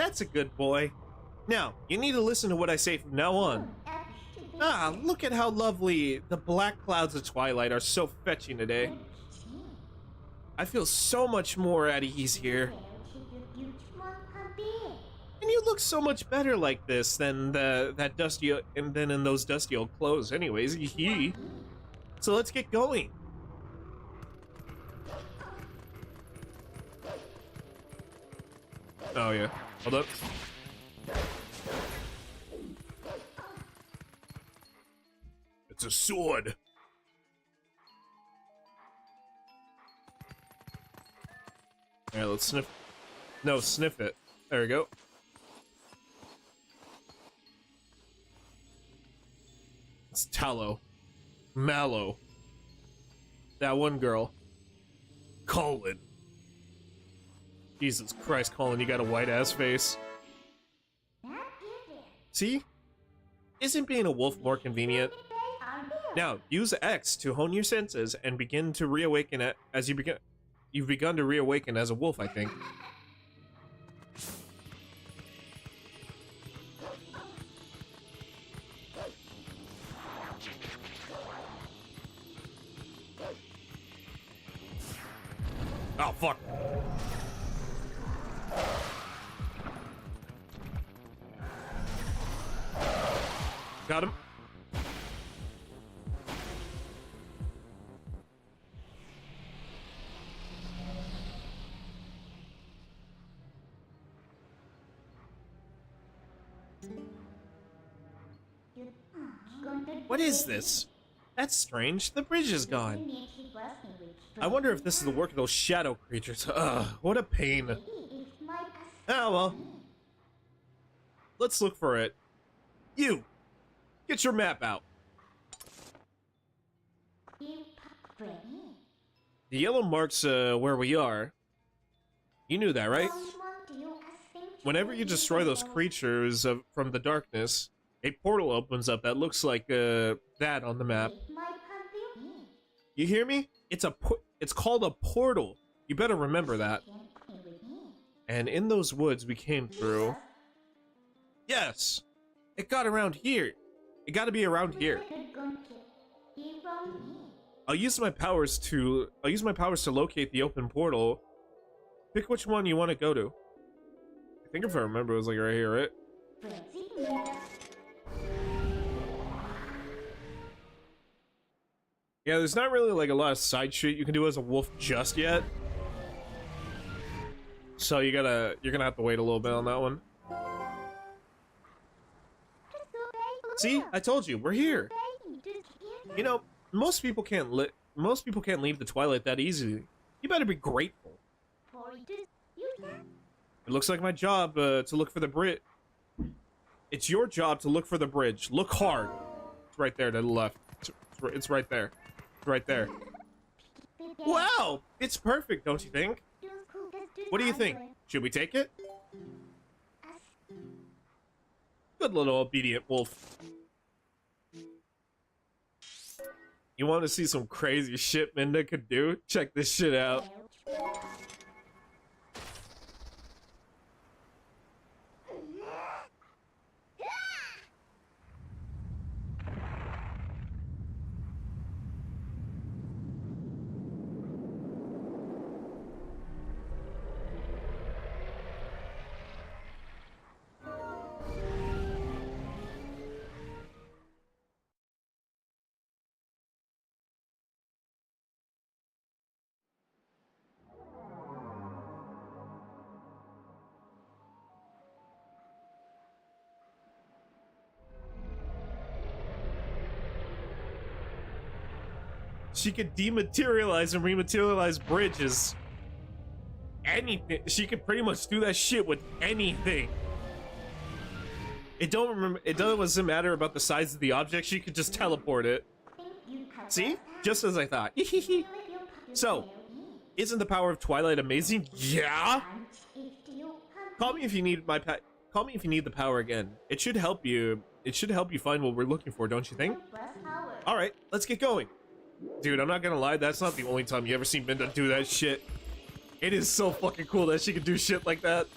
That's a good boy. Now, you need to listen to what I say from now on. Ah, look at how lovely the black clouds of twilight are, so fetching today. I feel so much more at ease here. And you look so much better like this than that dusty and then in those dusty old clothes anyways. Hee. So let's get going. Oh yeah. Hold up. It's a sword. Alright, let's sniff. No, sniff it. There we go. It's Tallow. Mallow. That one girl. Colin. Jesus Christ, Colin, you got a white-ass face. See? Isn't being a wolf more convenient? Now, use X to hone your senses and begin to reawaken as you've begun to reawaken as a wolf, I think. Oh, fuck. Got him. What is this? That's strange. The bridge is gone. I wonder if this is the work of those shadow creatures. Ugh, what a pain. Ah, well. Let's look for it. You! Get your map out. The yellow marks where we are. You knew that, right? Whenever you destroy those creatures from the darkness, a portal opens up that looks like that on the map. You hear me? It's called a portal. You better remember that. And in those woods we came through. Yes! It got around here. It gotta be around here. I'll use my powers to locate the open portal. Pick which one you want to go to. I think if I remember, it was like right here, right? Yeah, there's not really like a lot of side shit you can do as a wolf just yet. So you're gonna have to wait a little bit on that one. See, I told you, we're here. You know, most people can't leave the Twilight that easily. You better be grateful. It looks like my job to look for the bridge. It's your job to look for the bridge. Look hard. It's right there to the left. It's right there. It's right there. Wow! It's perfect, don't you think? What do you think? Should we take it? Good little obedient wolf. You want to see some crazy shit Minda could do? Check this shit out. She could dematerialize and rematerialize bridges. Anything. She could pretty much do that shit with anything. It doesn't matter about the size of the object. She could just teleport it. See? Just as I thought. So, isn't the power of Twilight amazing? Yeah. Call me if you need Call me if you need the power again. It should help you. It should help you find what we're looking for, don't you think? All right, let's get going. Dude, I'm not gonna lie, that's not the only time you ever seen Minda do that shit. It is so fucking cool that she can do shit like that.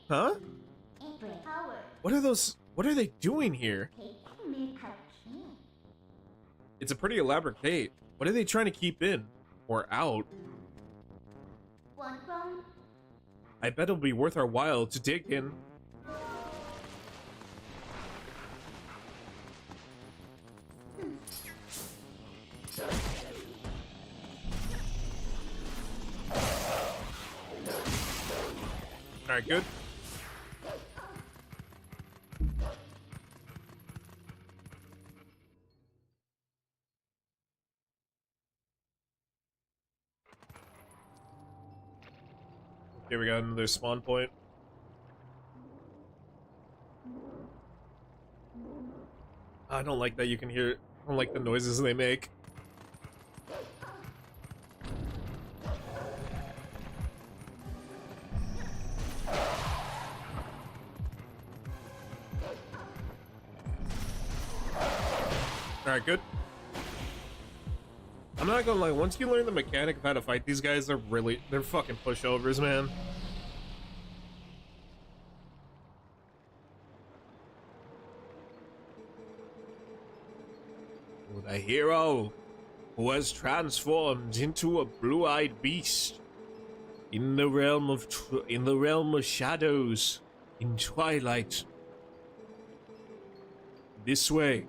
Huh? What are those? What are they doing here? It's a pretty elaborate gate. What are they trying to keep in? Or out? I bet it'll be worth our while to dig in. Alright, good. Here we got another spawn point. I don't like that you can hear. I don't like the noises they make. Alright, good. I'm not gonna lie, once you learn the mechanic of how to fight these guys, they're fucking pushovers, man. The hero who has transformed into a blue-eyed beast in the realm of shadows, in twilight. This way.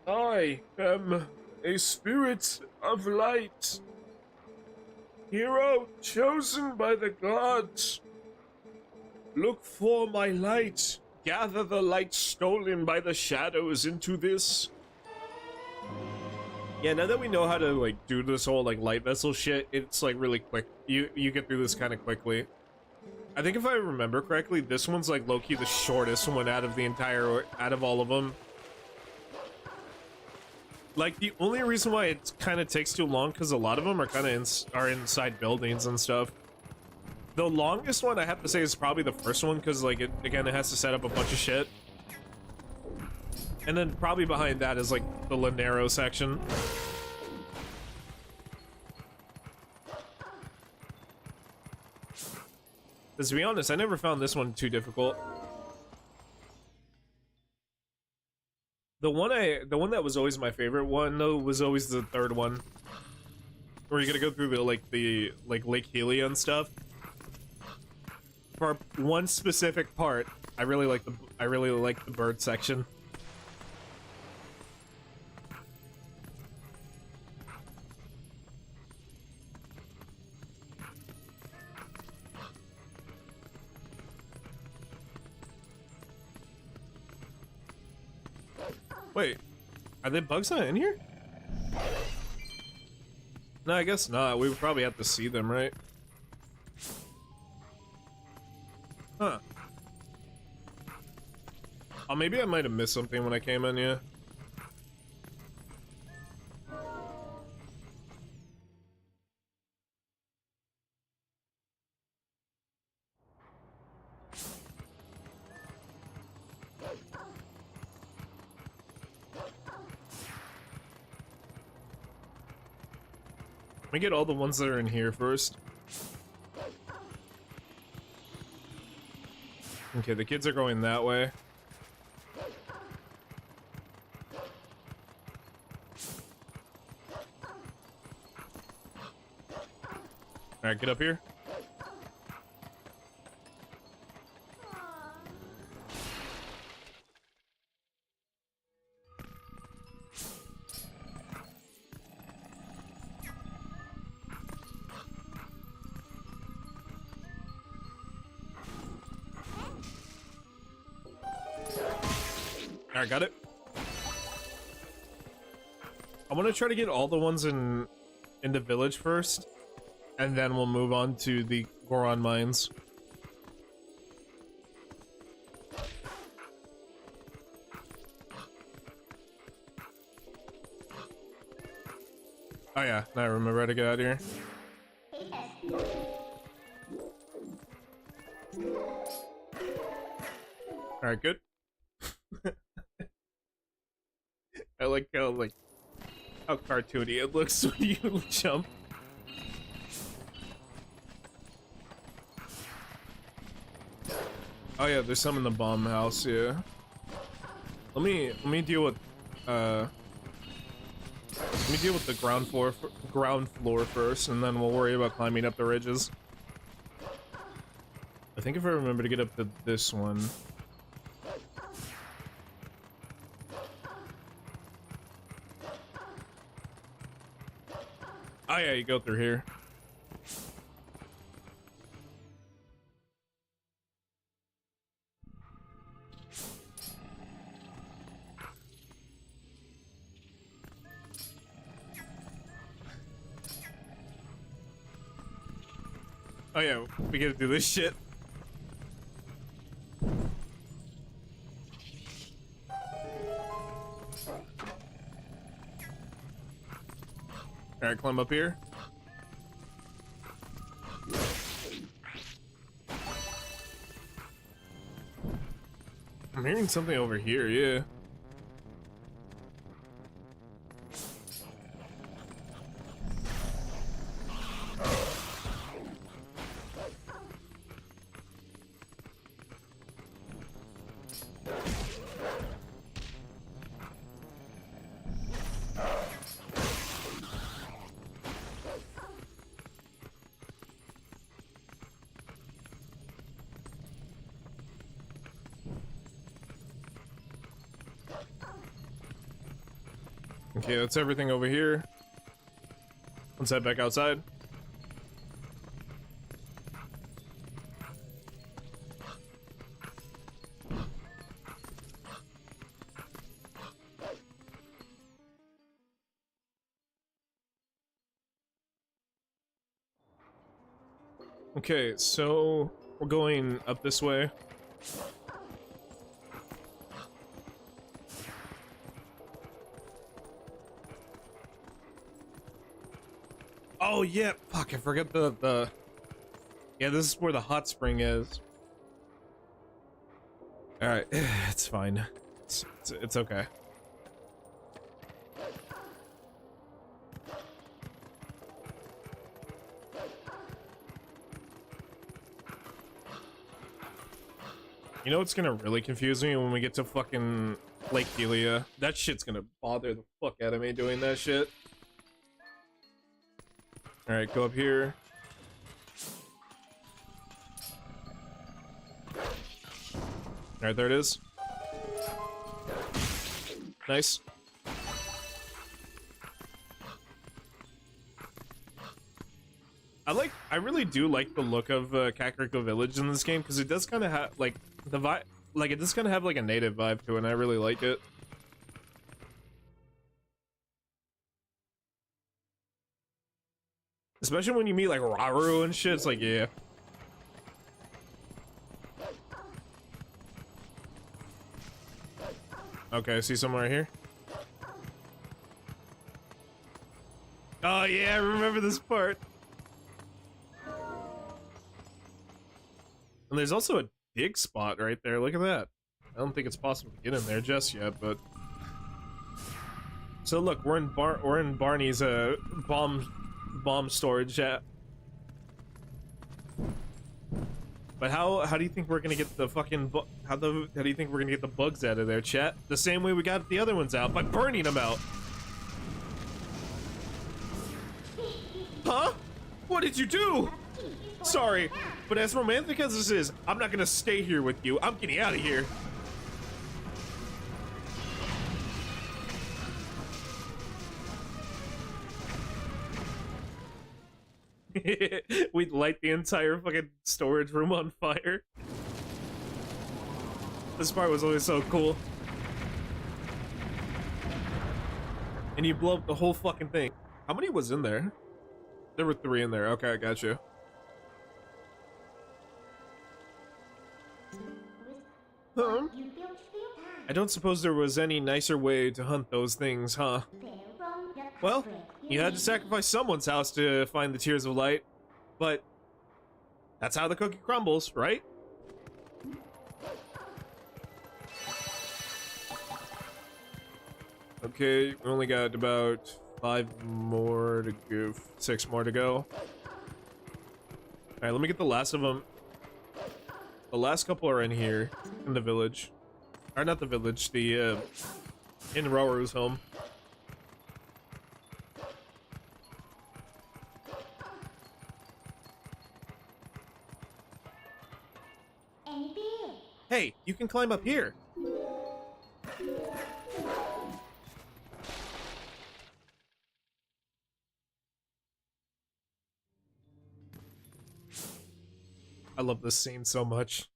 I am a spirit of light, hero chosen by the gods. Look for my light. Gather the light stolen by the shadows into this. Yeah, now that we know how to like do this whole like light vessel shit, it's like really quick. You get through this kind of quickly. I think if I remember correctly, this one's like low-key the shortest one out of all of them. Like, the only reason why it kind of takes too long, because a lot of them are kind of are inside buildings and stuff. The longest one, I have to say, is probably the first one, because, like, it has to set up a bunch of shit. And then probably behind that is, like, the Lanero section. Because, to be honest, I never found this one too difficult. The one that was always my favorite one, though, was always the third one. Where you're gonna go through the Lake Helia and stuff. For one specific part, I really like the bird section. Wait, are there bugs not in here? No, I guess not. We would probably have to see them, right? Huh. Oh, maybe I might have missed something when I came in, yeah. Let me get all the ones that are in here first. Okay, the kids are going that way. Alright, get up here. Alright, got it. I want to try to get all the ones in the village first, and then we'll move on to the Goron mines. Oh yeah, now I remember how to get out of here. Alright, good. I like how cartoony it looks when you jump. Oh yeah, there's some in the bomb house, yeah. Let me deal with the ground floor first, and then we'll worry about climbing up the ridges. I think if I remember to get up to this one. Oh yeah, you go through here. Oh yeah, we gotta do this shit. Alright, climb up here. I'm hearing something over here, yeah. Okay, that's everything over here. Let's head back outside. Okay, so we're going up this way. Oh yeah, fuck, I forgot the yeah, this is where the hot spring is. Alright, it's fine. It's okay. You know what's gonna really confuse me when we get to fucking Lake Delia? That shit's gonna bother the fuck out of me doing that shit. Alright, go up here. Alright, there it is. Nice. I really do like the look of Kakariko Village in this game, because it does kind of have, like, the vibe, like, it does kind of have, like, a native vibe to it, and I really like it. Especially when you meet, like, Raru and shit, it's like, yeah. Okay, I see someone right here. Oh, yeah, I remember this part. And there's also a dig spot right there, look at that. I don't think it's possible to get in there just yet, but... So look, we're in Barney's, bomb storage at. But how do you think we're gonna get the fucking how do you think we're gonna get the bugs out of there, chat? The same way we got the other ones out, by burning them out. Huh? What did you do? Sorry, but as romantic as this is, I'm not gonna stay here with you. I'm getting out of here. We'd light the entire fucking storage room on fire. This part was always so cool. And you blow up the whole fucking thing. How many was in there? There were 3 in there. Okay, I got you. Huh? I don't suppose there was any nicer way to hunt those things, huh? Well, You had to sacrifice someone's house to find the Tears of Light, but that's how the cookie crumbles, right? Okay, we only got about 5 more to go, 6 more to go. Alright, let me get the last of them. The last couple are in here, in the village. Or not the village, in Roru's home. Hey, you can climb up here. I love this scene so much.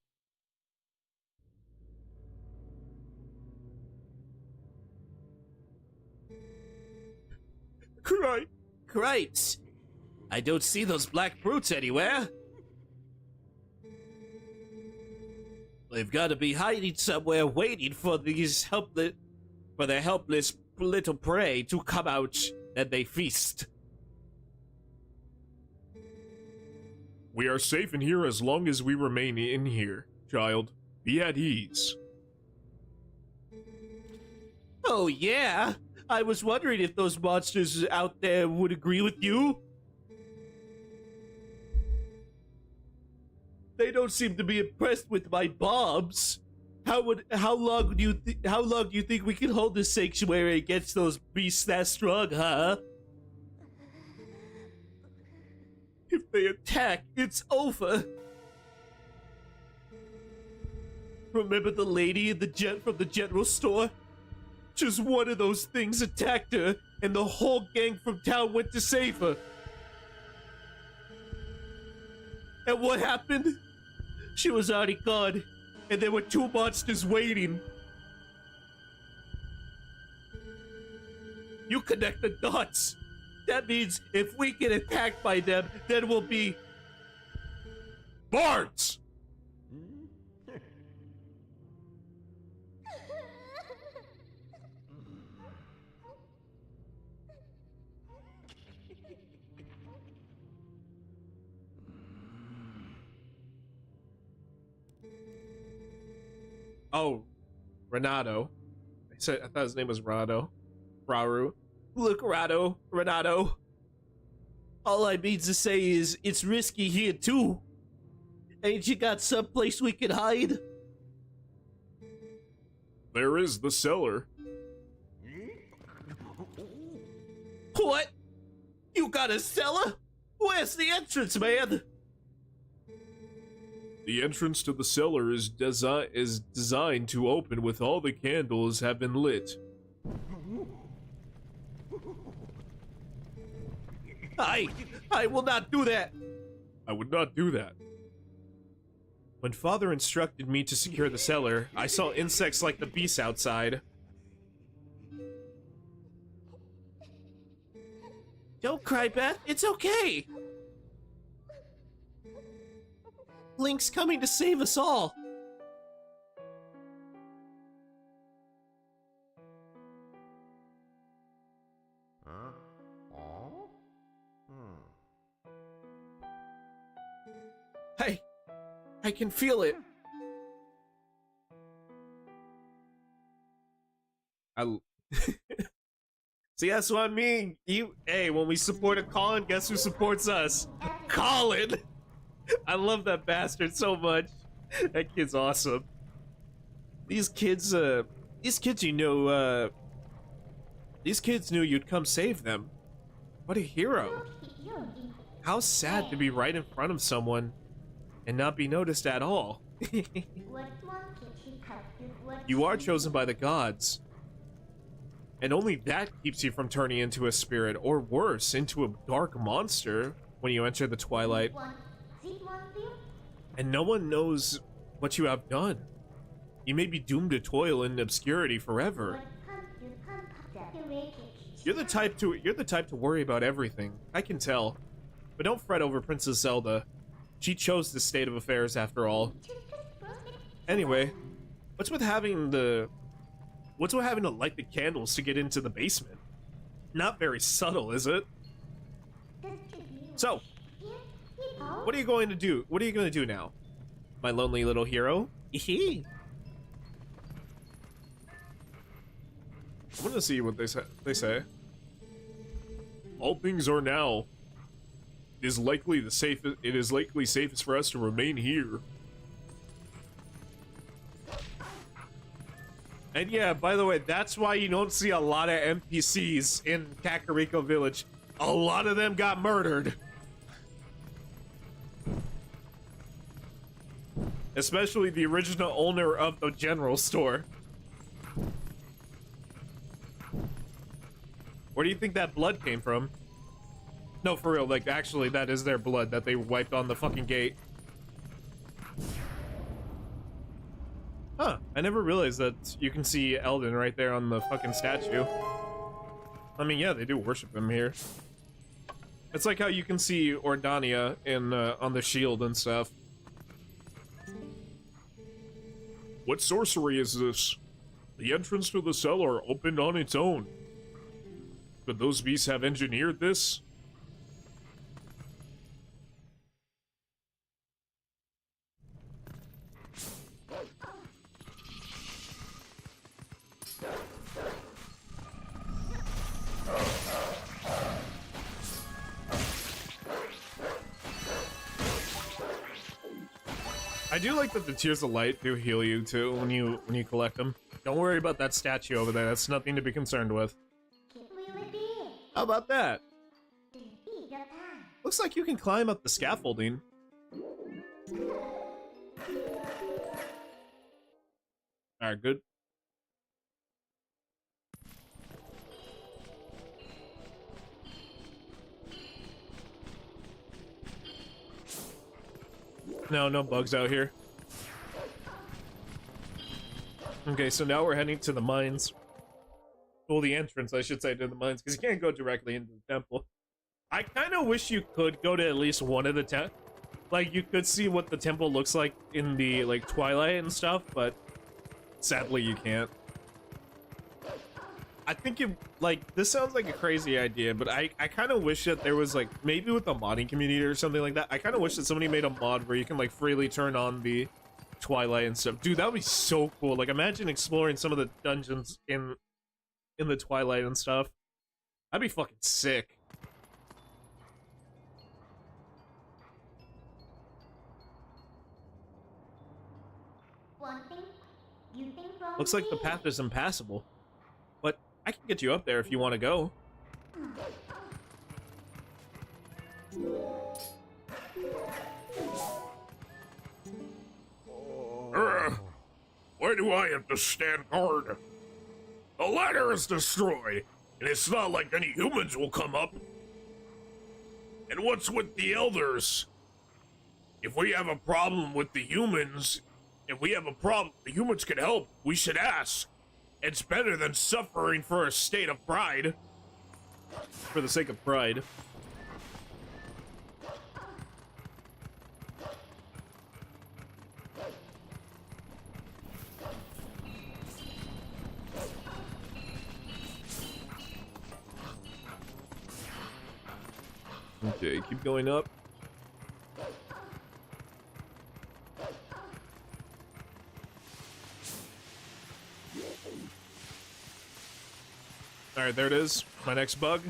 Cripes! I don't see those black brutes anywhere. They've got to be hiding somewhere, waiting for these their helpless little prey to come out and they feast. We are safe in here as long as we remain in here, child. Be at ease. Oh yeah? I was wondering if those monsters out there would agree with you. They don't seem to be impressed with my bombs. How long do you think we can hold this sanctuary against those beasts that strong, huh? If they attack, it's over. Remember the lady in from the general store? Just one of those things attacked her, and the whole gang from town went to save her. And what happened? She was already gone, and there were 2 monsters waiting. You connect the dots. That means if we get attacked by them, then we'll be Bards! Oh, Renato. I thought his name was Rado. Raru. Look, Renato. All I mean to say is it's risky here too. Ain't you got someplace we can hide? There is the cellar. What? You got a cellar? Where's the entrance, man? The entrance to the cellar is designed to open with all the candles have been lit. I will not do that. I would not do that. When Father instructed me to secure the cellar, I saw insects like the beasts outside. Don't cry, Beth. It's okay. Link's coming to save us all. I can feel it. See, that's what I mean. Hey, when we support a Colin, guess who supports us? Colin! I love that bastard so much. That kid's awesome. These kids knew you'd come save them. What a hero. How sad to be right in front of someone and not be noticed at all. You are chosen by the gods. And only that keeps you from turning into a spirit, or worse, into a dark monster when you enter the twilight. And no one knows what you have done. You may be doomed to toil in obscurity forever. You're the type to worry about everything. I can tell. But don't fret over Princess Zelda. She chose this state of affairs after all. Anyway, what's with having to light the candles to get into the basement? Not very subtle, is it? So, what are you going to do? What are you going to do now, my lonely little hero? Hee. I want to see what they say. All things are now. It is likely safest for us to remain here. And yeah, by the way, that's why you don't see a lot of NPCs in Kakariko Village. A lot of them got murdered. Especially the original owner of the general store. Where do you think that blood came from? No, for real, like, actually, that is their blood that they wiped on the fucking gate. Huh, I never realized that you can see Eldon right there on the fucking statue. I mean, yeah, they do worship him here. It's like how you can see Ordania in, on the shield and stuff. What sorcery is this? The entrance to the cellar opened on its own. Could those beasts have engineered this? I do like that the Tears of Light do heal you too when you collect them. Don't worry about that statue over there. That's nothing to be concerned with. How about that? Looks like you can climb up the scaffolding. Alright, good. No bugs out here. Okay, so now we're heading to the mines. Well, the entrance, I should say, to the mines, because you can't go directly into the temple. I kind of wish you could go to at least one of the like, you could see what the temple looks like in the, like, twilight and stuff, but sadly you can't. I think it, like, this sounds like a crazy idea, but I kind of wish that there was, like, maybe with the modding community or something like that, I kind of wish that somebody made a mod where you can, like, freely turn on the twilight and stuff. Dude, that would be so cool. Like, imagine exploring some of the dungeons in the twilight and stuff. That'd be fucking sick. Looks like the path is impassable. But I can get you up there if you want to go. Why do I have to stand guard? The ladder is destroyed, and it's not like any humans will come up. And what's with the elders? If we have a problem with the humans, the humans can help. We should ask. It's better than suffering for a state of pride. For the sake of pride. Okay, keep going up. Alright, there it is. My next bug.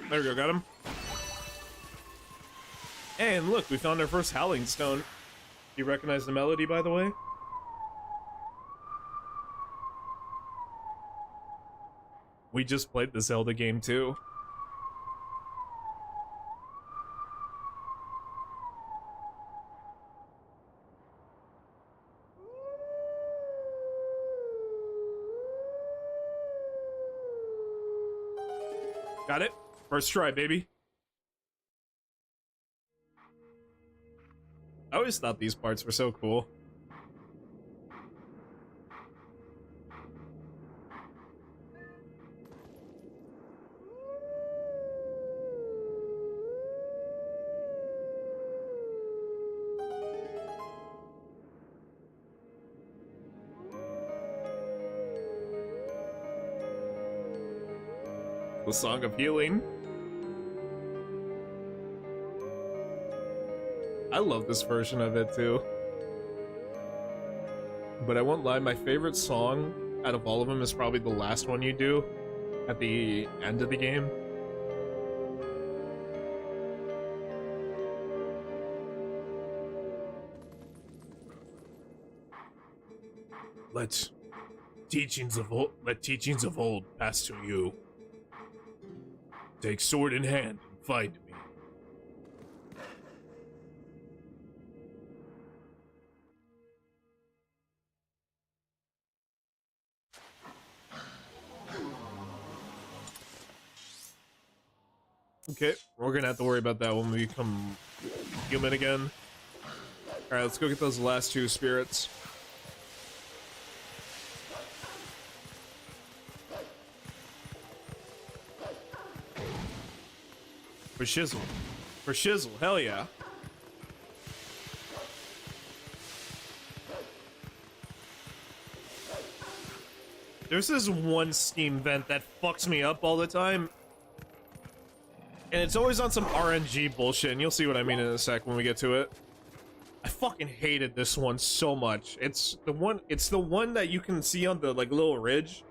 There we go, got him. And look, we found our first Howling Stone. You recognize the melody, by the way? We just played the Zelda game too. Got it? First try, baby. I always thought these parts were so cool. The Song of Healing. I love this version of it too. But I won't lie, my favorite song out of all of them is probably the last one you do at the end of the game. Let teachings of old pass to you. Take sword in hand and fight me. Okay, we're gonna have to worry about that when we become human again. Alright, let's go get those last two spirits. For shizzle. For shizzle, hell yeah. There's this one Steam vent that fucks me up all the time. And it's always on some RNG bullshit, and you'll see what I mean in a sec when we get to it. I fucking hated this one so much. It's the one that you can see on the like little ridge.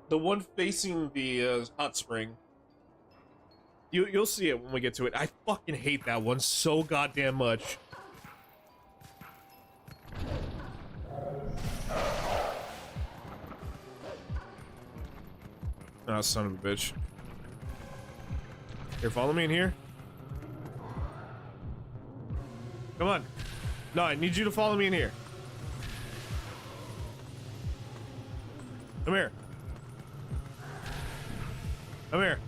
The one facing the hot spring. You'll see it when we get to it. I fucking hate that one so goddamn much. Oh, son of a bitch. Here, follow me in here. Come on. No, I need you to follow me in here. Come here. Come here.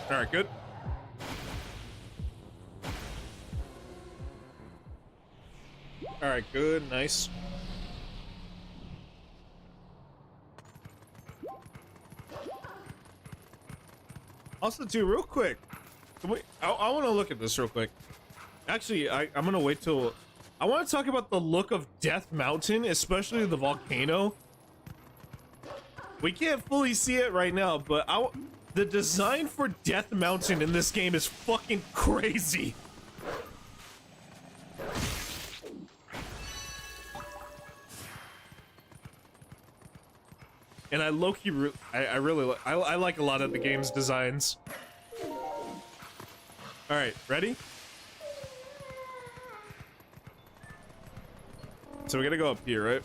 Alright, good. Alright, good, nice. Also, too, real quick. Can we, I want to look at this real quick. Actually, I'm gonna wait till... I want to talk about the look of Death Mountain, especially the volcano. We can't fully see it right now, but the design for Death Mountain in this game is fucking crazy. And I low-key, I really, I like a lot of the game's designs. Alright, ready? So we gotta go up here, right?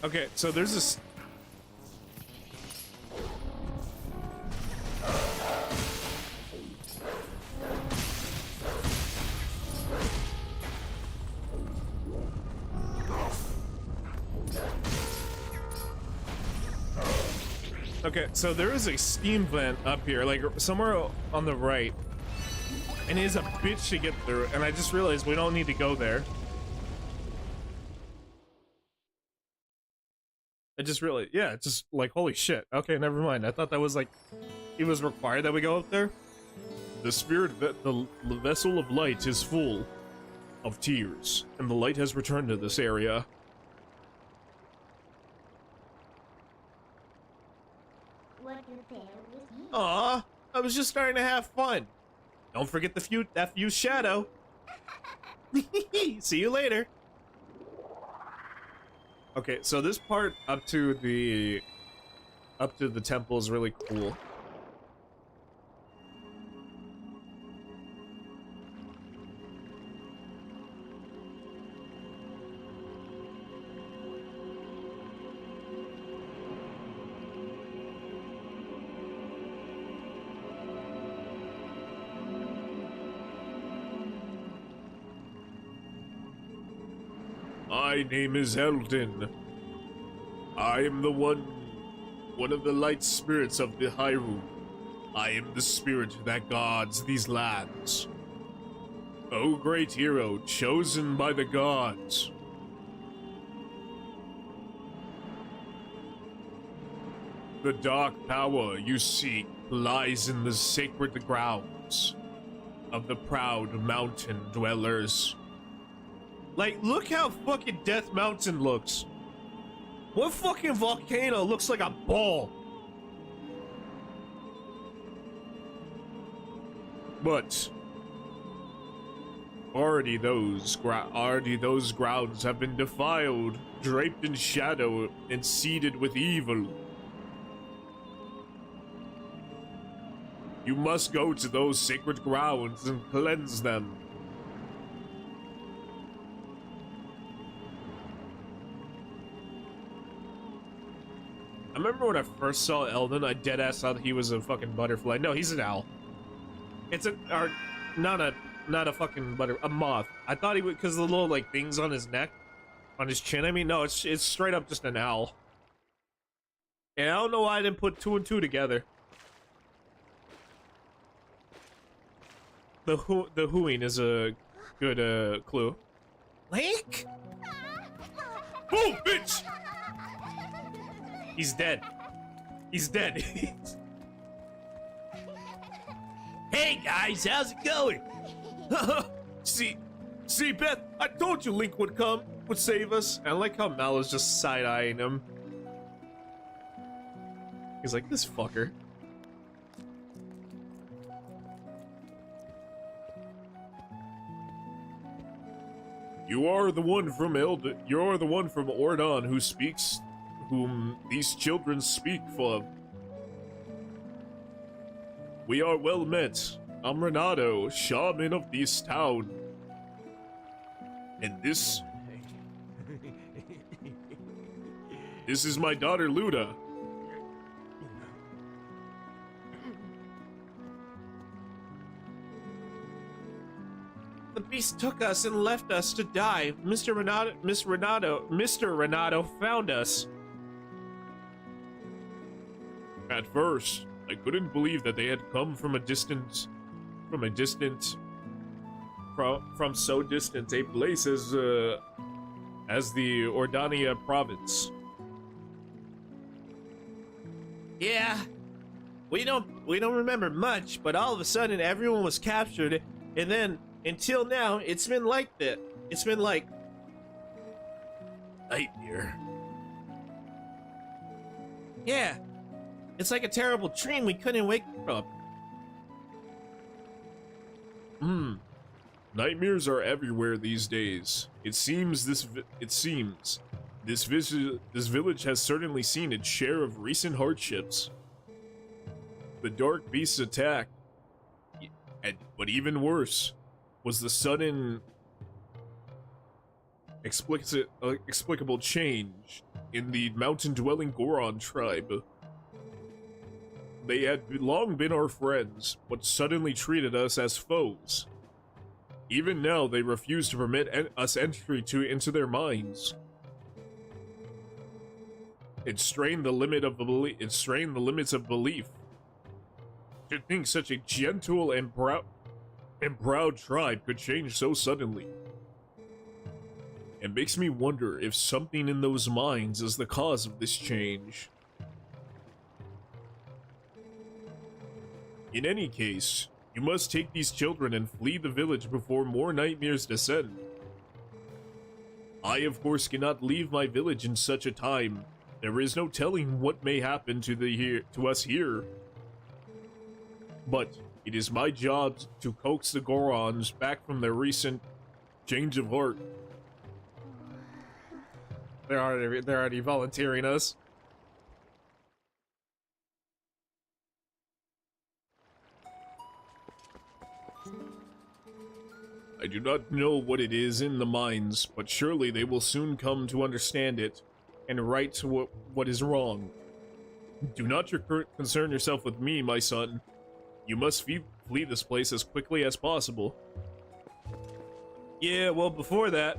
Okay, so there's this... Okay, so there is a steam vent up here, like somewhere on the right. And it is a bitch to get through, and I just realized we don't need to go there. I just really, yeah, it's just like, holy shit. Okay, never mind. I thought that was like, it was required that we go up there. The spirit, the vessel of light is full of tears, and the light has returned to this area. Aw, I was just starting to have fun. Don't forget that fuse shadow. See you later. Okay, so this part up to the temple is really cool. My name is Eldon. I am the one of the light spirits of the Hyrule. I am the spirit that guards these lands. O great hero, chosen by the gods. The dark power you seek lies in the sacred grounds of the proud mountain dwellers. Like, look how fucking Death Mountain looks. What fucking volcano looks like a ball? But already those grounds have been defiled, draped in shadow, and seeded with evil. You must go to those sacred grounds and cleanse them. I remember when I first saw Eldon, I deadass thought he was a fucking butterfly. No, he's an owl. It's not a fucking a moth. I thought he would, because the little like things on his neck, on his chin. I mean, no, it's straight up just an owl. And I don't know why I didn't put 2 and 2 together. The hooing is a good clue. Link? Oh, bitch! He's dead. He's dead. Hey guys, how's it going? See, Beth, I told you Link would come, would save us. I like how Mal is just side-eyeing him. He's like, this fucker. You are the one from Ordon whom these children speak for. We are well met. I'm Renato, shaman of this town. And this is my daughter Luda. The beast took us and left us to die. Mr. Renato found us. At first, I couldn't believe that they had come from so distant a place as the Ordania province. Yeah. We don't remember much, but all of a sudden everyone was captured, and then until now it's been like that. It's been like Nightmare. yeah. It's like a terrible dream we couldn't wake from. Nightmares are everywhere these days. It seems this village has certainly seen its share of recent hardships. The dark beast's attack, but even worse, was the sudden explicable change in the mountain-dwelling Goron tribe. They had long been our friends, but suddenly treated us as foes. Even now, they refuse to permit us entry into their minds. It strained the limits of belief. To think such a gentle and proud tribe could change so suddenly. It makes me wonder if something in those minds is the cause of this change. In any case, you must take these children and flee the village before more nightmares descend. I, of course, cannot leave my village in such a time. There is no telling what may happen to us here. But it is my job to coax the Gorons back from their recent change of heart. They're already volunteering us. I do not know what it is in the minds, but surely they will soon come to understand it and right what is wrong. Do not concern yourself with me, my son. You must flee this place as quickly as possible. Yeah, well, before that,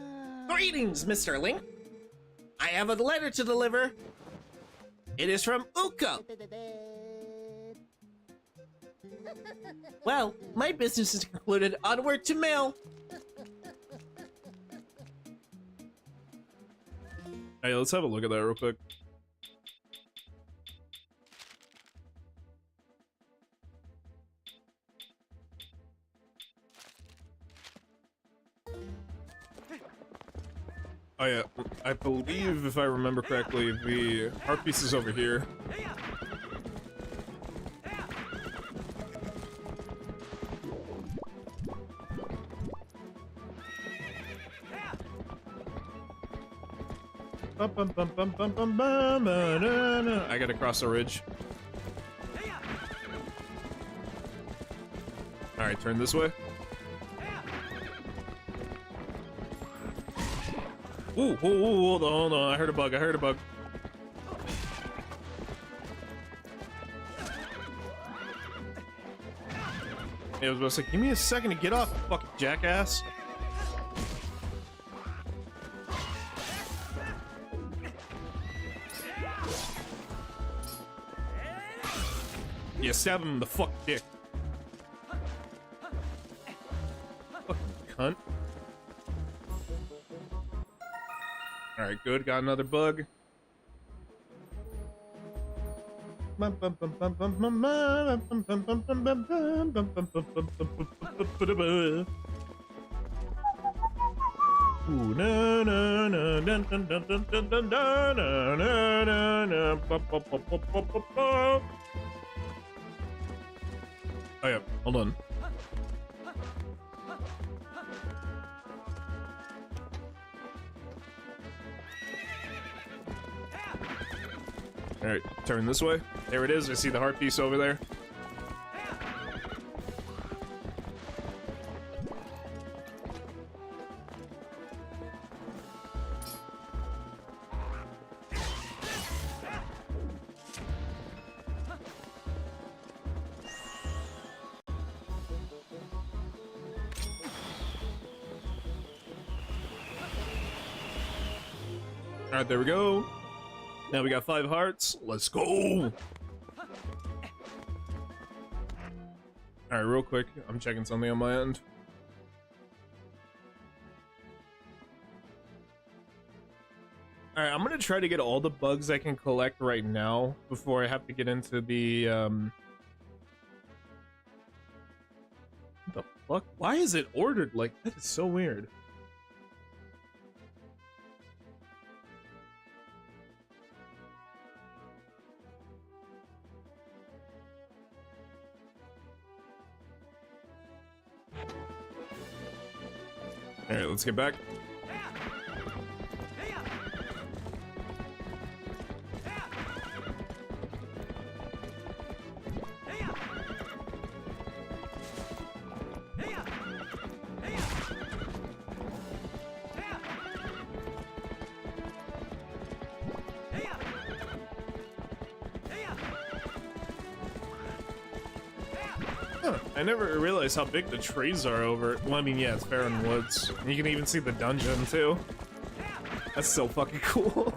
Greetings, Mr. Link. I have a letter to deliver. It is from Uko. Well, my business is concluded. Onward to mail. Hey, let's have a look at that real quick. Oh yeah, I believe if I remember correctly, the art piece is over here. I gotta cross the ridge. Alright, turn this way. Ooh, hold on, I heard a bug, Yeah, I was about to say, give me a second to get off, fucking jackass. Yeah, stab him in the fucking dick. Fucking cunt. Alright, good. Got another bug. Ooh, na na na dun dun dun dun dun dun na na na na Oh yeah, hold on. Alright, turn this way. There it is, I see the heart piece over there. Alright, there we go. Now we got 5 hearts. Let's go! Alright, real quick. I'm checking something on my end. Alright, I'm gonna try to get all the bugs I can collect right now before I have to get into the, What the fuck? Why is it ordered like that? Is so weird. Alright, let's get back. Huh, I never realized how big the trees are over. Well, I mean, yeah, it's Barren Woods. You can even see the dungeon, too. That's so fucking cool.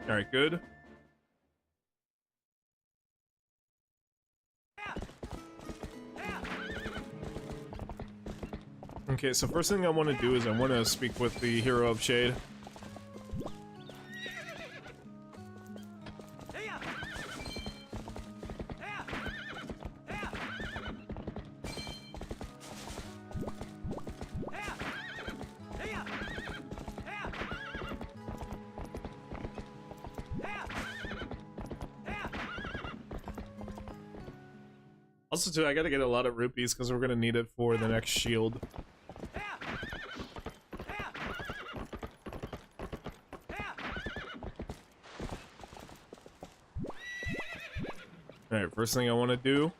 Alright, good. Okay, so first thing I want to do is I want to speak with the Hero of Shade. Also, too, I gotta get a lot of rupees because we're gonna need it for the next shield. Alright, first thing I want to do.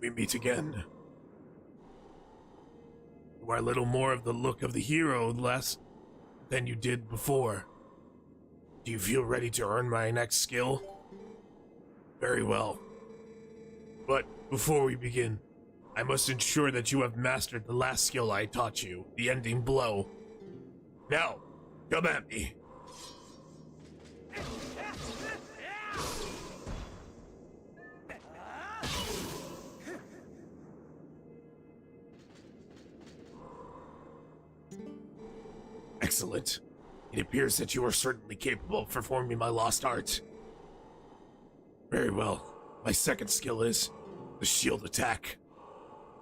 we meet again. You are a little more of the look of the hero less than you did before. Do you feel ready to earn my next skill? Very well. But before we begin, I must ensure that you have mastered the last skill I taught you, the ending blow. Now, come at me. Excellent. It appears that you are certainly capable of performing my lost art. Very well. My second skill is the shield attack.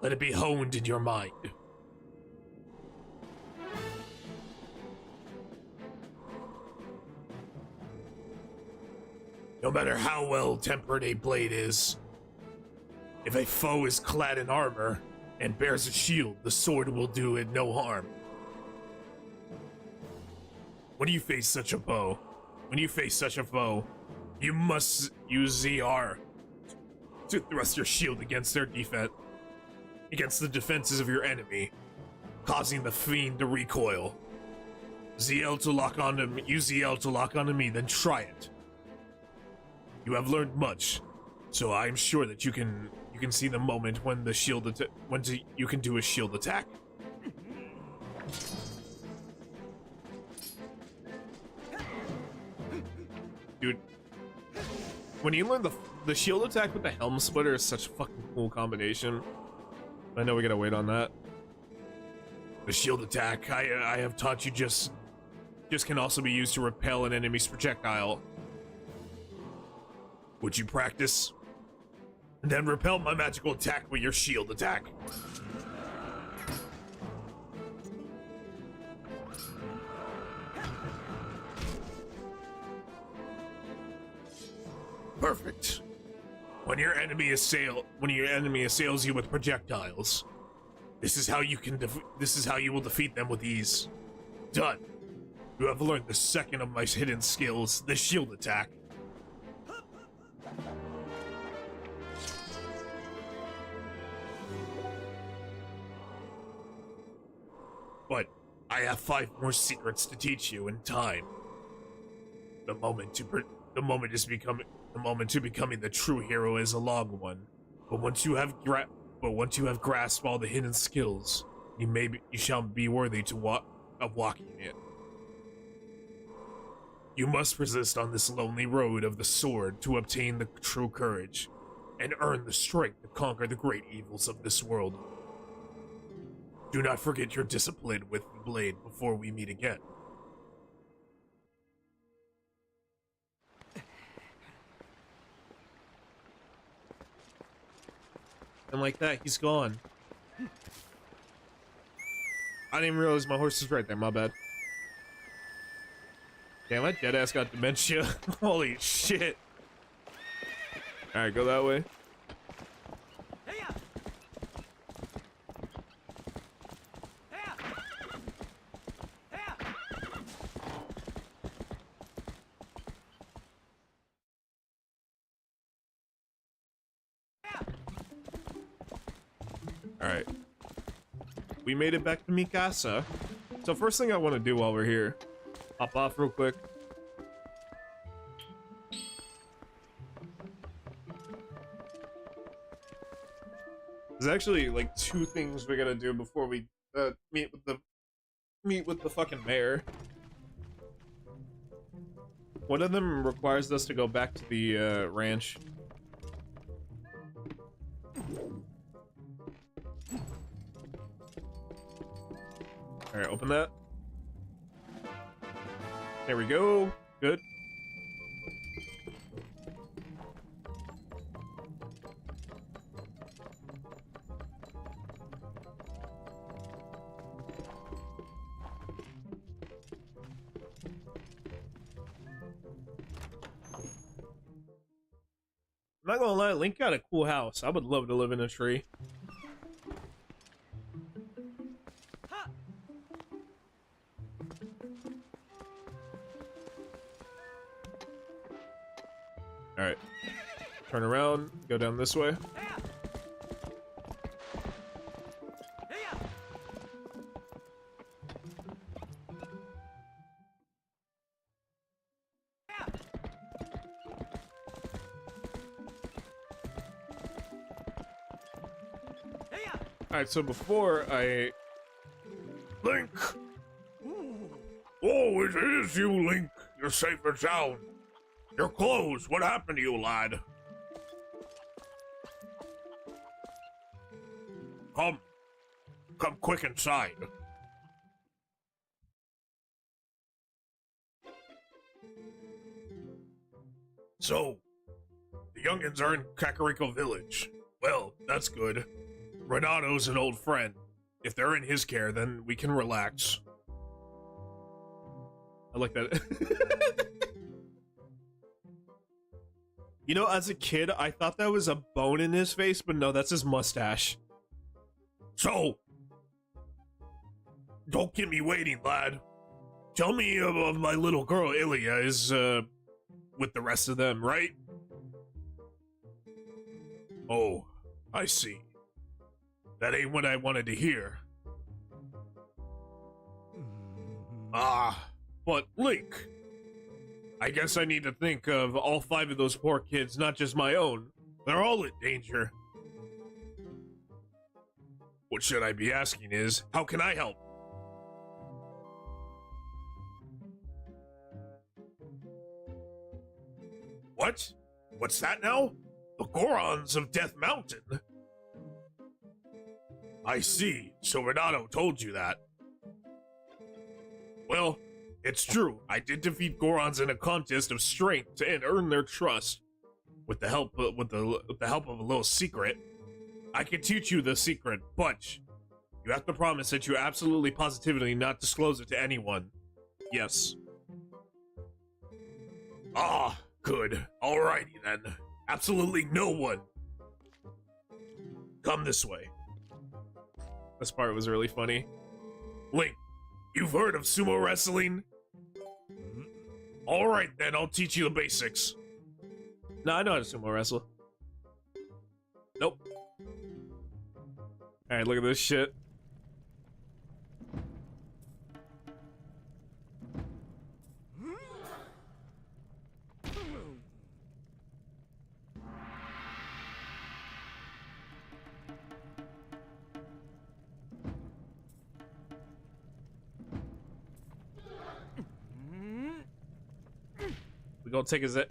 Let it be honed in your mind. No matter how well tempered a blade is, if a foe is clad in armor and bears a shield, the sword will do it no harm. When you face such a foe, you must use ZR to thrust your shield against their defense, against the defenses of your enemy, causing the fiend to recoil. ZL to lock onto me, use ZL to lock onto me, then try it. You have learned much, so I am sure that you can see the moment when the shield you can do a shield attack. Dude, when you learn the shield attack with the helm splitter is such a fucking cool combination. I know we gotta wait on that. The shield attack I have taught you just can also be used to repel an enemy's projectile. Would you practice? And then repel my magical attack with your shield attack. Perfect. When your enemy assails you with projectiles, this is how you will defeat them with ease. Done. You have learned the second of my hidden skills, the shield attack. But I have 5 more secrets to teach you in time. The moment to becoming the true hero is a long one. But once you have grasped all the hidden skills, you shall be worthy of walking it. You must persist on this lonely road of the sword to obtain the true courage, and earn the strength to conquer the great evils of this world. Do not forget your discipline with the blade before we meet again. And like that, he's gone. I didn't even realize my horse was right there, my bad. Damn, that dead ass got dementia. Holy shit. Alright, go that way. Alright. We made it back to Mikasa. So first thing I want to do while we're here, hop off real quick. There's actually like 2 things we gotta do before we meet with the fucking mayor. One of them requires us to go back to the ranch. Alright, open that. There we go. Good. I'm not gonna lie, Link got a cool house. I would love to live in a tree. Alright. Turn around, go down this way. Alright, so before I... Link! Oh, it is you, Link. You're safe and sound. Your clothes, what happened to you, lad? Come. Come quick inside. So, the youngins are in Kakariko Village. Well, that's good. Renato's an old friend. If they're in his care, then we can relax. I like that. You know, as a kid, I thought that was a bone in his face, but no, that's his mustache. So, don't keep me waiting, lad. Tell me of my little girl, Ilya, is, with the rest of them, right? Oh, I see. That ain't what I wanted to hear. But Link, I guess I need to think of all 5 of those poor kids, not just my own. They're all in danger. What should I be asking is, how can I help? What? What's that now? The Gorons of Death Mountain? I see, so Renato told you that. Well, it's true. I did defeat Gorons in a contest of strength and earn their trust. With the help of a little secret. I can teach you the secret, but you have to promise that you absolutely positively not disclose it to anyone. Yes. Ah, good. Alrighty then. Absolutely no one. Come this way. This part was really funny. Link, you've heard of sumo wrestling? Alright then, I'll teach you the basics. No, I know how to sumo wrestle. Nope. Alright, look at this shit.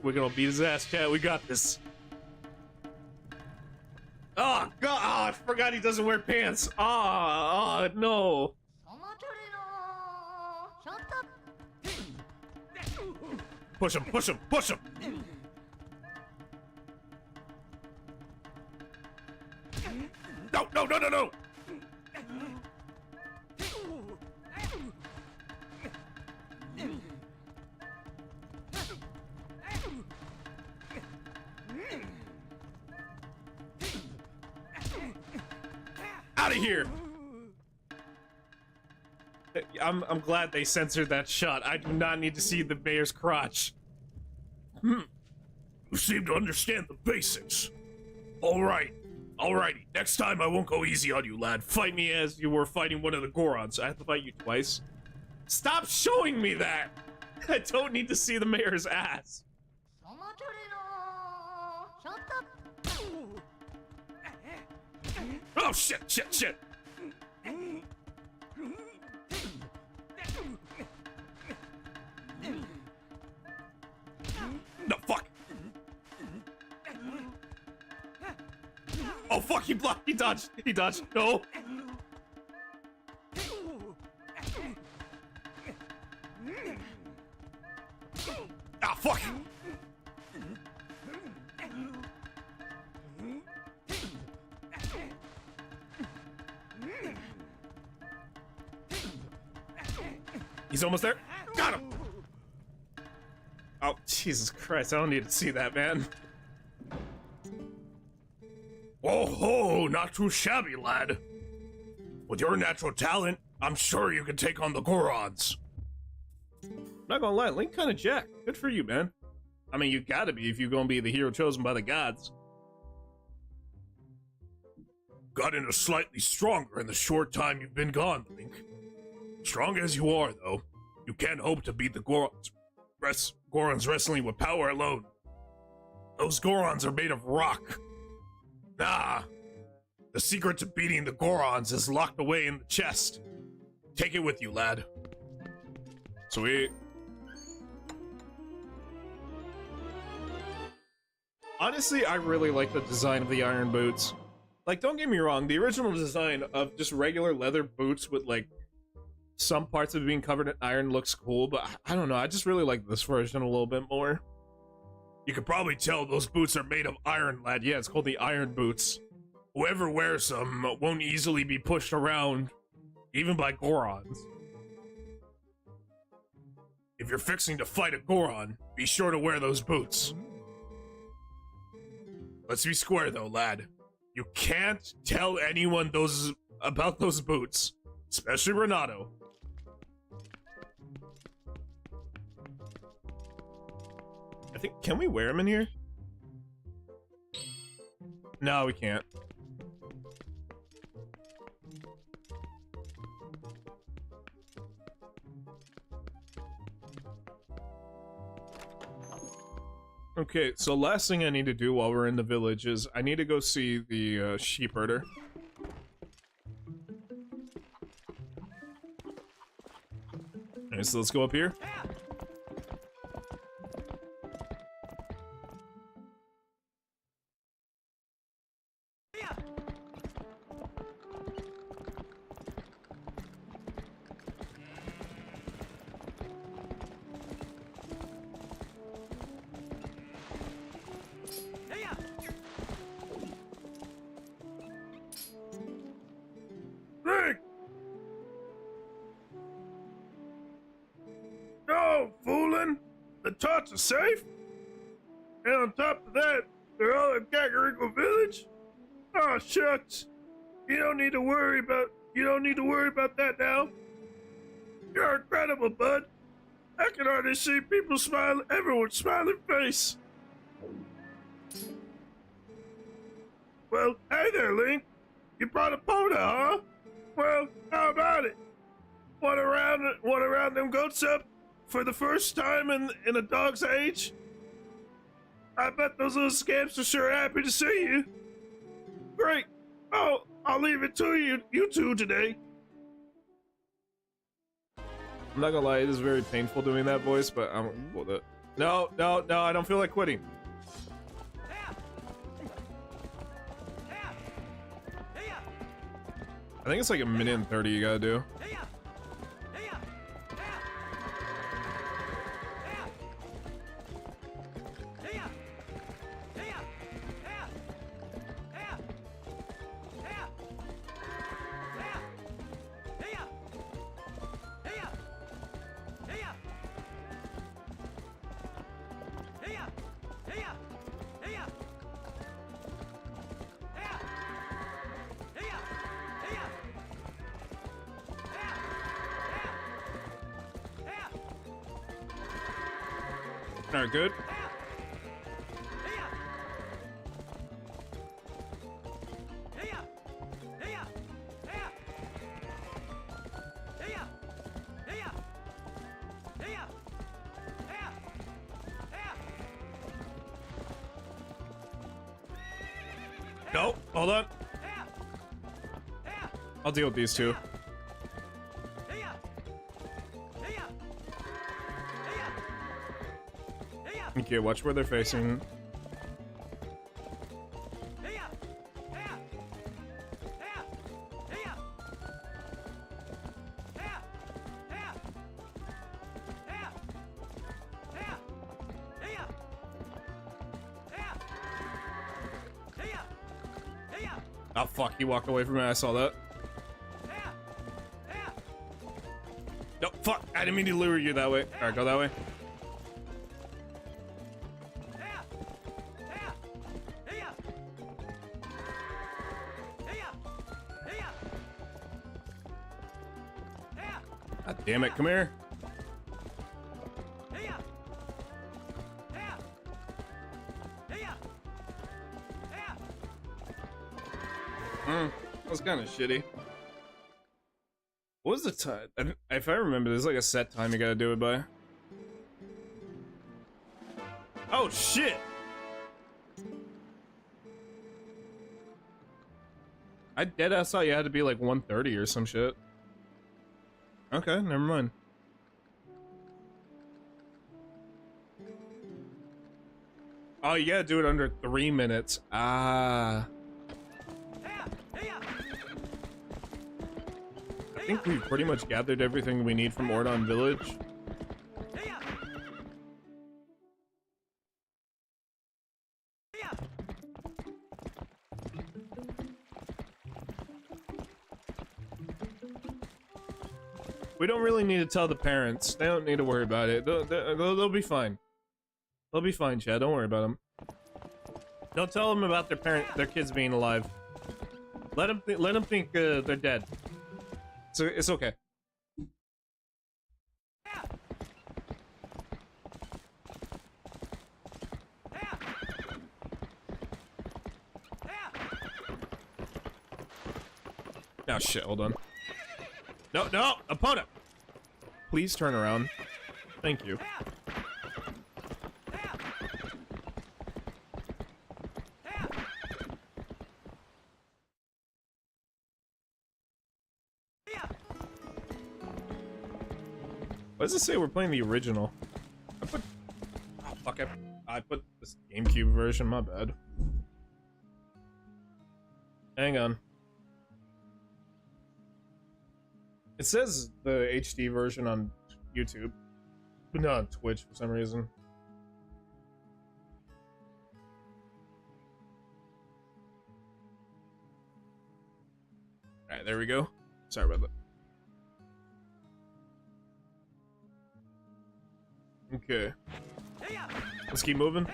We're gonna beat his ass, chat. We got this. Oh god, I forgot he doesn't wear pants. No. Push him, push him, push him. No, no, no, no, no. Out of here! I'm glad they censored that shot. I do not need to see the mayor's crotch. You seem to understand the basics. Alright. Alrighty. Next time I won't go easy on you, lad. Fight me as you were fighting one of the Gorons. I have to fight you twice. Stop showing me that! I don't need to see the mayor's ass. Oh shit, shit, shit! No, fuck! Oh fuck, he blocked, he dodged, no! Ah, fuck! He's almost there. Got him! Oh, Jesus Christ, I don't need to see that, man. Oh ho, not too shabby, lad. With your natural talent, I'm sure you can take on the Gorons. Not gonna lie, Link kinda jacked. Good for you, man. I mean, you gotta be if you're gonna be the hero chosen by the gods. Gotten slightly stronger in the short time you've been gone, Link. Strong as you are, though, you can't hope to beat the Gorons wrestling with power alone. Those Gorons are made of rock. Nah, The secret to beating the Gorons is locked away in the chest. Take it with you, lad. Sweet. Honestly, I really like the design of the iron boots. Like, don't get me wrong, the original design of just regular leather boots with, like, some parts of it being covered in iron looks cool, but I don't know, I just really like this version a little bit more. You could probably tell those boots are made of iron, lad. Yeah, it's called the iron boots. Whoever wears them won't easily be pushed around, even by Gorons. If you're fixing to fight a Goron, be sure to wear those boots. Let's be square though, lad. You can't tell anyone about those boots, especially Renato. I think, can we wear them in here? No, we can't. Okay, so last thing I need to do while we're in the village is I need to go see the sheep herder. Alright, so let's go up here. Rick! No, foolin'! The tots are safe? And on top of that, they're all in Kakariko Village? Oh, shucks. You don't need to worry about that now. You're incredible, bud. I can already see people smile, everyone's smiling face. Well, hey there, Link. You brought a Poda, huh? Well, how about it? Want to round them goats up for the first time in a dog's age? I bet those little scamps are sure happy to see you. Great. Oh, I'll leave it to you two today. I'm not gonna lie, it is very painful doing that voice, but I'm cool with it. No, I don't feel like quitting. I think it's like 1:30 you gotta do. Alright, good. No, hold on. I'll deal with these two. Okay, watch where they're facing. Oh fuck, he walked away from me, I saw that. No, fuck, I didn't mean to lure you that way. Alright, go that way. God damn it, come here. That was kind of shitty. What was the time? If I remember, there's like a set time you gotta do it by. Oh shit! I deadass thought you had to be like 130 or some shit. Okay, never mind. Oh, you gotta do it under 3 minutes. Ah. I think we've pretty much gathered everything we need from Ordon Village. We don't really need to tell the parents. They don't need to worry about it. They'll be fine. They'll be fine, Chad. Don't worry about them. Don't tell them about their kids being alive. Let them think they're dead. So it's okay. Oh shit! Hold on. No, opponent! Please turn around. Thank you. Why does it say we're playing the original? I put... Oh, fuck it. I put this GameCube version, my bad. Hang on. It says the HD version on YouTube, but not on Twitch for some reason. Alright, there we go. Sorry about that. Okay. Let's keep moving.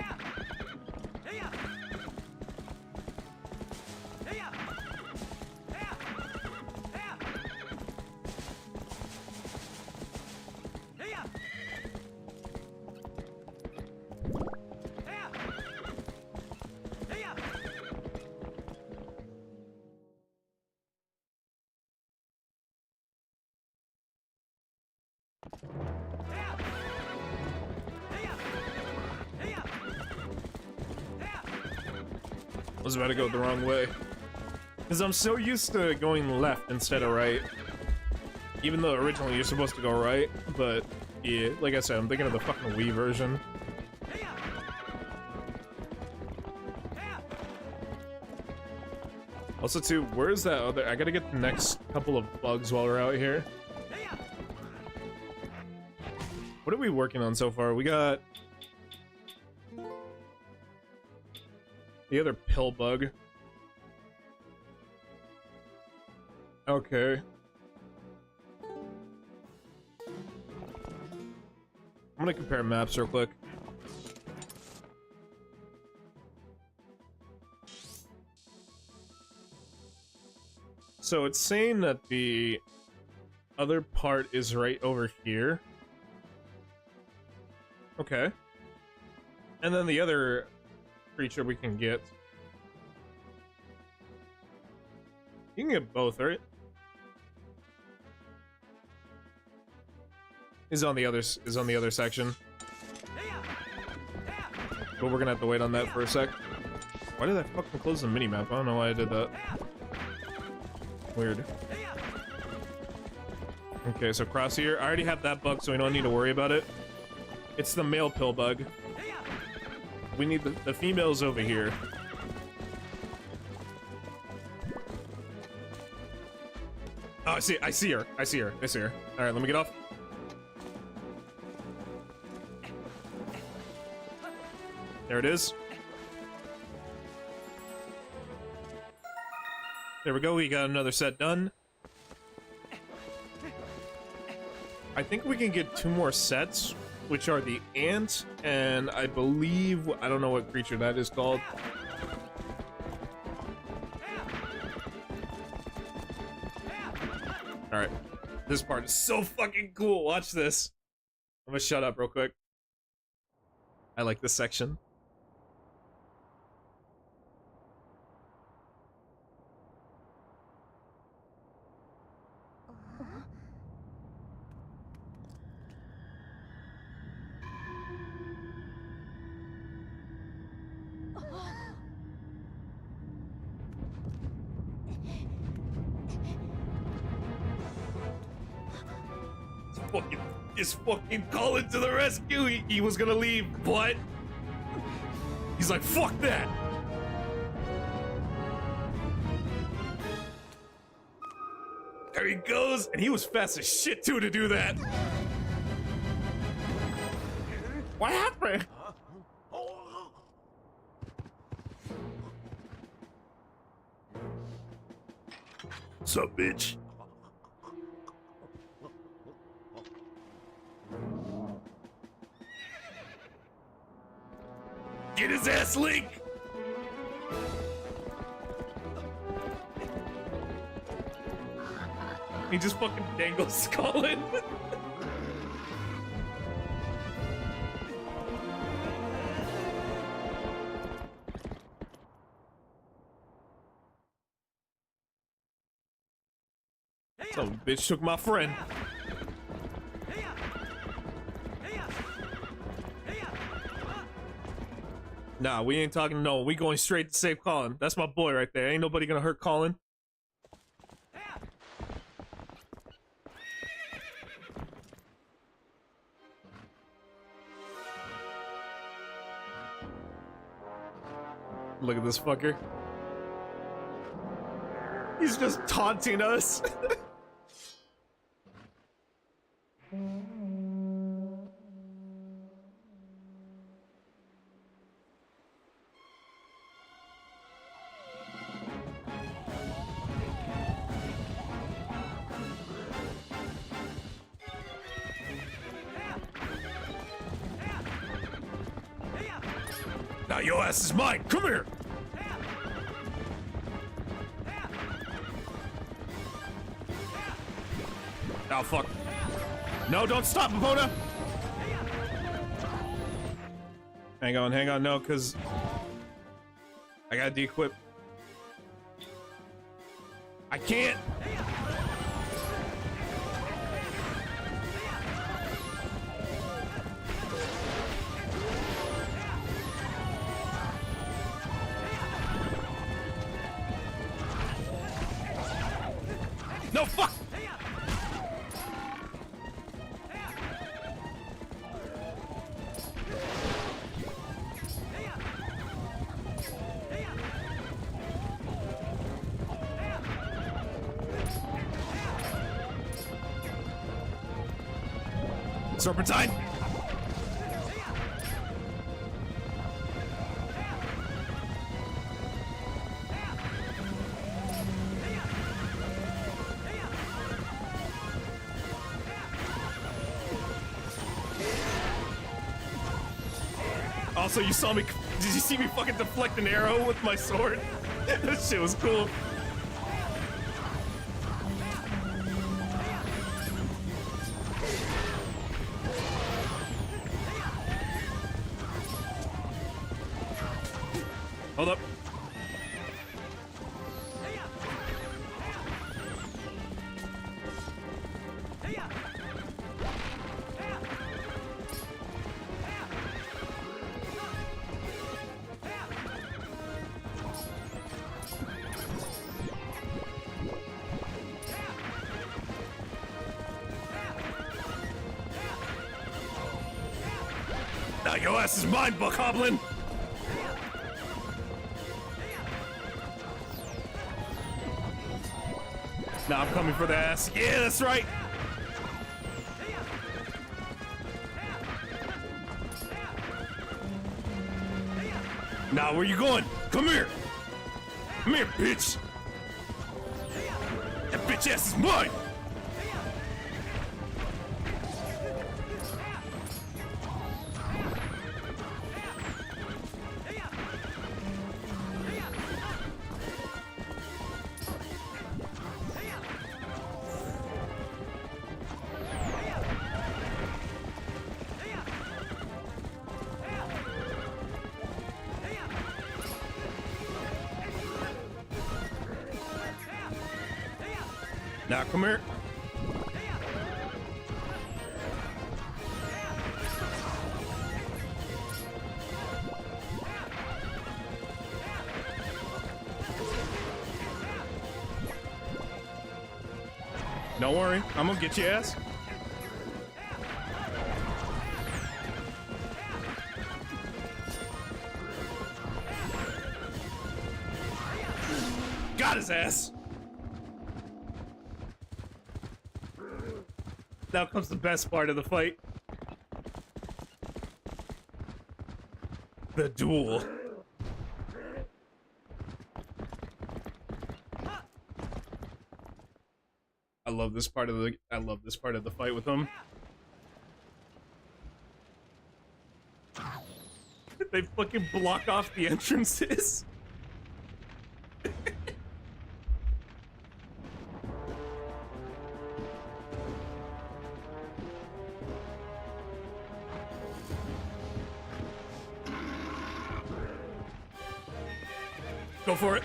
I was about to go the wrong way. Because I'm so used to going left instead of right. Even though originally you're supposed to go right, but yeah, like I said, I'm thinking of the fucking Wii version. Also too, where's that other? I gotta get the next couple of bugs while we're out here. What are we working on so far? We got the other pill bug. Okay. I'm gonna compare maps real quick. So it's saying that the other part is right over here. Okay. And then the other creature we can get. You can get both, right? Is on the other section. But we're gonna have to wait on that for a sec. Why did I fucking close the minimap? I don't know why I did that. Weird. Okay, so cross here. I already have that bug, so we don't need to worry about it. It's the male pill bug. We need the females over here. Oh, I see her. I see her. Alright, let me get off. There it is. There we go, we got another set done. I think we can get 2 more sets, which are the ant, and I believe, I don't know what creature that is called. Alright, this part is so fucking cool, watch this. I'm gonna shut up real quick. I like this section. fucking calling to the rescue. He was gonna leave, but he's like, fuck that. There he goes, and he was fast as shit too to do that. What happened? Sup, bitch? Get his ass, Link! He just fucking dangles Colin. Some bitch took my friend. Nah, we ain't talking. No, we going straight to save Colin. That's my boy right there. Ain't nobody gonna hurt Colin. Look at this fucker. He's just taunting us. Now your ass is mine. Come here. Oh, fuck. No, don't stop, Epona! Hang on, no, because I gotta de-equip. I can't! No, fuck! Serpentine! Also, you saw me. Did you see me fucking deflect an arrow with my sword? That shit was cool. Hold up. Now your ass is mine, Buck Hoblin! Nah, I'm coming for the ass. Yeah, that's right! Nah, where you going? Come here! Come here, bitch! That bitch ass is mine! Now, come here. Don't worry, I'm gonna get your ass. got his ass. Now comes the best part of the fight. The duel. I love this part of the fight with him. They fucking block off the entrances. Go for it.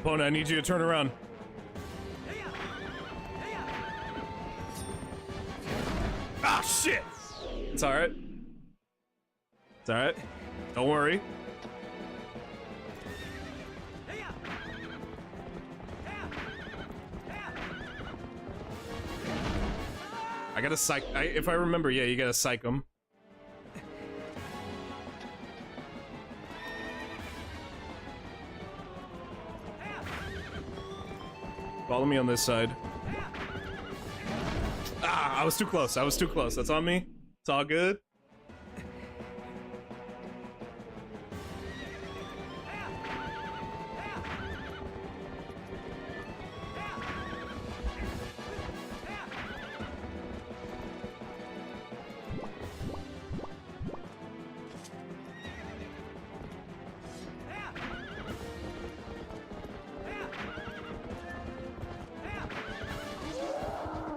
Bona, I need you to turn around. Ah, shit! It's alright. It's alright. Don't worry. I gotta psych. If I remember, yeah, you gotta psych him. Follow me on this side. Ah, I was too close. I was too close. That's on me. It's all good.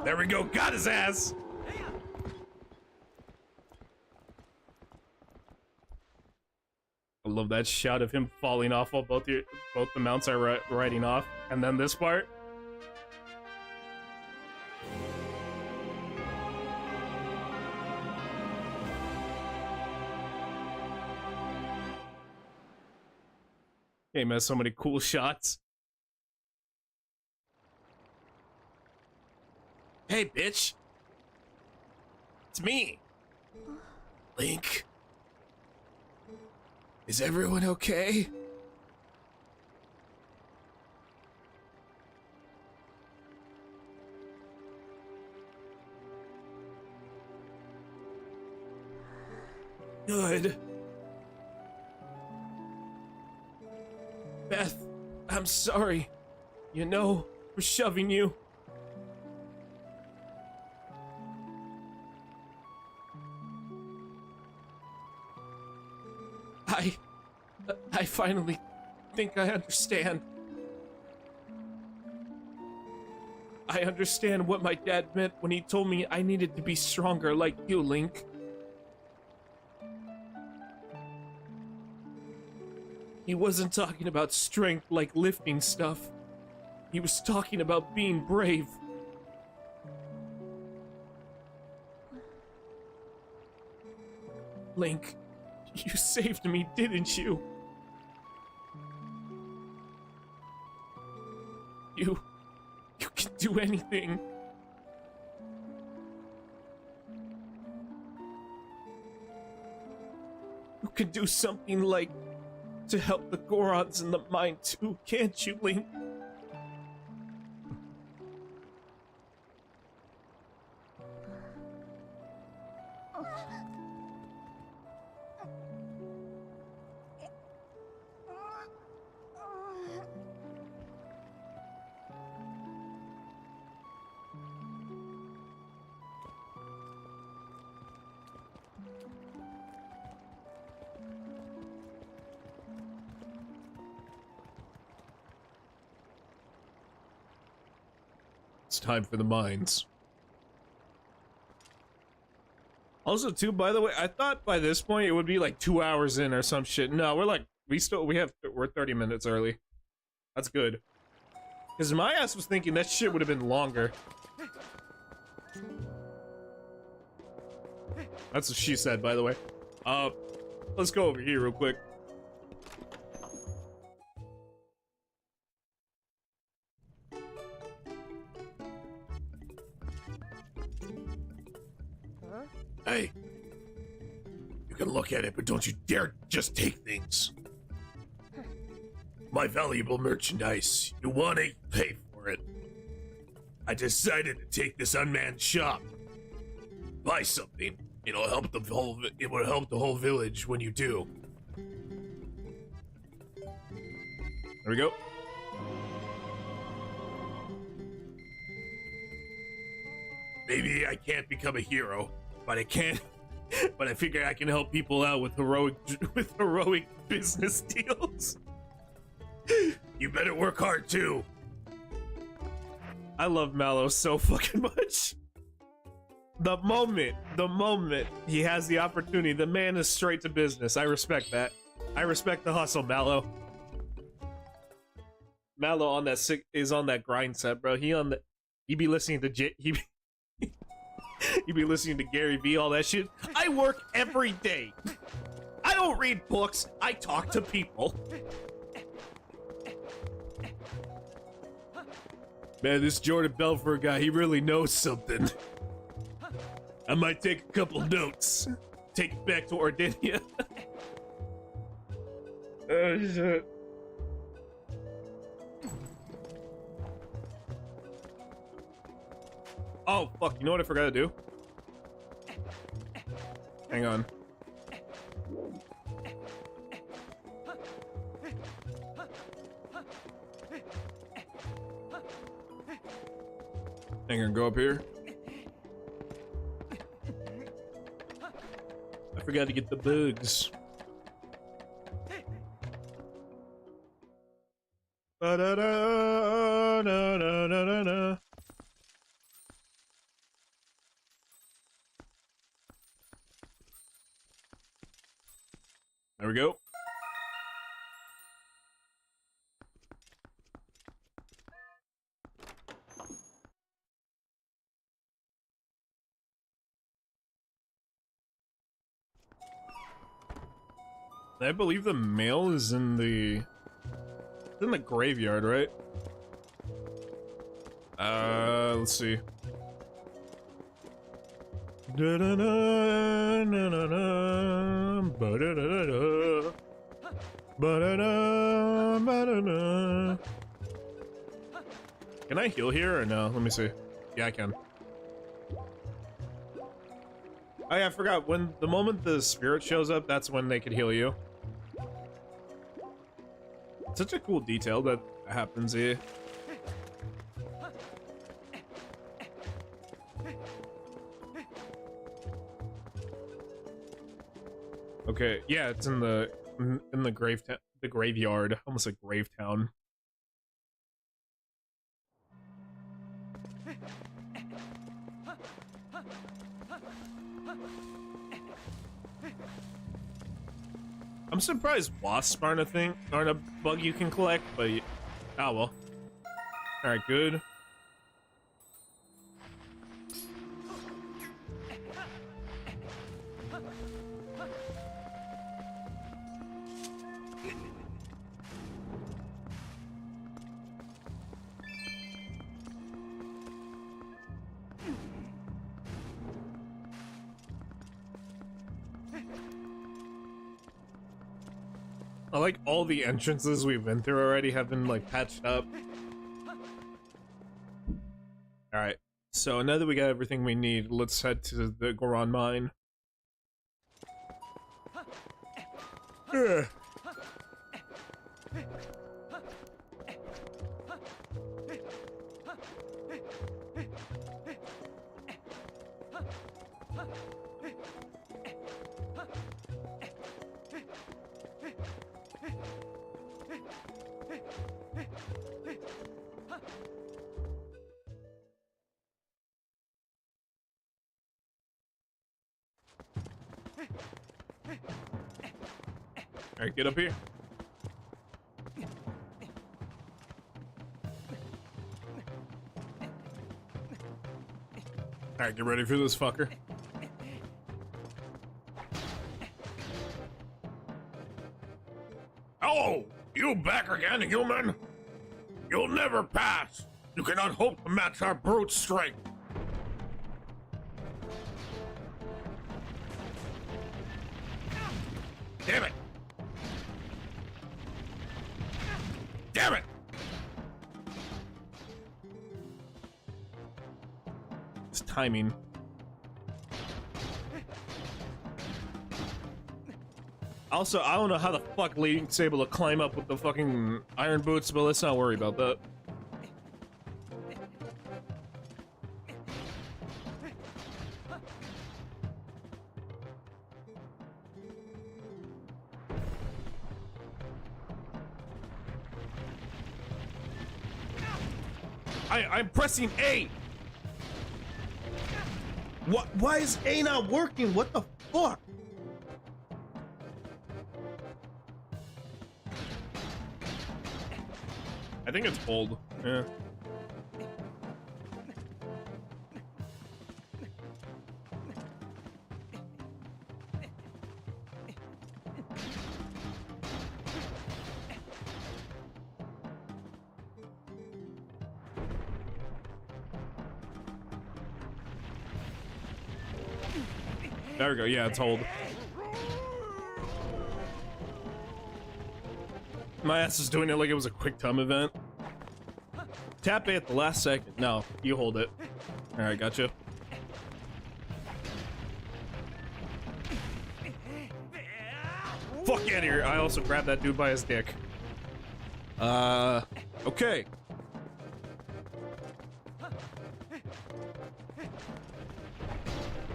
There we go, got his ass! I love that shot of him falling off while both the mounts are riding off. And then this part. Game has so many cool shots. Hey, bitch! It's me! Link. Is everyone okay? Good. Beth, I'm sorry. You know, for shoving you. I finally think I understand. I understand what my dad meant when he told me I needed to be stronger like you, Link. He wasn't talking about strength like lifting stuff. He was talking about being brave. Link, you saved me, didn't you? You can do anything. You can do something like to help the Gorons in the mine too, can't you, Link? It's time for the mines. Also, too, by the way, I thought by this point it would be like 2 hours in or some shit. No, we're 30 minutes early. That's good. Because my ass was thinking that shit would have been longer. That's what she said, by the way. Let's go over here real quick. Hey, you can look at it, but don't you dare just take things. My valuable merchandise. You want it, pay for it. I decided to take this unmanned shop. Buy something. It'll help the whole. It will help the whole village when you do. There we go. Maybe I can't become a hero, but I can. But I figure I can help people out with heroic business deals. You better work hard too. I love Mallow so fucking much. The moment he has the opportunity, the man is straight to business. I respect that. I respect the hustle, Mallow. Mallow on that is on that grind set, bro. He be listening to he be listening to Gary Vee, all that shit. I work every day. I don't read books. I talk to people. Man, this Jordan Belfort guy, he really knows something. I might take a couple notes. Take it back to Ordinia. Oh, shit. Oh, fuck, you know what I forgot to do? Hang on. Hang on, go up here. I forgot to get the bugs. Ba-da-da-da-da-da-da. There we go. I believe the mail is in the graveyard, right? Let's see. Can I heal here or no? Let me see. Yeah, I can. Oh yeah, I forgot. When the moment the spirit shows up, that's when they could heal you. Such a cool detail that happens here. Okay, yeah, it's in the graveyard. Almost like Gravetown. I'm surprised wasps aren't a thing, aren't a bug you can collect, but oh well. Alright, good. I like all the entrances we've been through already have been like patched up. Alright, so now that we got everything we need, let's head to the Goron mine. Ugh. Alright, get up here. Alright, get ready for this fucker. Oh, you back again, human? You'll never pass. You cannot hope to match our brute strength. Damn it! Damn it! It's timing. Also, I don't know how the fuck Link's able to climb up with the fucking iron boots, but let's not worry about that. I'm pressing A! What? Why is A not working? What the fuck? I think it's old. Yeah. There we go. Yeah, it's old. My ass is doing it like it was a quick time event. Tap A at the last second. No, you hold it. Alright, gotcha. Fuck out of here. I also grabbed that dude by his dick. Okay.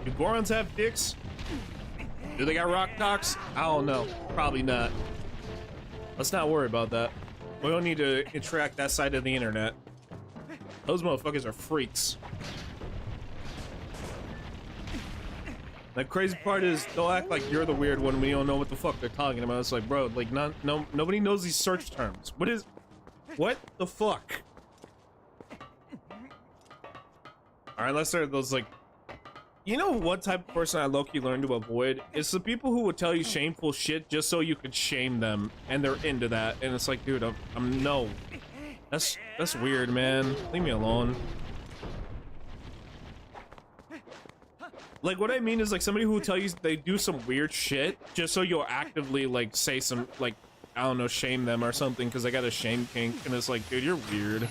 Do Gorons have dicks? Do they got rock cocks? I don't know. Probably not. Let's not worry about that. We don't need to interact that side of the internet. Those motherfuckers are freaks. The crazy part is they'll act like you're the weird one when you don't know what the fuck they're talking about. It's like, bro, like nobody knows these search terms. What the fuck? Alright, unless they're those like, you know what type of person I low-key learned to avoid? It's the people who would tell you shameful shit just so you could shame them, and they're into that. And it's like, dude, I'm no. That's weird, man. Leave me alone. Like, what I mean is, like, somebody who will tell you they do some weird shit just so you'll actively, like, say some, like, I don't know, shame them or something because they got a shame kink, and it's like, dude, you're weird.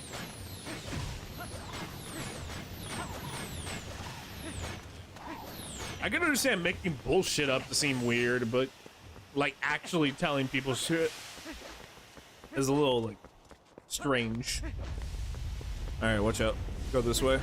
I can understand making bullshit up to seem weird, but, like, actually telling people shit is a little, like, strange. Alright, watch out. Go this way.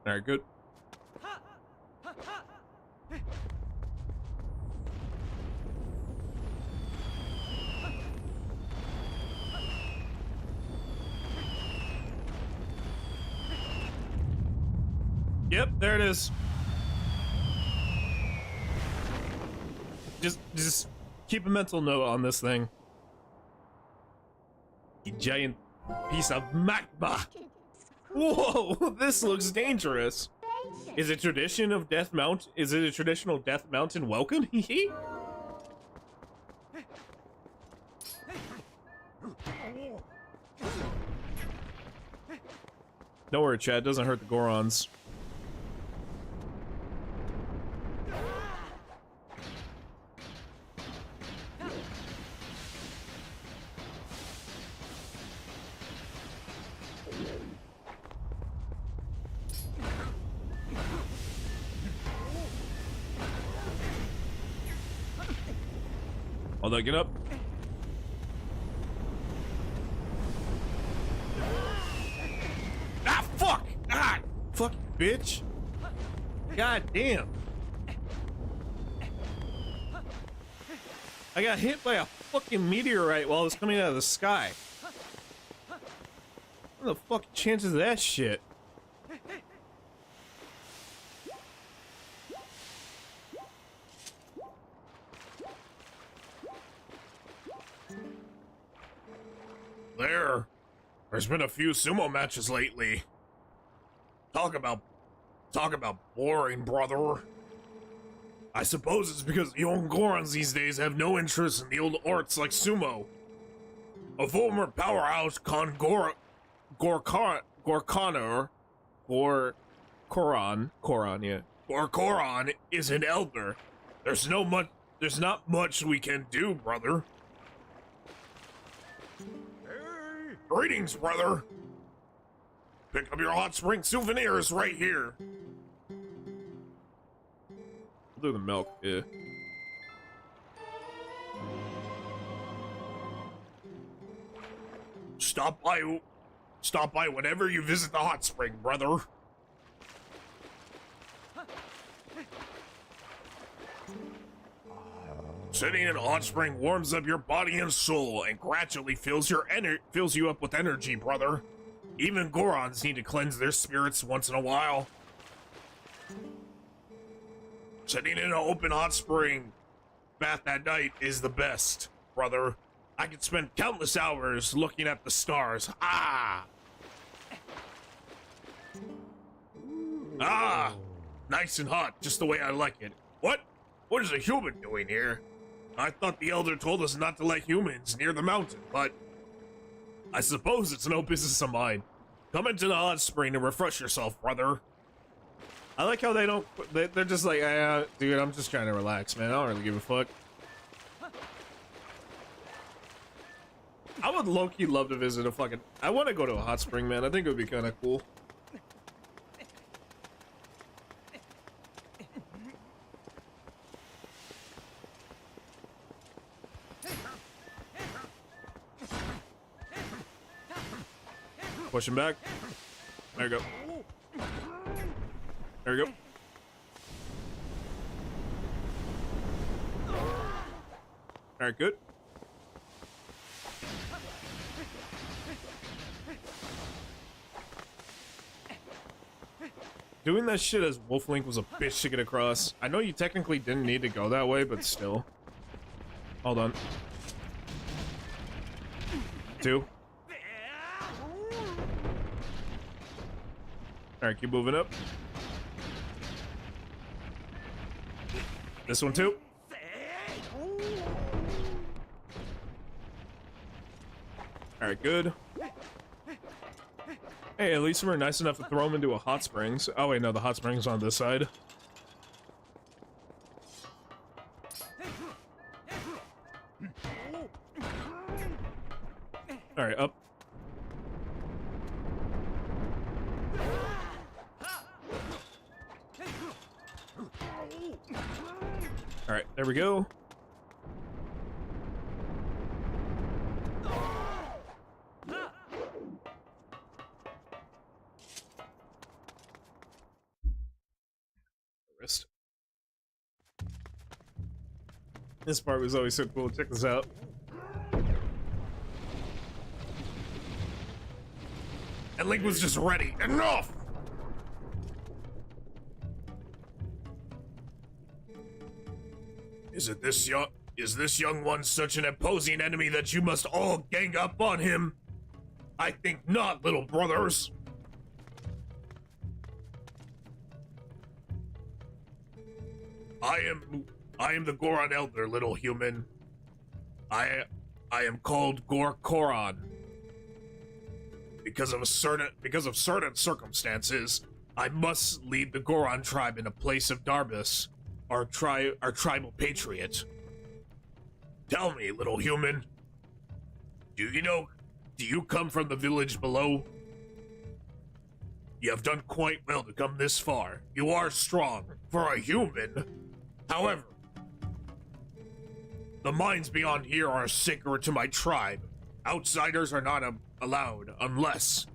Alright, good. Yep, there it is. Just keep a mental note on this thing. You giant piece of magma. Whoa, this looks dangerous. Is it tradition of Death Mount? Is it a traditional Death Mountain welcome? Hee. Don't worry, Chad. Doesn't hurt the Gorons. Hold on, get up. Ah, fuck! Ah, fuck, bitch! God damn! I got hit by a fucking meteorite while it was coming out of the sky. What are the fucking chances of that shit? There's been a few sumo matches lately. Talk about boring, brother. I suppose it's because the young Gorons these days have no interest in the old arts like sumo. A former powerhouse Koran is an elder. There's not much we can do, brother. Greetings, brother. Pick up your hot spring souvenirs right here. I'll do the milk, yeah. Stop by whenever you visit the hot spring, brother. Sitting in a hot spring warms up your body and soul and gradually fills you up with energy, brother. Even Gorons need to cleanse their spirits once in a while. Sitting in an open hot spring bath at night is the best, brother. I could spend countless hours looking at the stars. Nice and hot, just the way I like it. What is a human doing here? I thought the elder told us not to let humans near the mountain, but I suppose it's no business of mine. Come into the hot spring and refresh yourself, brother. I like how they don't. They're just like, dude, I'm just trying to relax, man. I don't really give a fuck. I would low-key love to visit a fucking. I want to go to a hot spring, man. I think it would be kind of cool. Push him back. There you go. There you go. Alright, good. Doing that shit as Wolf Link was a bitch to get across. I know you technically didn't need to go that way, but still. Hold on. 2. Alright, keep moving up. This one too. Alright, good. Hey, at least we're nice enough to throw him into a hot springs. Oh wait, no, the hot springs on this side. Alright, up. Alright, there we go. Wrist. This part was always so cool. Check this out. And Link was just ready. Enough! Is this young one such an imposing enemy that you must all gang up on him? I think not, little brothers. I am the Goron Elder, little human. I am called Koran. Because of certain circumstances, I must lead the Goron tribe in a place of Darbus, our tribal patriot. Tell me, little human, do you come from the village below? You have done quite well to come this far. You are strong for a human. However, the mines beyond here are sacred to my tribe. Outsiders are not allowed unless...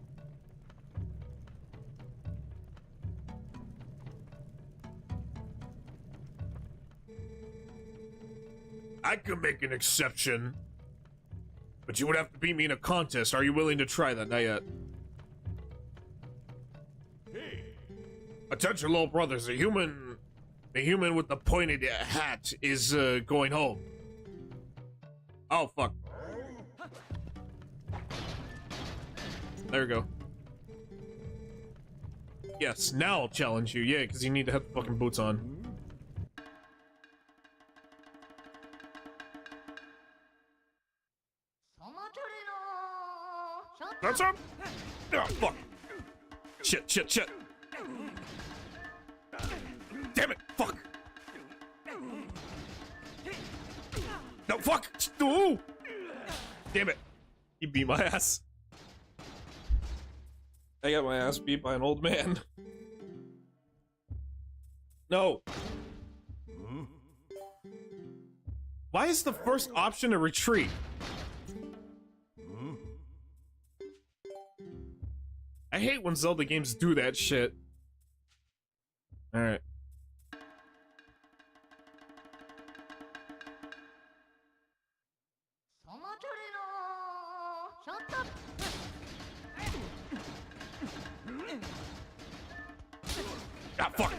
I could make an exception, but you would have to beat me in a contest. Are you willing to try that? Not yet. Attention, little brothers. The human with the pointed hat is going home. Oh, fuck. There we go. Yes, now I'll challenge you. Yeah, because you need to have the fucking boots on. That's up! Oh, fuck! Shit, shit, shit! Damn it! Fuck! No, fuck! Ooh! Damn it! He beat my ass. I got my ass beat by an old man. No! Why is the first option a retreat? I hate when Zelda games do that shit. Alright. Ah, fuck!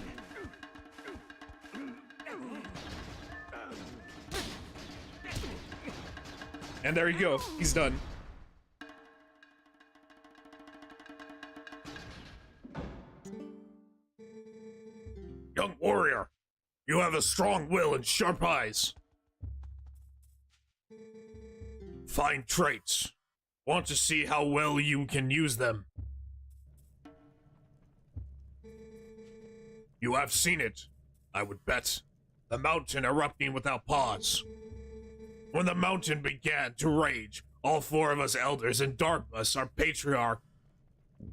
And there you go. He's done. Young warrior, you have a strong will and sharp eyes. Fine traits. Want to see how well you can use them. You have seen it, I would bet. The mountain erupting without pause. When the mountain began to rage, all four of us elders and Darkbus, our patriarch,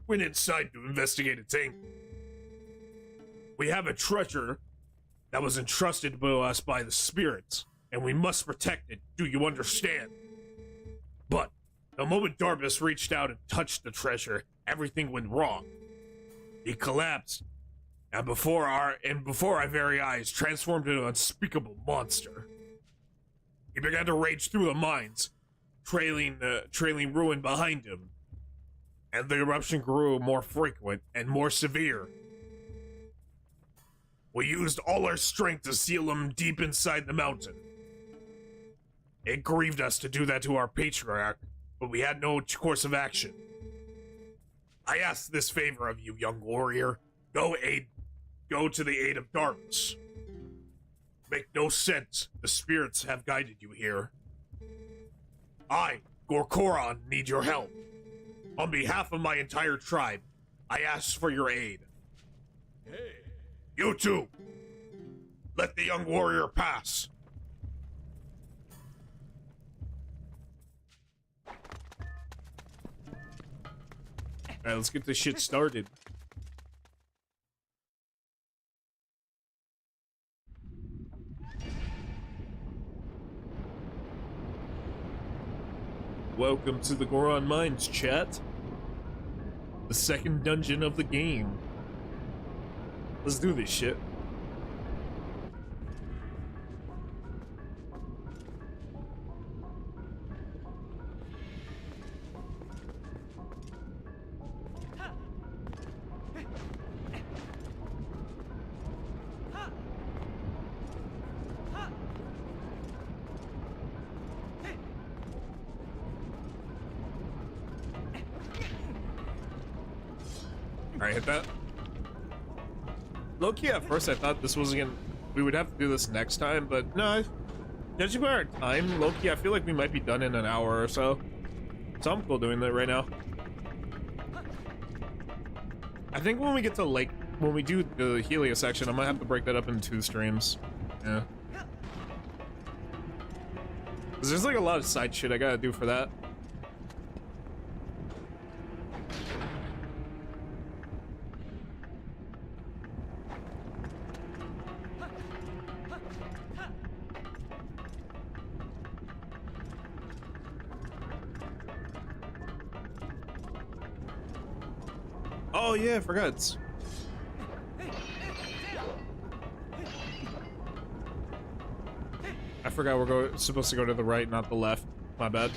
went inside to investigate its aim. We have a treasure that was entrusted to us by the spirits, and we must protect it. Do you understand? But the moment Darbus reached out and touched the treasure, everything went wrong. He collapsed, and before our very eyes, transformed into an unspeakable monster. He began to rage through the mines, trailing ruin behind him, and the eruption grew more frequent and more severe. We used all our strength to seal him deep inside the mountain. It grieved us to do that to our patriarch, but we had no course of action. I ask this favor of you, young warrior. Go to the aid of darkness. Make no sense. The spirits have guided you here. I, Gorkoron, need your help. On behalf of my entire tribe, I ask for your aid. Hey. You too. Let the young warrior pass. Alright, let's get this shit started. Welcome to the Goron Mines, chat. The second dungeon of the game. Let's do this shit. Alright, hit that. Low-key, at first I thought this wasn't gonna... we would have to do this next time, but no. Judging by our time, low-key, I feel like we might be done in an hour or so. So I'm cool doing that right now. I think when we get to, like, when we do the Helia section, I might have to break that up into 2 streams. Yeah. Because there's, like, a lot of side shit I gotta do for that. Oh yeah, I forgot. I forgot we're supposed to go to the right, not the left. My bad.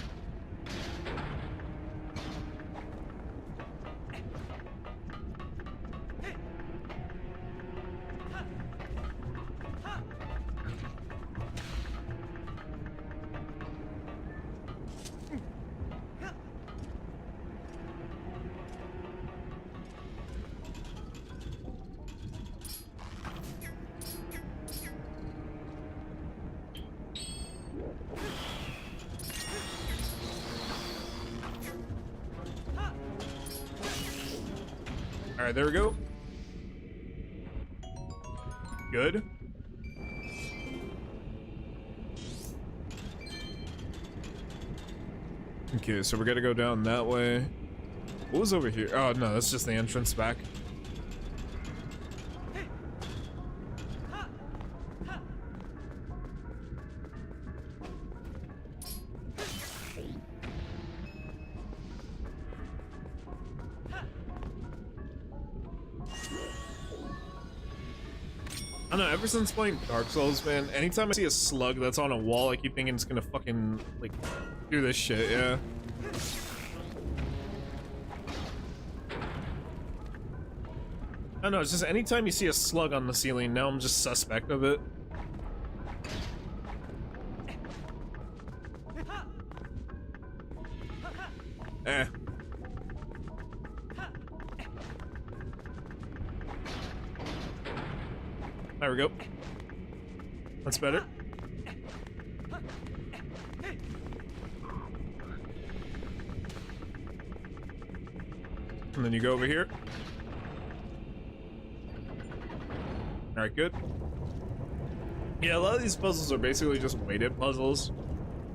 Alright, there we go. Good. Okay, so we're gonna go down that way. What was over here? Oh no, that's just the entrance back. I don't know, ever since playing Dark Souls, man, anytime I see a slug that's on a wall, I keep thinking it's gonna fucking, like, do this shit, yeah. I don't know, it's just anytime you see a slug on the ceiling, now I'm just suspect of it. Eh. There we go. That's better. And then you go over here. Alright, good. Yeah, a lot of these puzzles are basically just weighted puzzles.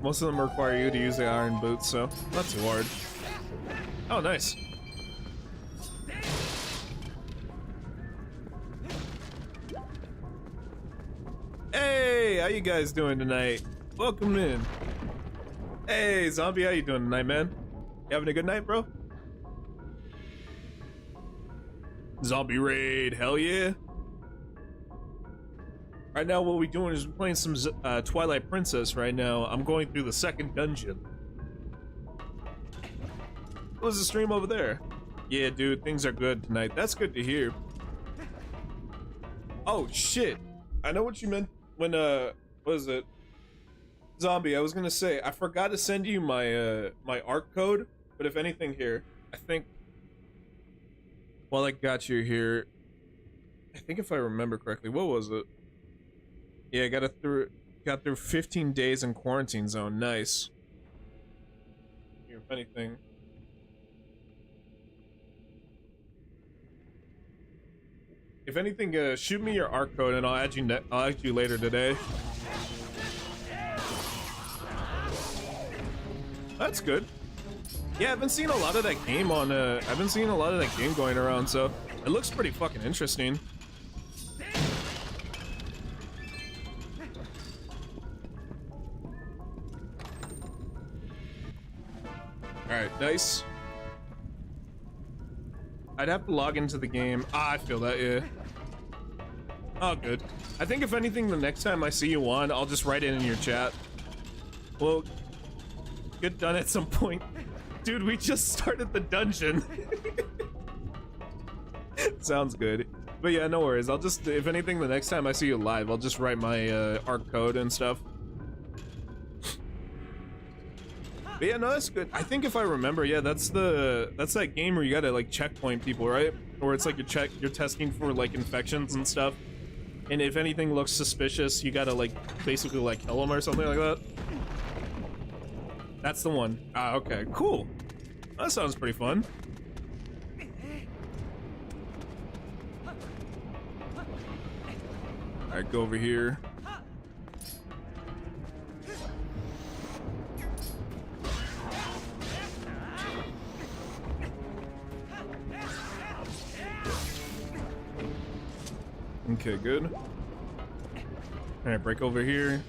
Most of them require you to use the iron boots, so not too hard. Oh, nice. Hey, how you guys doing tonight? Welcome in. Hey, Zombie, how you doing tonight, man? You having a good night, bro? Zombie raid, hell yeah. Right now, what we're doing is we're playing some Twilight Princess right now. I'm going through the second dungeon. What was the stream over there? Yeah, dude, things are good tonight. That's good to hear. Oh, shit. I know what you meant when, what is it? Zombie, I was gonna say, I forgot to send you my, my ARC code, but if anything here, I think, while I got you here, I think if I remember correctly, what was it? Yeah, I got through 15 days in quarantine zone. Nice. Here, if anything. If anything, shoot me your ARC code and I'll add you later today. That's good. Yeah, I've been seeing a lot of that game on I've been seeing a lot of that game going around, so it looks pretty fucking interesting. Alright, nice. I'd have to log into the game. Ah, I feel that, yeah. Oh, good. I think if anything, the next time I see you on, I'll just write it in your chat. Well, get done at some point. Dude, we just started the dungeon. Sounds good. But yeah, no worries. I'll just, if anything, the next time I see you live, I'll just write my ARC code and stuff. But yeah, no, that's good. I think if I remember, yeah, that's that game where you gotta like checkpoint people, right? Or it's like you're testing for like infections and stuff. And if anything looks suspicious, you gotta like basically like kill them or something like that. That's the one. Ah, okay, cool. That sounds pretty fun. Alright, go over here. Okay, good. Alright, break over here.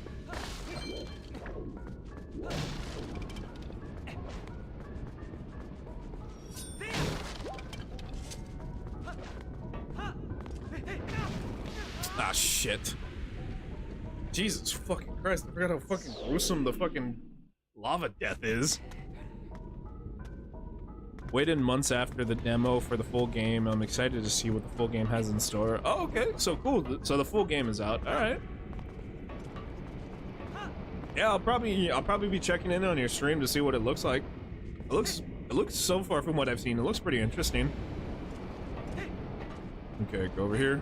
Ah, shit. Jesus fucking Christ, I forgot how fucking gruesome the fucking lava death is. Waited months after the demo for the full game. I'm excited to see what the full game has in store. Oh, okay, so cool. So the full game is out. All right. Yeah, I'll probably be checking in on your stream to see what it looks like. It looks so far from what I've seen. It looks pretty interesting. Okay, go over here.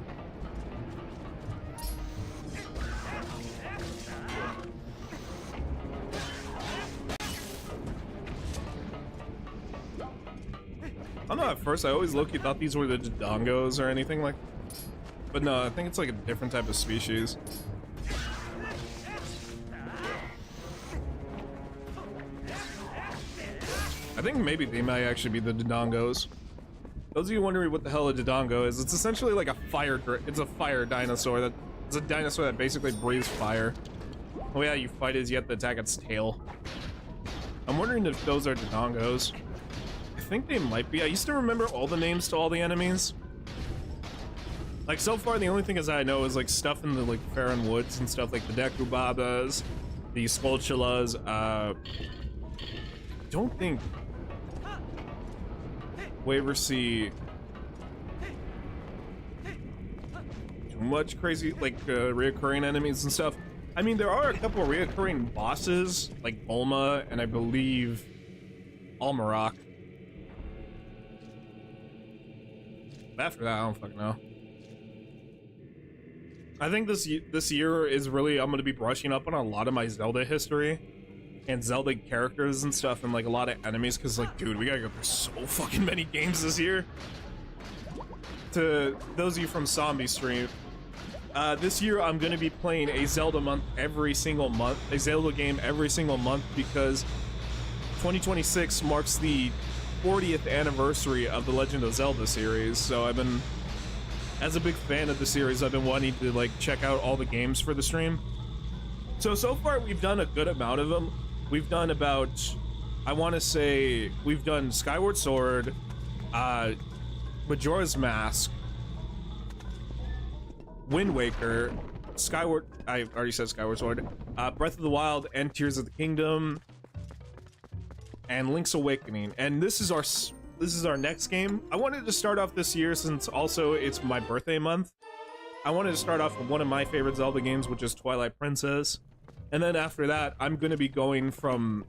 don't know, at first I always low-key thought these were the Dodongos or anything like, but no, I think it's like a different type of species. I think maybe they might actually be the Dodongos. Those of you wondering what the hell a Dodongo is, it's essentially like a it's a fire dinosaur it's a dinosaur that basically breathes fire. The way how you fight is you have to attack its tail. I'm wondering if those are Dodongos. I think they might be. I used to remember all the names to all the enemies. Like, so far, the only thing I know is, like, stuff in the, like, Farron Woods and stuff, like the Decubabas, the Skulltulas, don't think we ever see too much crazy, like, reoccurring enemies and stuff. I mean, there are a couple of reoccurring bosses, like Bulma, and I believe Almaroc. After that, I don't fucking know. I think this year is really, I'm going to be brushing up on a lot of my Zelda history and Zelda characters and stuff and like a lot of enemies because like, dude, we gotta go through so fucking many games this year. To those of you from Zombie Stream, this year I'm going to be playing a Zelda game every single month because 2026 marks the 40th anniversary of the Legend of Zelda series, so I've been, as a big fan of the series, I've been wanting to like check out all the games for the stream. So far we've done a good amount of them. We've done about, I want to say, we've done Skyward Sword, Majora's Mask, Wind Waker, I already said Skyward Sword, Breath of the Wild, and Tears of the Kingdom, and Link's Awakening. And this is our next game. I wanted to start off this year since also it's my birthday month. I wanted to start off with one of my favorite Zelda games, which is Twilight Princess. And then after that, I'm gonna be going from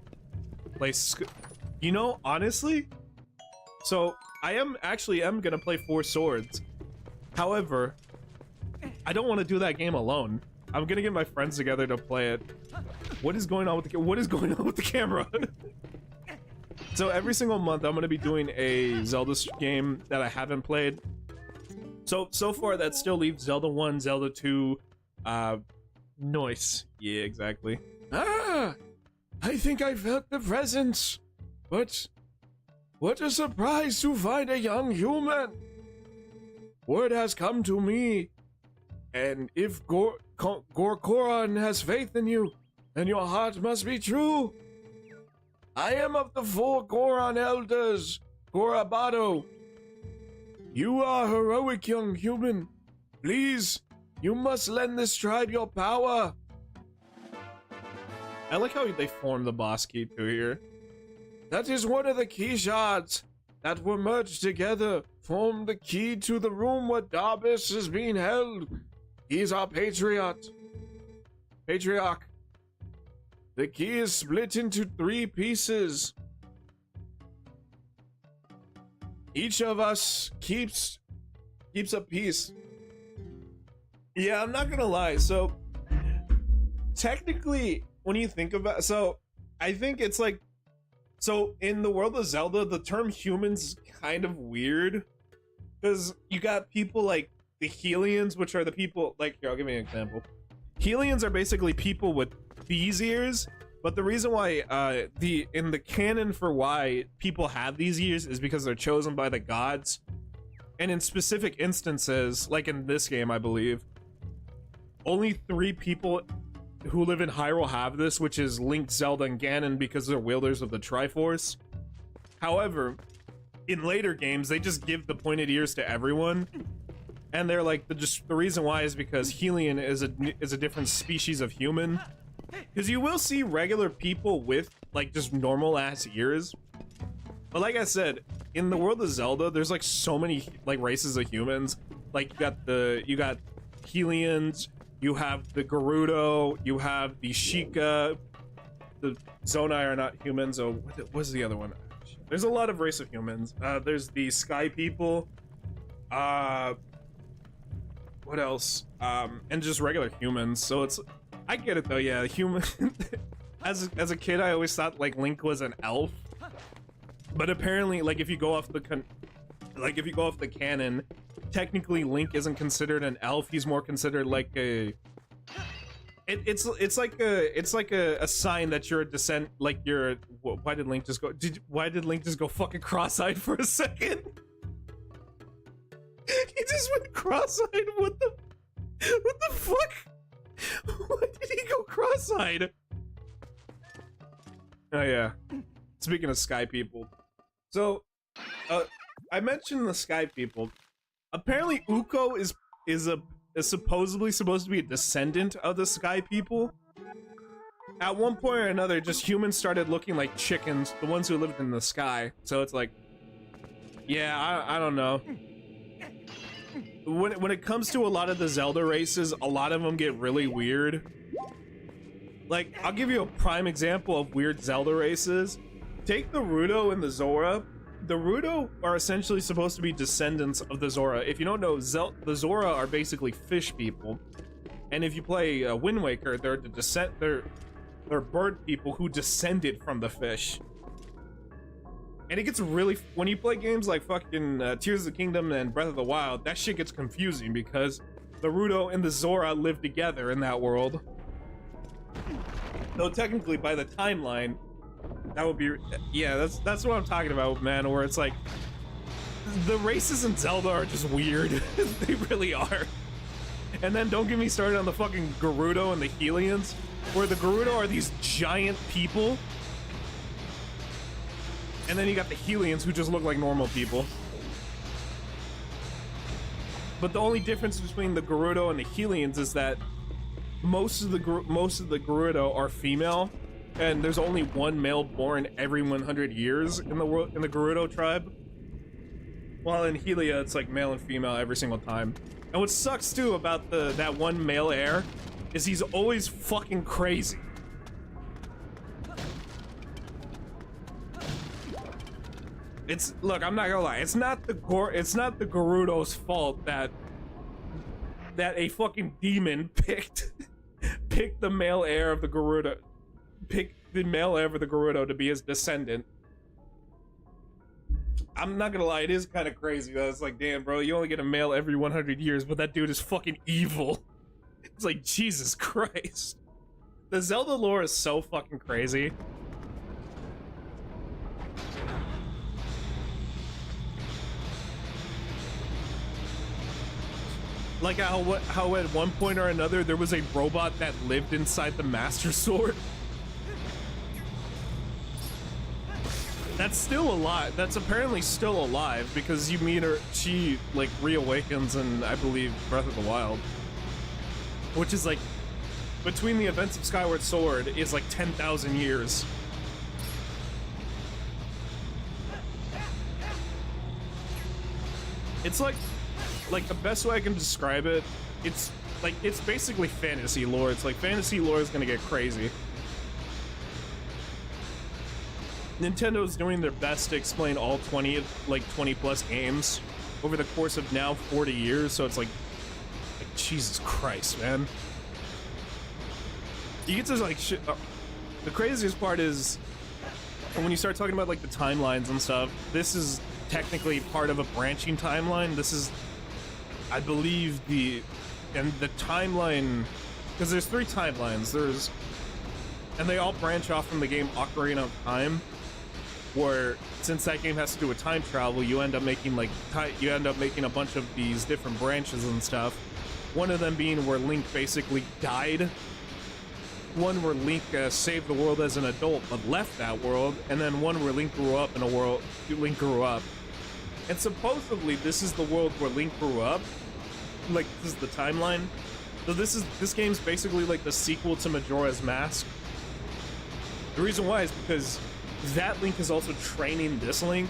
you know, honestly, so I am gonna play Four Swords. However, I don't want to do that game alone. I'm gonna get my friends together to play it. What is going on with the camera? So every single month, I'm gonna be doing a Zelda game that I haven't played. So far, that still leaves Zelda 1, Zelda 2, Noise. Yeah, exactly. Ah! I think I felt the presence. But what a surprise to find a young human. Word has come to me. And if Gorkoran has faith in you, then your heart must be true. I am of the 4 Goron elders, Gorabado. You are a heroic young human. Please, you must lend this tribe your power. I like how they form the boss key too here. That is one of the key shards that were merged together, form the key to the room where Darbus is being held. He's our patriarch. The key is split into 3 pieces. Each of us keeps a piece. Yeah, I'm not gonna lie. So, technically, when you think about, so I think it's like, so in the world of Zelda, the term human's is kind of weird because you got people like the Helians, which are the people like, here, I'll give you an example. Helians are basically people with these ears, but the reason why in the canon for why people have these ears is because they're chosen by the gods. And in specific instances, like in this game, I believe, only 3 people who live in Hyrule have this, which is Link, Zelda, and Ganon, because they're wielders of the Triforce. However, in later games, they just give the pointed ears to everyone. And they're like, the reason why is because Helian is a different species of human. Because you will see regular people with, like, just normal-ass ears. But like I said, in the world of Zelda, there's, like, so many, like, races of humans. Like, you got Helians, you have the Gerudo, you have the Sheikah, the Zonai are not humans, so what's the other one? There's a lot of race of humans. There's the Sky people, what else? And just regular humans, so it's, I get it though, yeah, human. As a kid, I always thought, like, Link was an elf. But apparently, like, if you go off the Like, if you go off the canon, technically Link isn't considered an elf. He's more considered like a... It's like a sign that you're a descent, like you're... Why did Link just go... Why did Link just go fucking cross-eyed for a second? He just went cross-eyed. What the fuck? Why did he go cross-eyed? Oh yeah. Speaking of sky people. So, I mentioned the sky people. Apparently Ukko is supposedly supposed to be a descendant of the sky people. At one point or another, just humans started looking like chickens, the ones who lived in the sky. So it's like, yeah, I don't know. When it comes to a lot of the Zelda races, a lot of them get really weird. Like, I'll give you a prime example of weird Zelda races. Take the Rudo and the Zora. The Rudo are essentially supposed to be descendants of the Zora. If you don't know, the Zora are basically fish people. And if you play Wind Waker, they're bird people who descended from the fish. And it gets really... When you play games like fucking Tears of the Kingdom and Breath of the Wild, that shit gets confusing because the Rudo and the Zora live together in that world. Though technically, by the timeline, that would be... Yeah, that's what I'm talking about, man, where it's like... The races in Zelda are just weird. They really are. And then don't get me started on the fucking Gerudo and the Hylians, where the Gerudo are these giant people. And then you got the Hylians who just look like normal people. But the only difference between the Gerudo and the Hylians is that most of the Gerudo are female, and there's only one male born every 100 years in the world in the Gerudo tribe. While in Hylia, it's like male and female every single time. And what sucks too about that one male heir is he's always fucking crazy. Look, I'm not gonna lie. It's not the Gerudo's fault that a fucking demon picked the male heir of the Gerudo, picked the male heir of the Gerudo to be his descendant. I'm not gonna lie, it is kind of crazy though. It's like, damn, bro, you only get a male every 100 years, but that dude is fucking evil. It's like, Jesus Christ. The Zelda lore is so fucking crazy. Like how at one point or another there was a robot that lived inside the Master Sword. That's still alive. That's apparently still alive because you meet her. She like reawakens in, I believe, Breath of the Wild, which is like between the events of Skyward Sword is like 10,000 years. It's like the best way I can describe it, it's basically fantasy lore. It's like fantasy lore is gonna get crazy. Nintendo's doing their best to explain all 20 plus games over the course of now 40 years, so it's like Jesus Christ, man. You get to like shit. The craziest part is when you start talking about like the timelines and stuff. This is technically part of a branching timeline. This is, I believe, the timeline, because there's 3 timelines. And they all branch off from the game Ocarina of Time, where since that game has to do with time travel, you end up making a bunch of these different branches and stuff. One of them being where Link basically died. One where Link saved the world as an adult but left that world, and then one where Link grew up in a world Link grew up. And supposedly this is the world where Link grew up. Like, this is the timeline. So this game's basically like the sequel to Majora's Mask. The reason why is because that Link is also training this Link.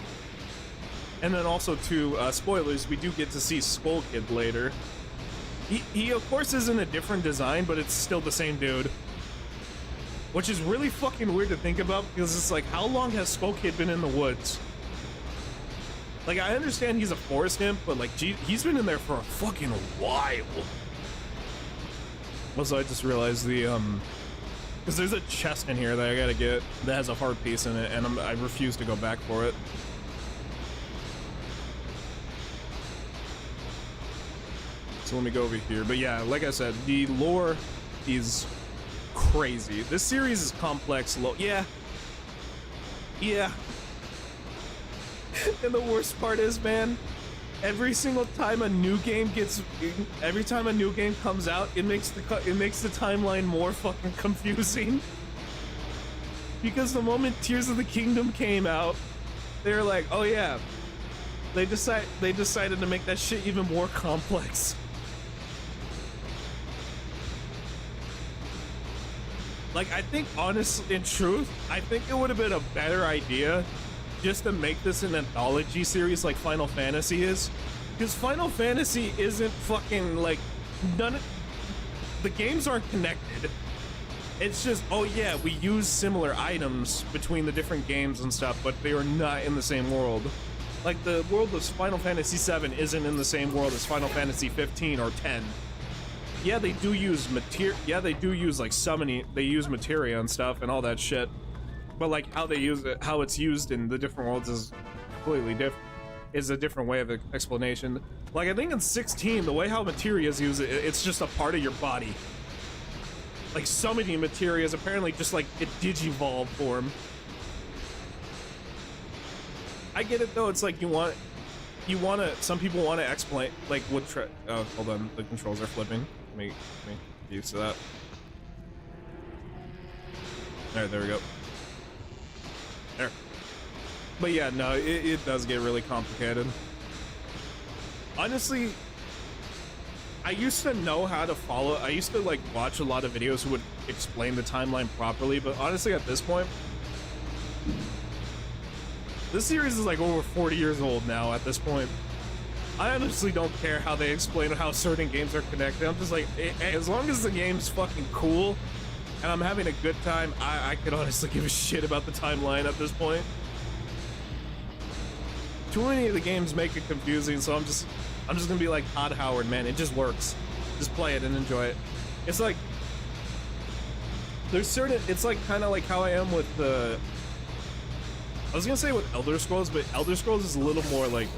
And then also, to spoilers, we do get to see Skull Kid later. He of course is in a different design, but it's still the same dude. Which is really fucking weird to think about, because it's like, how long has Skull Kid been in the woods? Like, I understand he's a forest imp, but like, gee, he's been in there for a fucking while. Also, I just realized because there's a chest in here that I gotta get that has a heart piece in it, and I refuse to go back for it. So let me go over here. But yeah, like I said, the lore is crazy. This series is complex. Yeah. And the worst part is, man, every single time a new game comes out, it makes the timeline more fucking confusing. Because the moment Tears of the Kingdom came out, they were like, oh yeah, they decided to make that shit even more complex. Like, I think, honestly, in truth, I think it would have been a better idea just to make this an anthology series like Final Fantasy is. Because Final Fantasy isn't fucking, like, the games aren't connected. It's just, oh yeah, we use similar items between the different games and stuff, but they are not in the same world. Like, the world of Final Fantasy VII isn't in the same world as Final Fantasy 15 or 10. Yeah, they do use like summoning, they use materia and stuff and all that shit. But like how they use it, how it's used in the different worlds is completely different. Is a different way of explanation. Like I think in 16, the way how materia is used, it's just a part of your body. Like summoning materia is apparently just like a digivolve form. I get it though. It's like some people want to explain like what. Oh, hold on, the controls are flipping. Let me get used to that. Alright, there we go. There. But yeah, no, it does get really complicated. Honestly, I used to know how to follow. I used to like watch a lot of videos who would explain the timeline properly, but honestly at this point, this series is like over 40 years old now at this point. I honestly don't care how they explain how certain games are connected. I'm just like, as long as the game's fucking cool and I'm having a good time, I could honestly give a shit about the timeline at this point. Too many of the games make it confusing, so I'm just gonna be like Todd Howard, man. It just works. Just play it and enjoy it. It's like it's like kind of like how I am with the. I was gonna say with Elder Scrolls, but Elder Scrolls is a little more like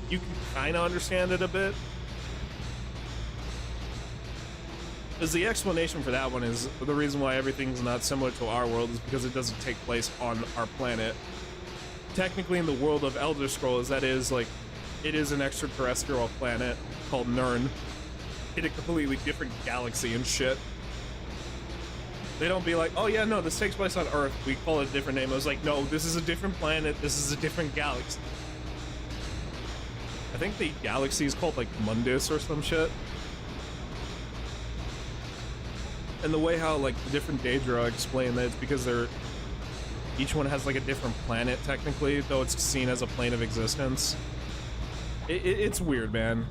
you can kind of understand it a bit. Because the explanation for that one is the reason why everything's not similar to our world is because it doesn't take place on our planet. Technically, in the world of Elder Scrolls, that is like, it is an extraterrestrial planet called Nirn in a completely different galaxy and shit. They don't be like, oh yeah, no, this takes place on Earth. We call it a different name. I was like, no, this is a different planet. This is a different galaxy. I think the galaxy is called like Mundus or some shit. And the way how like the different Daedra explain that it's because each one has like a different planet technically, though it's seen as a plane of existence. It's weird, man.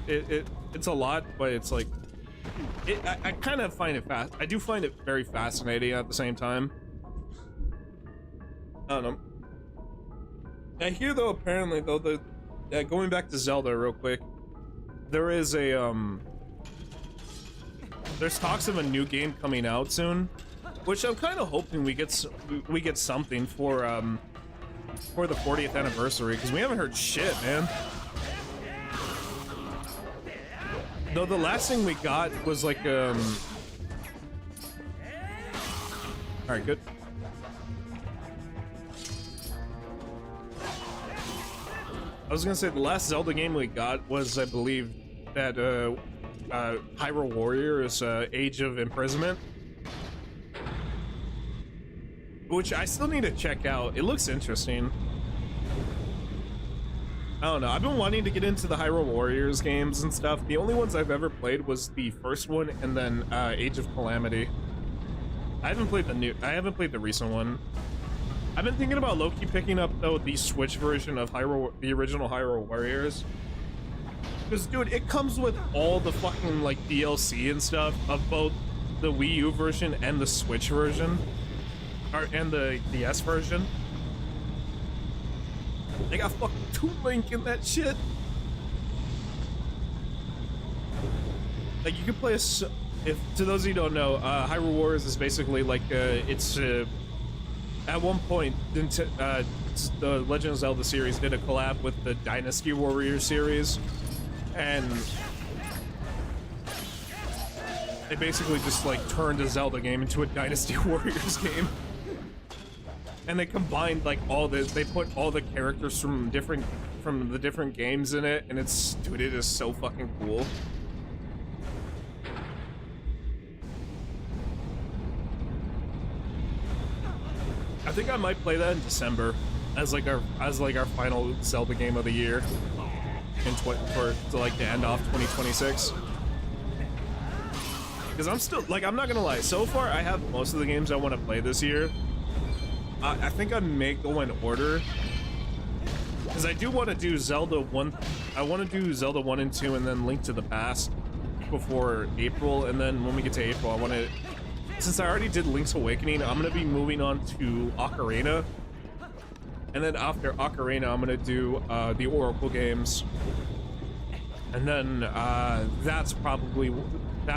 It's a lot, but it's like I kind of find it fast. I do find it very fascinating at the same time. I don't know. I hear though, apparently though, going back to Zelda real quick, there is a there's talks of a new game coming out soon, which I'm kind of hoping we get something for the 40th anniversary, because we haven't heard shit, man. Though the last thing we got was like all right, good. I was gonna say the last Zelda game we got was, I believe, that Hyrule Warriors Age of Imprisonment, which I still need to check out. It looks interesting. I don't know. I've been wanting to get into the Hyrule Warriors games and stuff. The only ones I've ever played was the first one and then Age of Calamity. I haven't played the recent one. I've been thinking about low-key picking up though the Switch version of the original Hyrule Warriors. Because dude, it comes with all the fucking like DLC and stuff of both the Wii U version and the Switch version, and the DS version. They got fucking Toon Link in that shit. Like you can play if to those of you who don't know, Hyrule Warriors is basically like it's at one point the Legend of Zelda series did a collab with the Dynasty Warriors series, and They basically just like turned a Zelda game into a Dynasty Warriors game. And they combined like all the, they put all the characters from the different games in it, and it's, dude, it is so fucking cool. I think I might play that in December as like our final Zelda game of the year to like to end off 2026. Because I'm still like, I'm not gonna lie, so far I have most of the games I want to play this year. I think I may go in order, because I do want to do Zelda 1. I want to do Zelda 1 and 2 and then Link to the Past before April, and then when we get to April I want to, since I already did Link's Awakening, I'm going to be moving on to Ocarina, and then after Ocarina I'm going to do the Oracle games, and then that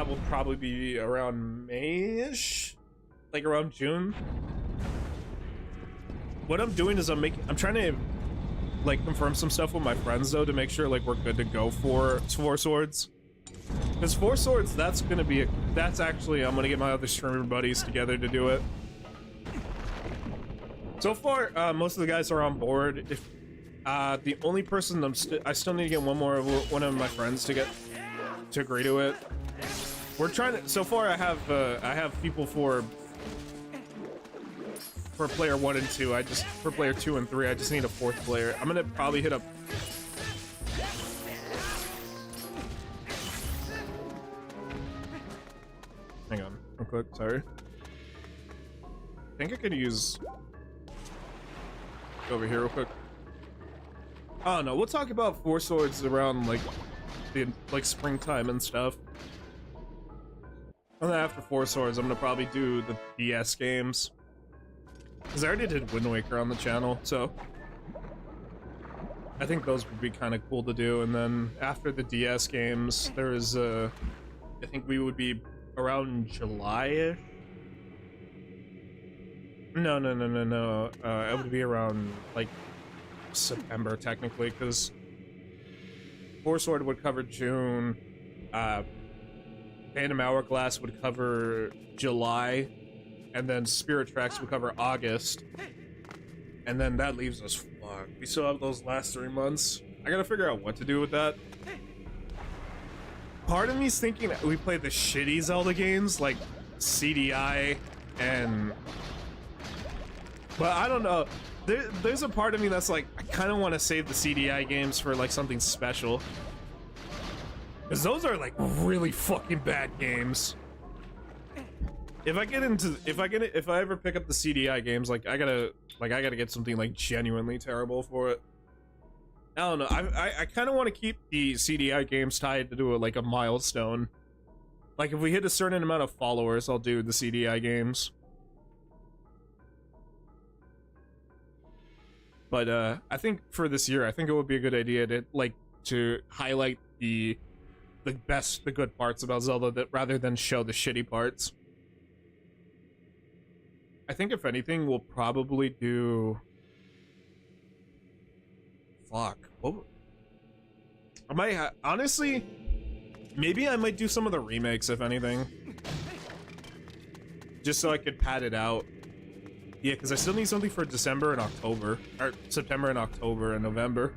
will probably be around May-ish, like around June. What I'm doing is I'm trying to like confirm some stuff with my friends though, to make sure like we're good to go for Four Swords. Because Four Swords, that's actually, I'm gonna get my other streamer buddies together to do it. So far, most of the guys are on board. If the only person I still need to get one of my friends to agree to it. We're trying to. So far, I have people for player 1 and 2. For player 2 and 3, I just need a 4th player. I'm gonna probably hit up. Hang on, real quick. Sorry. I think I could use over here real quick. Oh no, we'll talk about Four Swords around like springtime and stuff. And then after Four Swords, I'm gonna probably do the DS games. Because I already did Wind Waker on the channel, so I think those would be kind of cool to do. And then after the DS games, there is I think we would be around July-ish. No. It would be around like September technically, because Four Sword would cover June. Phantom Hourglass would cover July. And then Spirit Tracks would cover August. And then that leaves us, fuck, we still have those last 3 months. I gotta figure out what to do with that. Part of me's thinking that we play the shitty Zelda games, like CDI and... But I don't know. There's a part of me that's like, I kind of want to save the CDI games for like something special. Because those are like really fucking bad games. If I ever pick up the CDI games, like I gotta get something like genuinely terrible for it. I don't know. I kind of want to keep the CDI games tied to like a milestone. Like if we hit a certain amount of followers, I'll do the CDI games. But I think for this year, I think it would be a good idea to highlight the good parts about Zelda rather than show the shitty parts. I think if anything, we'll probably do... Fuck. What? I might honestly, maybe I might do some of the remakes, if anything. Just so I could pad it out. Yeah, because I still need something for December and October. Or September and October and November.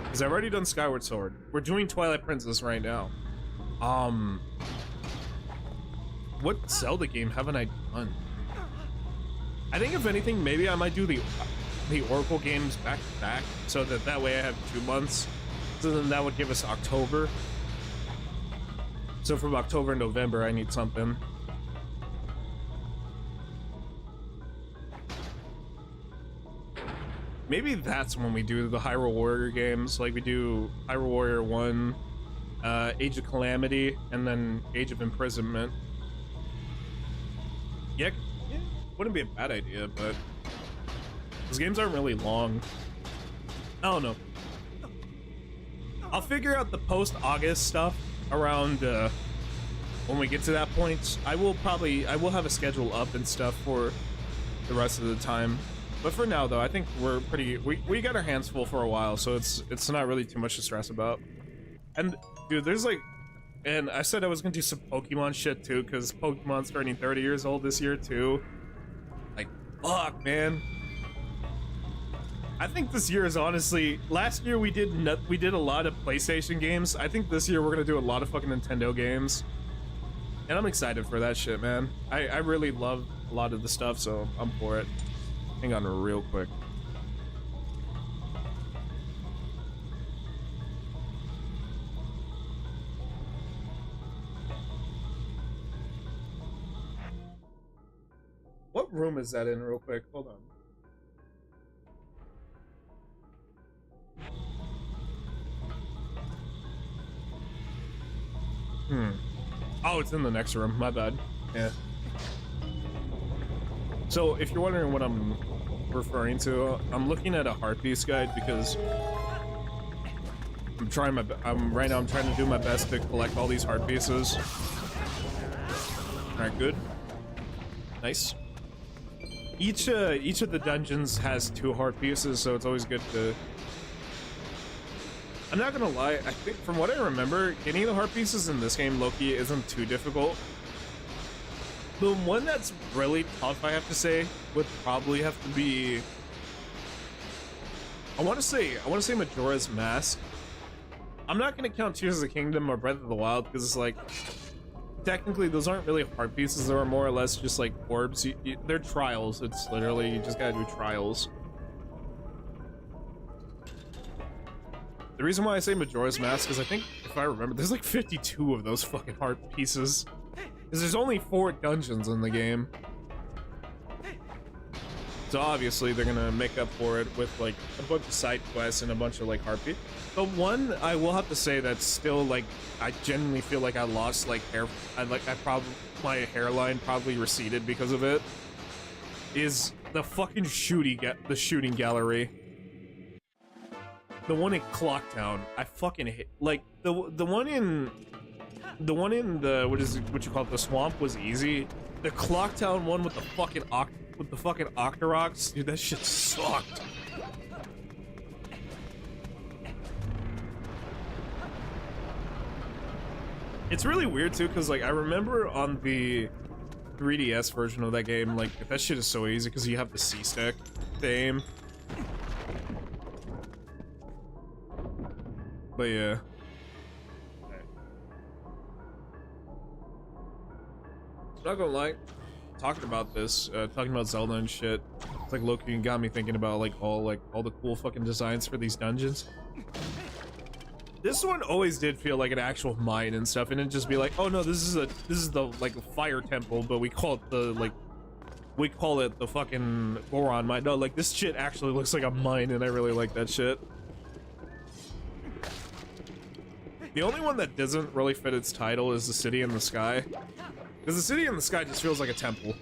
Because I've already done Skyward Sword. We're doing Twilight Princess right now. What Zelda game haven't I done? I think if anything, maybe I might do the Oracle games back to back, so that way I have 2 months. So then that would give us October. So from October and November, I need something. Maybe that's when we do the Hyrule Warrior games, like we do Hyrule Warrior 1, Age of Calamity, and then Age of Imprisonment. Yeah, wouldn't be a bad idea, but those games aren't really long. I don't know. I'll figure out the post-August stuff around when we get to that point. I will have a schedule up and stuff for the rest of the time. But for now, though, I think we're pretty. We got our hands full for a while, so it's not really too much to stress about. And dude, there's like And I said I was gonna do some Pokemon shit too, because Pokemon's turning 30 years old this year too. Like, fuck, man. I think this year is honestly, last year we did a lot of PlayStation games. I think this year we're gonna do a lot of fucking Nintendo games. And I'm excited for that shit, man. I really love a lot of the stuff, so I'm for it. Hang on real quick. What room is that in real quick? Hold on. Oh, it's in the next room. My bad. Yeah. So, if you're wondering what I'm referring to, I'm looking at a heart piece guide because right now I'm trying to do my best to collect all these heart pieces. All right, good. Nice. Each of the dungeons has 2 heart pieces, so it's always good to... I'm not gonna lie, I think from what I remember, getting the heart pieces in this game, low-key, isn't too difficult. The one that's really tough, I have to say, would probably have to be... I wanna say Majora's Mask. I'm not gonna count Tears of the Kingdom or Breath of the Wild, because it's like... Technically, those aren't really heart pieces, they are more or less just like orbs. They're trials, it's literally, you just gotta do trials. The reason why I say Majora's Mask is I think, if I remember, there's like 52 of those fucking heart pieces. Because there's only 4 dungeons in the game. So obviously they're gonna make up for it with like a bunch of side quests and a bunch of like heart pieces. The one I will have to say that's still like, I genuinely feel like I lost like hair, my hairline probably receded because of it, is the fucking shooting gallery. The one in Clocktown, I fucking hate. Like the one in the what you call it, the swamp was easy. The Clocktown one with the fucking Octoroks, dude, that shit sucked. It's really weird too, because like I remember on the 3DS version of that game, like that shit is so easy because you have the C-stick to aim. But yeah. I'm not gonna lie, talking about this, talking about Zelda and shit, it's like low-key got me thinking about like all the cool fucking designs for these dungeons. This one always did feel like an actual mine and stuff, and it'd just be like, oh no, this is the like fire temple, but we call it the fucking Goron mine. No, like this shit actually looks like a mine, and I really like that shit. The only one that doesn't really fit its title is the City in the Sky, because the City in the Sky just feels like a temple.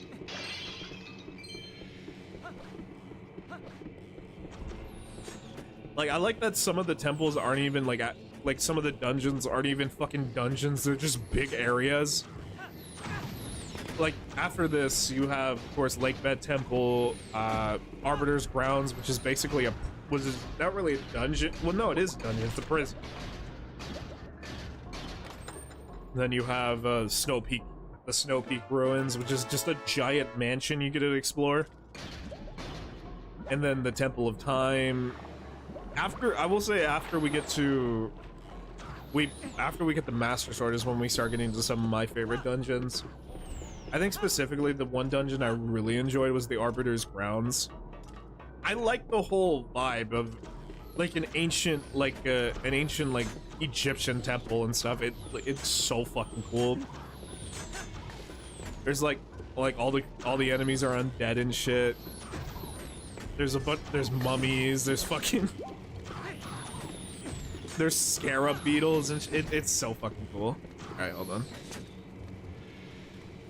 Like I like that some of the temples aren't even like some of the dungeons aren't even fucking dungeons, they're just big areas. Like after this you have of course Lakebed Temple, Arbiter's Grounds, which is basically not really a dungeon, well no, it is a dungeon, it's a prison. Then you have the Snow Peak Ruins, which is just a giant mansion you get to explore. And then the Temple of Time. I will say after we get the Master Sword is when we start getting to some of my favorite dungeons. I think specifically the one dungeon I really enjoyed was the Arbiter's Grounds. I like the whole vibe of like an ancient Egyptian temple and stuff. It's so fucking cool. There's like all the enemies are undead and shit. There's mummies, there's scarab beetles and it's so fucking cool. Alright, hold on.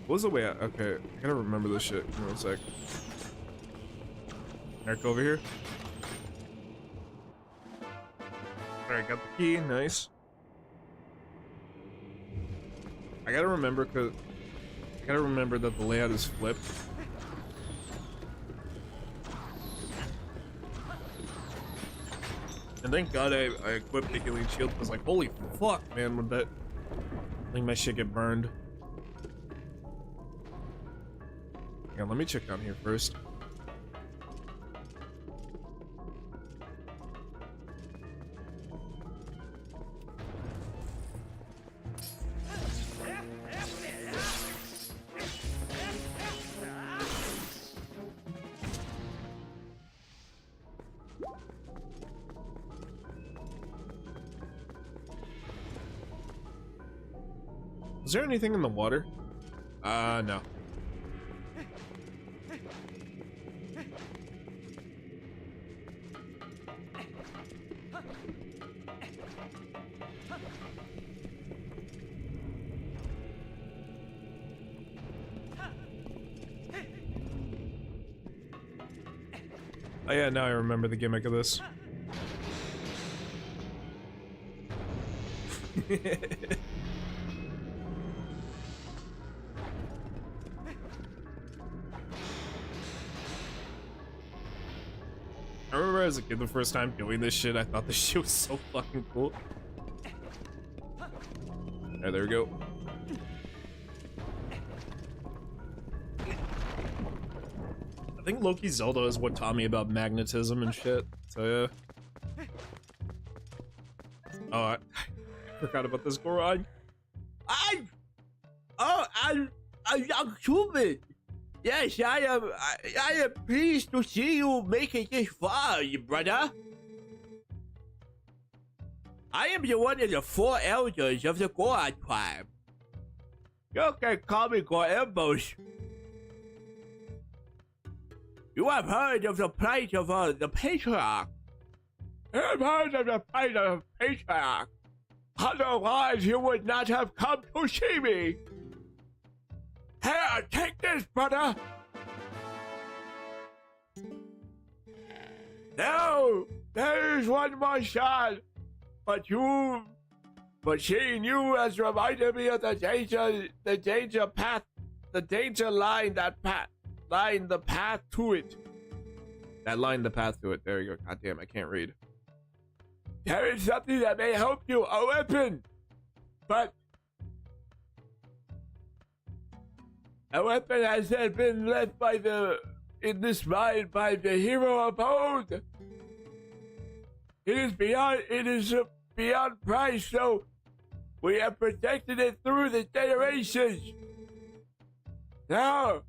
What was the way out? Okay, I gotta remember this shit. Give me 1 sec. Eric, over here. Alright, got the key, nice. I gotta remember that the layout is flipped. And thank God I equipped the healing shield, because like, holy fuck, man, with that I think my shit get burned. Yeah, let me check down here first. Is there anything in the water? No. Oh yeah, now I remember the gimmick of this. I remember as a kid the first time doing this shit, I thought this shit was so fucking cool. Alright, there we go. I think Loki Zelda is what taught me about magnetism and shit, so yeah. Oh, I forgot about this Goron. I'm young human. Yes, I am pleased to see you making this far, brother. I am the one of the 4 elders of the Goron tribe. You can call me Gorembos. You have heard of the plight of the patriarch. You have heard of the plight of the patriarch. Otherwise, you would not have come to see me. Here, take this, brother. No, there is one more shot, but seeing you has reminded me of the danger path, the danger line that line the path to it. That lined the path to it. There you go. God damn, I can't read. There is something that may help you, a weapon, but a weapon has been left in this mine by the hero of old. It is beyond price, so we have protected it through the generations. Now,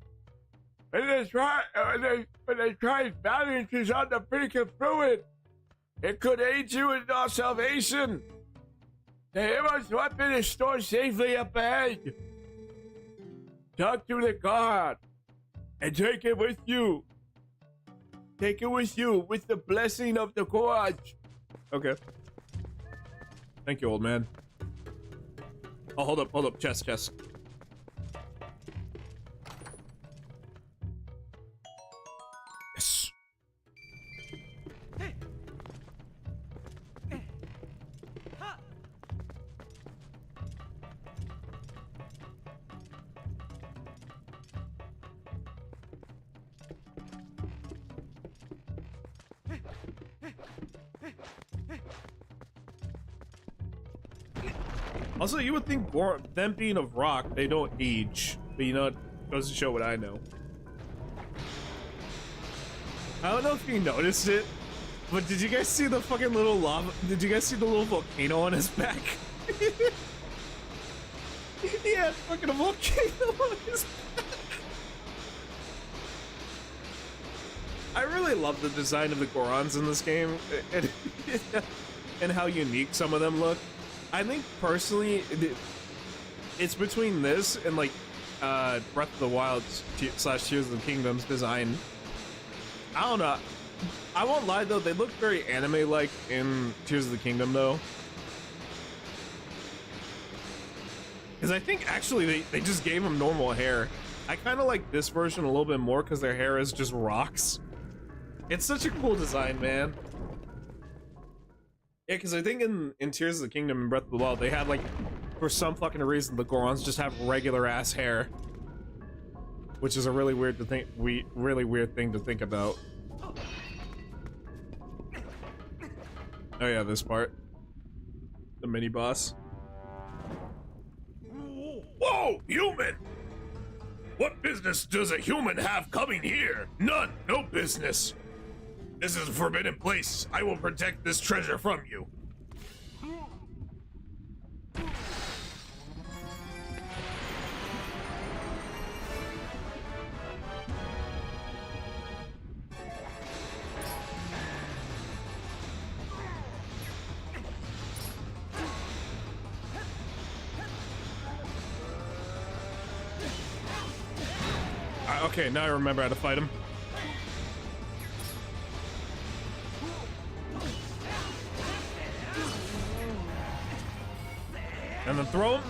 when the tribe's balance is on the brink of ruin, it could aid you in our salvation. The hero's weapon is stored safely up ahead. Talk to the guard and take it with you. Take it with you with the blessing of the gods. Okay. Thank you, old man. Oh, hold up. Chest. Yes. Also, you would think them being of rock, they don't age. But you know, it goes to show what I know. I don't know if you noticed it, but did you guys see the fucking little lava? Did you guys see the little volcano on his back? He had fucking a volcano on his back. I really love the design of the Gorons in this game, and how unique some of them look. I think personally, it's between this and like Breath of the Wild / Tears of the Kingdom's design. I don't know. I won't lie though, they look very anime-like in Tears of the Kingdom though. Because I think actually they just gave them normal hair. I kind of like this version a little bit more because their hair is just rocks. It's such a cool design, man. Yeah, because I think in Tears of the Kingdom and Breath of the Wild, they had, like, for some fucking reason, the Gorons just have regular-ass hair. Which is a really weird thing to think about. Oh yeah, this part. The mini-boss. Whoa, human! What business does a human have coming here? None, no business. This is a forbidden place. I will protect this treasure from you. Okay, now I remember how to fight him. And then throw him.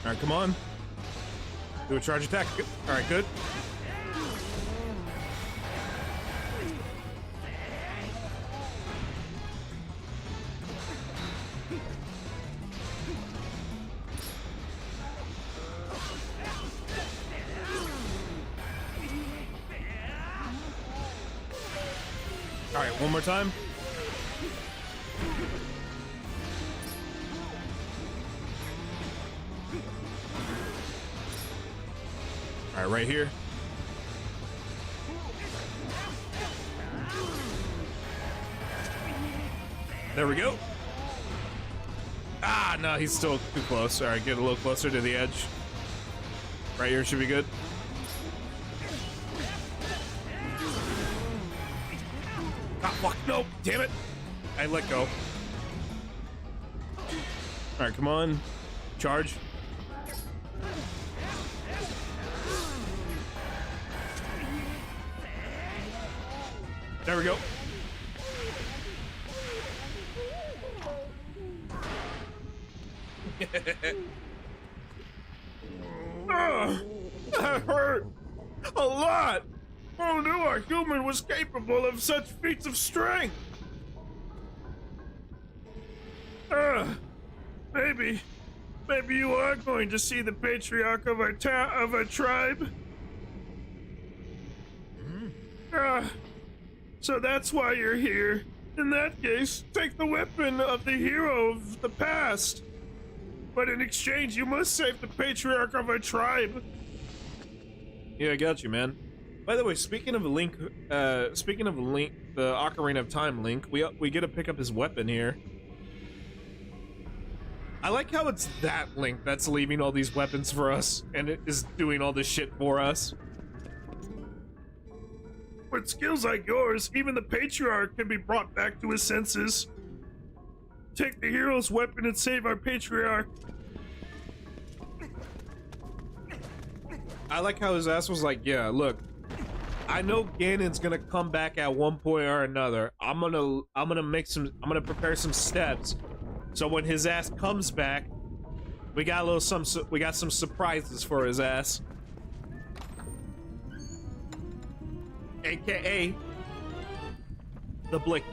All right, come on. Do a charge attack. All right, good. All right, one more time. All right, right here. There we go. Ah, no, he's still too close. All right, get a little closer to the edge. Right here should be good. Ah, fuck, no, damn it. I let go. All right, come on. Charge. There we go. That hurt a lot. Who knew a human was capable of such feats of strength? Maybe you are going to see the patriarch of our tribe. So that's why you're here. In that case, take the weapon of the hero of the past. But in exchange, you must save the patriarch of our tribe. Yeah, I got you, man. By the way, speaking of Link, the Ocarina of Time Link, we get to pick up his weapon here. I like how it's that Link that's leaving all these weapons for us, and it is doing all this shit for us. With skills like yours, even the patriarch can be brought back to his senses. Take the hero's weapon and save our patriarch. I like how his ass was like, yeah, look, I know Ganon's gonna come back at one point or another. I'm gonna prepare some steps. So when his ass comes back, we got some surprises for his ass. AKA the Blick.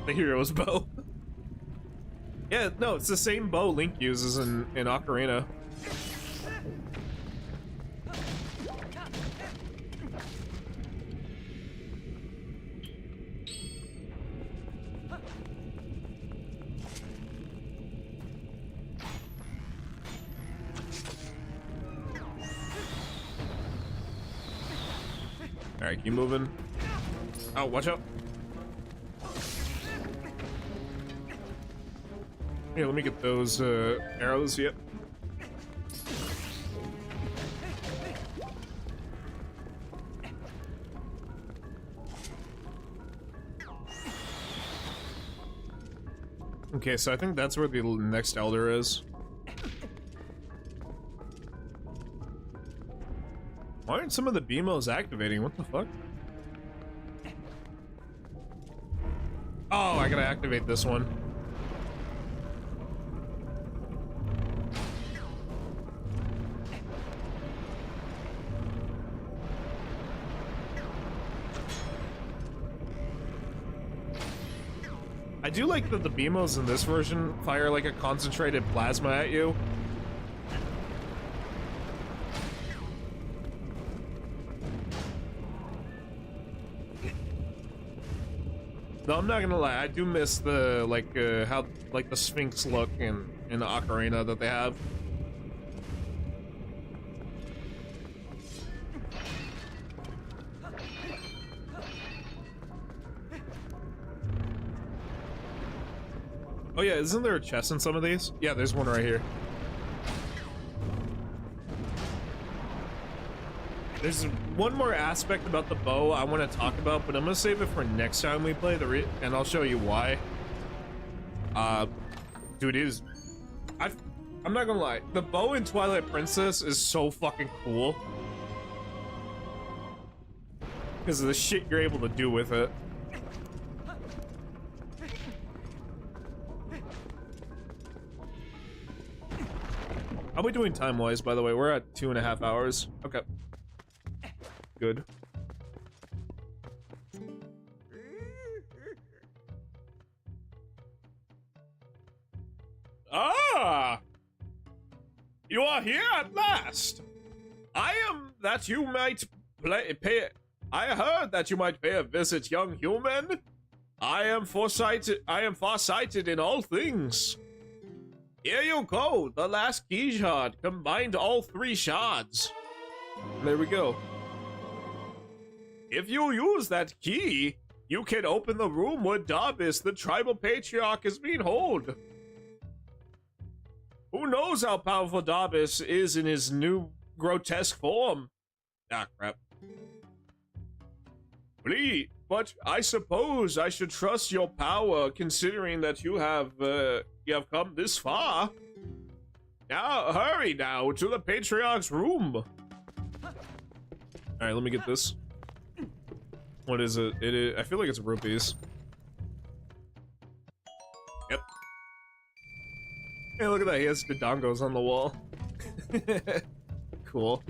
The hero's bow. Yeah, no, it's the same bow Link uses in Ocarina. Alright, keep moving. Oh, watch out. Here, let me get those arrows. Yep. Okay, so I think that's where the next Elder is. Why aren't some of the BMOs activating? What the fuck? Oh, I gotta activate this one. I do like that the Beamos in this version fire like a concentrated plasma at you. Though I'm not gonna lie, I do miss the how like the Sphinx look in Ocarina that they have. Oh yeah, isn't there a chest in some of these? Yeah, there's one right here. There's one more aspect about the bow I want to talk about, but I'm gonna save it for next time we play and I'll show you why. Dude, I'm not gonna lie, the bow in Twilight Princess is so fucking cool because of the shit you're able to do with it. How are we doing time-wise, by the way? We're at 2.5 hours. Okay. Good. Ah! You are here at last! I heard that you might pay a visit, young human. I am farsighted in all things. Here you go, the last key shard. Combined all 3 shards. There we go. If you use that key, you can open the room where Darbus, the tribal patriarch, is being held. Who knows how powerful Darbus is in his new grotesque form? Ah, crap. Please, but I suppose I should trust your power, considering that you have come this far. Now, hurry now to the patriarch's room. All right, let me get this. What is it? I feel like it's rupees. Yep. Hey, look at that. He has Dodongos on the wall. Cool.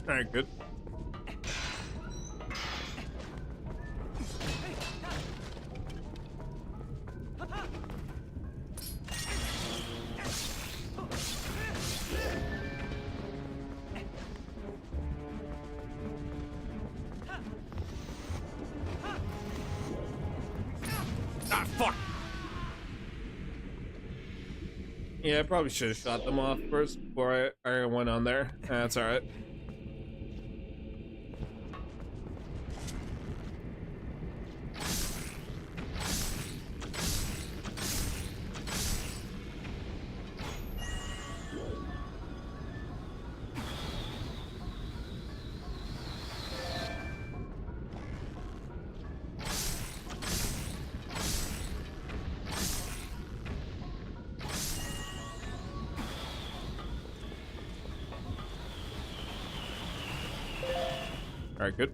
Alright, good. Ah, fuck! Yeah, I probably should have shot them off first before I went on there. That's alright. Alright, good.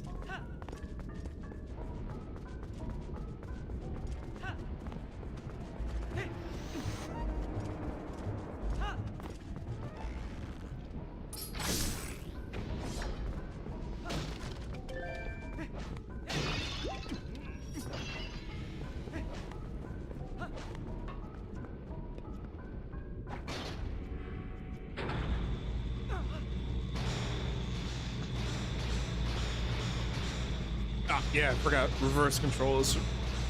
Yeah, I forgot reverse controls.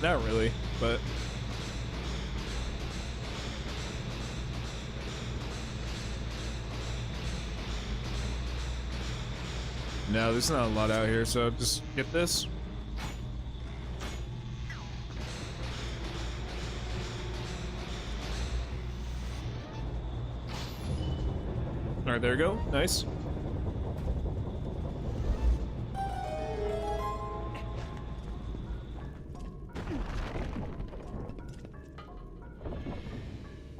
Not really, but No, there's not a lot out here, so just get this. Alright, there you go. Nice.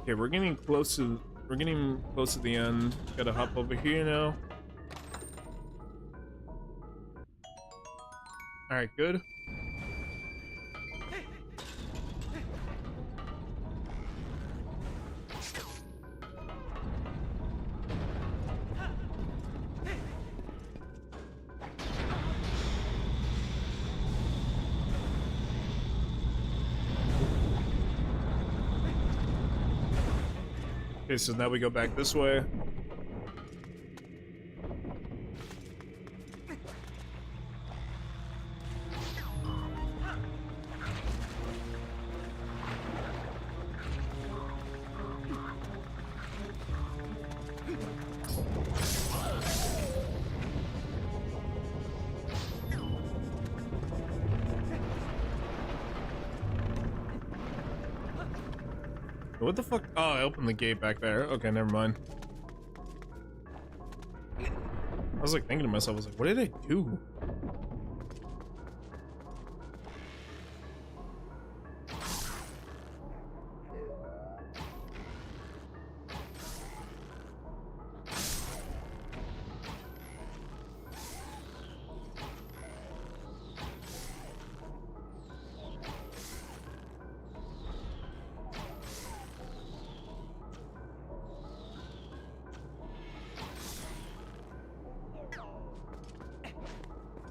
Okay, we're getting close to the end. Gotta hop over here now. Alright, good. Okay, so now we go back this way. What the fuck? Oh, I opened the gate back there. Okay, never mind. I was like thinking to myself, I was like, what did I do?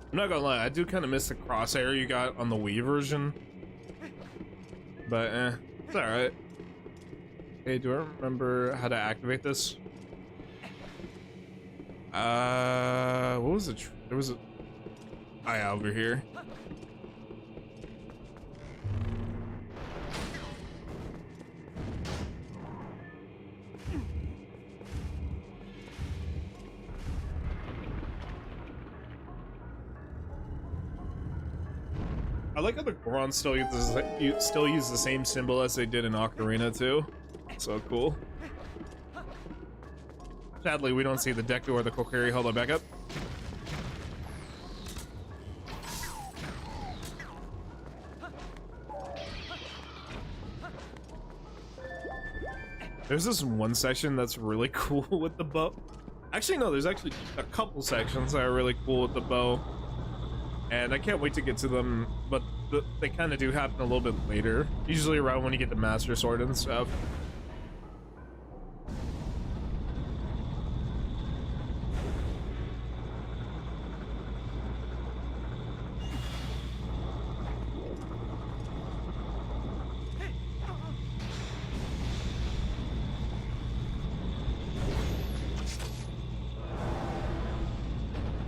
I'm not gonna lie, I do kind of miss the crosshair you got on the Wii version. But, it's alright. Hey, do I remember how to activate this? What was it? There was a... over here. I like how the Goron still use the same symbol as they did in Ocarina too. So cool. Sadly, we don't see the Deku or the Kokiri. Hold on, back up. There's this one section that's really cool with the bow. Actually, no, there's actually a couple sections that are really cool with the bow. And I can't wait to get to them, but they kind of do happen a little bit later. Usually around when you get the Master Sword and stuff.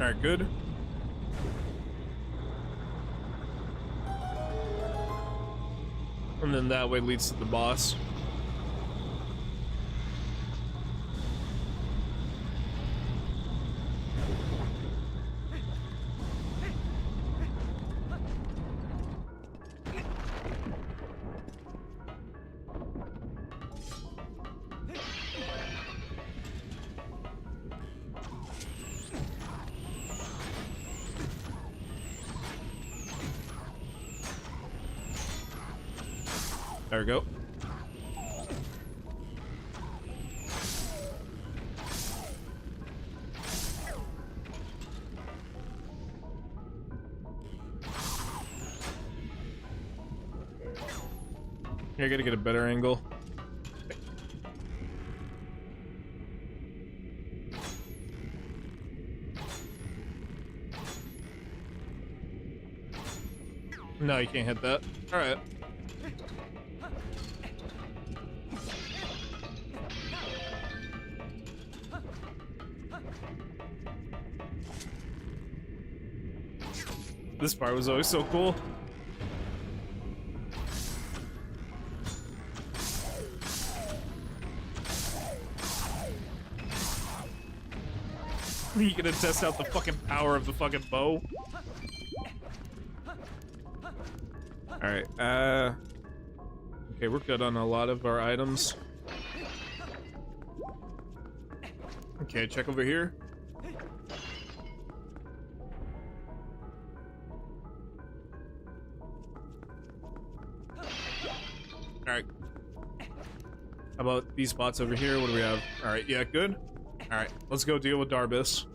Alright, good. And then that way leads to the boss. There we go. Here, I gotta get a better angle. No, you can't hit that. All right. This part was always so cool. You gonna test out the fucking power of the fucking bow? Alright, okay, we're good on a lot of our items. Okay, check over here. Alright. How about these spots over here? What do we have? Alright, yeah, good. Alright, let's go deal with Darbus.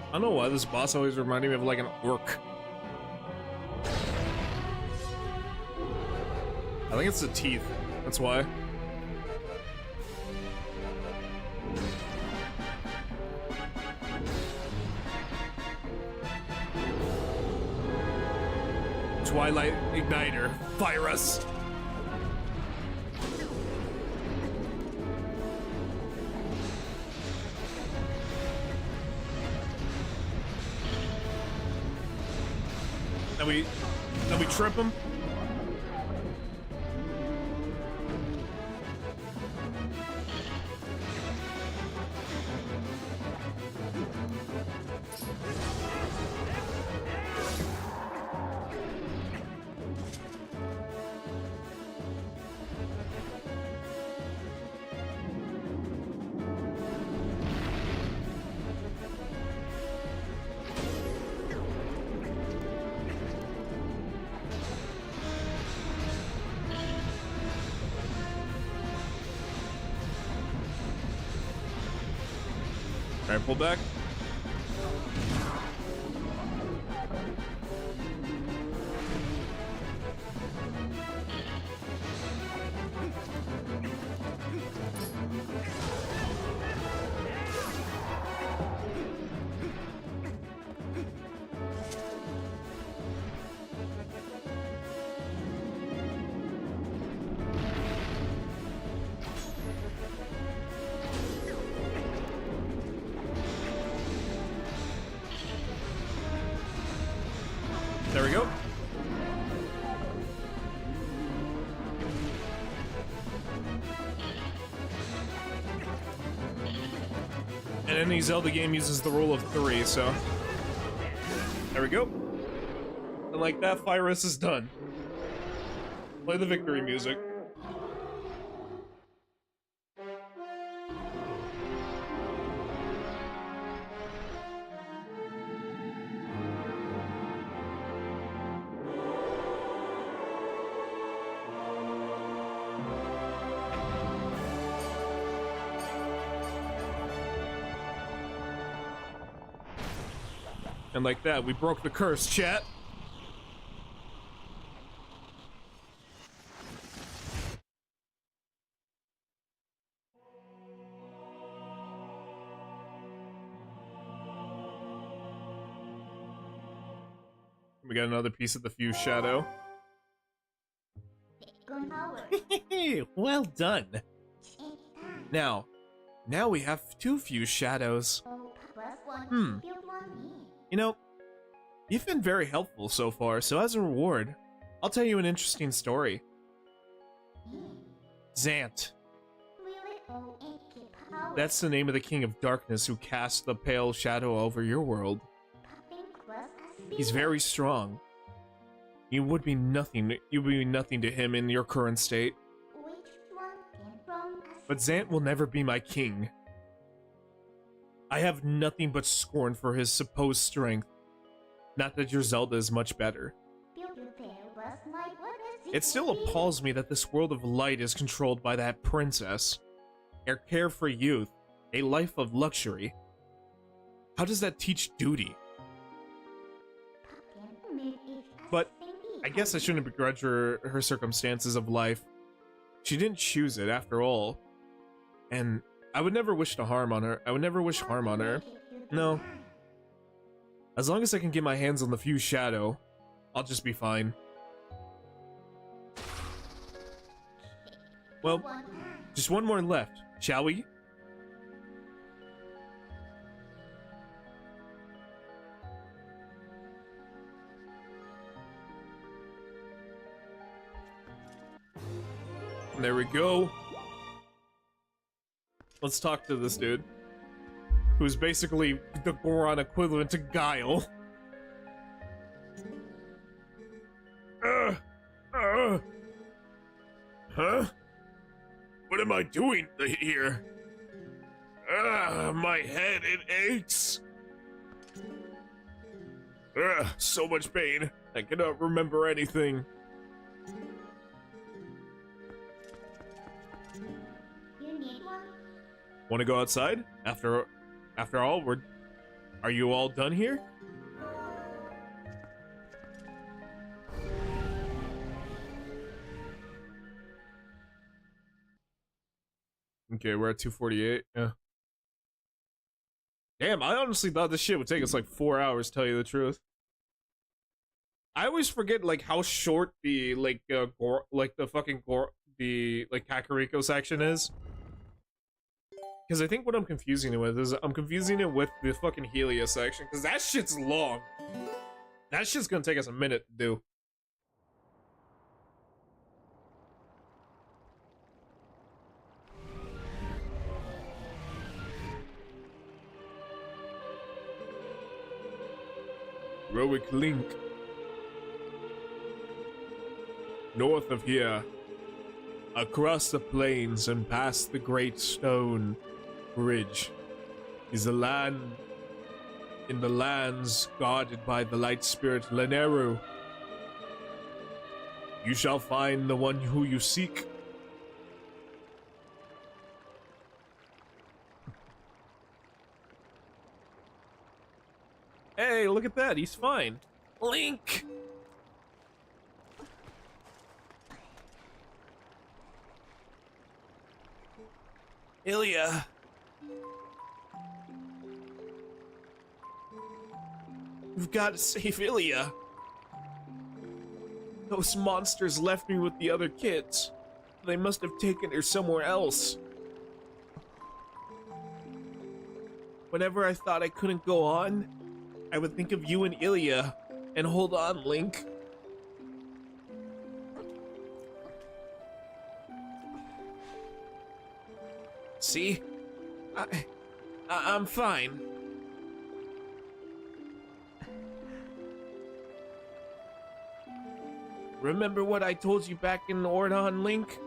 I don't know why this boss always reminded me of like an orc. I think it's the teeth. That's why. Twilight Igniter. Virus. Then we trip him. Alright, pull back. There we go. And any Zelda game uses the rule of 3, so... There we go. And like that, Virus is done. Play the victory music. And like that, we broke the curse, chat. We got another piece of the fuse shadow. Well done. Now we have 2 fuse shadows. You know, you've been very helpful so far, so as a reward, I'll tell you an interesting story. Zant. That's the name of the King of Darkness who cast the pale shadow over your world. He's very strong. You would be nothing to him in your current state. But Zant will never be my king. I have nothing but scorn for his supposed strength. Not that your Zelda is much better. It still appalls me that this world of light is controlled by that princess. Her carefree youth, a life of luxury. How does that teach duty? But I guess I shouldn't begrudge her circumstances of life. She didn't choose it after all. And I would never wish harm on her. No. As long as I can get my hands on the Fuse Shadow, I'll just be fine. Well, just one more left, shall we? There we go. Let's talk to this dude, who's basically the Goron equivalent to Guile. Huh? What am I doing here? My head, it aches. So much pain. I cannot remember anything. Want to go outside? After all, are you all done here? Okay, we're at 2:48. Yeah. Damn, I honestly thought this shit would take us like 4 hours, tell you the truth. I always forget like how short the the Kakariko section is. Because I think what I'm confusing it with is I'm confusing it with the fucking Helia section, because that shit's long. That shit's gonna take us a minute to do. Heroic Link. North of here, across the plains and past the great stone bridge, is a land in the lands guarded by the light spirit Leneru. You shall find the one who you seek. Hey, look at that, he's fine. Link! Ilya. We've got to save Ilya. Those monsters left me with the other kids. They must have taken her somewhere else. Whenever I thought I couldn't go on, I would think of you and Ilya, and hold on, Link. See? I'm fine. Remember what I told you back in Ordon, Link?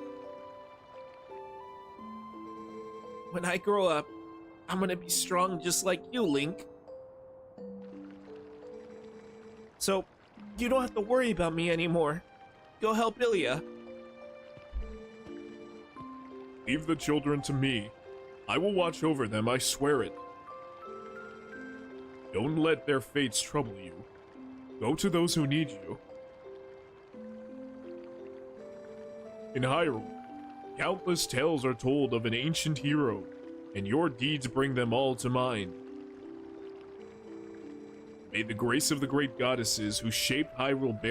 When I grow up, I'm gonna be strong just like you, Link. So, you don't have to worry about me anymore. Go help Ilya. Leave the children to me. I will watch over them, I swear it. Don't let their fates trouble you. Go to those who need you. In Hyrule, countless tales are told of an ancient hero, and your deeds bring them all to mind. May the grace of the great goddesses who shaped Hyrule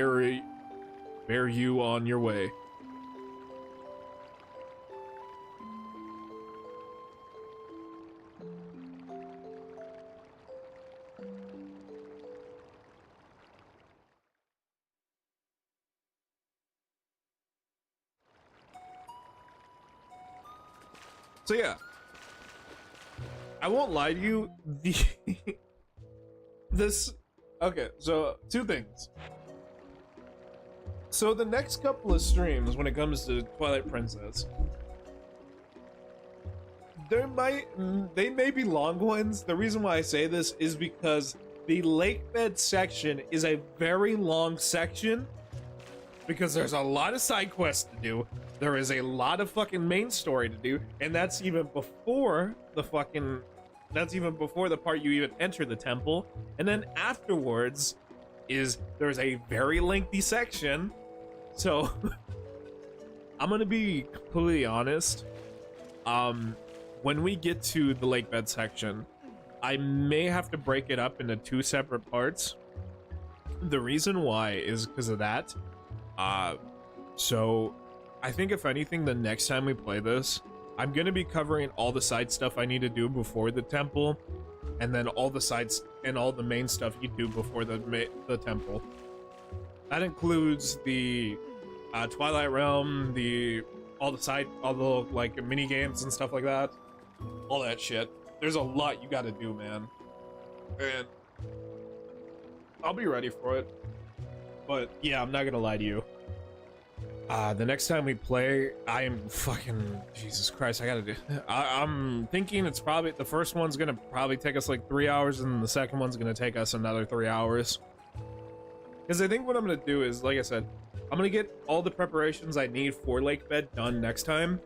bear you on your way. So yeah, I won't lie to you, okay, so two things. So the next couple of streams, when it comes to Twilight Princess, they may be long ones. The reason why I say this is because the lake bed section is a very long section, because there's a lot of side quests to do. There is a lot of fucking main story to do, and that's even before the fucking, that's even before the part you even enter the temple. And then afterwards there's a very lengthy section. So I'm gonna be completely honest. When we get to the lake bed section, I may have to break it up into 2 separate parts. The reason why is because of that. So I think if anything, the next time we play this, I'm gonna be covering all the side stuff I need to do before the temple, and then all the sides and all the main stuff you do before the temple. That includes the Twilight Realm, all the like mini games and stuff like that, all that shit. There's a lot you got to do, man, and I'll be ready for it. But yeah, I'm not gonna lie to you. The next time we play, I am fucking Jesus Christ. I gotta do. I'm thinking it's probably the first one's gonna probably take us like 3 hours, and the second one's gonna take us another 3 hours. Because I think what I'm gonna do is, like I said, I'm gonna get all the preparations I need for Lake Bed done next time,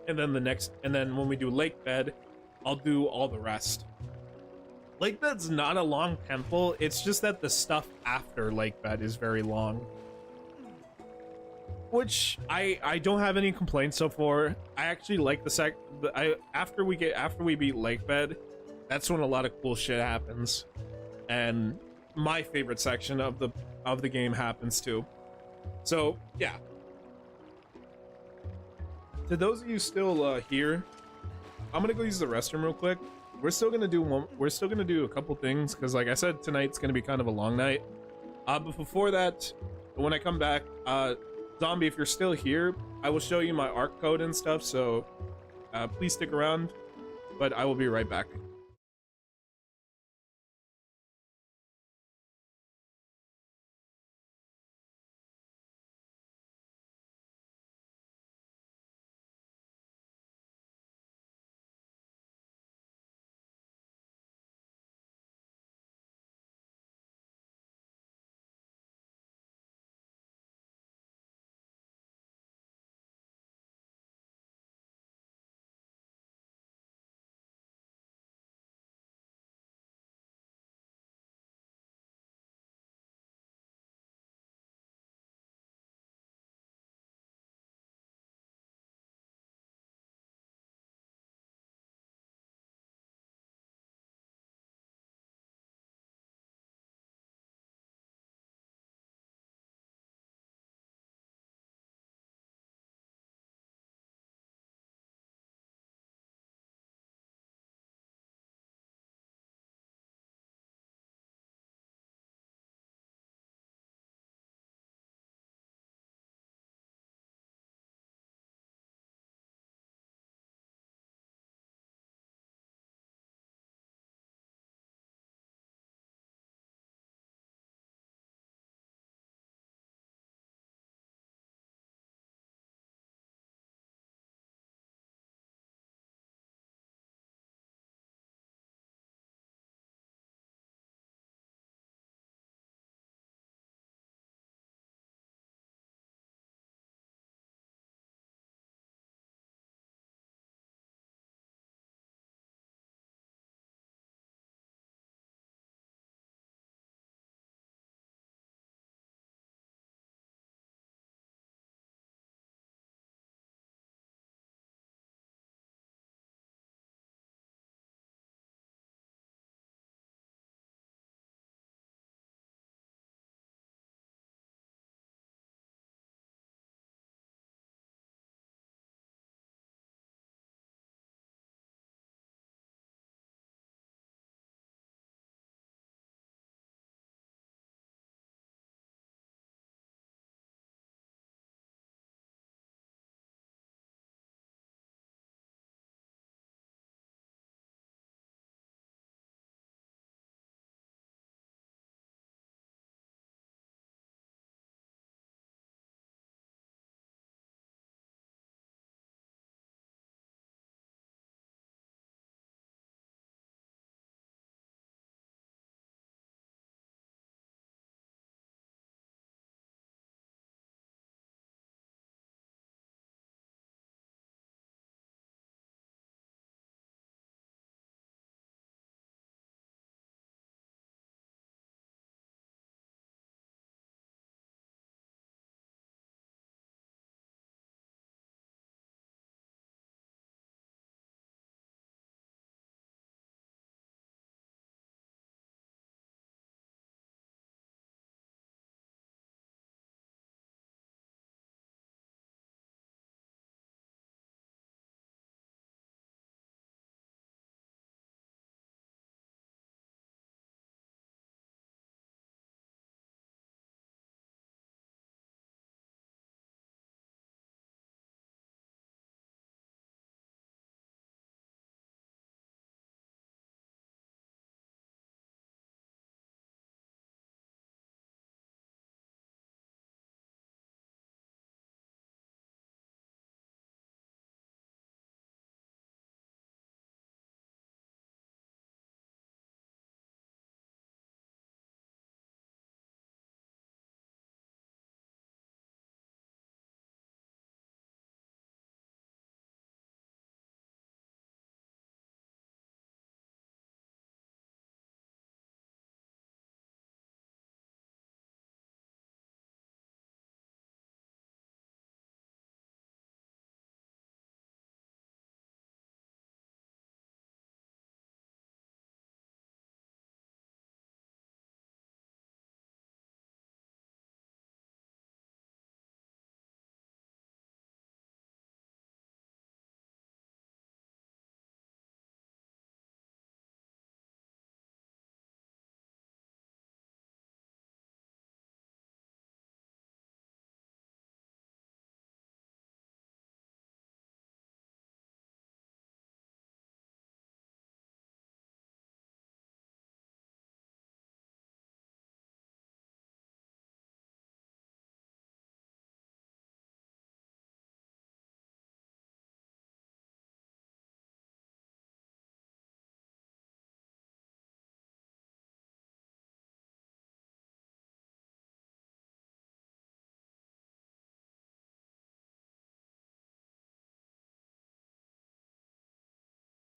and then when we do Lake Bed, I'll do all the rest. Lake Bed's not a long temple. It's just that the stuff after Lake Bed is very long. Which I don't have any complaints so far. I actually like after we beat Lake Bed, that's when a lot of cool shit happens, and my favorite section of the game happens too. So yeah. To those of you still here, I'm gonna go use the restroom real quick. We're still gonna do a couple things because, like I said, tonight's gonna be kind of a long night. But before that, when I come back, Zombie, if you're still here, I will show you my ARC code and stuff, so please stick around, but I will be right back.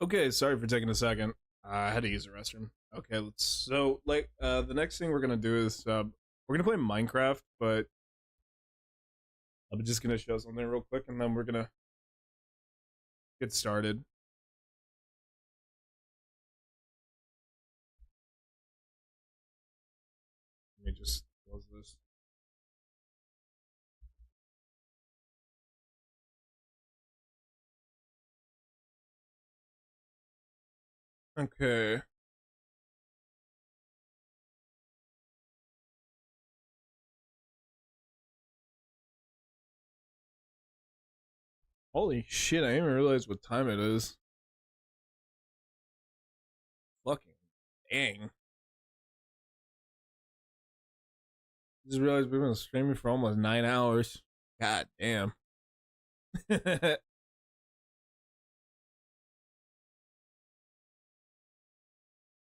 Okay, sorry for taking a second. I had to use the restroom. Okay, the next thing we're gonna do is we're gonna play Minecraft, but I'm just gonna show something real quick and then we're gonna get started. Let me just close this. Okay. Holy shit, I didn't even realize what time it is. Fucking dang. Just realized we've been streaming for almost 9 hours. God damn.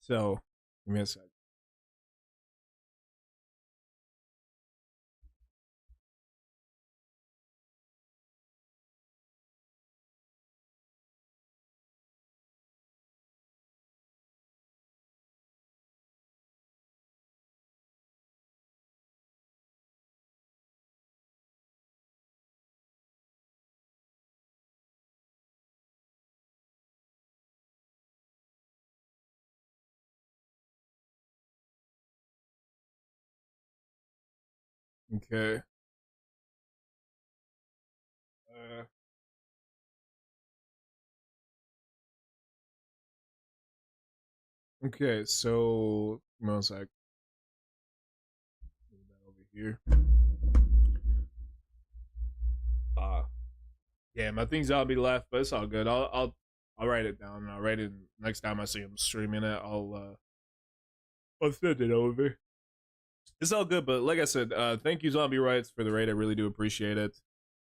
So, give me a sec. Okay. Uh, okay, so give me one sec. Move that over here. Yeah, my thing's zombie left, but it's all good. I'll write it down. I'll write it next time I see him streaming it. I'll send it over. It's all good, but like I said, thank you Zombie Rights for the raid. I really do appreciate it.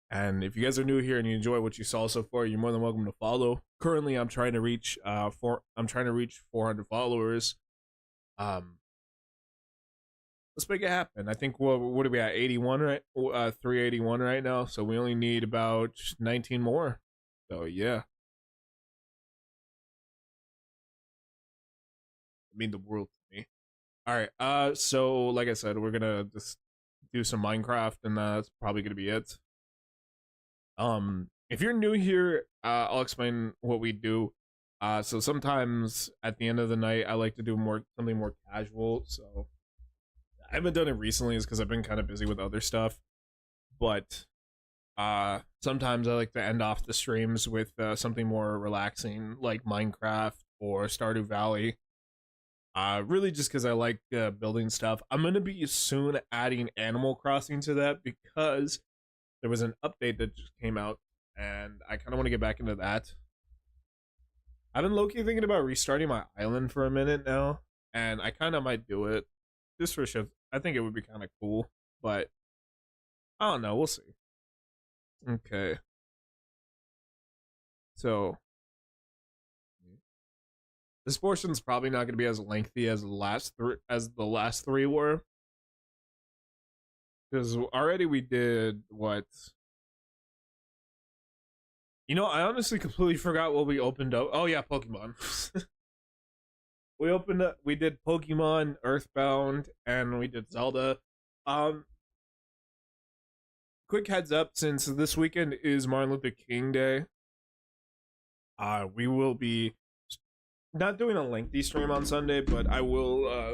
And if you guys are new here and you enjoy what you saw so far, you're more than welcome to follow. Currently, I'm trying to reach 400 followers. Let's make it happen. I think what are we at? 81 right? 381 right now. So we only need about 19 more. So yeah. It mean the world to me. All right. So like I said, we're gonna just do some Minecraft, and that's probably gonna be it. If you're new here, I'll explain what we do. So sometimes at the end of the night, I like to do something more casual. So I haven't done it recently, is because I've been kind of busy with other stuff. But sometimes I like to end off the streams with something more relaxing, like Minecraft or Stardew Valley. Really just because I like building stuff. I'm gonna be soon adding Animal Crossing to that because there was an update that just came out, and I kind of want to get back into that. I've been low-key thinking about restarting my island for a minute now, and I kind of might do it just for shit. I think it would be kind of cool, but I don't know. We'll see. Okay. So this portion's probably not going to be as lengthy as the last three were, because already we did what. You know, I honestly completely forgot what we opened up. Oh yeah, Pokemon. We did Pokemon, Earthbound, and we did Zelda. Quick heads up, since this weekend is Martin Luther King Day, we will be not doing a lengthy stream on Sunday, but I will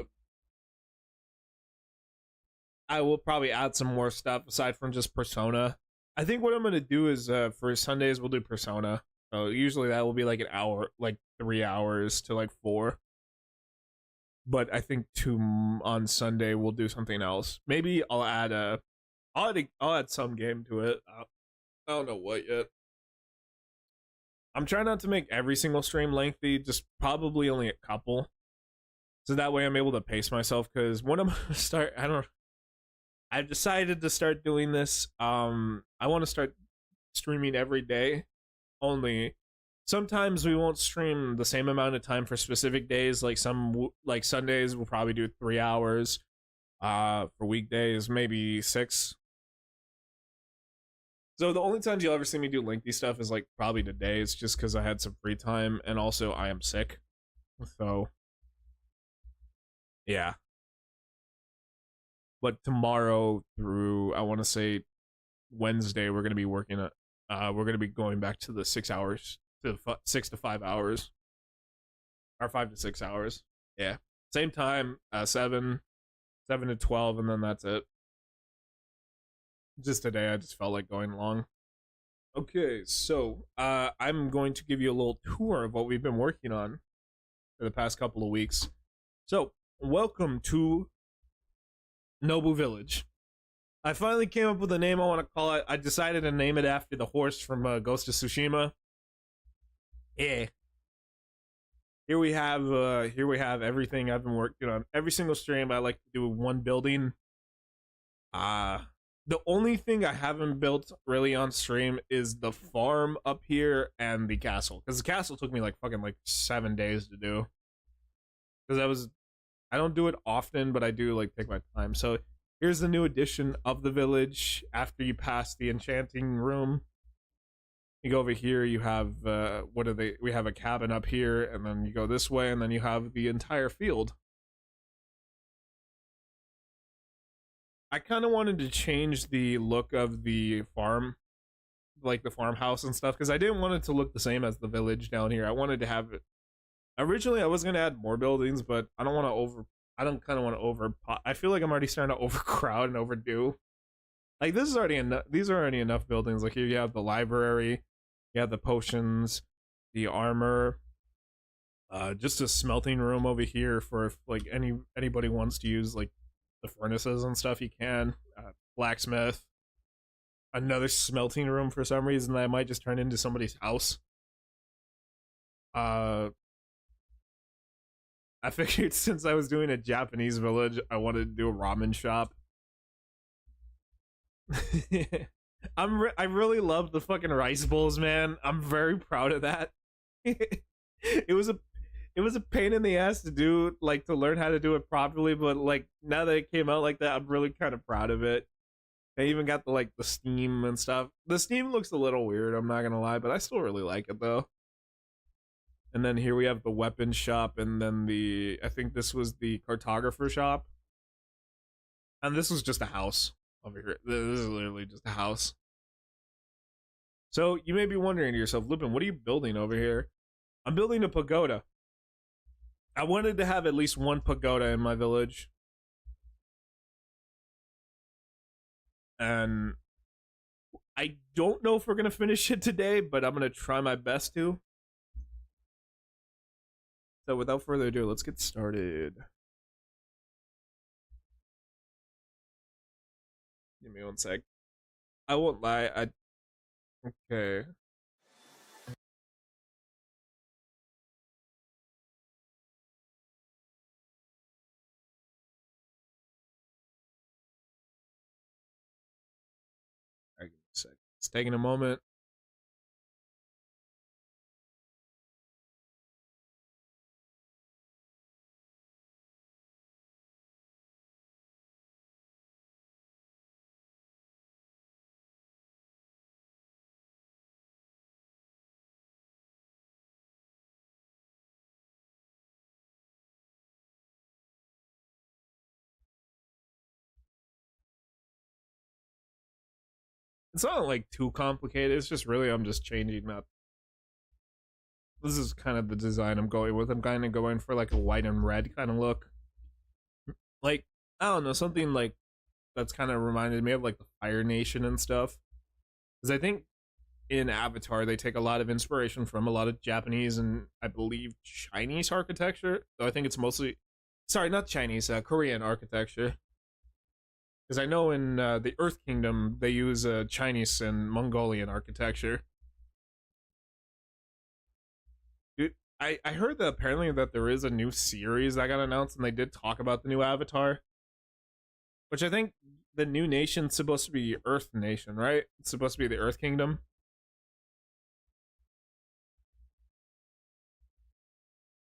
probably add some more stuff aside from just Persona. I think what I'm gonna do is for Sundays we'll do Persona. So usually that will be like an hour, like 3 hours to like 4. But I think on Sunday we'll do something else. Maybe I'll add some game to it. I don't know what yet. I'm trying not to make every single stream lengthy, just probably only a couple. So that way I'm able to pace myself, because when I'm gonna start, I've decided to start doing this. I want to start streaming every day. Only sometimes we won't stream the same amount of time for specific days. Like Sundays, we'll probably do 3 hours. For weekdays, maybe 6. So the only times you'll ever see me do lengthy stuff is like probably today. It's just because I had some free time and also I am sick. So yeah. But tomorrow through I want to say Wednesday we're gonna be working at we're gonna be going back to the 6 hours to 6 to 5 hours or 5 to 6 hours. Yeah, same time, 7 to 12, and then that's it. Just today I just felt like going long. Okay, so I'm going to give you a little tour of what we've been working on for the past couple of weeks. So welcome to Nobu Village. I finally came up with a name I want to call it. I decided to name it after the horse from Ghost of Tsushima. Yeah. Here we have everything I've been working on. Every single stream I like to do one building. The only thing I haven't built really on stream is the farm up here and the castle. Because the castle took me like fucking like 7 days to do. Because I don't do it often, but I do like take my time. So here's the new edition of the village. After you pass the enchanting room, you go over here, you have we have a cabin up here, and then you go this way, and then you have the entire field. I kind of wanted to change the look of the farm, like the farmhouse and stuff, because I didn't want it to look the same as the village down here. I wanted to have it. Originally, I was gonna add more buildings, but I don't kind of want to over. I feel like I'm already starting to overcrowd and overdo. Like this is already enough. These are already enough buildings. Like here, you have the library, you have the potions, the armor, just a smelting room over here for if like anybody wants to use like the furnaces and stuff. You can blacksmith. Another smelting room for some reason that I might just turn into somebody's house. I figured since I was doing a Japanese village, I wanted to do a ramen shop. I really love the fucking rice bowls, man. I'm very proud of that. It was a pain in the ass to do, like to learn how to do it properly, but like now that it came out like that, I'm really kind of proud of it. I even got the steam and stuff. The steam looks a little weird, I'm not gonna lie, but I still really like it though. And then here we have the weapon shop, and then I think this was the cartographer shop. And this was just a house over here. This is literally just a house. So you may be wondering to yourself, Lupin, what are you building over here? I'm building a pagoda. I wanted to have at least one pagoda in my village. And I don't know if we're going to finish it today, but I'm going to try my best to. So without further ado, let's get started. Give me one sec. I won't lie, okay. Alright, give me a sec. It's taking a moment. It's not like too complicated. It's just really I'm just changing up. This is kind of the design I'm going with. I'm kind of going for like a white and red kind of look. Like, I don't know, something like that's kind of reminded me of like the Fire Nation and stuff. Because I think in Avatar they take a lot of inspiration from a lot of Japanese and I believe Chinese architecture. So I think it's mostly, sorry, not Chinese, Korean architecture. Because I know in the Earth Kingdom, they use Chinese and Mongolian architecture. Dude, I heard that apparently that there is a new series that got announced, and they did talk about the new Avatar. Which I think the new nation's supposed to be Earth Nation, right? It's supposed to be the Earth Kingdom.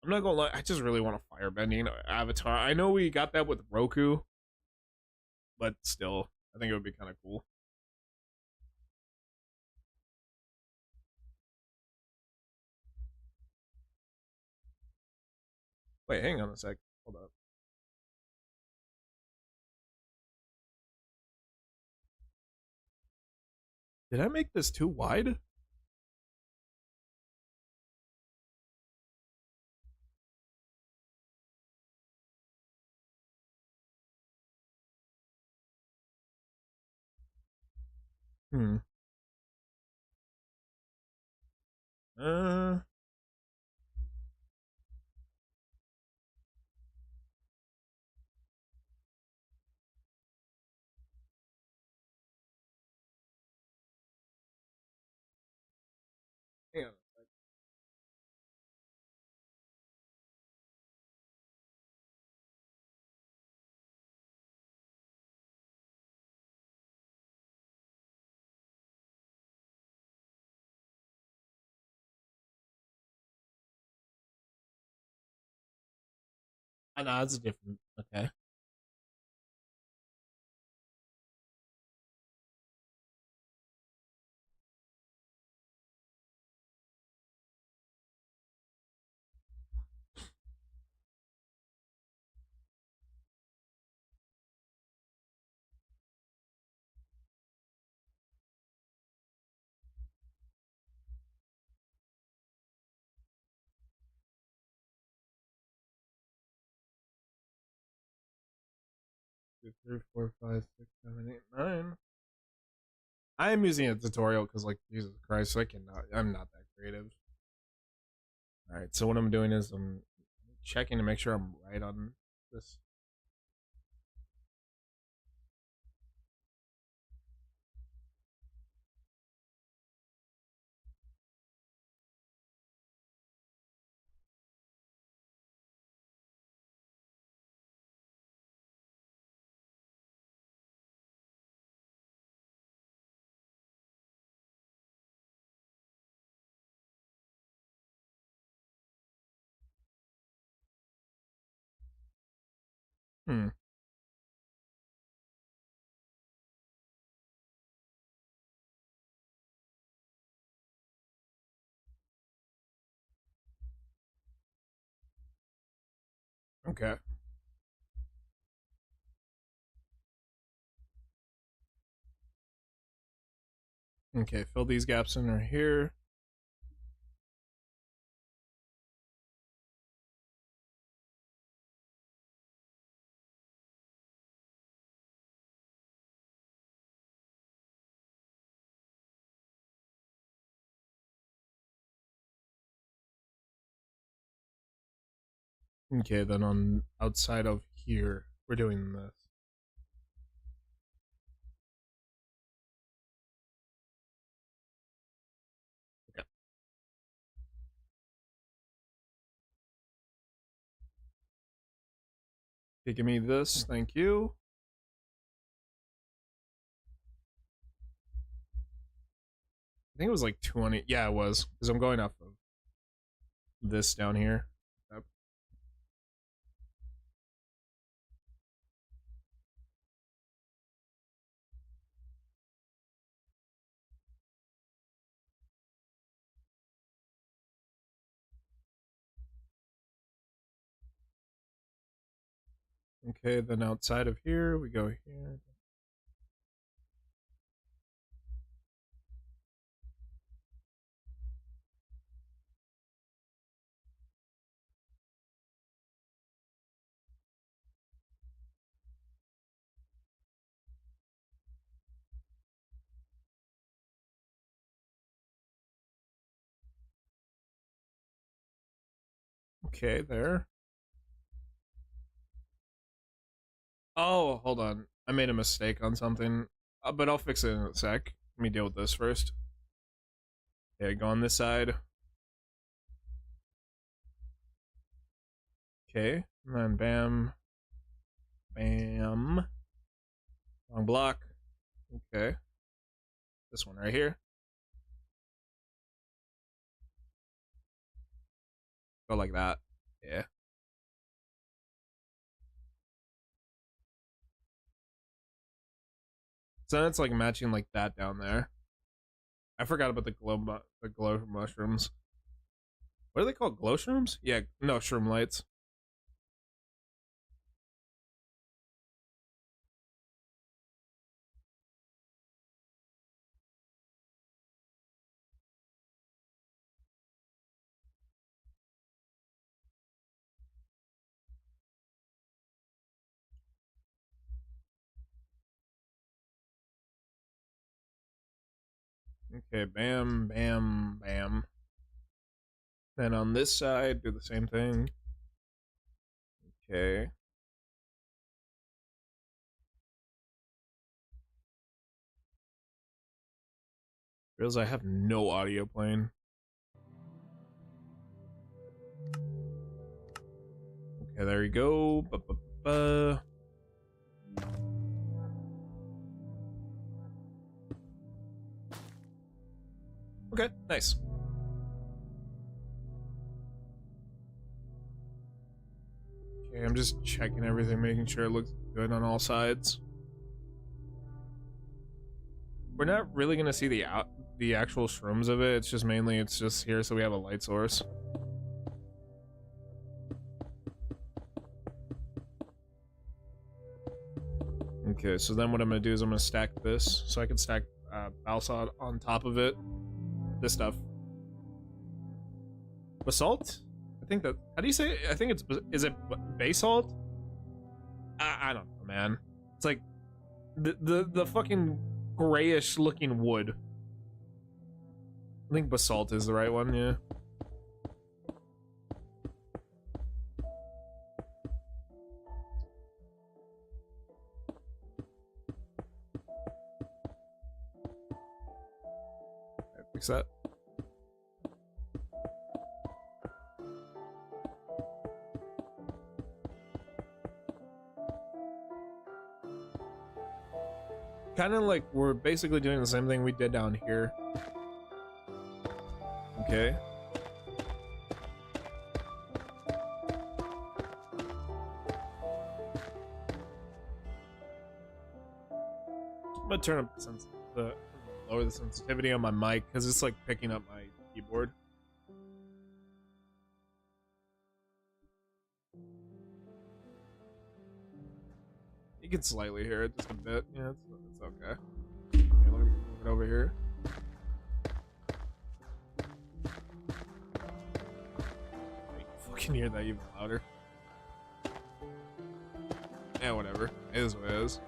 I'm not gonna lie, I just really want a firebending Avatar. I know we got that with Roku. But still, I think it would be kind of cool. Wait, hang on a sec. Hold up. Did I make this too wide? Hmm. Uh. Hang on. I know it's different. Okay. Two, three, four, five, six, seven, eight, nine. I am using a tutorial because, like, Jesus Christ, I'm not that creative. All right, so what I'm doing is I'm checking to make sure I'm right on this. Hmm. Okay. Okay, fill these gaps in right here. Okay, then on outside of here, we're doing this. Okay. Okay, give me this. Thank you. I think it was like 20. Yeah, it was because I'm going off of this down here. Yep. Okay, then outside of here, we go here. Okay, there. Oh, hold on. I made a mistake on something, but I'll fix it in a sec. Let me deal with this first. Okay, go on this side. Okay, and then bam. Bam. Wrong block. Okay. This one right here. Go like that. Yeah. So then it's like matching like that down there. I forgot about the glow mushrooms. What are they called? Glow shrooms? Yeah, no, shroom lights. Okay, bam, bam, bam. Then on this side, do the same thing. Okay. Realize I have no audio playing. Okay, there you go. Ba-ba-ba. Okay, nice. Okay, I'm just checking everything, making sure it looks good on all sides. We're not really gonna see the actual shrooms of it. It's just mainly it's just here so we have a light source. Okay, so then what I'm gonna do is I'm gonna stack this so I can stack balsam on top of it. This stuff. Basalt? I think that. How do you say it? I think it's. Is it basalt? I don't know, man. It's like the fucking grayish looking wood. I think basalt is the right one, yeah. Fix that. Kind of like we're basically doing the same thing we did down here. Okay. I'm gonna turn up the lower the sensitivity on my mic because it's like picking up my keyboard. You can slightly hear it just a bit. Yeah, it's okay. Okay, let me move it over here. You can fucking hear that even louder. Yeah, whatever. It is what it is.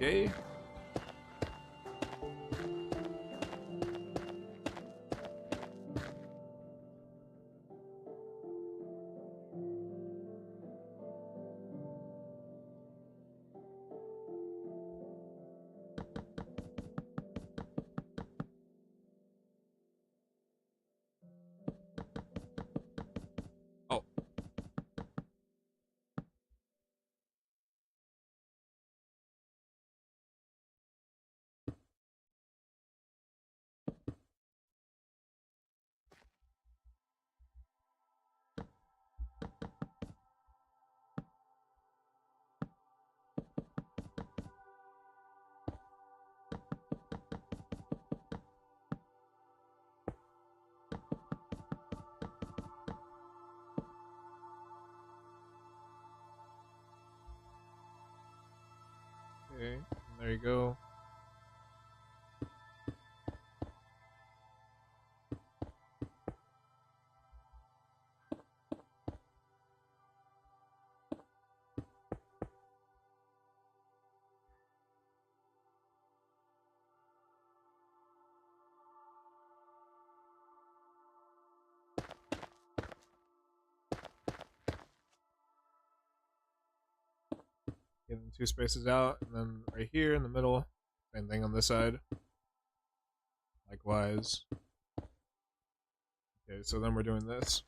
Okay. Oh. Okay, there you go. Get them 2 spaces out, and then right here in the middle, same thing on this side. Likewise. Okay, so then we're doing this.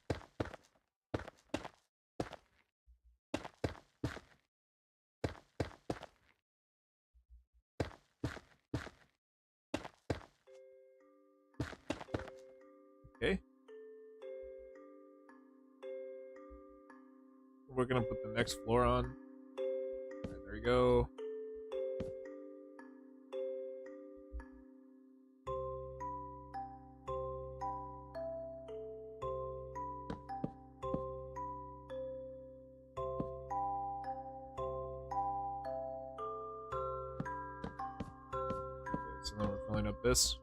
Okay. We're gonna put the next floor on. Right, there we go. Okay, so then we're filling up this.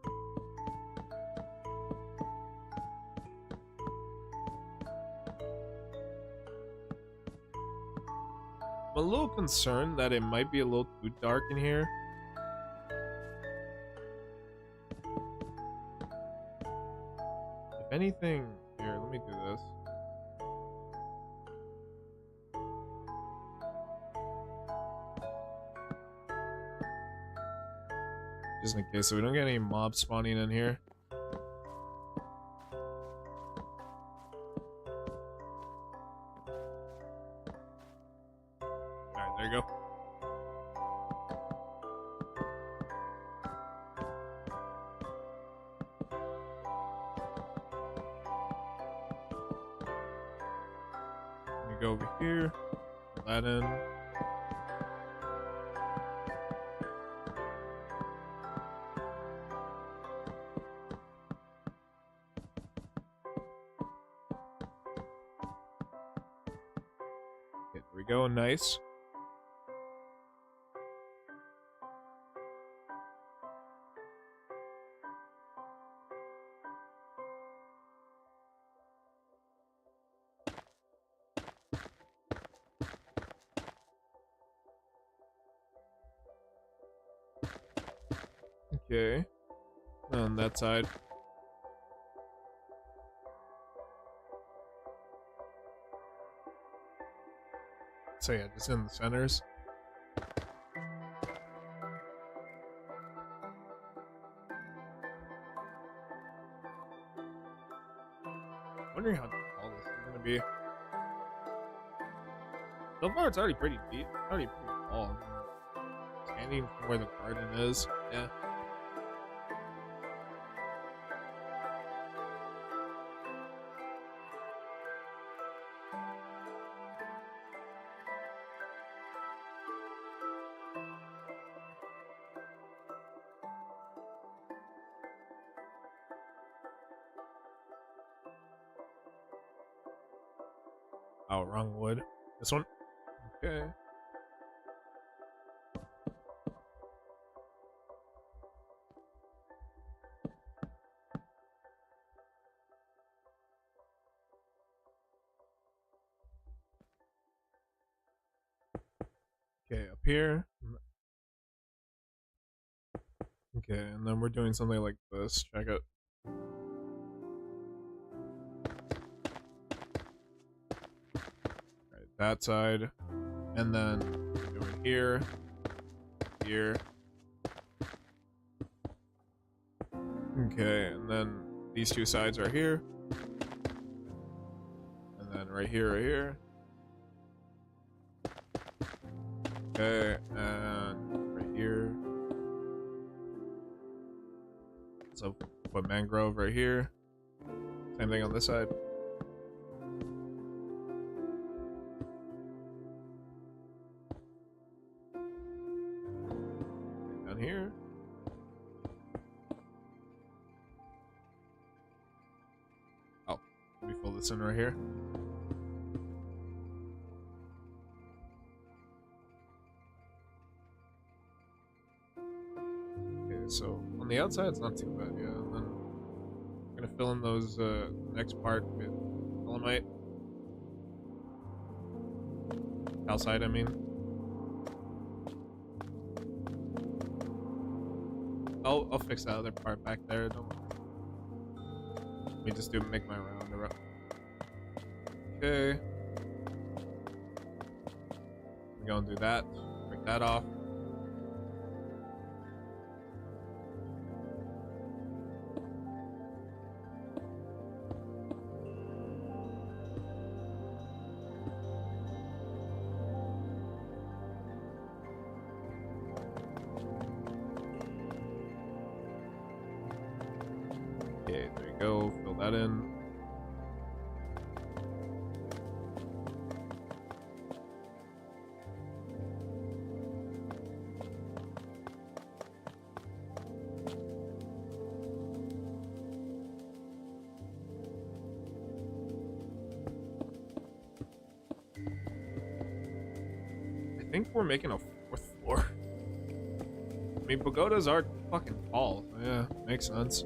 I'm a little concerned that it might be a little too dark in here. If anything, here, let me do this. Just in case, so we don't get any mobs spawning in here. Alright, there you go. Let me go over here, put that in. Okay, there we go, nice. Okay. On that side. So yeah, just in the centers. Wondering how tall this is gonna be. So far, it's already pretty deep. Already pretty tall. Standing from where the garden is. Yeah. Oh, wrong wood. This one? Okay. Okay, up here. Okay, and then we're doing something like this. Check it. Right, that side. And then do it here. Here. Okay, and then these two sides are here. And then right here, right here. Okay, and right here. So put mangrove right here. Same thing on this side. And down here. Oh, let me fill this in right here. So on the outside it's not too bad, yeah. And then I'm gonna fill in those next part with dolomite. Calcite, I mean. I'll fix that other part back there. Don't let me just make my round around. Okay. We're gonna do that. Break that off. Okay, there you go. Fill that in. I think we're making a fourth floor. I mean, pagodas are fucking tall. So yeah, makes sense.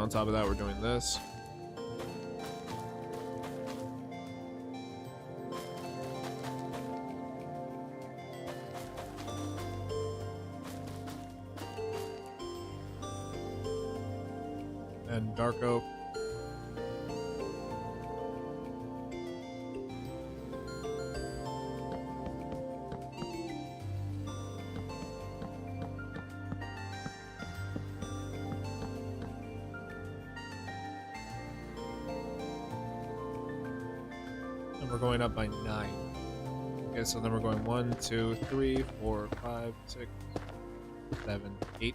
on top of that, we're doing this. And dark oak. And we're going up by 9. Okay, so then we're going 1, 2, 3, 4, 5, 6, 7, 8.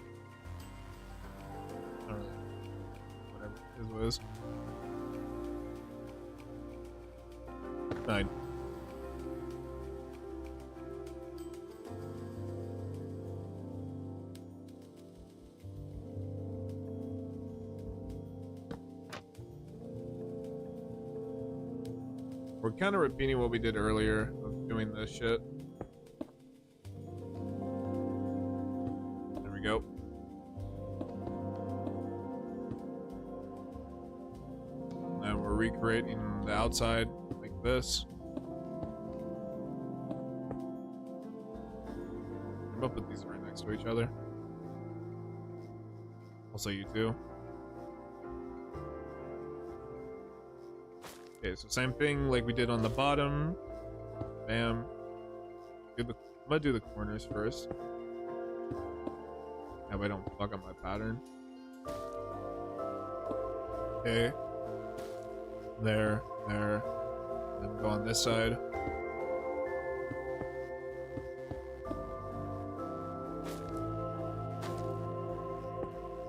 I don't know. Whatever it is, what it is. 9. We're kind of repeating what we did earlier of doing this shit. There we go. And we're recreating the outside like this. I'm gonna put these right next to each other. Also you too. Okay, so same thing like we did on the bottom. Bam. I'm gonna do the corners first. That way I don't fuck up my pattern. Okay. There. Then go on this side.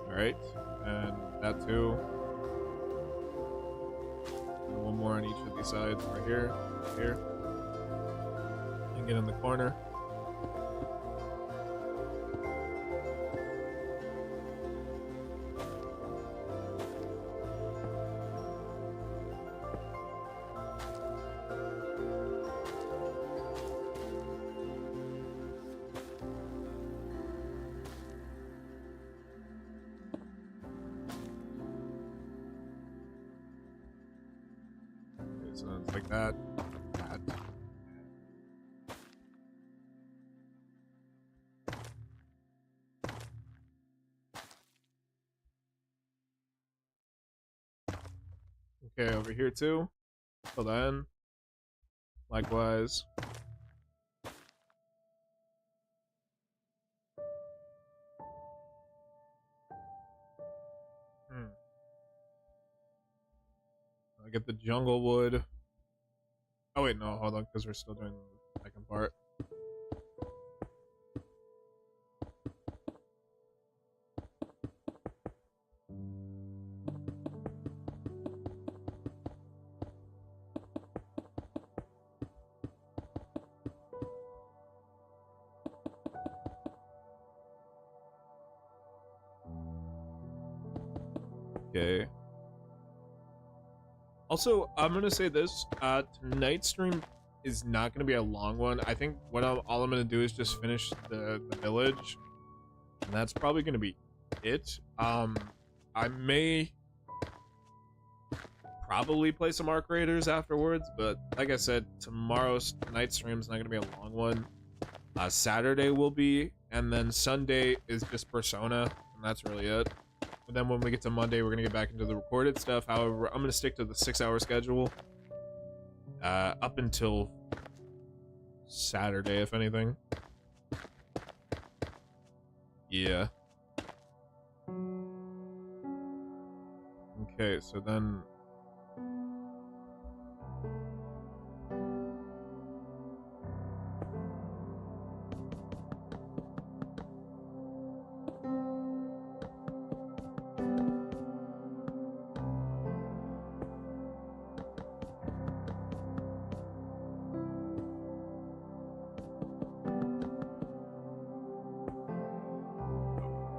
Alright. And that too. And one more on each of these sides. Right here. Here. And get in the corner. So it's like that. Okay, over here too. Fill that in. Likewise. I get the jungle wood. Oh wait, no, hold on, because we're still doing the second part. Okay. Also, I'm gonna say this: tonight's stream is not gonna be a long one. I think all I'm gonna do is just finish the village, and that's probably gonna be it. I may probably play some Arc Raiders afterwards, but like I said, tonight's stream is not gonna be a long one. Saturday will be, and then Sunday is just Persona, and that's really it. But then when we get to Monday, we're gonna get back into the recorded stuff. However, I'm gonna stick to the 6-hour schedule up until Saturday, if anything. Yeah. Okay, so then.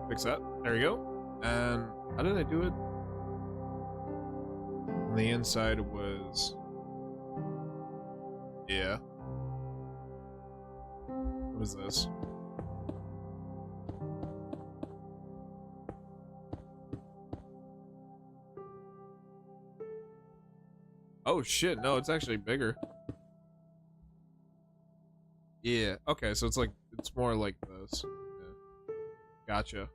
Fix that. There you go. And how did I do it? On the inside was... Yeah. What is this? Oh shit, no, it's actually bigger. Yeah, okay, so it's like, it's more like this. Yeah. Gotcha.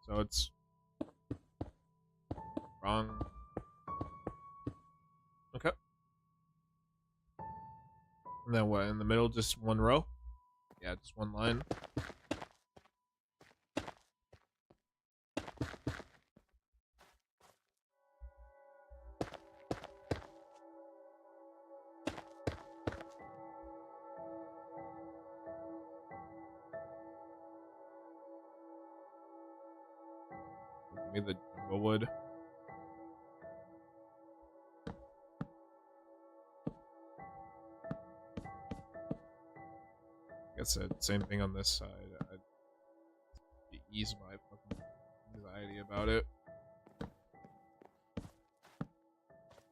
So it's wrong. Okay. And then what, in the middle, just one row? Yeah, just one line. Give me the jungle wood. Like I said, same thing on this side. I'd ease my fucking anxiety about it.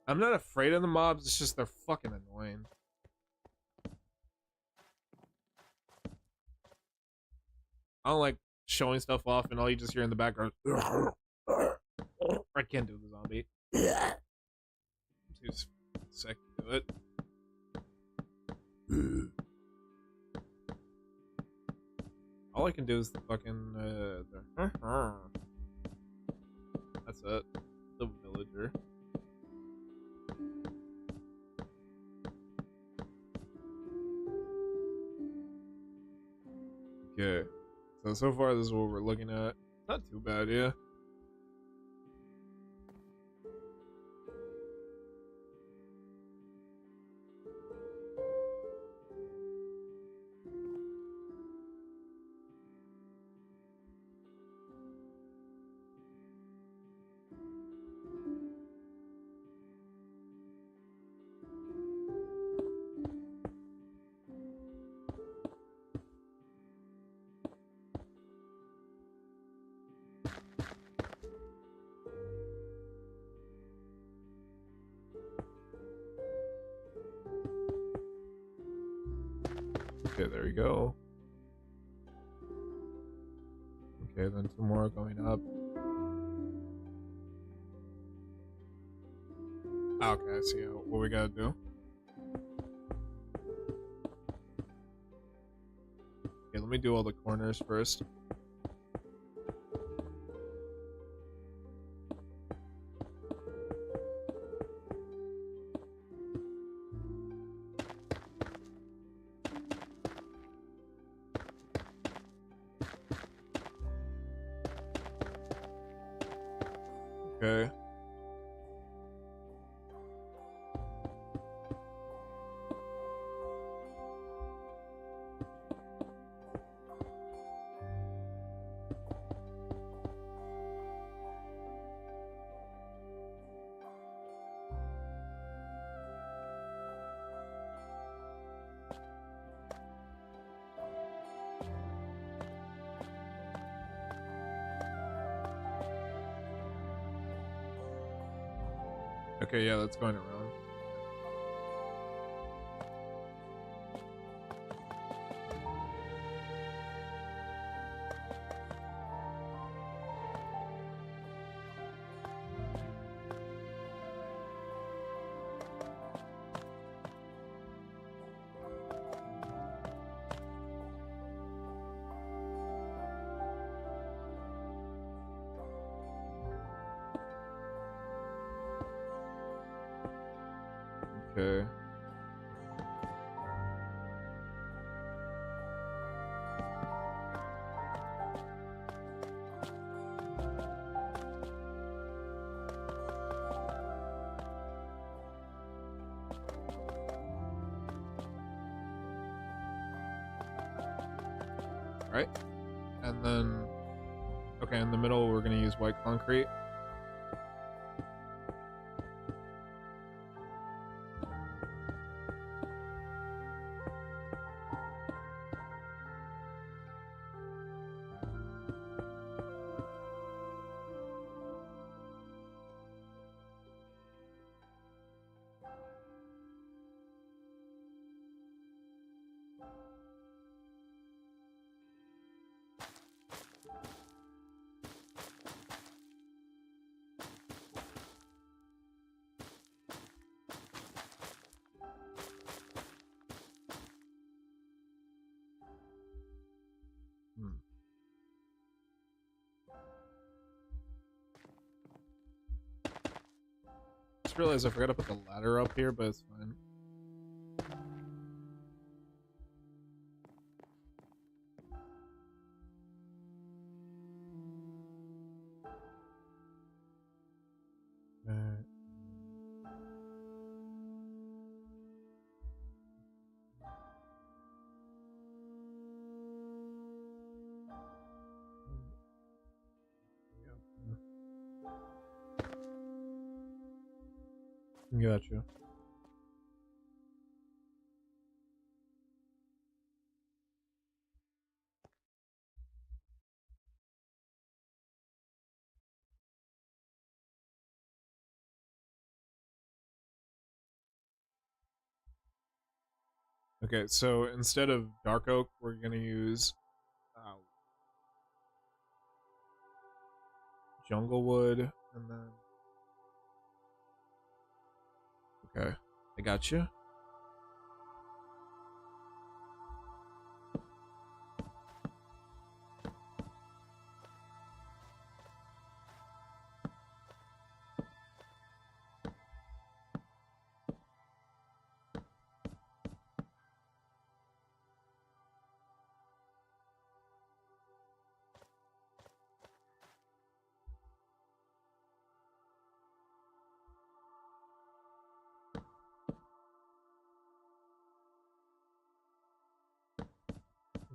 I'm not afraid of the mobs, it's just they're fucking annoying. I don't like showing stuff off and all you just hear in the background. I can't do the zombie. I'm too sick to do it. All I can do is the fucking that's it. The villager. Okay. So far this is what we're looking at. Not too bad, yeah. Okay, there we go. Okay, then two more going up. Okay, I see what we gotta do. Okay, let me do all the corners first. Okay. Okay, yeah, that's going around. Okay. Right? And then, okay, in the middle, we're gonna use white concrete. just realized I forgot to put the ladder up here, but it's fine. Gotcha. Okay, so instead of dark oak, we're gonna use jungle wood, and then okay, I got you.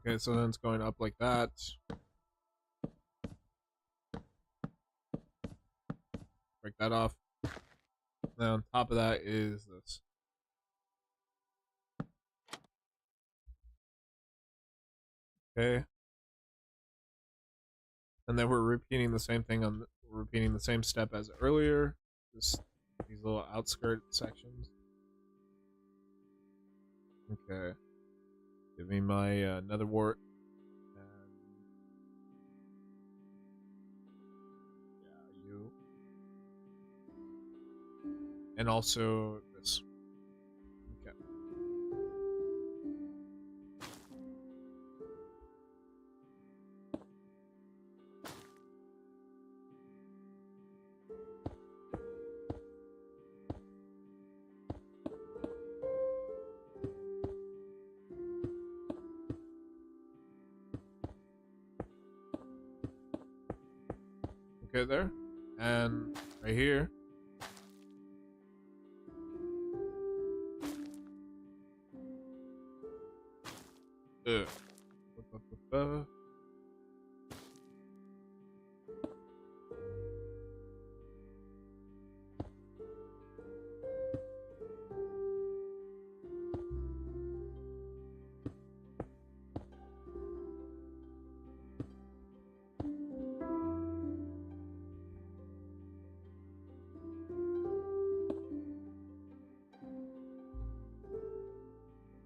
Okay, so then it's going up like that. Break that off. Then on top of that is this. Okay. And then we're repeating the same thing repeating the same step as earlier. Just these little outskirt sections. Okay. Give me my nether wart. And yeah, you. And also this. Okay. Okay, there. And right here. Ugh.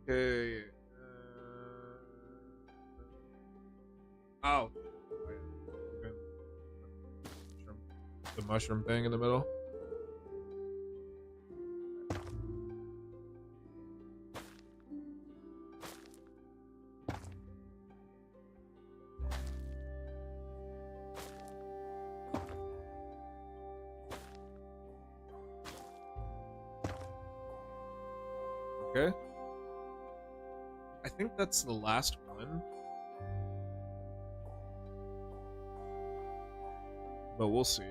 Okay. Oh. Okay. The mushroom thing in the middle. Okay. I think that's the last one. But we'll see.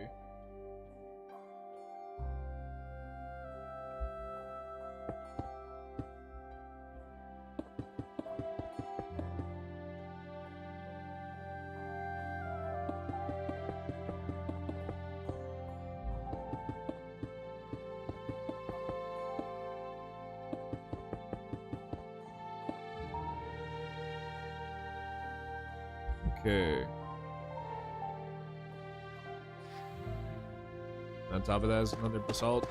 Okay. On top of that is another basalt.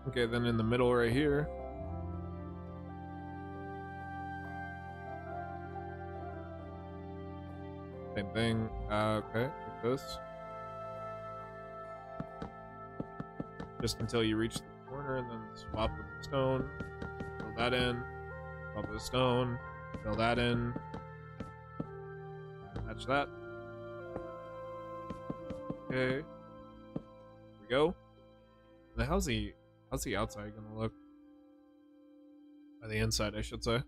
Okay, then in the middle right here. Same thing. Okay, like this. Just until you reach the corner, and then swap with the stone. Fill that in. Swap with the stone. Fill that in. Match that. Okay. Here we go. Now how's the outside gonna look? Or the inside, I should say.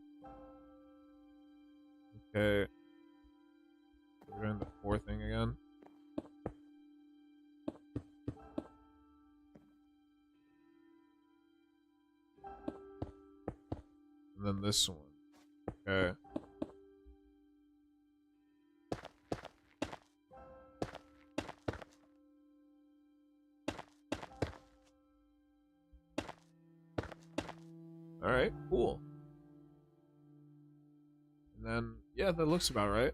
Okay. We're doing the 4 thing again. And then this one. Okay. Alright, cool. And then, yeah, that looks about right.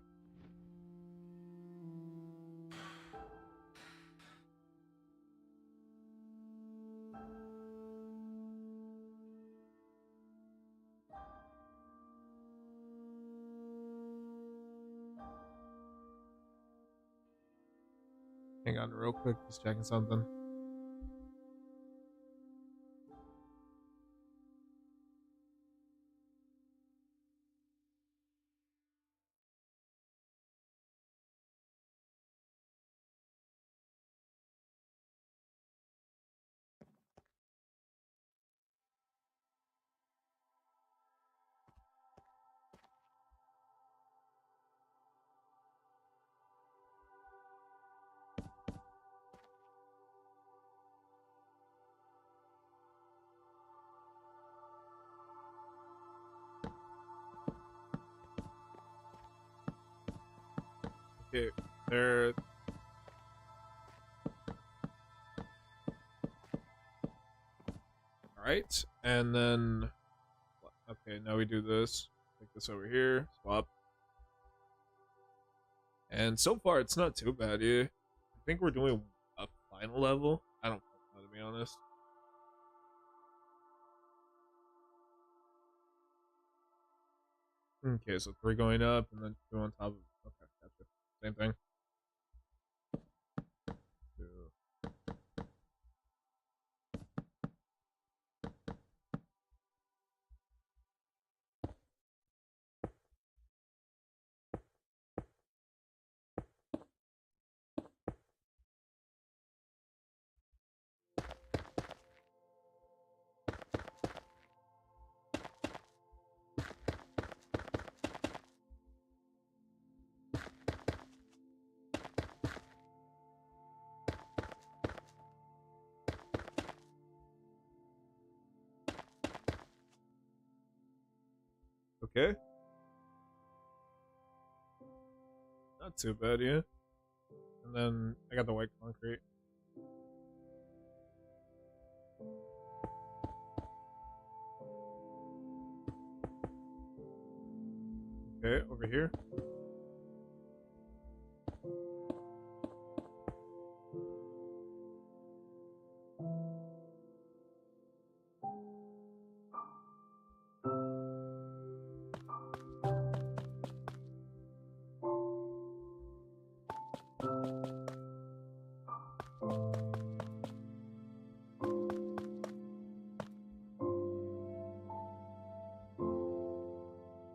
Hang on real quick, just checking something. Okay, there. Alright, and then. Okay, now we do this. Take this over here, swap. And so far, it's not too bad, yeah. I think we're doing a final level. I don't know, to be honest. Okay, so 3 going up, and then 2 on top of. Okay, gotcha. Same thing. 2. Okay. Not too bad, yeah. And then I got the white concrete. Okay, over here.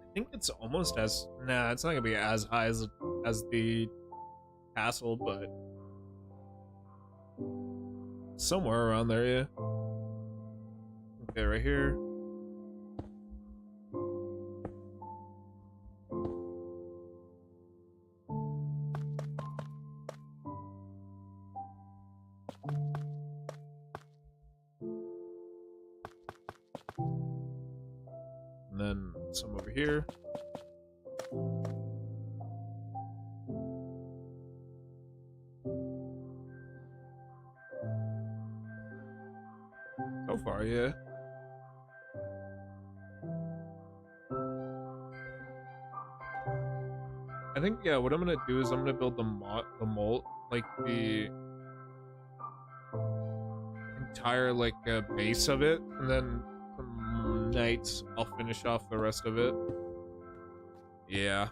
I think it's almost as nah, it's not gonna be as high as the castle, but somewhere around there, yeah. Okay, right here. And then some over here. So far, yeah. I think, yeah, what I'm gonna do is I'm gonna build the mold, like the entire like base of it, and then tonight I'll finish off the rest of it. Yeah.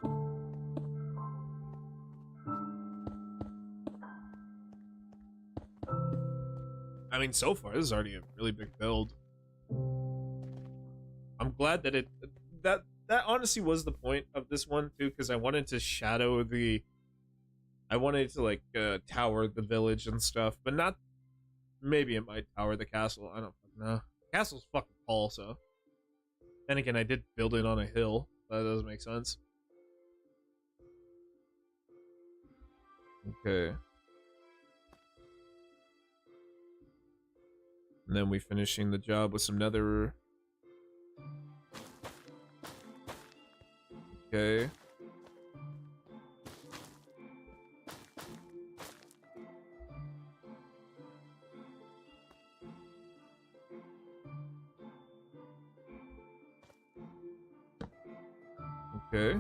I mean, so far this is already a really big build. I'm glad that that honestly was the point of this one too, because I wanted to shadow the. I wanted to like tower the village and stuff, but not. Maybe it might tower the castle. I don't know. The castle's fucking tall, so. Then again, I did build it on a hill. That doesn't make sense. Okay. And then we finishing the job with some nether. Okay. Okay.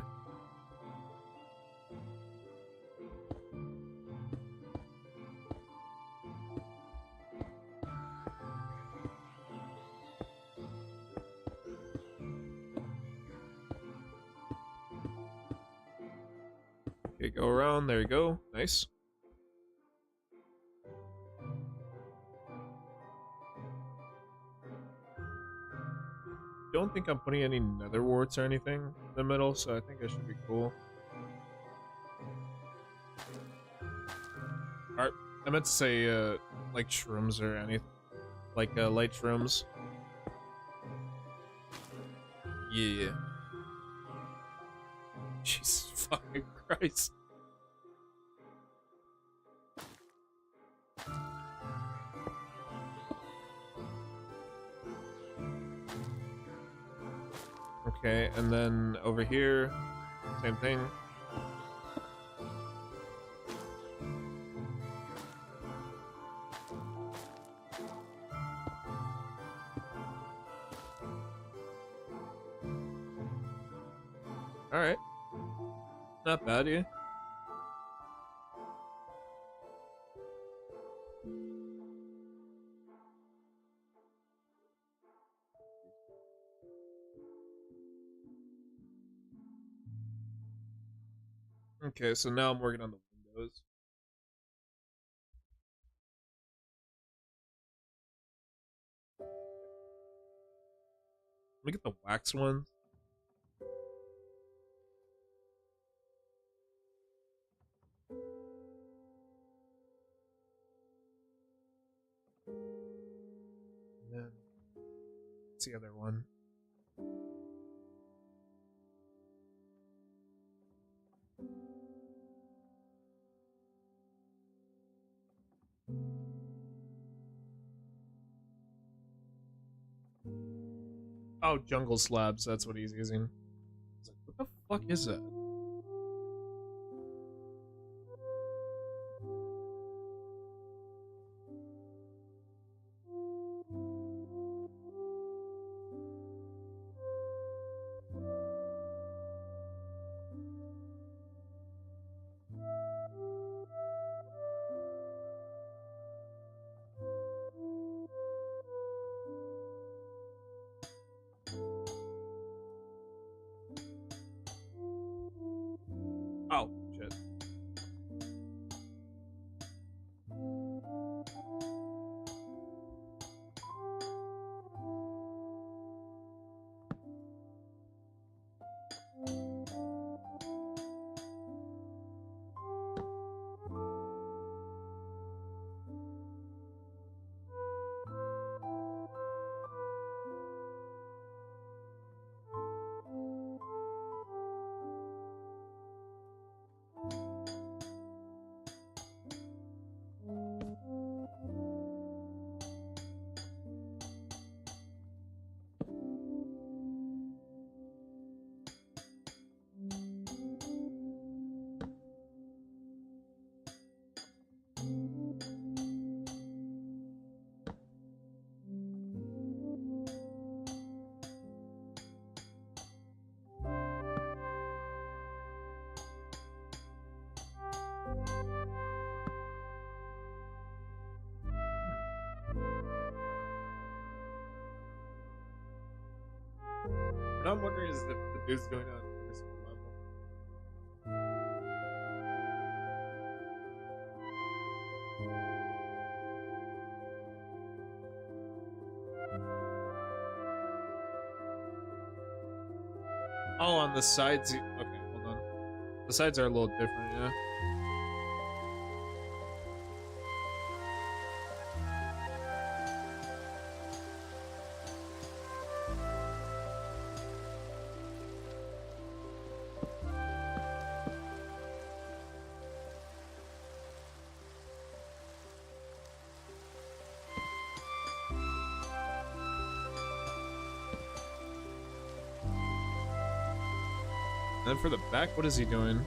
Okay, go around. There you go. Nice. Don't think I'm putting any nether warts or anything in the middle, so I think it should be cool. Alright, I meant to say, like shrooms or anything. Like, light shrooms. Yeah. Jesus fucking Christ. Okay, and then over here, same thing. Alright. Not bad, yeah. Okay, so now I'm working on the windows. Let me get the wax ones. And then, what's the other one? Oh, jungle slabs, that's what he's using. I was like, what the fuck is that? What I'm wondering is if the dude's doing it on every single level. Oh, on the sides. Okay, hold on. The sides are a little different, yeah. And then for the back, what is he doing?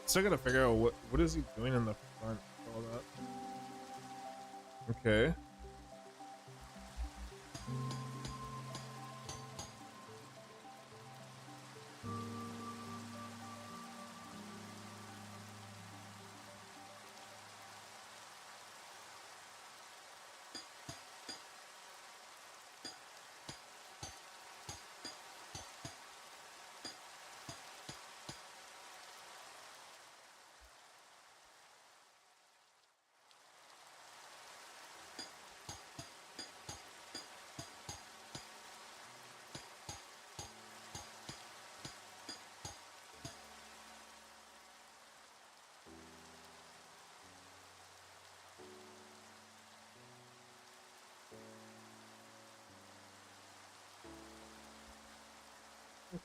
Still gotta figure out what is he doing in the front for all that. Okay.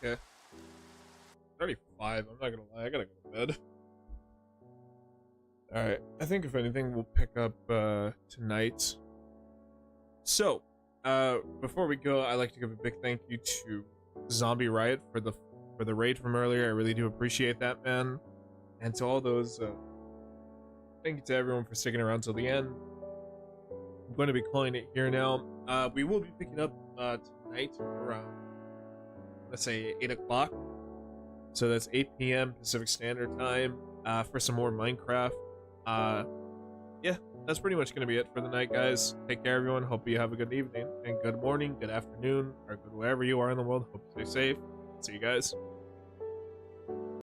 Okay. 35, I'm not gonna lie, I gotta go to bed. Alright, I think if anything, we'll pick up tonight. So, before we go, I'd like to give a big thank you to Zombie Riot for the raid from earlier. I really do appreciate that, man. And to all those, thank you to everyone for sticking around till the end. I'm going to be calling it here now. We will be picking up tonight around, let's say, 8 o'clock. So that's 8 p.m. Pacific Standard Time for some more Minecraft. Yeah, that's pretty much going to be it for the night, guys. Take care, everyone. Hope you have a good evening and good morning, good afternoon, or good wherever you are in the world. Hope you stay safe. See you guys.